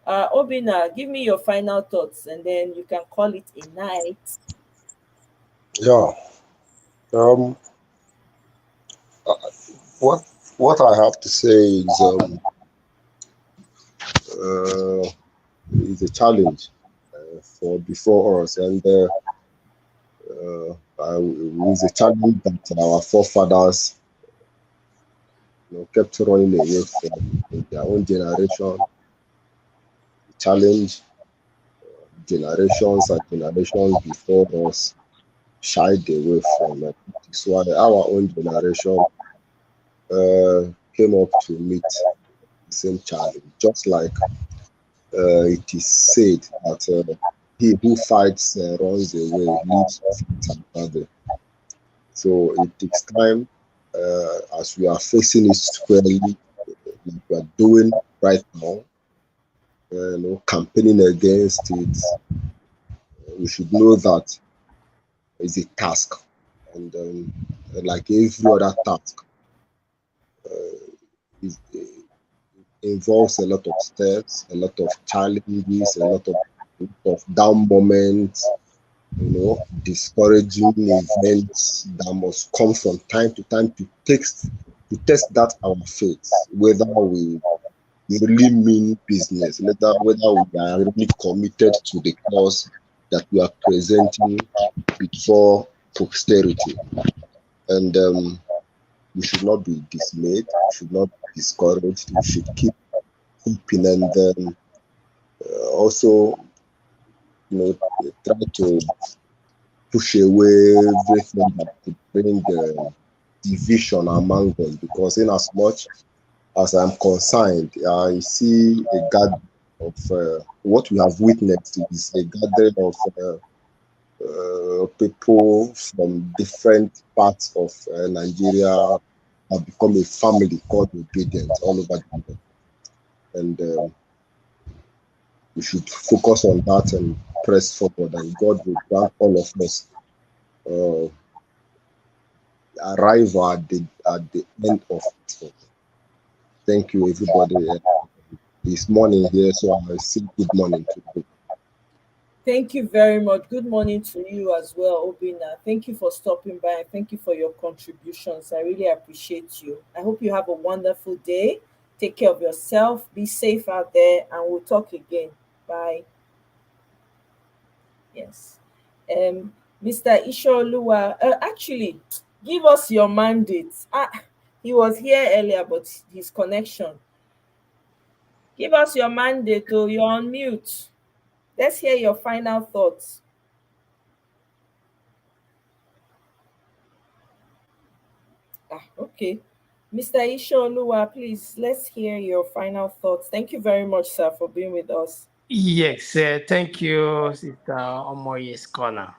Obina, give me your final thoughts and then you can call it a night. Yeah. Um. What What I have to say uh, is a challenge for before us, and it's a challenge that our forefathers kept running away from in their own generation. Challenge generations and generations before us shied away from it. That's why our own generation came up to meet the same challenge. Just like it is said that he who fights runs away, lives to fight another. So it takes time as we are facing it squarely, like we are doing right now, campaigning against it. We should know that it's a task, and like every other task, it involves a lot of steps, a lot of challenges, a lot of down moments, discouraging events that must come from time to time to test that our faith, whether we really mean business, whether we are really committed to the cause that we are presenting before posterity. And we should not be dismayed, we should not be discouraged, we should keep hoping, and also, try to push away everything that could bring division among us, because in as much as I'm concerned, I see a gathering of what we have witnessed is a gathering of people from different parts of Nigeria have become a family called Obedient all over the world. And we should focus on that and press forward, and God will grant all of us arrival at the end of it. Thank you, everybody. It's morning here, so I say good morning to you. Thank you very much. Good morning to you as well, Obina. Thank you for stopping by and thank you for your contributions. I really appreciate you. I hope you have a wonderful day. Take care of yourself. Be safe out there and we'll talk again. Bye. Yes. Mr. Isholuwa, actually, give us your mandate. He was here earlier, but his connection. Give us your mandate, oh, you're on mute. Let's hear your final thoughts. Okay. Mr. Isholuwa, please, let's hear your final thoughts. Thank you very much, sir, for being with us. Yes, thank you, Sister Omoye's Corner.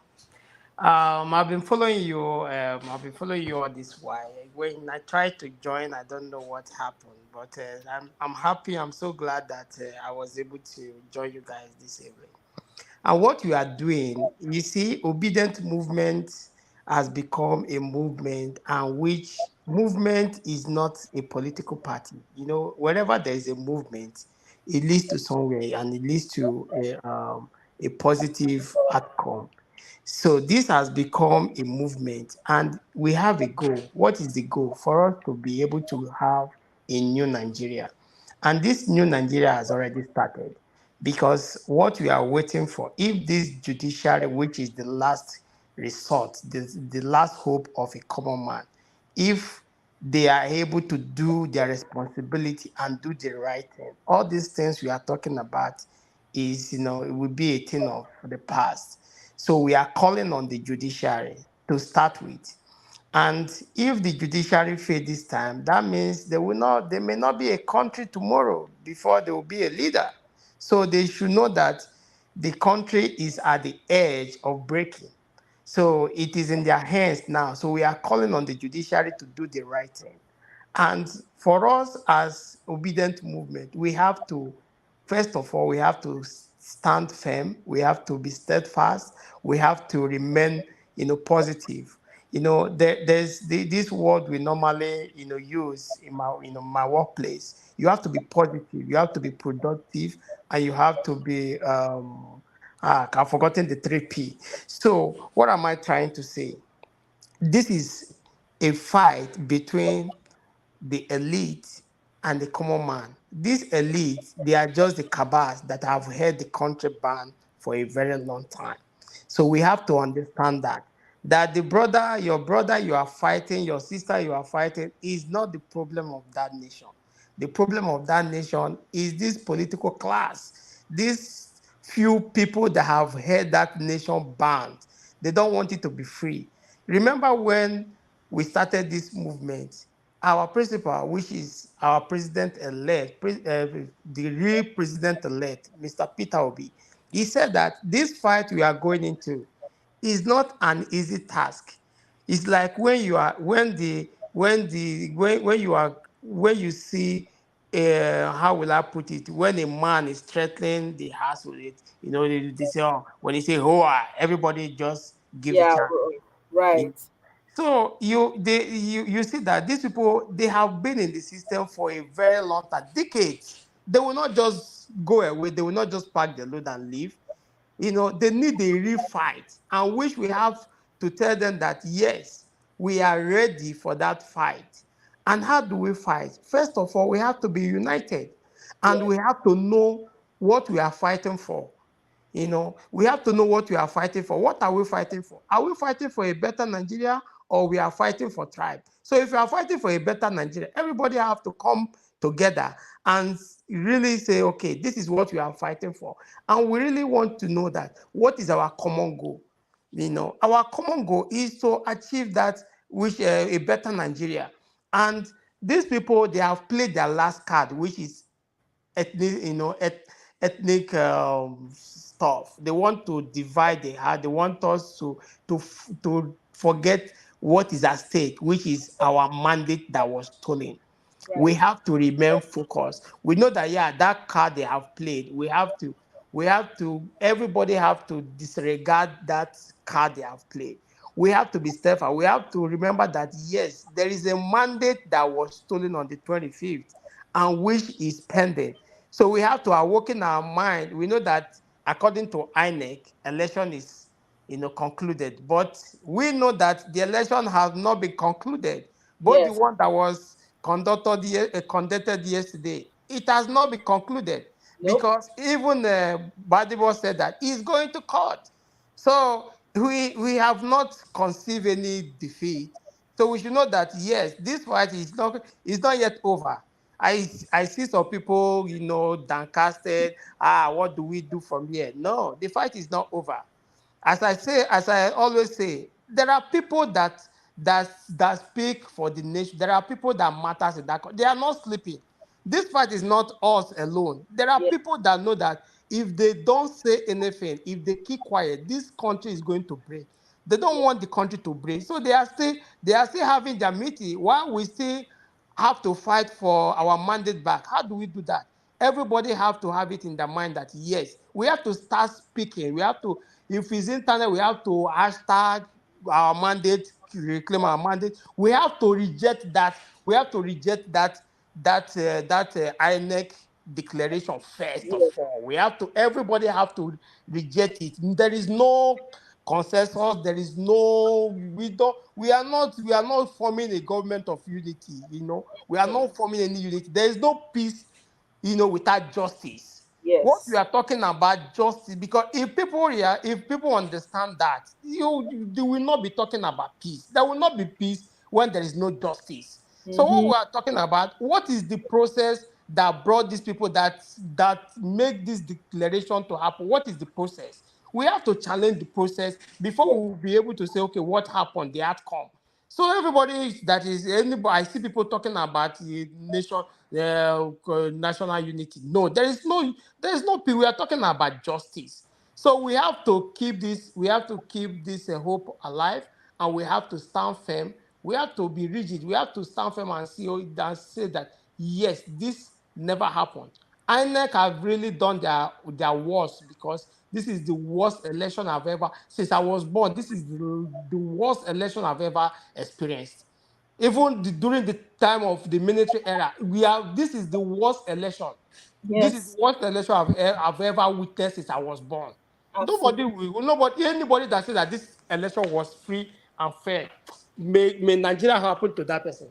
I've been following you. I've been following you all this while. When I tried to join, I don't know what happened, but I'm happy. I'm so glad that I was able to join you guys this evening. And what you are doing, you see, obedient movement has become a movement, and which movement is not a political party. You know, wherever there is a movement, it leads to somewhere and it leads to a positive outcome. So this has become a movement, and we have a goal. What is the goal? For us to be able to have a new Nigeria. And this new Nigeria has already started because what we are waiting for, if this judiciary, which is the last resort, the last hope of a common man, if they are able to do their responsibility and do the right thing, all these things we are talking about is, it will be a thing of the past. So we are calling on the judiciary to start with. And if the judiciary fail this time, that means there may not be a country tomorrow before there will be a leader. So they should know that the country is at the edge of breaking. So it is in their hands now. So we are calling on the judiciary to do the right thing. And for us as obedient movement, we have to, first of all, we have to stand firm. We have to be steadfast. We have to remain, positive. There's this word we normally, use in my workplace. You have to be positive. You have to be productive, and you have to be. I've forgotten the 3P. So what am I trying to say? This is a fight between the elite and the common man. These elites, they are just the cabals that have held the country bound for a very long time. So we have to understand that your brother you are fighting, your sister you are fighting, is not the problem of that nation. The problem of that nation is this political class, these few people that have held that nation bound. They don't want it to be free. Remember when we started this movement, our principal, which is our president-elect, the real president-elect, Mr. Peter Obi, he said that this fight we are going into is not an easy task. It's like when you are when you see how will I put it, when a man is threatening the house with it, they say, oh, when he say hoa, everybody just give a Yeah, chance. right. So you see that these people, they have been in the system for a very long time, decades. They will not just go away. They will not just pack the load and leave. They need a real fight, and which we have to tell them that yes, we are ready for that fight. And how do we fight? First of all, we have to be united, and we have to know what we are fighting for. We have to know what we are fighting for. What are we fighting for? Are we fighting for a better Nigeria, or we are fighting for tribe? So if we are fighting for a better Nigeria, everybody have to come together and really say, okay, this is what we are fighting for. And we really want to know that what is our common goal? Our common goal is to achieve that, which a better Nigeria. And these people, they have played their last card, which is ethnic, ethnic stuff. They want to divide the heart. They want us to forget what is at stake, which is our mandate that was stolen. We Right. have to remain focused. We know that, yeah, that card they have played, everybody have to disregard that card they have played. We have to be steadfast. We have to remember that yes, there is a mandate that was stolen on the 25th and which is pending. So we have to awaken our mind. We know that according to INEC, election is concluded. But we know that the election has not been concluded. Both the Yes. one that was conducted yesterday, it has not been concluded Nope. because even Badibo said that he's going to court. So we have not conceived any defeat. So we should know that yes, this fight is not yet over. I see some people, downcasted. What do we do from here? No, the fight is not over. As I always say, there are people that speak for the nation. There are people that matters in that. They are not sleeping. This fight is not us alone. There are Yes. people that know that if they don't say anything, if they keep quiet, this country is going to break. They don't Yes. want the country to break, so they are still having their meeting while we still have to fight for our mandate back. How do we do that? Everybody have to have it in their mind that yes, we have to start speaking. We have to, if it's internet, we have to hashtag our mandate, reclaim our mandate. We have to reject that. We have to reject that INEC declaration first of Yes. all. Everybody have to reject it. There is no consensus. There is no. We are not forming a government of unity. We are not forming any unity. There is no peace, without justice. What we Yes. are talking about justice, because if people understand that, you will not be talking about peace. There will not be peace when there is no justice. So what Mm-hmm. we are talking about, what is the process that brought these people that make this declaration to happen? What is the process? We have to challenge the process before Yes. we will be able to say, okay, what happened, the outcome. So anybody, I see people talking about the national unity. No, there is no peace. We are talking about justice. So we have to keep this hope alive, and we have to stand firm. We have to be rigid. We have to stand firm and say that yes, this never happened. INEC have really done their worst, because this is the worst election I've ever, since I was born. This is the worst election I've ever experienced. Even during the time of the military era, this is the worst election. This is the Yes. worst election I've ever witnessed since I was born. Absolutely. Anybody that says that this election was free and fair, may Nigeria happen to that person.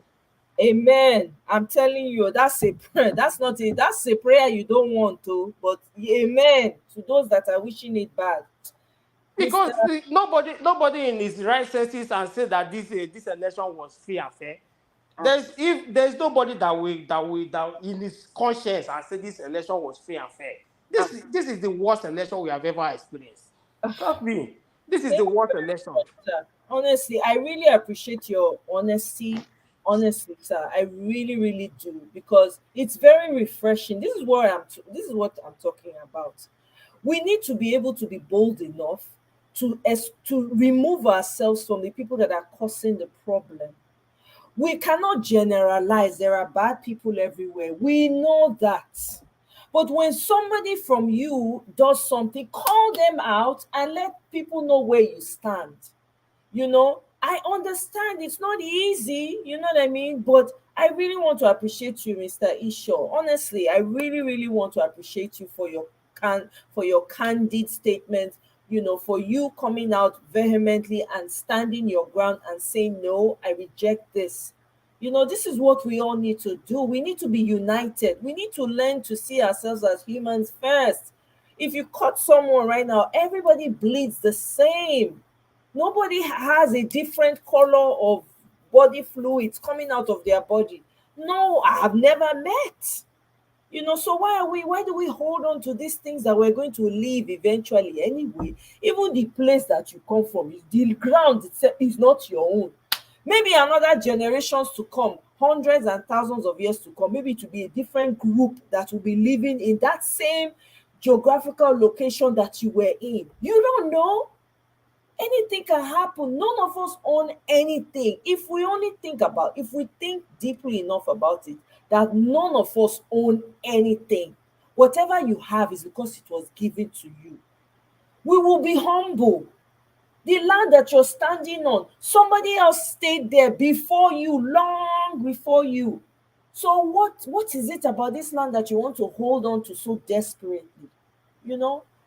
Amen. I'm telling you, that's a prayer. That's not it. That's a prayer you don't want to, but amen to those that are wishing it bad. Mr. Because nobody in his right senses and say that this election was free and fair. There's nobody that in his conscience and say this election was free and fair. This is the worst election we have ever experienced. Trust me, this is the Thank worst you very election. much, sir. Honestly, I really appreciate your honesty. Honestly, sir, I really, really do, because it's very refreshing. This is what I'm talking about. We need to be able to be bold enough to remove ourselves from the people that are causing the problem. We cannot generalize. There are bad people everywhere. We know that. But when somebody from you does something, call them out and let people know where you stand. I understand it's not easy, you know what I mean? But I really want to appreciate you, Mr. Isho. Honestly, I really, really want to appreciate you for your candid statement, for you coming out vehemently and standing your ground and saying, no, I reject this. This is what we all need to do. We need to be united. We need to learn to see ourselves as humans first. If you cut someone right now, everybody bleeds the same. Nobody has a different color of body fluids coming out of their body. No, I have never met. So why do we hold on to these things that we're going to leave eventually anyway? Even the place that you come from, the ground itself is not your own. Maybe another generations to come, hundreds and thousands of years to come, maybe to be a different group that will be living in that same geographical location that you were in. You don't know. Anything can happen. None of us own anything. If we think deeply enough about it, that none of us own anything. Whatever you have is because it was given to you. We will be humble. The land that you're standing on, somebody else stayed there before you, long before you. So what is it about this land that you want to hold on to so desperately?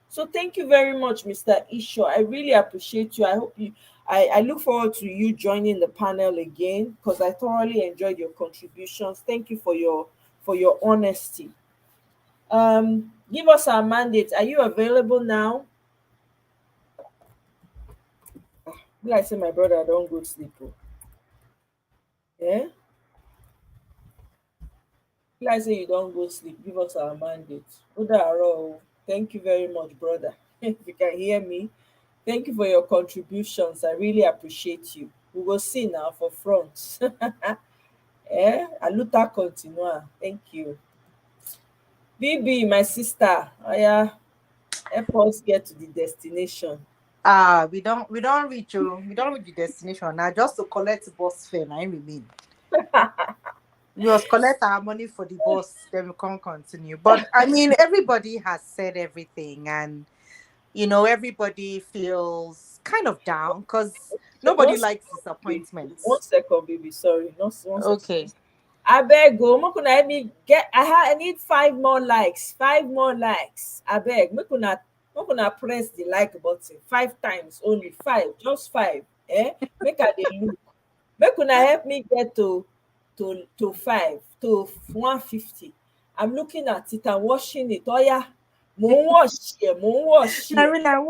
So thank you very much, Mr. Isho. I really appreciate you. I hope you I look forward to you joining the panel again because I thoroughly enjoyed your contributions. Thank you for your honesty. Give us our mandate. Are you available now? Like I say my brother don't go sleep. Oh. Yeah? Like I say you don't go sleep. Give us our mandate. Udaro. Thank you very much, brother. If you can hear me. Thank you for your contributions. I really appreciate you. We will see now for front. Eh? Aluta continua. Thank you. BB, my sister. Oh yeah. Help us get to the destination. We don't reach the destination. Now just to collect bus fare, now remain. We must collect our money for the bus, then we can't continue. But I mean, everybody has said everything, and everybody feels kind of down because nobody One likes second, baby. disappointments. 1 second, baby. Sorry. Not 1 second. Okay. I beg go. Make una help me get. I need 5 more likes. 5 more likes. I beg. Make una press the like button 5 times only. Five. Just five. Eh? Make I dey look. Make una help me get to five to 150. I'm looking at it and watching it. Oh yeah. Mo ń wash here. Mo ń wash I here. mean, I'm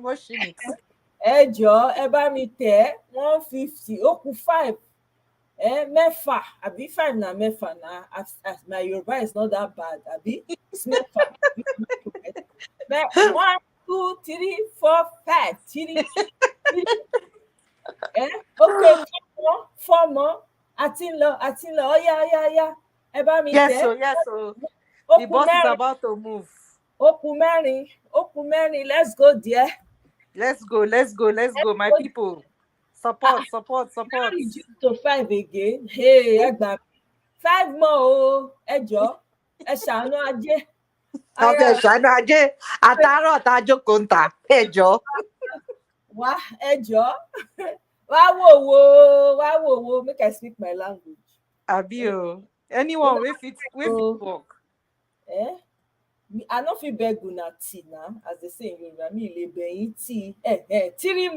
washing it. Ẹ jọ̀ọ́ ẹ bá mi tẹ̀ 150. Ó kù 5. Mẹ́fà àbí 5 na mẹ́fà na as my Yoruba is not that bad àbí it's mẹ́fà àbí correct. 1 2 3 4 5 three. Okay 4 more àti ń lọ ọ̀yá ẹ bá mi Yes, tẹ̀ so yes, so ó the kù bus is mẹ́rin about to move. ó kù mẹ́rin let's go there. Let's go, my people. Support. Reduce to 5 again. Hey, ẹ gbà mí. 5 more o ẹ jọ̀ọ́ ẹ ṣàánú ajé. Ọbẹ̀ ṣáná ajé àtàárọ̀ tá a jókòó ń tà ẹjọ́. Wá ẹ jọ̀ọ́ wá wò wo make I speak my language. Àbí o. Anyone wey fit work. I no fit beg una tea na as they say in Yoruba mi lè bẹ̀ yín tea. 3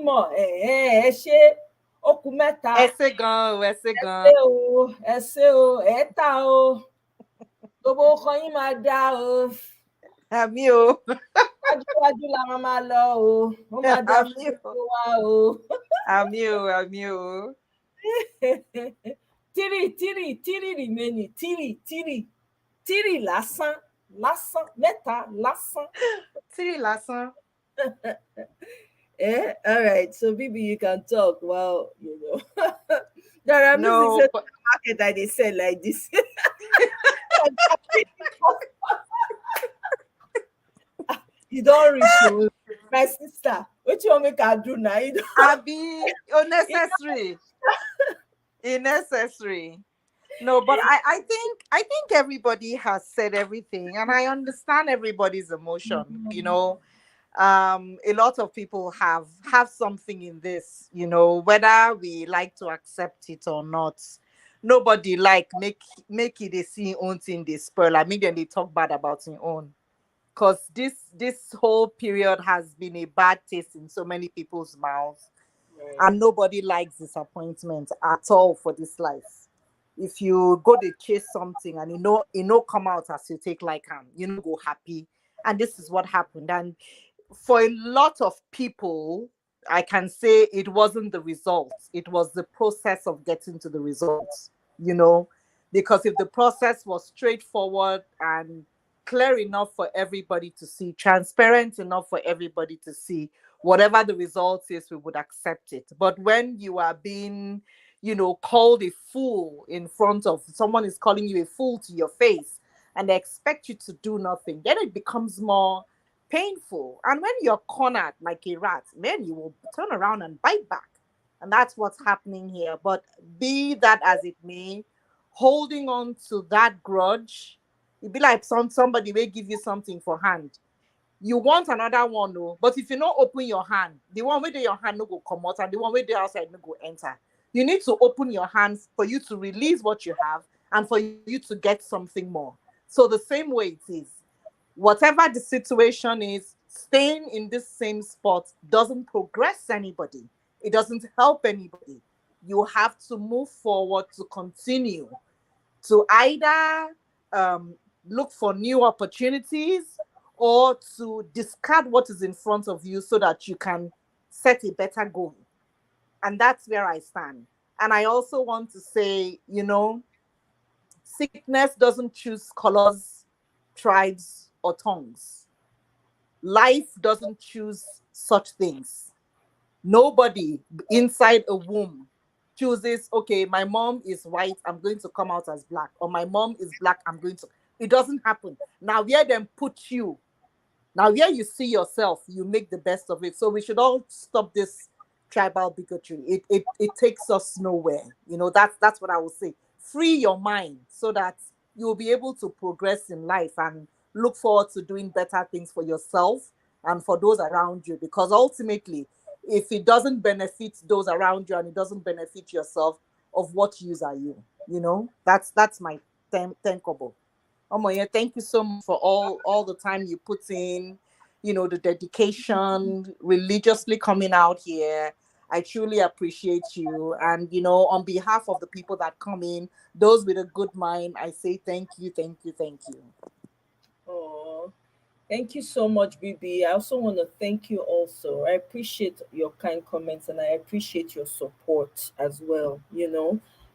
more ẹ ṣe ó kù mẹ́ta. Ẹ ṣé gan o. Ẹ ṣé o ẹ tà o gbogbo ọkàn yín máa dá o. Àmì o. Wájú la máa lọ o. Ó máa dá fún wa o. Àmì o. Tírì remaining. Tírì lásán mẹ́ta lásán. Tírì lásán. All right. So maybe you can talk while there are music in the market that they sell like this. You don't reach my sister. What you want make I do now? Abi unnecessary. Unnecessary. No, but I think everybody has said everything, and I understand everybody's emotion. A lot of people have something in this, whether we like to accept it or not. Nobody make it a see own thing they spoil. I mean, then they talk bad about your own. Because this whole period has been a bad taste in so many people's mouths. Right. And nobody likes disappointment at all for this life. If you go to chase something and come out as you take like go happy. And this is what happened. And for a lot of people, I can say it wasn't the results. It was the process of getting to the results, because if the process was straightforward and clear enough for everybody to see, transparent enough for everybody to see, whatever the result is, we would accept it. But when you are being, called a fool in front of someone is calling you a fool to your face and they expect you to do nothing, then it becomes more painful. And when you're cornered like a rat, then you will turn around and bite back. And that's what's happening here. But be that as it may, holding on to that grudge, it'd be like somebody will give you something for hand. You want another one, no, but if you don't open your hand, the one with your hand no go come out, and the one with the outside no go enter. You need to open your hands for you to release what you have and for you to get something more. So the same way it is. Whatever the situation is, staying in this same spot doesn't progress anybody. It doesn't help anybody. You have to move forward to continue to either um, look for new opportunities or to discard what is in front of you so that you can set a better goal. And that's where I stand. And I also want to say, sickness doesn't choose colors, tribes, or tongues. Life doesn't choose such things. Nobody inside a womb chooses, okay, my mom is white, I'm going to come out as black, or my mom is black, I'm going to. It doesn't happen. Now, where them put you, now where you see yourself, you make the best of it. So we should all stop this tribal bigotry. It takes us nowhere. That's what I will say. Free your mind so that you will be able to progress in life and look forward to doing better things for yourself and for those around you. Because ultimately, if it doesn't benefit those around you and it doesn't benefit yourself, of what use are you? That's my 10 kobo. Omoye, thank you so much for all the time you put in, the dedication, religiously coming out here. I truly appreciate you. And, on behalf of the people that come in, those with a good mind, I say thank you, thank you, thank you. Oh, thank you so much, BB. I also want to thank you also. I appreciate your kind comments and I appreciate your support as well.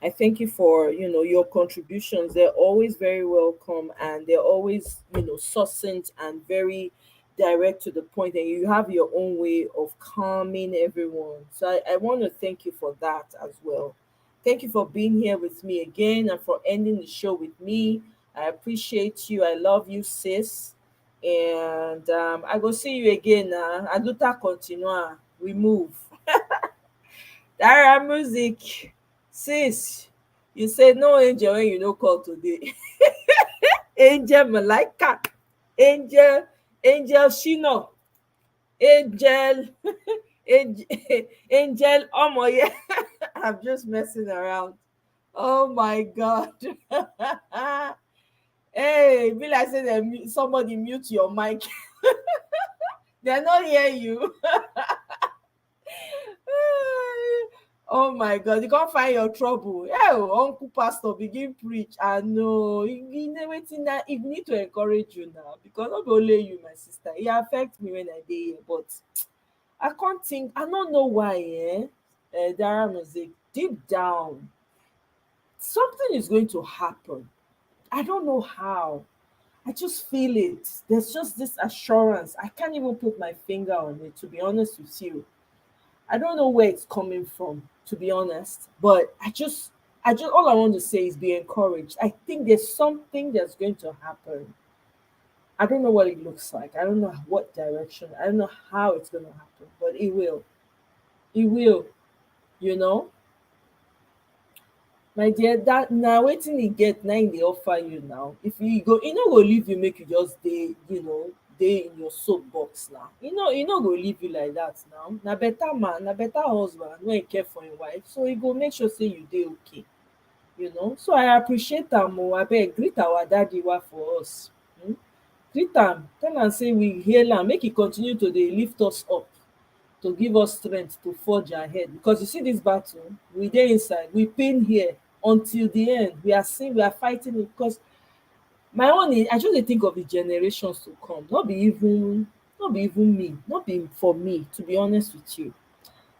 I thank you for, your contributions. They're always very welcome and they're always, succinct and very direct to the point, and you have your own way of calming everyone. So I want to thank you for that as well. Thank you for being here with me again and for ending the show with me. I appreciate you. I love you, sis. And I go see you again now. Aduta continua. We move. Dara music. Sis, you say no angel when you no call today. Angel Malika. Angel Shino. Angel. Angel. Angel. Oh my, yeah. I'm just messing around. Oh my God. Hey, be like say somebody mute your mic. They're not hear you. Oh my God, you can't find your trouble. Yeah, Uncle Pastor begin preach. I know. He need to encourage you now because not only you, my sister. It affects me when I dey here, but I can't think. I don't know why. Dara music deep down, something is going to happen. I don't know how. I just feel it. There's just this assurance. I can't even put my finger on it, to be honest with you. I don't know where it's coming from, to be honest. But all I want to say is be encouraged. I think there's something that's going to happen. I don't know what it looks like. I don't know what direction. I don't know how it's going to happen, but it will. It will, you know. My dear, that now waiting you get now they offer you now. If you go, go leave you, make you just day in your soapbox now. Go leave you like that now. Na better man, na better husband when he care for your wife. So he go make sure say you dey okay. So I appreciate am. I beg greet our daddy wa for us. Greet am, tell am say we hail am, make he continue to dey lift us up, to give us strength to forge ahead. Because you see this battle, we dey inside, we pain here until the end. We are fighting it. Because my own is, I just dey think of the generations to come. Not be even me, not be for me, to be honest with you.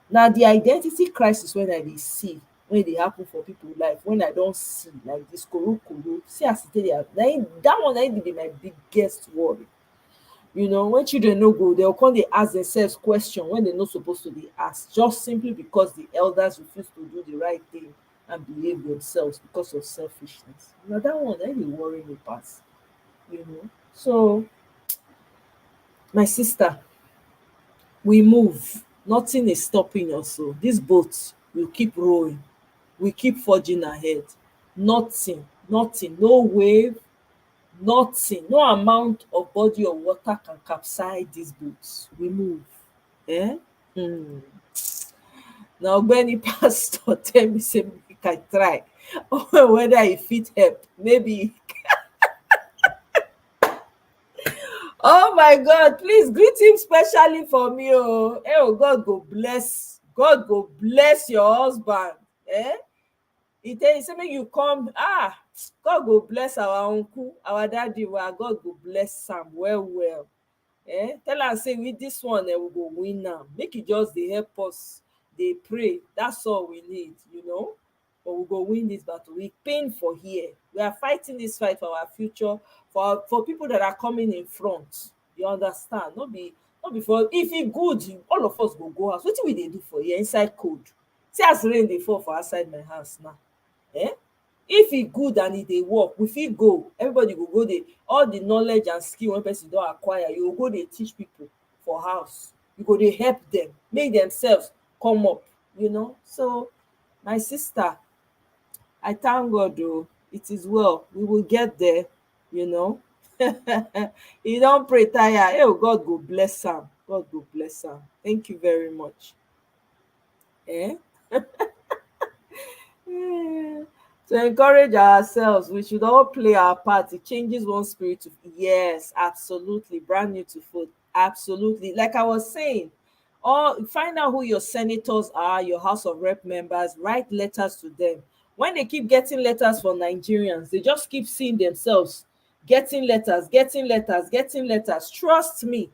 Na the identity crisis wey I dey see, wey dey happen for people life, when I don see like this koro, see as e take dey happen. Dat one na im be my biggest worry. When children no go, they'll come, they ask themselves question when they're not supposed to be asked, just simply because the elders refuse to do the right thing and behave themselves because of selfishness. Now that one, that dey worry me pass. So my sister, we move. Nothing is stopping us. So this boat will keep rowing. We keep forging ahead. Nothing, no wave, nothing, no amount of body of water can capsize these boats. We move. Now ogbeni pastor tell me say make I try whether e fit help. Maybe Oh my God, please greet him specially for me. Oh, eh, oh God go bless your husband. Eh? He say make you come. Ah, God go bless our uncle, our daddy. Well, God go bless Sam well, well. Tell am say with this one we go win am. Make e just dey help us dey pray. That's all we need, you know. But we go win this battle. We pain for here. We are fighting this fight for our future, for people that are coming in front. You understand? No be for if e good, all of us go house. Wetin we dey do for here inside cold? See as rain dey fall for outside my house now. If e good and e dey work, we fit go. Everybody go go dey all the knowledge and skill wey person don acquire, you go go dey teach people for house. You go dey help them make themselves come up, you know. So my sister, I thank God. Oh, it is well. We will get there, you know. You don pray tire. Hey, oh, God go bless am. God go bless am. Thank you very much. Eh? To encourage ourselves, we should all play our part. It changes one spirit to yes, absolutely. Brand new to food. Absolutely. Like I was saying, or find out who your senators are, your House of Rep members, write letters to them. When they keep getting letters from Nigerians, they just keep seeing themselves getting letters, getting letters, getting letters. Trust me,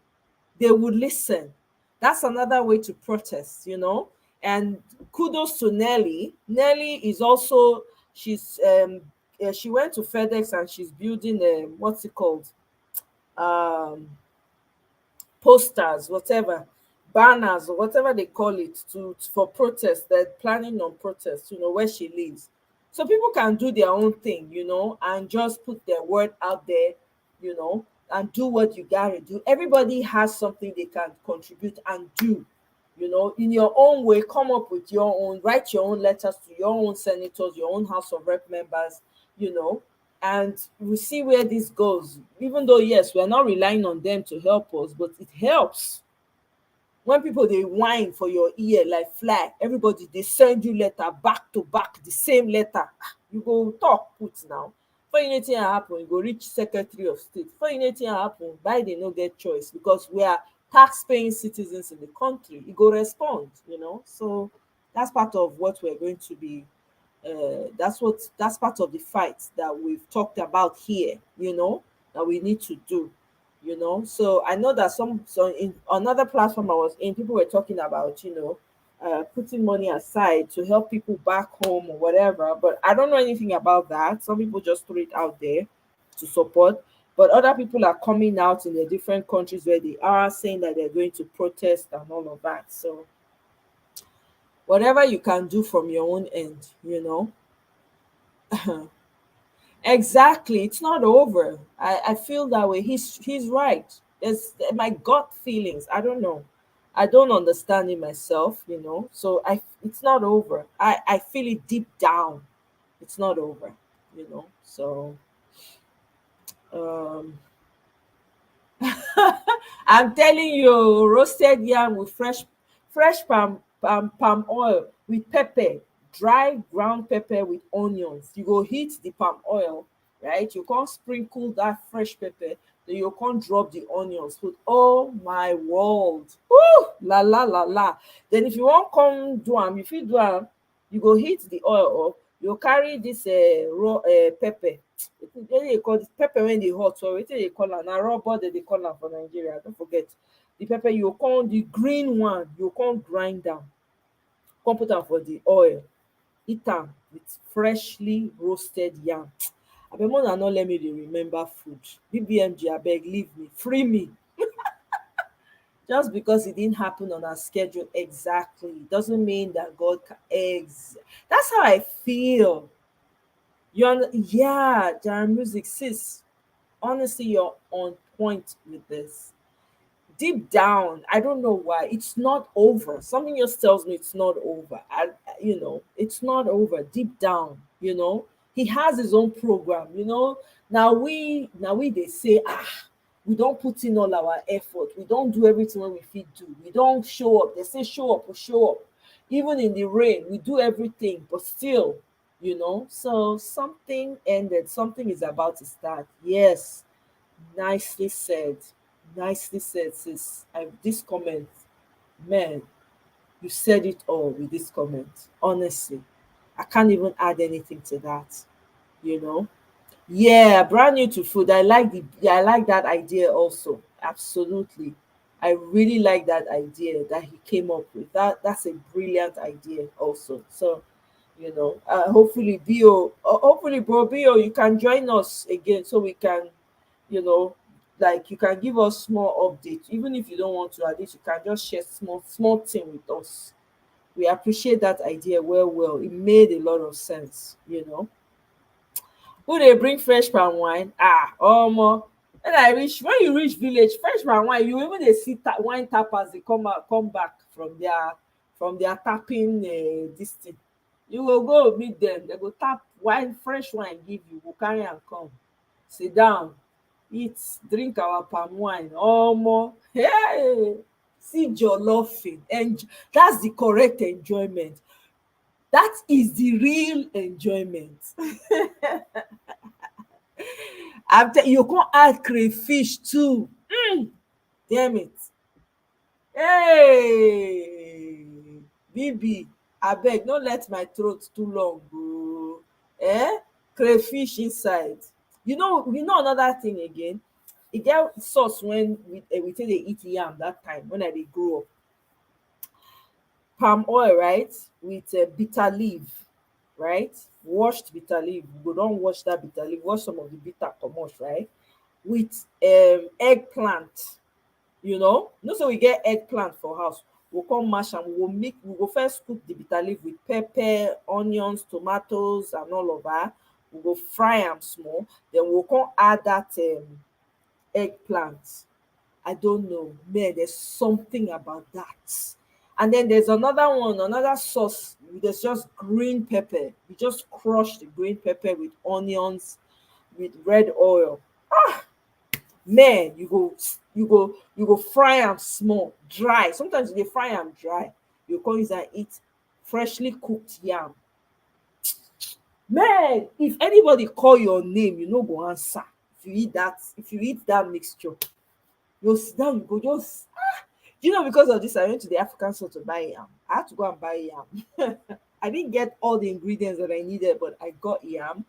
they would listen. That's another way to protest, you know. And kudos to Nelly. Nelly is also she went to FedEx and she's building what's it called, um posters, whatever, banners or whatever they call it, to for protest. They're planning on protest, you know, where she lives. So people can do their own thing, you know, and just put their word out there, you know, and do what you gotta do. Everybody has something they can contribute and do, you know, in your own way. Come up with your own, write your own letters to your own senators, your own House of Rep members, you know, and we see where this goes. Even though yes, we're not relying on them to help us, but it helps when people they whine for your ear like fly. Everybody they send you letter back to back, the same letter. You go talk put now. For anything happen, you go reach Secretary of State. For anything happen, Biden no get choice because we are tax-paying citizens in the country. You go respond, you know. So that's part of what we're going to be that's part of the fight that we've talked about here, you know, that we need to do, you know. So I know that so in another platform I was in, people were talking about, you know, putting money aside to help people back home or whatever, but I don't know anything about that. Some people just throw it out there to support, but other people are coming out in the different countries where they are saying that they're going to protest and all of that. So whatever you can do from your own end, you know. Exactly, it's not over. I feel that way. He's right. It's my gut feelings. I don't know. I don't understand it myself, you know. So it's not over. I feel it deep down. It's not over, you know. So um I'm telling you, roasted yam with fresh palm oil with pepper, dry ground pepper with onions. You go heat the palm oil, right? You can't sprinkle that fresh pepper, then you can't drop the onions. Put oh my world. Woo! La la la la. Then if you want come do am, if you do am, you go heat the oil up, you carry this raw pepper. Wetin dey call this pepper when dey hot, or wetin dey call am, na raw ball dem dey call am for Nigeria. Don't forget the pepper. You go come the green one, you go come grind am, come put am for the oil, eat am with freshly roasted yam. Abeg make una no let me dey remember food. BBMG abeg leave me, free me. Just because it didn't happen on our schedule exactly doesn't mean that God can that's how I feel. Yeah, Jara Music, sis. Honestly, you're on point with this. Deep down, I don't know why it's not over. Something just tells me it's not over. You know, it's not over. Deep down, you know, he has his own program. You know, now we they say we don't put in all our effort. We don't do everything when we fit do. We don't show up. They say show up or show up. Even in the rain, we do everything, but still, you know. So something ended. Something is about to start. Yes, nicely said. Nicely said, sis. This comment, man, you said it all with this comment. Honestly, I can't even add anything to that. You know, yeah, brand new to food. I like that idea also. Absolutely. I really like that idea that he came up with. That's a brilliant idea also. So, hopefully hopefully bro Bio, you can join us again so we can, you know, like you can give us small updates. Even if you don't want to, at least you can just share small thing with us. We appreciate that idea well. It made a lot of sense. Who dey bring fresh palm wine? Omo, when you reach village, fresh palm wine, you even dey see wine tappers dey come back from their tapping dis thing. You go go meet dem, dem go tap wine, fresh wine give you, go carry am come, sit down, eat, drink our palm wine. Omo, hey, see jollof, that's the correct enjoyment. That is the real enjoyment. You come add crayfish too. Damn it. Hey, Bibi, abeg no let my throat too long oo. Crayfish inside. You know another thing again? E get sauce when we take dey eat yam that time when I dey grow up. Palm oil, right, with bitter leaf, right, washed bitter leaf. We go don wash that bitter leaf, wash some of the bitter comot, right, with eggplant. Say we get eggplant for house, we go come mash am, we go first cook the bitter leaf with pepper, onions, tomatoes and all of that. We go fry am small, then we go come add that eggplant. I don't know, man, there's something about that. And then there's another one, another sauce. There's just green pepper. You just crush the green pepper with onions, with red oil. Man, you go fry am small, dry. Sometimes you dey fry am dry. You come use am eat freshly cooked yam. Man, if anybody call your name, you no go answer. If you eat that mixture, you sit down, you go just because of this, I went to the African store to buy yam. I had to go and buy yam. I didn't get all the ingredients that I needed, but I got yam,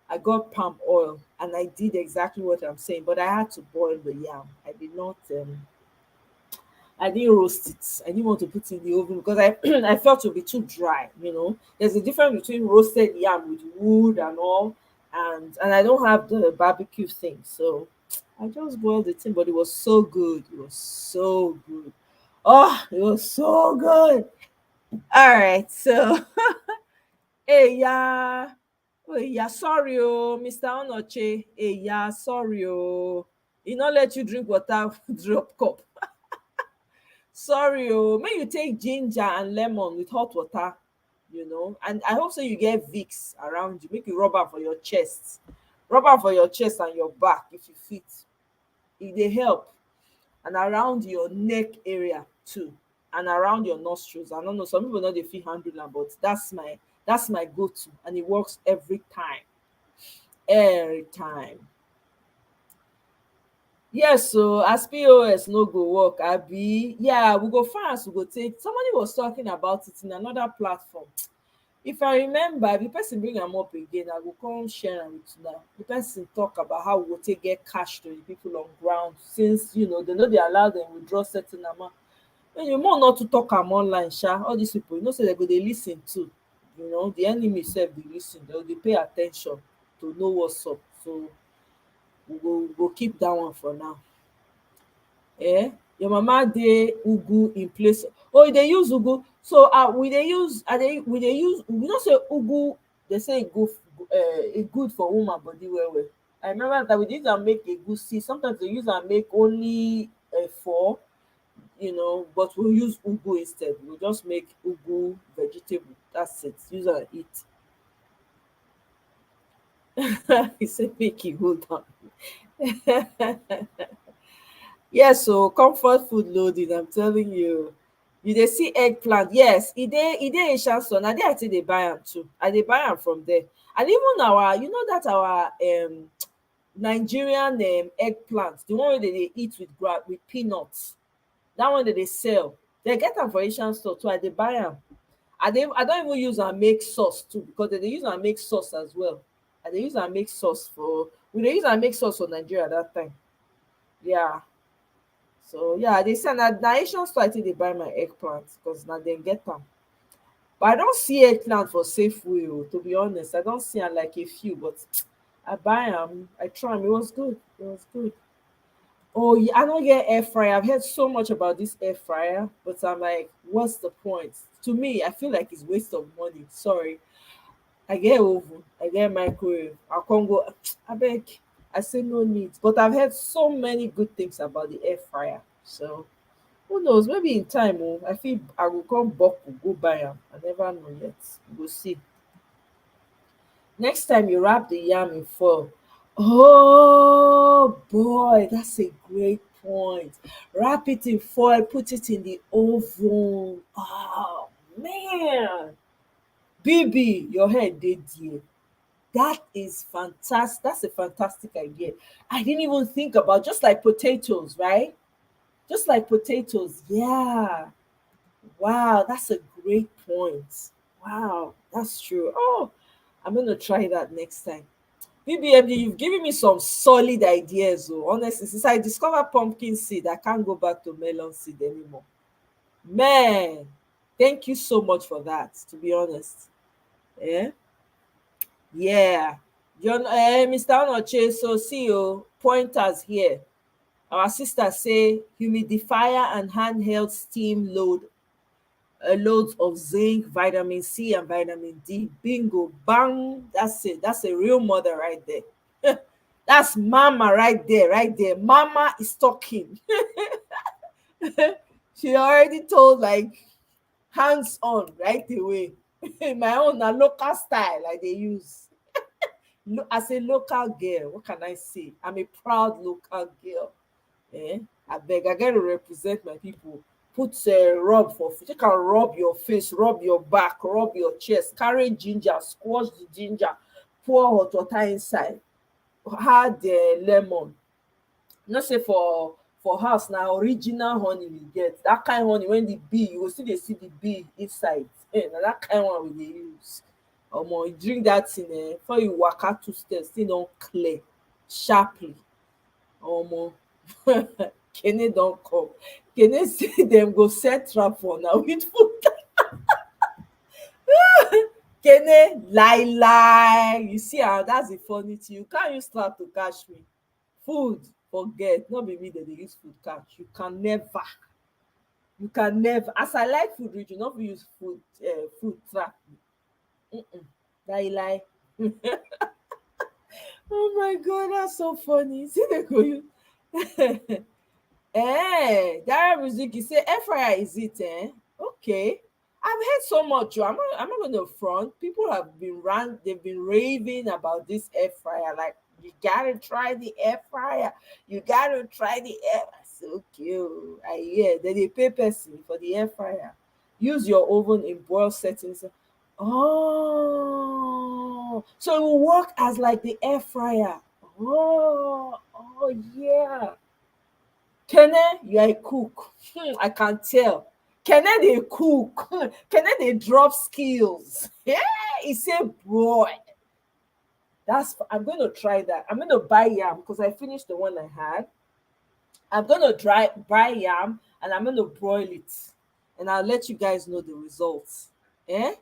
I got palm oil, and I did exactly what I'm saying. But I had to boil the yam. I didn't roast it. I didn't want to put it in the oven because I I felt it would be too dry. There's a difference between roasted yam with wood and all, and I don't have the barbecue thing, so I just boiled the thing. But it was so good. It was so good. Oh, it was so good. All right, so hey, yeah. Oh, yeah, sorry, Mr. Onoche. Hey, yeah, sorry, he not let you drink water drop cup. Sorry, may you take ginger and lemon with hot water. And I hope so you get Vicks around you. Make you rub am for your chest. Rub am for your chest and your back if you fit. E dey help. And around your neck area too. And around your nostrils. I don't know, some people no dey fit handle am, but that's my go-to, and it works every time. Every time. Yes, so as POS no go work, abi, yeah, we go find as we go take. Somebody was talking about it in another platform. If I remember, if the person bring am up again, I go come share am with una. The person talk about how we go take get cash to the people on ground, since they no dey allow them withdraw certain amount. And you more not to talk am online, all these people, say they go dey lis ten too. The enemy sef dey lis ten, they pay at ten tion to know what's up. So we go keep that one for now. Your mama dey ugu in place. Oh, e dey use ugu. So we dey use say ugu, they say e good for woman body well well. I remember that we dey use am make egusi. Sometimes they use am make only efo, but we'll use ugu instead. We'll just make ugu vegetable. That's it. Use and eat. He said make you hold on. Yes, so comfort food loading, I'm telling you. You dey see eggplant. Yes, e dey in Shanson. Na there I take dey buy am too. I dey buy am from there. And even our, that our Nigerian eggplant, the one that they eat with peanuts. That one that they sell. They get them for Asian store too. I dey buy them. I don't even use and make sauce too, because they use and make sauce as well. And they use and make sauce for we dey use and make sauce for Nigeria that time. Yeah. So yeah, they say na Asian store I think they buy my eggplant because now they get them. But I don't see eggplant for Safeway, oh, to be honest. I don't see am like a few, but I buy them. I try them. It was good. It was good. Oh yeah, I don't get air fryer. I've heard so much about this air fryer, but I'm like, what's the point? To me, I feel like it's waste of money. Sorry. I get oven, I get microwave. I can't go. I beg. I say no need. But I've heard so many good things about the air fryer. So who knows? Maybe in time, oh, I feel I will come back go buy them. I never know yet. We'll see. Next time you wrap the yam in foil. Oh boy, that's a great point. Wrap it in foil, put it in the oven. Oh man. BB, your head did there. That is fantastic. That's a fantastic idea. I didn't even think about just like potatoes, right? Just like potatoes. Yeah. Wow, that's a great point. Wow, that's true. Oh, I'm gonna try that next time. BBMD, you've given me some solid ideas. Oh, honestly, since I discovered pumpkin seed, I can't go back to melon seed anymore. Man, thank you so much for that. To be honest, yeah, yeah. John, Mr. Onoche, so see you pointers here. Our sister say humidifier and handheld steam loads of zinc, vitamin C, and vitamin D. Bingo, bang. That's it. That's a real mother right there. That's mama right there, right there. Mama is talking. She already told like hands on right away. My own na local style like they use. As a local girl, what can I say? I'm a proud local girl. Eh? I beg, I gotta represent my people. Put rub for you can rub your face, rub your back, rub your chest, carry ginger, squash the ginger, pour hot water inside, add lemon. Not say for house now original honey we get. That kind honey when the bee, you go still dey see the bee inside. Na that kind one we dey use. You drink that thing before you waka 2 steps, still don clear sharply. Kene don come. Kene say dem go set trap for una with food. Kene lie lie. You see how that's the funny thing. You can't use trap to catch me. Food, forget. Not be me that they use food catch. You can never. You can never. As I like food, you not use food trap me. Lie lie. Oh my god, that's so funny. See they go use. Dara Music, you say air fryer is it? Okay. I've heard so much. I'm not going to front. People have they've been raving about this air fryer. Like, you gotta try the air fryer. You gotta try the air. So cute. I hear that they pay person for the air fryer. Use your oven in boil settings. Oh, so it will work as like the air fryer. Oh yeah. Kene, you are a cook. I can tell. Kene they cook. Kene they drop skills. Yeah, he said, boy. I'm going to try that. I'm going to buy yam because I finished the one I had. I'm going to buy yam and I'm going to broil it. And I'll let you guys know the results. Eh?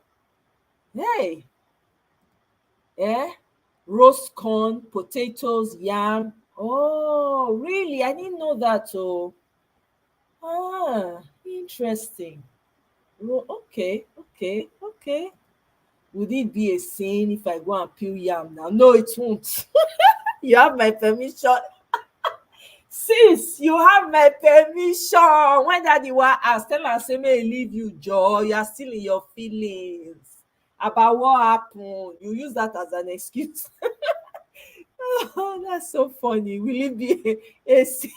Hey. Eh? Roast corn, potatoes, yam. Oh, really? I didn't know that. Oh. Ah, interesting. Oh, okay. Would it be a sin if I go and peel yam now? No, it won't. You have my permission. Sis, you have my permission. When daddy was asked, tell her, say, may I leave you, Joe. You are still in your feelings about what happened. You use that as an excuse. Oh, that's so funny. Will it be a sin?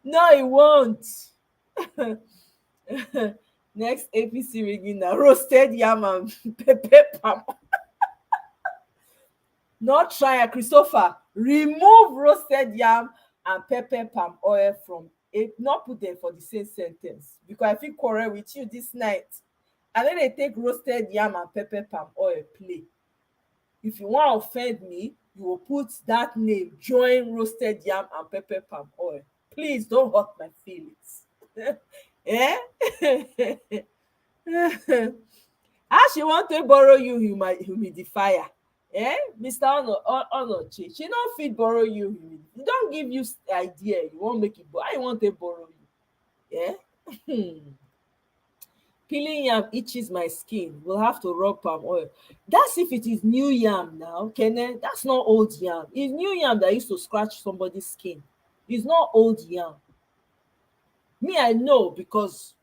No, it won't. Next APC rigging now. Roasted yam and pepper palm. Not try, Christopher. Remove roasted yam and pepper palm oil from it. Not put them for the same sentence because I feel quarrel with you this night. And then they take roasted yam and pepper palm oil play. If you want to offend me, you will put that name join roasted yam and pepper palm oil. Please don't hurt my feelings. Eh? How she want to borrow you humidifier? Eh? Mr. Onochi, she no fit borrow you humidifier. Don't give you idea. You wan make it, how you want to borrow you? Eh? Peeling yam itches my skin. We'll have to rub palm oil. That's if it is new yam now, Kene. That's not old yam. It's new yam that used to scratch somebody's skin. It's not old yam. Me, I know because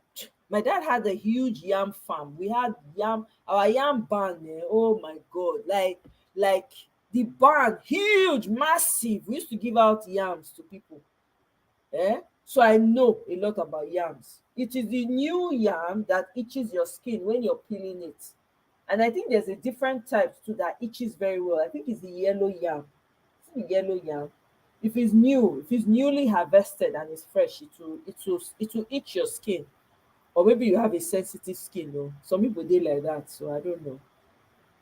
my dad had a huge yam farm. We had yam, our yam barn. Oh my god, like the barn, huge, massive. We used to give out yams to people. So I know a lot about yams. It is the new yam that itches your skin when you're peeling it. And I think there's a different type too that itches very well. I think it's the yellow yam. It's the yellow yam. If it's new, if it's newly harvested and it's fresh, it will itch your skin. Or maybe you have a sensitive skin, though. Some people dey like that, so I don't know.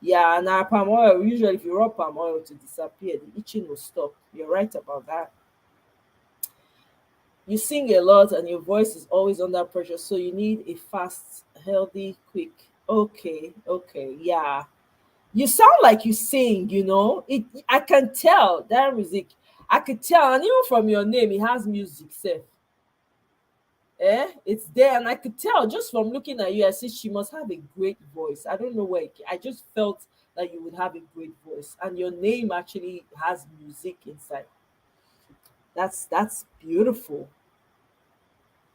Yeah, and our palm oil, usually if you rub palm oil to disappear, the itching will stop. You're right about that. You sing a lot and your voice is always under pressure, so you need a fast, healthy, quick. Okay, yeah. You sound like you sing, I can tell that music. I could tell, and even from your name, it has music self. It's there, and I could tell just from looking at you. I see she must have a great voice. I don't know where I just felt that you would have a great voice, and your name actually has music inside. That's beautiful.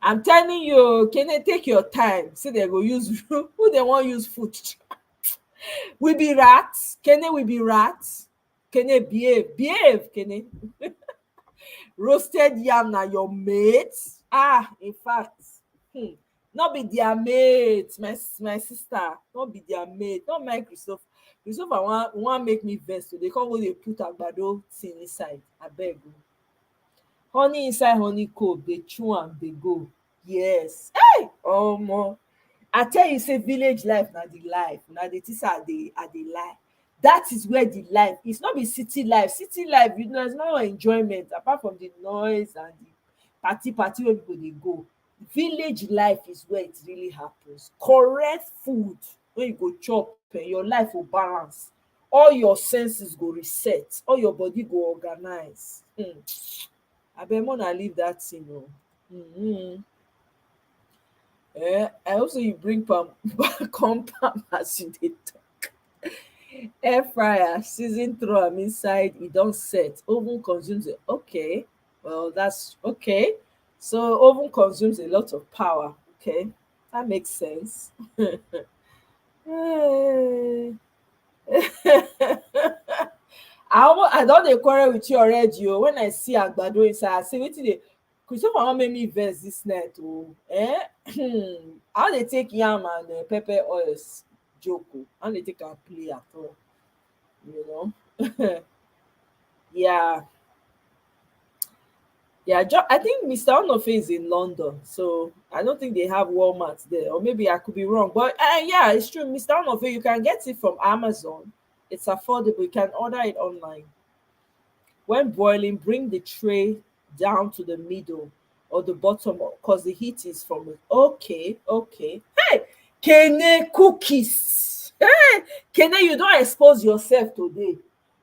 I'm telling you, can they take your time? Say they go use who they want use food. We be rats. Can they? We be rats. Can they behave? Can they? Roasted yam na your mate. In fact, not be their mate, my sister. Not be their mate. Not my Christopher. Christopher want make me vex. So they come go dey put agbado thing inside. Abeg o. Honey inside honey comb, dey chew am dey go. Yes. Hey, omo. I tell you, say village life na the life. Na the things I dey lie. That is where the life is. Not be city life. City life, there's no enjoyment apart from the noise and the party where people dey go. Village life is where it really happens. Correct food when you go chop, your life will balance. All your senses go reset. All your body go organize. Abeg make una leave that thing o. I also you bring palm come palm as you dey talk. Air fryer season throw am inside, e don set. Oven consumes it. Okay, well that's okay. So oven consumes a lot of power. Okay, that makes sense. I don dey quarrel with you already o. When I see agbado inside, I say wetin dey Christopher wan make me vex this night o. How dey take yam and pepper oils joke o? How dey take am play at all? Yeah. Yeah, I think Mr. Onofe is in London, so I don't think they have Walmart there, or maybe I could be wrong. But yeah, it's true. Mr. Onofe, you can get it from Amazon. It's affordable. You can order it online. When boiling, bring the tray down to the middle or the bottom, because the heat is from it. Okay. Hey, Kene cookies. Hey, Kene, you don't expose yourself today.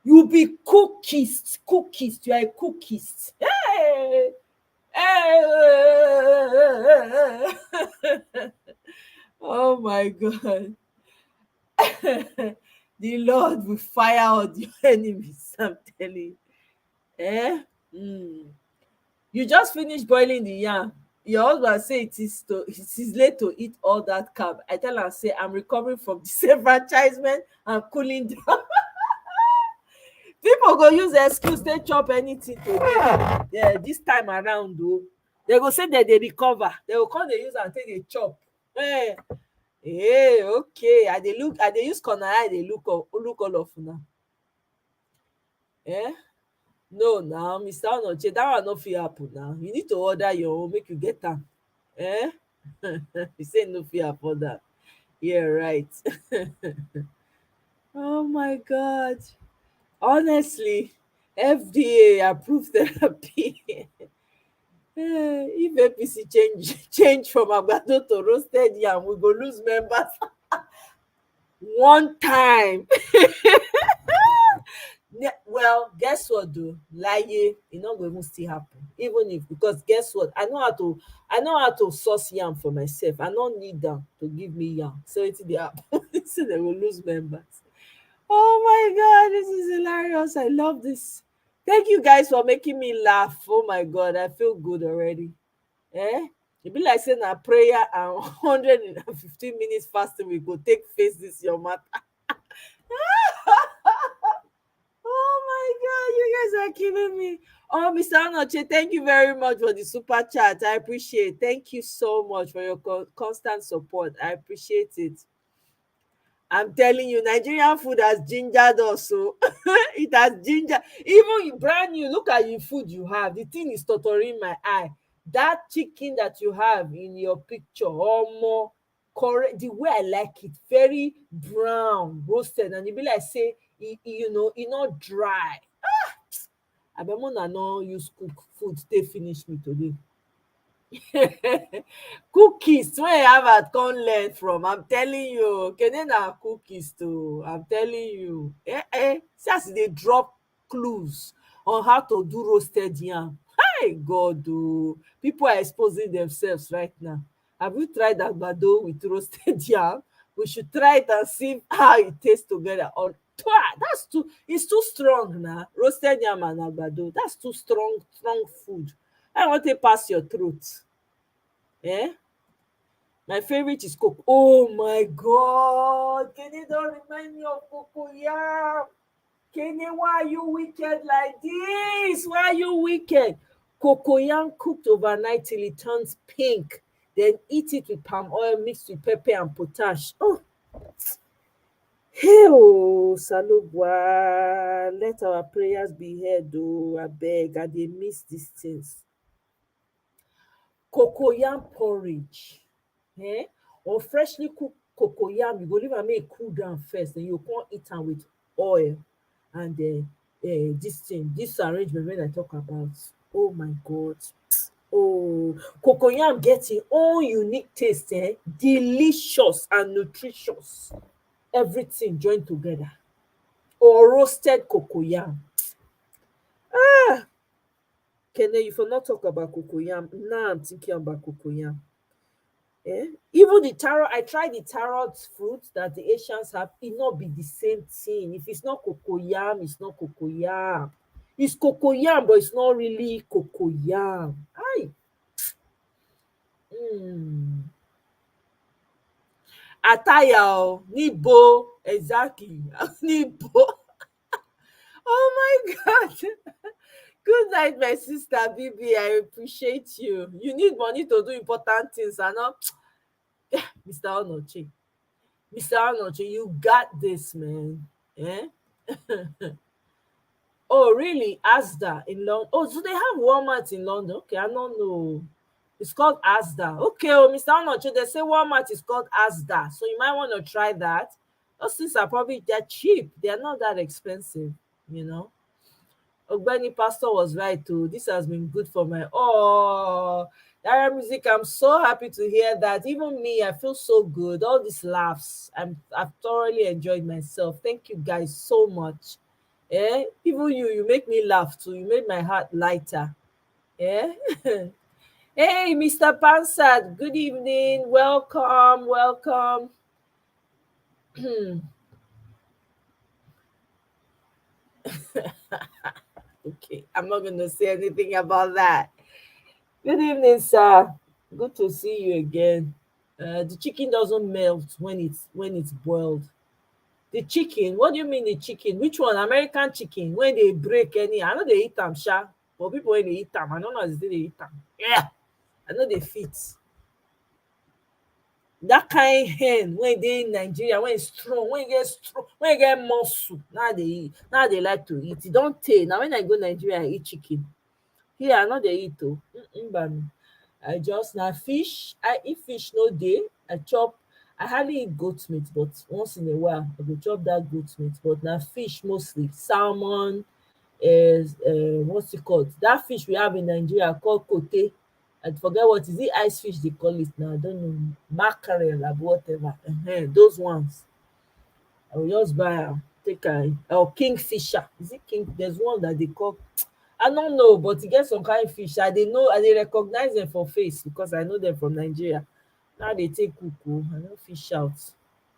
You be cookist. You are a cookist. Hey. Oh my God. The Lord will fire out your enemies. I'm telling you. You just finished boiling the yam. Your husband say it is late to eat all that carb. I tell am say I'm recovering from disenfranchisement and cooling down. People go use excuse take chop anything today. Yeah, this time around though, they go say that they recover. They go come dey use am take dey chop. Okay. I dey use corner eye dey look all of una. Eh? No, now, Mr. Onoche, that one no fit happen now. You need to order your own, make you get am. Eh? You say no fit afford that. Yeah, right. Oh my God. Honestly, FDA approved therapy. If APC change from agbado to roasted yam, we go lose members one time. Well, guess what though? Laye, e no go even still happen. Even if, because guess what? I know how to source yam for myself. I no need am to give me yam. So wetin dey happen? So they will lose members. Oh my God, this is hilarious. I love this. Thank you guys for making me laugh. Oh my God, I feel good already. Eh? E be like say na prayer and 115 minutes fasting we go take face this your matter. Oh my God, you guys are killing me. Oh, Mr. Anoche, thank you very much for the super chat. I appreciate it. Thank you so much for your constant support. I appreciate it. I'm telling you, Nigerian food has gingered us. So it has ginger. Even brand new, look at the food you have. The thing is tottering my eye. That chicken that you have in your picture, or more correct, the way I like it, very brown, roasted, and it be like say, not dry. Abemona no use cook food, they finish me today. Cookies wey I have at come learn from, I'm telling you, kene na cookies too, I'm telling you. See as they drop clues on how to do roasted yam. Hi God, oh, people are exposing themselves right now. Have you tried agbado with roasted yam? We should try it and see how it tastes together. Or that's too, it's too strong now. Roasted yam and agbado, that's too strong food. I want to pass your throat. Eh? My favorite is cocoa. Oh my God! Kenny don't remind me of cocoyam. Kenny, why are you wicked like this? Why are you wicked? Cocoyam cooked overnight till it turns pink. Then eat it with palm oil mixed with pepper and potash. Oh, hey, oh, Salubwa. Let our prayers be heard, oh, I beg. I dey miss these things. Cocoyam porridge, or freshly cooked cocoyam, you go leave am make e cool down first, then you come eat am with oil and dis arrangement wey I talk about. Oh my God. Oh, cocoyam get im own unique taste, delicious and nutritious, everything join together. Or roasted cocoyam. Kene, you for not talk about cocoyam, now I'm thinking about cocoyam. Even the taro, I tried the taro fruit that the Asians have, it not be the same thing. If it's not cocoyam, it's not cocoyam. It's cocoyam, but it's not really cocoyam. Aye. Ataya o, níbo, exactly. Níbo. Oh my God. Good night, my sister Bibi. I appreciate you. You need money to do important things, and not Mr. Onoche. Mr. Onoche, you got this, man. Eh? Oh, really? Asda in London. Oh, so they have Walmart in London. Okay, I don't know. It's called Asda. Okay, oh, Mr. Onoche, they say Walmart is called Asda. So you might want to try that. Those things are probably, they're cheap. They're not that expensive, you know. Ogbeni Pastor was right too. This has been good for my Dara music. I'm so happy to hear that. Even me, I feel so good. All these laughs. I've thoroughly enjoyed myself. Thank you guys so much. Even you make me laugh too. You made my heart lighter. Yeah. Hey, Mr. Pansat, good evening. Welcome. Okay, I'm not gonna say anything about that. Good evening, sir. Good to see you again. The chicken doesn't melt when it's boiled. The chicken? What do you mean the chicken? Which one? American chicken? When they break any? I know they eat them, sha. But people when they eat them, I don't know as they eat them. Yeah, I know they fit. that kind hen when they in Nigeria, when it's strong, when you get muscle, now they eat, now they like to eat. It don't take. Now when I go Nigeria, I eat chicken. Here I no dey eat o. Mbanu. I just na fish. I eat fish no dey. I chop. I hardly eat goat meat, but once in a while I go chop that goat meat. But na fish mostly. Salmon, is what's it called? That fish we have in Nigeria called kote. I forget what is it, ice fish they call it now. I don't know. Mackerel or whatever. Those ones. I will just buy am, take am. Or kingfisher. Is it king? There's one that they call, I don't know, but e get some kind fish. I dey know, I dey recognize them for face because I know them from Nigeria. Now they take cook o, I no fit shout.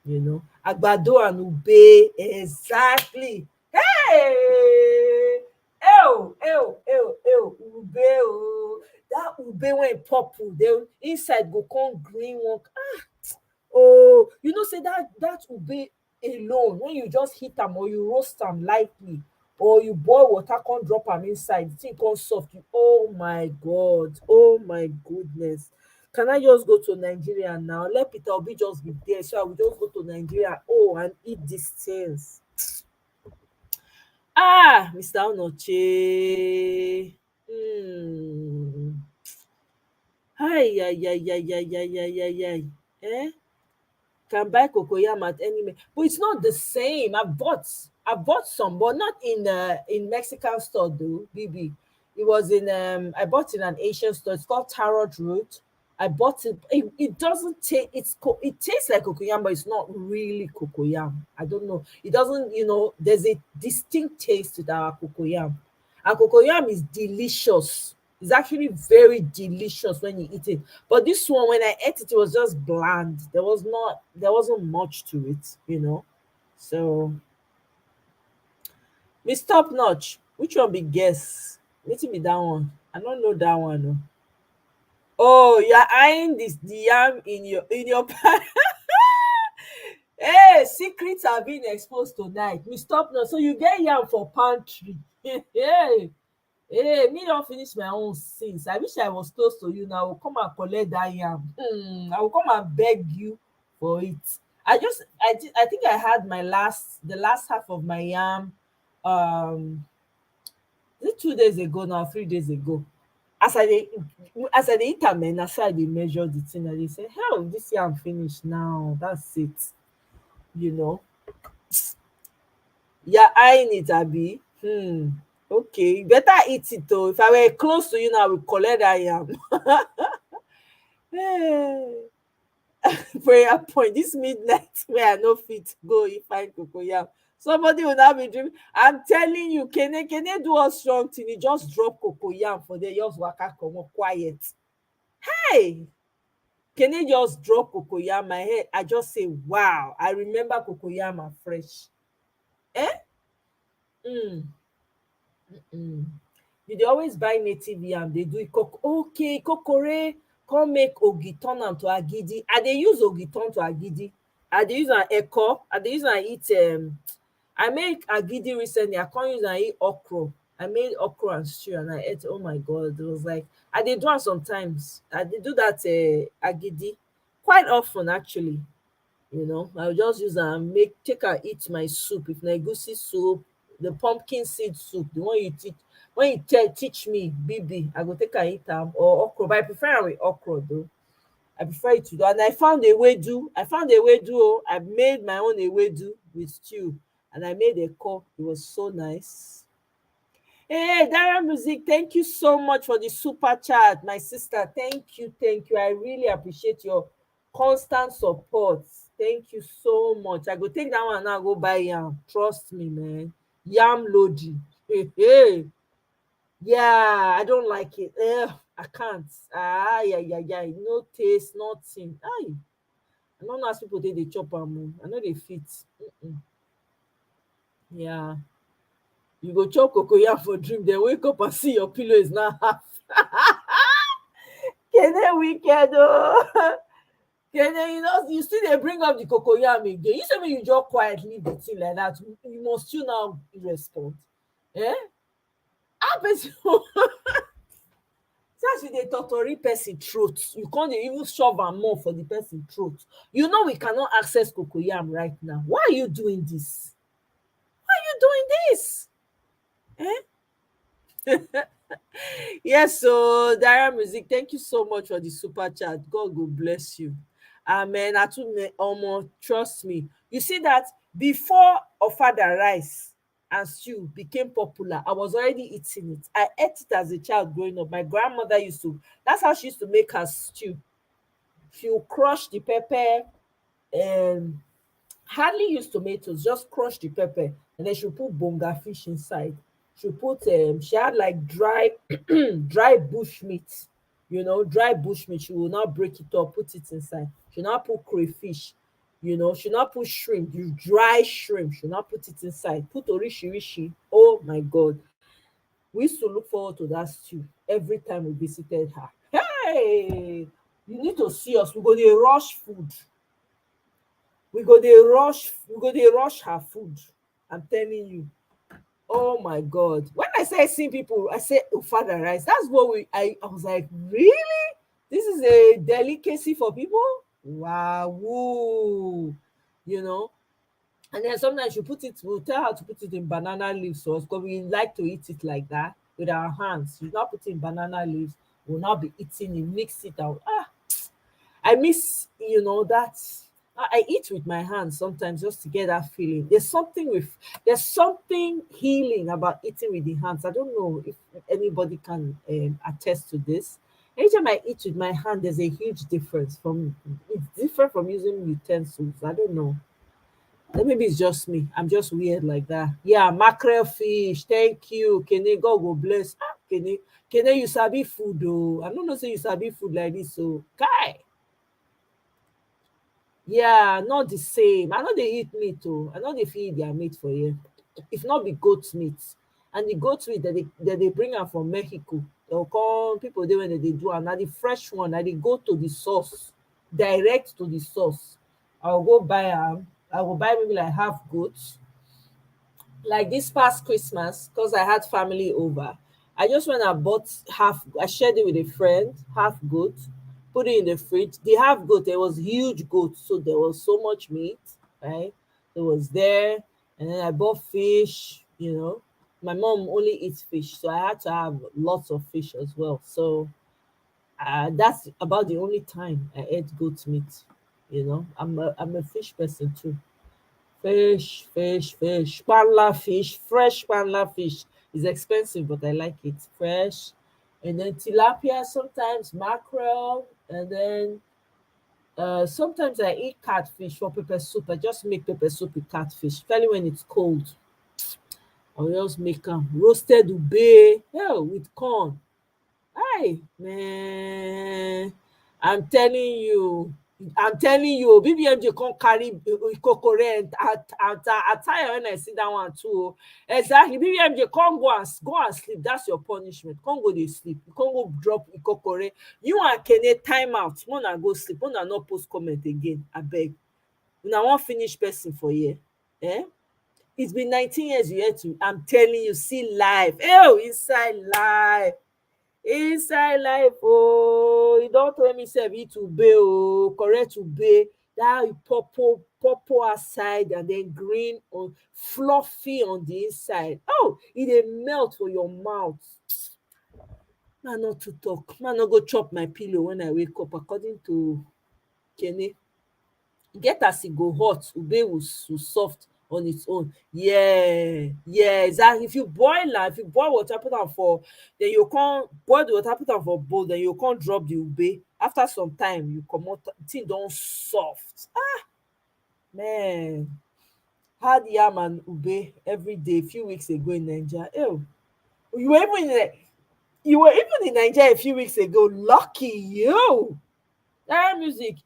Àgbàdo and ube, exactly. Hey! Ew, ube o. That ube when e purple, the inside go come green one. Oh, say that ube alone, when you just heat am or you roast am lightly, or you boil water come drop am inside, the thing come soft. Oh my God, oh my goodness. Can I just go to Nigeria now? Let Peter Obi just be there, so I will just go to Nigeria, and eat these things. Mr. Onoche. Ay, ay, ay, ay, ay, ay, ay, ay, ay. Can buy cocoyam at any, but it's not the same. I bought some, but not in Mexican store though, BB. It was in I bought in an Asian store. It's called Tarot Root. I bought it. It doesn't taste. It tastes like cocoyam, but it's not really cocoyam. I don't know. It doesn't. There's a distinct taste to our cocoyam. And cocoyam is delicious. It's actually very delicious when you eat it. But this one, when I ate it, it was just bland. There wasn't much to it. So, Miss Top Notch, which one be guess? Wetin be that one? I don't know that one. No. Oh, you're eyeing the yam in your pan. Hey, secrets are being exposed tonight. Miss Top Notch, so you get yam for pantry. Hey. Hey, me don finish my own since. I wish I was close to you now. I will come and collect that yam. I will come and beg you for it. I think I had the last half of my yam. Is it 2 days ago now, 3 days ago? As I dey eat am, na so I dey measure the thing. I dey say, hell, this yam finish now. That's it. You know. You're eyeing it, Abi. Okay, you better eat it though. If I were close to you now, I would collect that yam. Hey. Prayer point. This midnight where I no fit go if find cocoyam. Somebody will now be dreaming. I'm telling you, Kene do a strong thing. He just drop cocoyam for the just waka comot quiet. Hey! Kene just drop cocoyam. My head, I just say, wow. I remember cocoyam and fresh. Mm. You dey always buy native yam, dey do it okay, kokore, come make ogi turn am to agidi. I dey use ogi turn to agidi. I dey use am eko. I dey use am eat I make agidi recently. I come use am eat okra. I made okra and stew and I ate. Oh my God, it was like I dey do am sometimes. I dey do that agidi quite often actually. I will just use am take am eat my soup. If na egusi soup, the pumpkin seed soup, the one you teach me, BB, I go take am eat am, or okra, but I prefer am with okra though. I prefer it to do. And I found ewedu. Oh, I made my own ewedu with stew, and I made eko. It was so nice. Hey, Dara Music, thank you so much for the super chat, my sister. Thank you. I really appreciate your constant support. Thank you so much. I go take that one now, go buy yam. Trust me, man. Yam loading. Hey. Yeah, I don't like it. I can't. Yeah. No taste, nothing. I don't know as people dey chop am. I know they fit. Yeah. You go chop cocoyam for dream, then wake up and see your pillow is not half. Kene wicked oh. Kene, you still dey bring up the cocoyam again. You say me you just quietly the thing like that. You must still now respond. How person That's with the totori person throat. You can't even shove am more for the person throat. You know we cannot access cocoyam right now. Why are you doing this? Why are you doing this? Yes, so Dara Music, thank you so much for the super chat. God will bless you. Amen. Omo, trust me. You see that before Ofada rice and stew became popular, I was already eating it. I ate it as a child growing up. My grandmother used to, that's how she used to make her stew. She'll crush the pepper, um, hardly use tomatoes, just crush the pepper, and then she'll put bonga fish inside. She'll put she had like dry dry bush meat, dry bush meat. She will not break it up, put it inside. She'll not put crayfish, she'll not put shrimp, you dry shrimp, she'll not put it inside. Put orishirishi. Oh my god. We used to look forward to that stew every time we visited her. Hey, you need to see us. We go dey rush food. We go dey rush her food. I'm telling you. Oh my god. When I say see people, I say Ufada rice. That's what I was like, really? This is a delicacy for people? Wow. Woo. You know. And then sometimes we'll tell her to put it in banana leaves sauce because we like to eat it like that with our hands. You not put it in banana leaves, we'll not be eating it, mix it out. I miss, that I eat with my hands sometimes just to get that feeling. There's something healing about eating with the hands. I don't know if anybody can attest to this. Anytime I eat with my hand, there's a huge difference. It's different from using utensils. I don't know. Maybe it's just me. I'm just weird like that. Yeah, mackerel fish. Thank you. Kene, God will bless. Kene, you sabi food though. I don't know say you sabi food like this. So, Kai. Yeah, not the same. I know they eat meat too. I know they feed their meat for you. If not be goat meat. And the goat meat that they bring am from Mexico. They'll call people there when they do, and now the fresh one, and they go to the source, direct to the source. I'll go buy am. I will buy maybe like half goats. Like this past Christmas, because I had family over, I just went and bought half. I shared it with a friend, half goat, put it in the fridge. The half goat, there was huge goat, so there was so much meat, right? It was there, and then I bought fish. My mom only eats fish, so I had to have lots of fish as well. So that's about the only time I ate goat meat. I'm a fish person too. Fish, fish, fish, panla fish, fresh panla fish is expensive, but I like it fresh. And then tilapia, sometimes mackerel, and then sometimes I eat catfish for pepper soup. I just make pepper soup with catfish, especially when it's cold. I'll just make roasted ube, with corn. Hi, man. I'm telling you. BBMJ can't carry Ikokore and attire when I see that one too. Exactly. BBMJ can't go and sleep. That's your punishment. Can't go dey sleep. You can't go drop Ikokore. You and Kene time out. Una go sleep. Una not post comment again. I beg. Una wan finish person for here. Eh? It's been 19 years you had to. I'm telling you, see life. Inside life. Inside life, you don tell me sef eat ube correct ube, that purple outside and then green on fluffy on the inside. E dey melt for your mouth. Man not to talk, man no go chop my pillow when I wake up. According to Kene, get as e go hot, ube will soft on its own. Yeah, exactly. If you boil water, put am for, then you can't boil the water, put am for bowl, then you can't drop the ube. After some time, you comot, thing don soft. Man, had yam and ube every day a few weeks ago in Nigeria. You were even in Nigeria a few weeks ago. Lucky you. That music.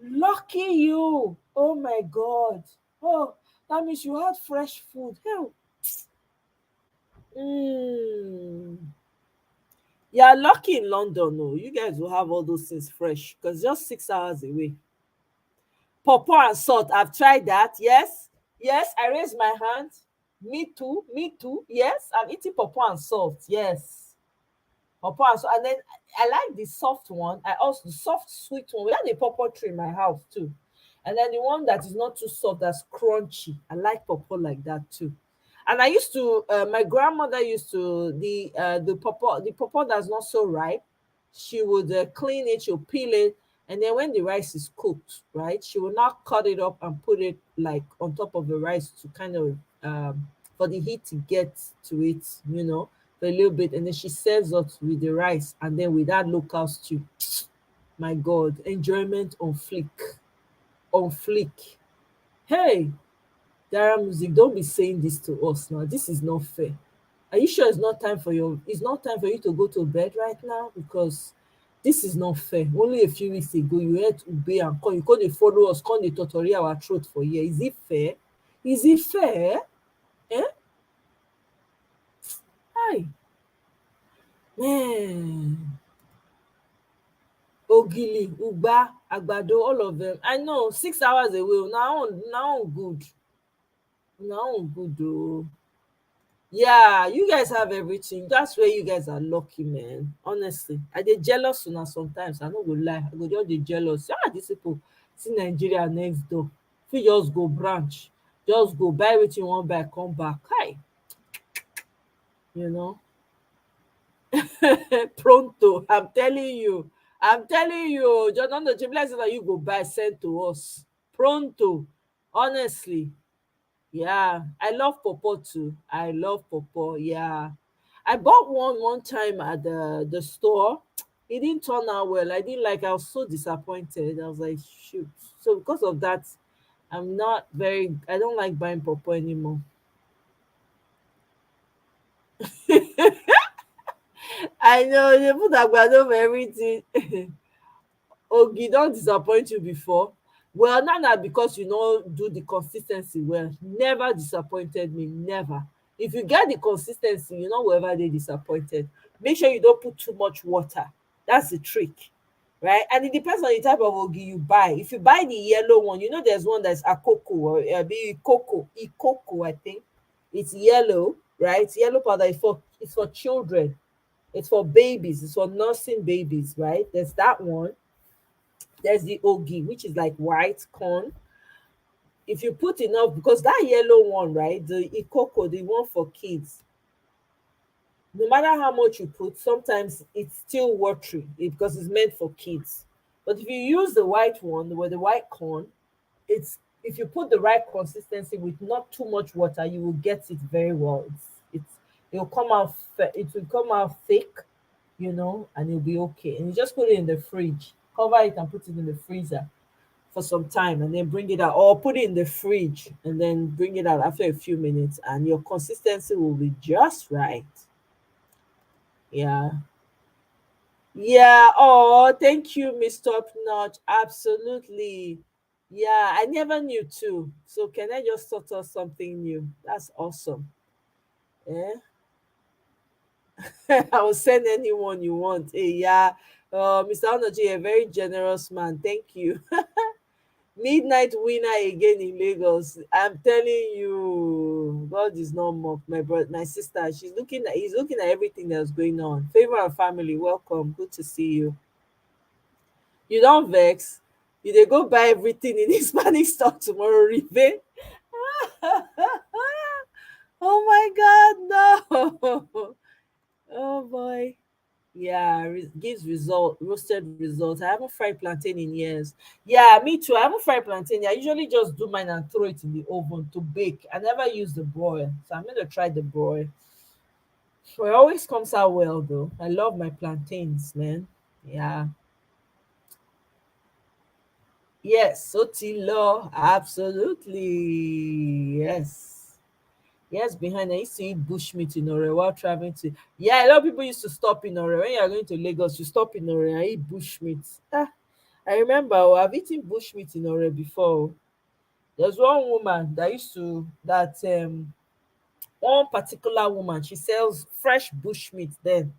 Lucky you. Oh my god. That means you had fresh food. Hell. You're lucky in London. No, you guys will have all those things fresh because just 6 hours away. Pawpaw and salt. I've tried that. Yes. I raised my hand. Me too. Yes, I'm eating pawpaw and salt. Yes. And then I like the soft one. I also the soft sweet one. We had a pawpaw tree in my house too. And then the one that is not too soft, that's crunchy. I like pawpaw like that too. And I used to, my grandmother used to the pawpaw that's not so ripe. She would clean it, she'll peel it, and then when the rice is cooked, right, she will now cut it up and put it like on top of the rice to kind of for the heat to get to it, for a little bit, and then she serves us with the rice and then with that local stew. My God, enjoyment on flick, on flick. Hey, Dara Music, don't be saying this to us now. This is not fair. Are you sure it's not time for you to go to bed right now? Because this is not fair. Only a few weeks ago, you had Ube and come, you couldn't follow us, come the tutorial our throat for here. Is it fair? Is it fair? Eh? Hi. Man. Ogili, Ugba, Agbado, all of them. I know 6 hours away. Now good. Now good though. Yeah, you guys have everything. That's where you guys are lucky, man. Honestly, I dey jealous una sometimes. I no go lie. I go just dey jealous. These people see Nigeria next door. Fit just go branch, just go buy wetin you wan buy, come back. Hi, you know. Pronto. I'm telling you. I'm telling you. Just not the like say na you go buy send to us. Pronto. Honestly. Yeah, I love pawpaw too. I love pawpaw. Yeah, I bought one time at the store. It didn't turn out well. I didn't like. I was so disappointed. I was like, shoot. So because of that, I'm not very. I don't like buying pawpaw anymore. I know they put agbado for everything. Ogi don disappoint you before? Well, now na because you no do the consistency well. Never disappointed me, never. If you get the consistency, you no go ever dey disappointed. Make sure you don't put too much water. That's the trick, right? And it depends on the type of ogi you buy. If you buy the yellow one, there's one that's akoko or be ikoko, I think. It's yellow, right? Yellow powder is for children. It's for babies. It's for nursing babies, right? There's that one. There's the ogi, which is like white corn. If you put enough, because that yellow one, right, the ikoko, the one for kids, no matter how much you put, sometimes it's still watery because it's meant for kids. But if you use the white one with the white corn, it's if you put the right consistency with not too much water, you will get it very well. It'll come out it will come out thick, and it'll be okay. And you just put it in the fridge, cover it and put it in the freezer for some time, and then bring it out, or put it in the fridge and then bring it out after a few minutes, and your consistency will be just right. Yeah. Yeah. Oh, thank you, Miss Top Notch. Absolutely. Yeah, I never knew too. So can I just taught us something new? That's awesome. Yeah. I will send anyone you want. Hey, yeah. Mr. Onoji, a very generous man. Thank you. Midnight winner again in Lagos. I'm telling you, God is not mocked. My brother, my sister, he's looking at everything that's going on. Favor and family, welcome. Good to see you. You don't vex. You dey go buy everything in Hispanic store tomorrow, Rive. Oh my God, no. Oh boy. Yeah, gives roasted results. I haven't fried plantain in years. Yeah, me too. I haven't fried plantain. I usually just do mine and throw it in the oven to bake. I never use the broil. So I'm gonna try the broil. So it always comes out well though. I love my plantains, man. Yeah. Yes, Sotilo. Absolutely. Yes. Yes, behind I used to eat bushmeat in Ore while traveling to. Yeah, a lot of people used to stop in Ore. When you are going to Lagos, you stop in Ore and eat bushmeat. I remember I've eaten bushmeat in Ore before. There's one woman that used to that one particular woman. She sells fresh bushmeat then,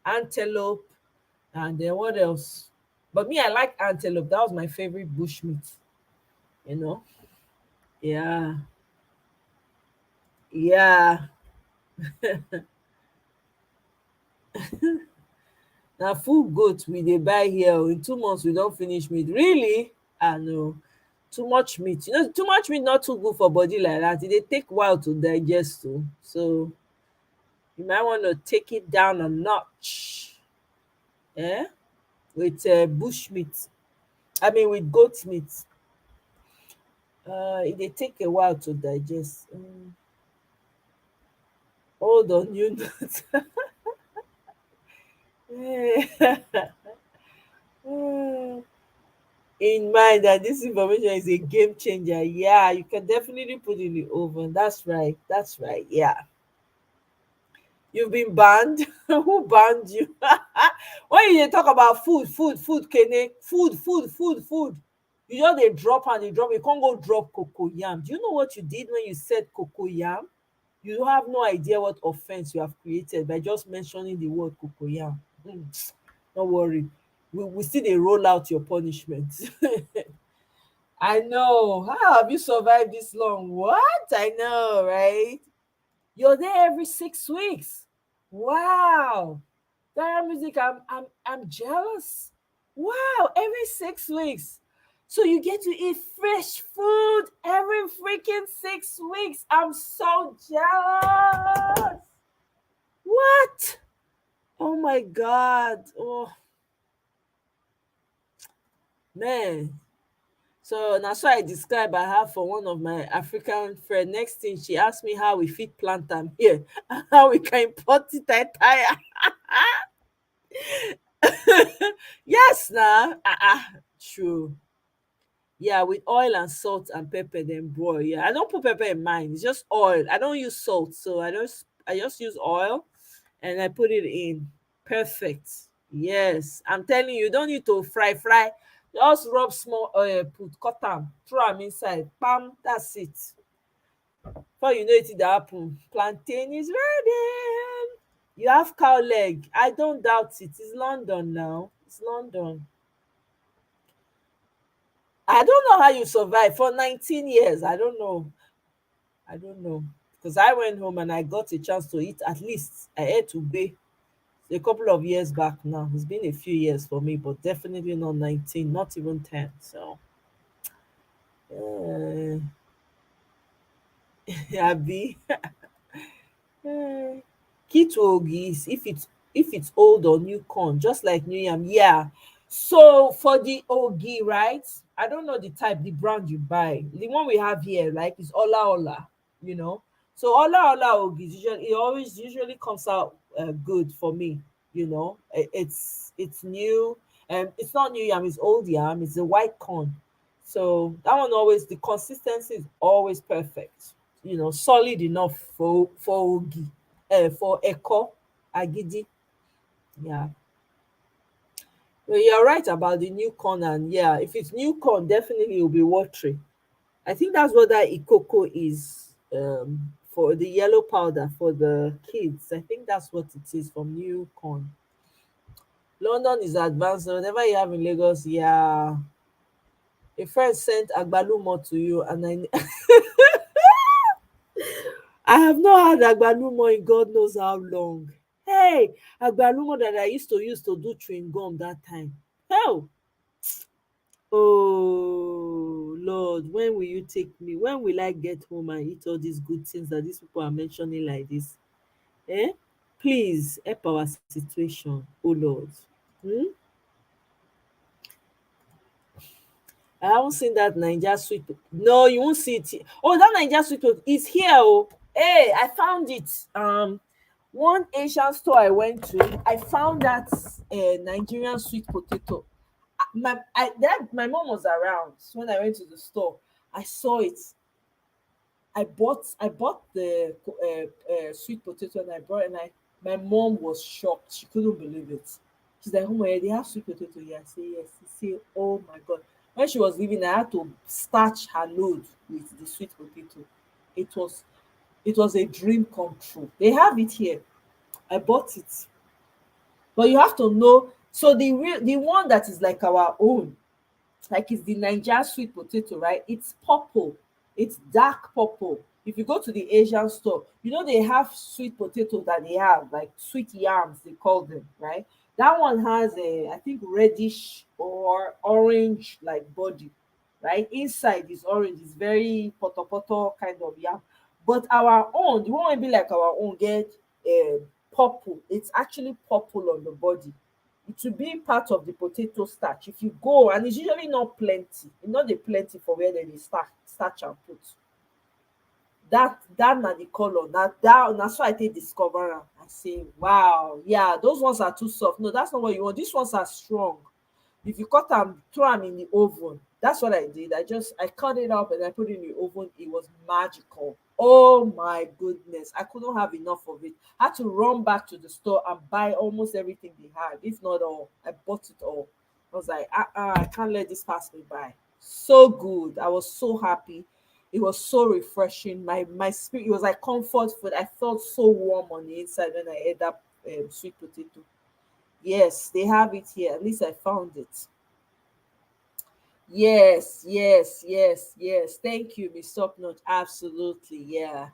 antelope, and then what else? But me, I like antelope. That was my favorite bushmeat. You know? Yeah, yeah. Now full goat we dey buy here oh, in 2 months we don't finish meat. Really? Ah no. Too much meat. You know, too much meat not too good for body like that. It dey take while to digest too. So you might want to take it down a notch. Eh? With bush meat. I mean with goat meat. It dey take a while to digest. Hold on, you know. In mind that this information is a game changer. Yeah, you can definitely put in the oven. That's right. That's right. Yeah. You've been banned. Who banned you? When you dey talk about food, Kene, food. You just dey drop and dey drop. You can't go drop cocoyam. Do you know what you did when you said cocoyam? You have no idea what offense you have created by just mentioning the word cocoyam. Don't worry. We still dey roll out your punishment. I know. How have you survived this long? What? I know, right? You're there every 6 weeks. Wow. Dara Music, I'm jealous. Wow, every 6 weeks. So you get to eat fresh food every freaking 6 weeks. I'm so jealous. What? Oh my God. Oh man. So na so I describe I have for one of my African friend. Next thing she asked me how we fit plant am here and how we can import it entire. Yes na. True. Yeah, with oil and salt and pepper then boil. Yeah, I don't put pepper in mine. It's just oil. I don't use salt, so I just use oil and I put it in. Perfect. Yes, I'm telling you, you don't need to fry. Just rub small oil, put cut am, throw am inside. Bam, that's it. Before you know it, dey happen. Plantain is ready. You have cow leg. I don't doubt it. It's London now. It's London. I don't know how you survive for 19 years. I don't know. I don't know. Because I went home and I got a chance to eat at least. I ate ube a couple of years back now. It's been a few years for me, but definitely not 19, not even 10. So, uh, Abi. Key to ogi is if it's old or new corn, just like new yam. Yeah. So for the ogi, right? I don't know the type, the brand you buy. The one we have here, like is Ola, you know. So Ola ogi usually it always usually comes out good for me. You know, it's new and it's not new yam, it's old yam. It's a white corn. So that one always the consistency is always perfect. You know, solid enough for ogi, for eko, agidi. Yeah. Well, you're right about the new corn, and yeah, if it's new corn, definitely it will be watery. I think that's what that ikoko is. For the yellow powder for the kids. I think that's what it is from new corn. London is advanced. So whenever you have in Lagos, yeah. A friend sent agbalumo to you, and I have not had agbalumo in God knows how long. Hey, agbalumo that I used to use to do chewing gum that time. Hell, oh Lord, when will you take me? When will I get home and eat all these good things that these people are mentioning like this? Eh? Please help our situation, oh Lord. Hmm? I haven't seen that Naija sweet. No, you won't see it. Oh, that Naija sweet is here. Oh, hey, I found it. One Asian store I went to, I found that Nigerian sweet potato. My mom was around when I went to the store. I saw it. I bought the sweet potato and I brought it and my mom was shocked. She couldn't believe it. She's like, "Oh my, they have sweet potato here." I say yes. She say, "Oh my God." When she was leaving, I had to starch her load with the sweet potato. It was it was a dream come true. They have it here. I bought it. But you have to know. So the one that is like our own, like it's the Niger sweet potato, right? It's purple. It's dark purple. If you go to the Asian store, you know they have sweet potatoes that they have, like sweet yams, they call them, right? That one has a, I think, reddish or orange like body, right? Inside is orange, it's very poto poto kind of yam. But our own, the one will be like our own, get purple. It's actually purple on the body. It will be part of the potato starch. If you go, and it's usually not plenty, it's not the plenty for where they dey starch and put. That na the color, that's why I take discover am. I say wow, yeah, those ones are too soft. No, that's not what you want. These ones are strong. If you cut am, throw am in the oven. That's what I did. I cut it up and I put it in the oven. It was magical. Oh my goodness, I couldn't have enough of it. I had to run back to the store and buy almost everything they had, if not all. I bought it all. I was like, I can't let this pass me by. So good. I was so happy. It was so refreshing. My spirit, it was like comfort food. I felt so warm on the inside when I ate that sweet potato. Yes, they have it here. At least I found it. Yes, yes, yes, yes. Thank you, Miss Top Notch. Absolutely, yeah.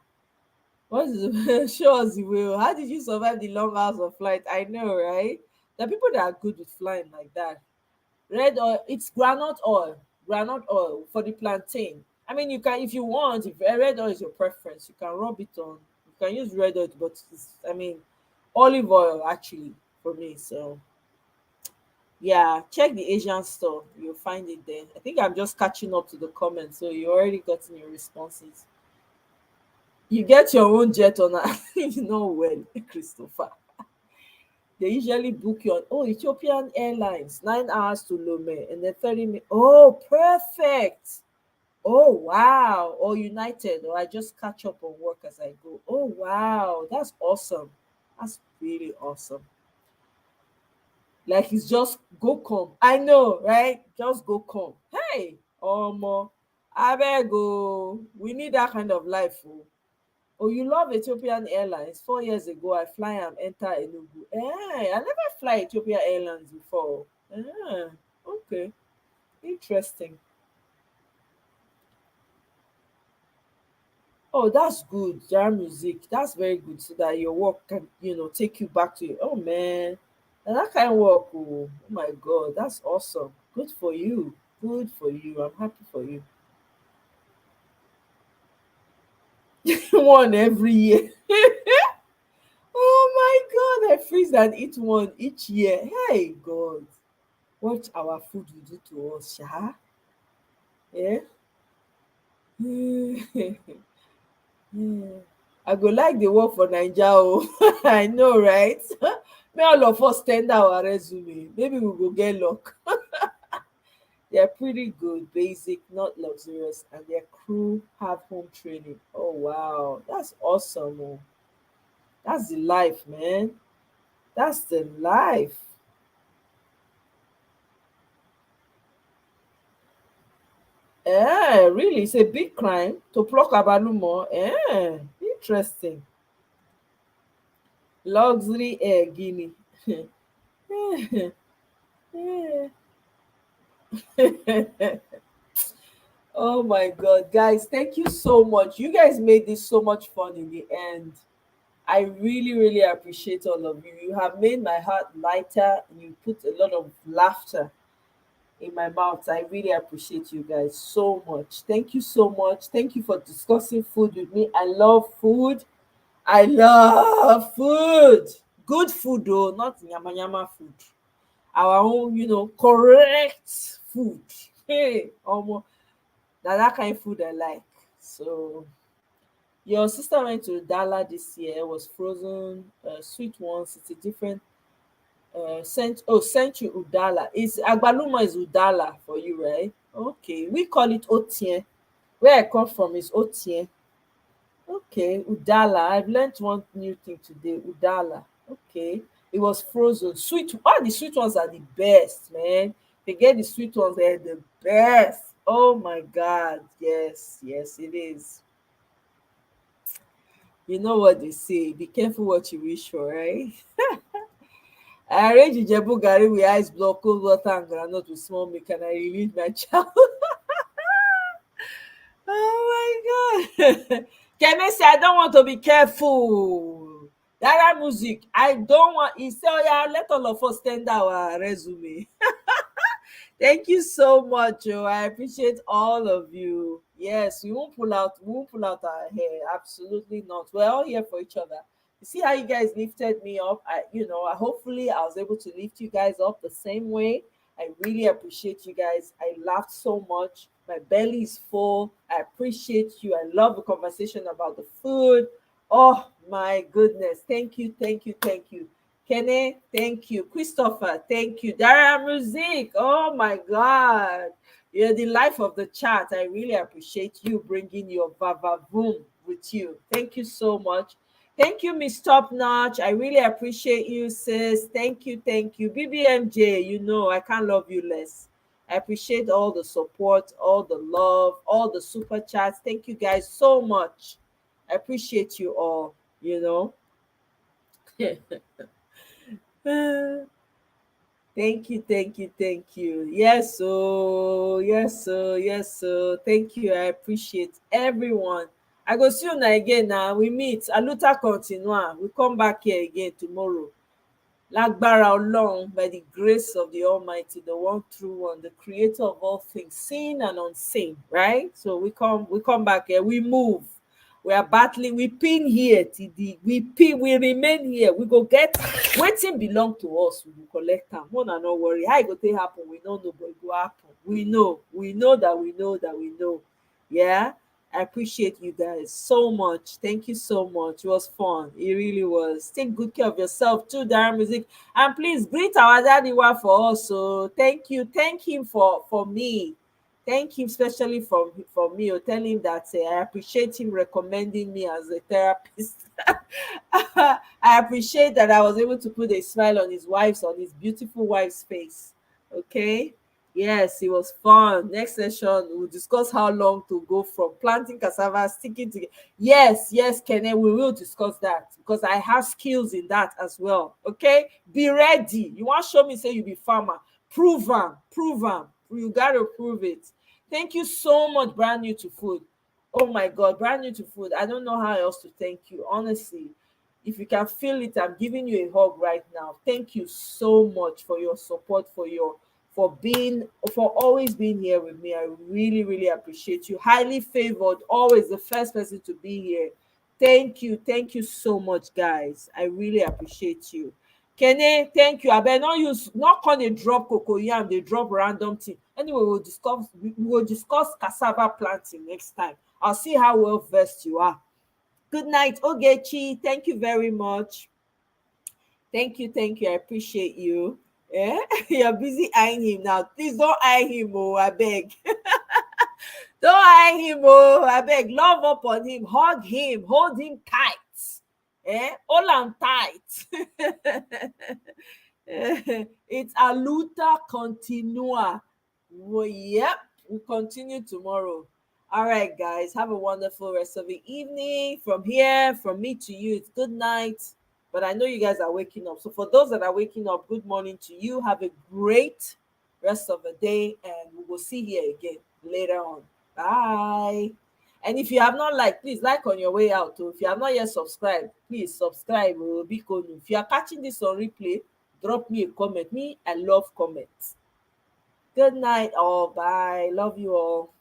What is show us the way? How did you survive the long hours of flight? I know, right? There are people that are good with flying like that. Red oil, it's groundnut oil for the plantain. I mean, you can, if you want, if red oil is your preference, you can rub it on. You can use red oil, but I mean, olive oil actually for me. So yeah, check the Asian store. You'll find it there. I think I'm just catching up to the comments, so you already gotten your responses. You get your own jet on a you know well, Christopher. They usually book you on Ethiopian Airlines, 9 hours to Lome, and then 30 minutes. Oh, perfect. Oh wow. Or United, or I just catch up on work as I go. Oh wow, that's awesome. That's really awesome. Like it's just go come. I know, right? Just go come. Hey, abeg we need that kind of life. Oh. Oh, you love Ethiopian Airlines. 4 years ago, I fly am enter Enugu. I never fly Ethiopian Airlines before. Okay, interesting. Oh, that's good. Jam music. That's very good. So that your work can, take you back to. Oh man, and that kind of work. Oh my God, that's awesome. Good for you. Good for you. I'm happy for you. One every year. Oh my God, I freeze and eat one each year. Hey God, what our food will do to us, Sha? Yeah. I go like the work for Naija. Oh, I know, right? May all of us tender our resume. Maybe we go get luck. They're pretty good, basic, not luxurious, and their crew have home training. Oh wow, that's awesome. Oh. That's the life, man. That's the life. Really? It's a big crime to pluck abalumo. Interesting. Luxury air guinea. Oh my God, guys, thank you so much. You guys made this so much fun in the end. I really, really appreciate all of you. You have made my heart lighter and you put a lot of laughter in my mouth. I really appreciate you guys so much. Thank you so much. Thank you for discussing food with me. I love food. I love food. Good food though, not yama yama food. Our own, correct food. Hey, almost that kind of food I like. So your sister went to Dala this year. It was frozen sweet ones. It's a different sent you Udala. Is Agbaluma is Udala for you, right? Okay. We call it Otien. Where I come from is Otien. Okay, Udala. I've learned one new thing today. Udala. Okay. It was frozen. Sweet. All the sweet ones are the best, man. They get the sweet ones, they're the best. Oh my God. Yes, yes, it is. You know what they say. Be careful what you wish for, right? I arrange Ijebu Gari with ice block, cold water, and groundnut with small milk, and I release my child. Oh my God. Kemi say, I don't want to be careful. Dara Music, I don't want, he said, oh yeah, let all of us send our resume. Thank you so much, Joe. I appreciate all of you. Yes, we won't pull out our hair. Absolutely not. We're all here for each other. You see how you guys lifted me up? Hopefully I was able to lift you guys up the same way. I really appreciate you guys. I laughed so much. My belly is full. I appreciate you. I love the conversation about the food. Oh my goodness. Thank you, thank you, thank you. Kene, thank you. Christopher, thank you. Dara Music, oh my God. You're the life of the chat. I really appreciate you bringing your Vava Boom with you. Thank you so much. Thank you, Miss Top Notch. I really appreciate you, sis. Thank you, thank you. BBMJ, I can't love you less. I appreciate all the support, all the love, all the super chats. Thank you guys so much. I appreciate you all, you know. Thank you, thank you, thank you. Yes, so yes, so yes, so thank you. I appreciate everyone. I go see you again now. We meet. Aluta continua. We come back here again tomorrow. Lágbára Ọlọ́run, by the grace of the Almighty, the one true one, the creator of all things, seen and unseen, right? So we come back here, we move. We are battling, we pin here, TD. We remain here. We go get wetin belong to us, we go collect am. Una no worry. How e go take happen, we no know, but e go happen. We know that we know that we know. Yeah. I appreciate you guys so much. Thank you so much. It was fun. It really was. Take good care of yourself too, Darren Music. And please greet our daddy wa for us. So thank you. Thank him for me. Thank him especially for me. Or tell him that I appreciate him recommending me as a therapist. I appreciate that I was able to put a smile on his beautiful wife's face. Okay. Yes, it was fun. Next session, we'll discuss how long to go from planting cassava, sticking together. Yes, Kenneth, we will discuss that because I have skills in that as well. Okay, be ready. You want to show me, say you be farmer. Prove am. You gotta prove it. Thank you so much, brand new to food. Oh my God, brand new to food. I don't know how else to thank you, honestly. If you can feel it, I'm giving you a hug right now. Thank you so much for your support, for always being here with me. I really, really appreciate you. Highly favored, always the first person to be here. Thank you so much, guys. I really appreciate you. Kene, thank you. I better not call a drop cocoyam, they drop random thing. Anyway, we will discuss cassava planting next time. I'll see how well versed you are. Good night, Ogechi. Thank you very much. Thank you. I appreciate you. Yeah, you're busy eyeing him now. Please don't eye him, oh, I beg. Don't eye him, oh, I beg. Love up on him, hug him, hold him tight. Hold him tight. It's a luta continua. Well, yep, we continue tomorrow. All right, guys, have a wonderful rest of the evening. From here, from me to you, it's good night. But I know you guys are waking up. So for those that are waking up, good morning to you. Have a great rest of the day, and we will see you again later on. Bye. And if you have not liked, please like on your way out. If you have not yet subscribed, please subscribe. If you are catching this on replay, drop me a comment. Me, I love comments. Good night, all. Bye. Love you all.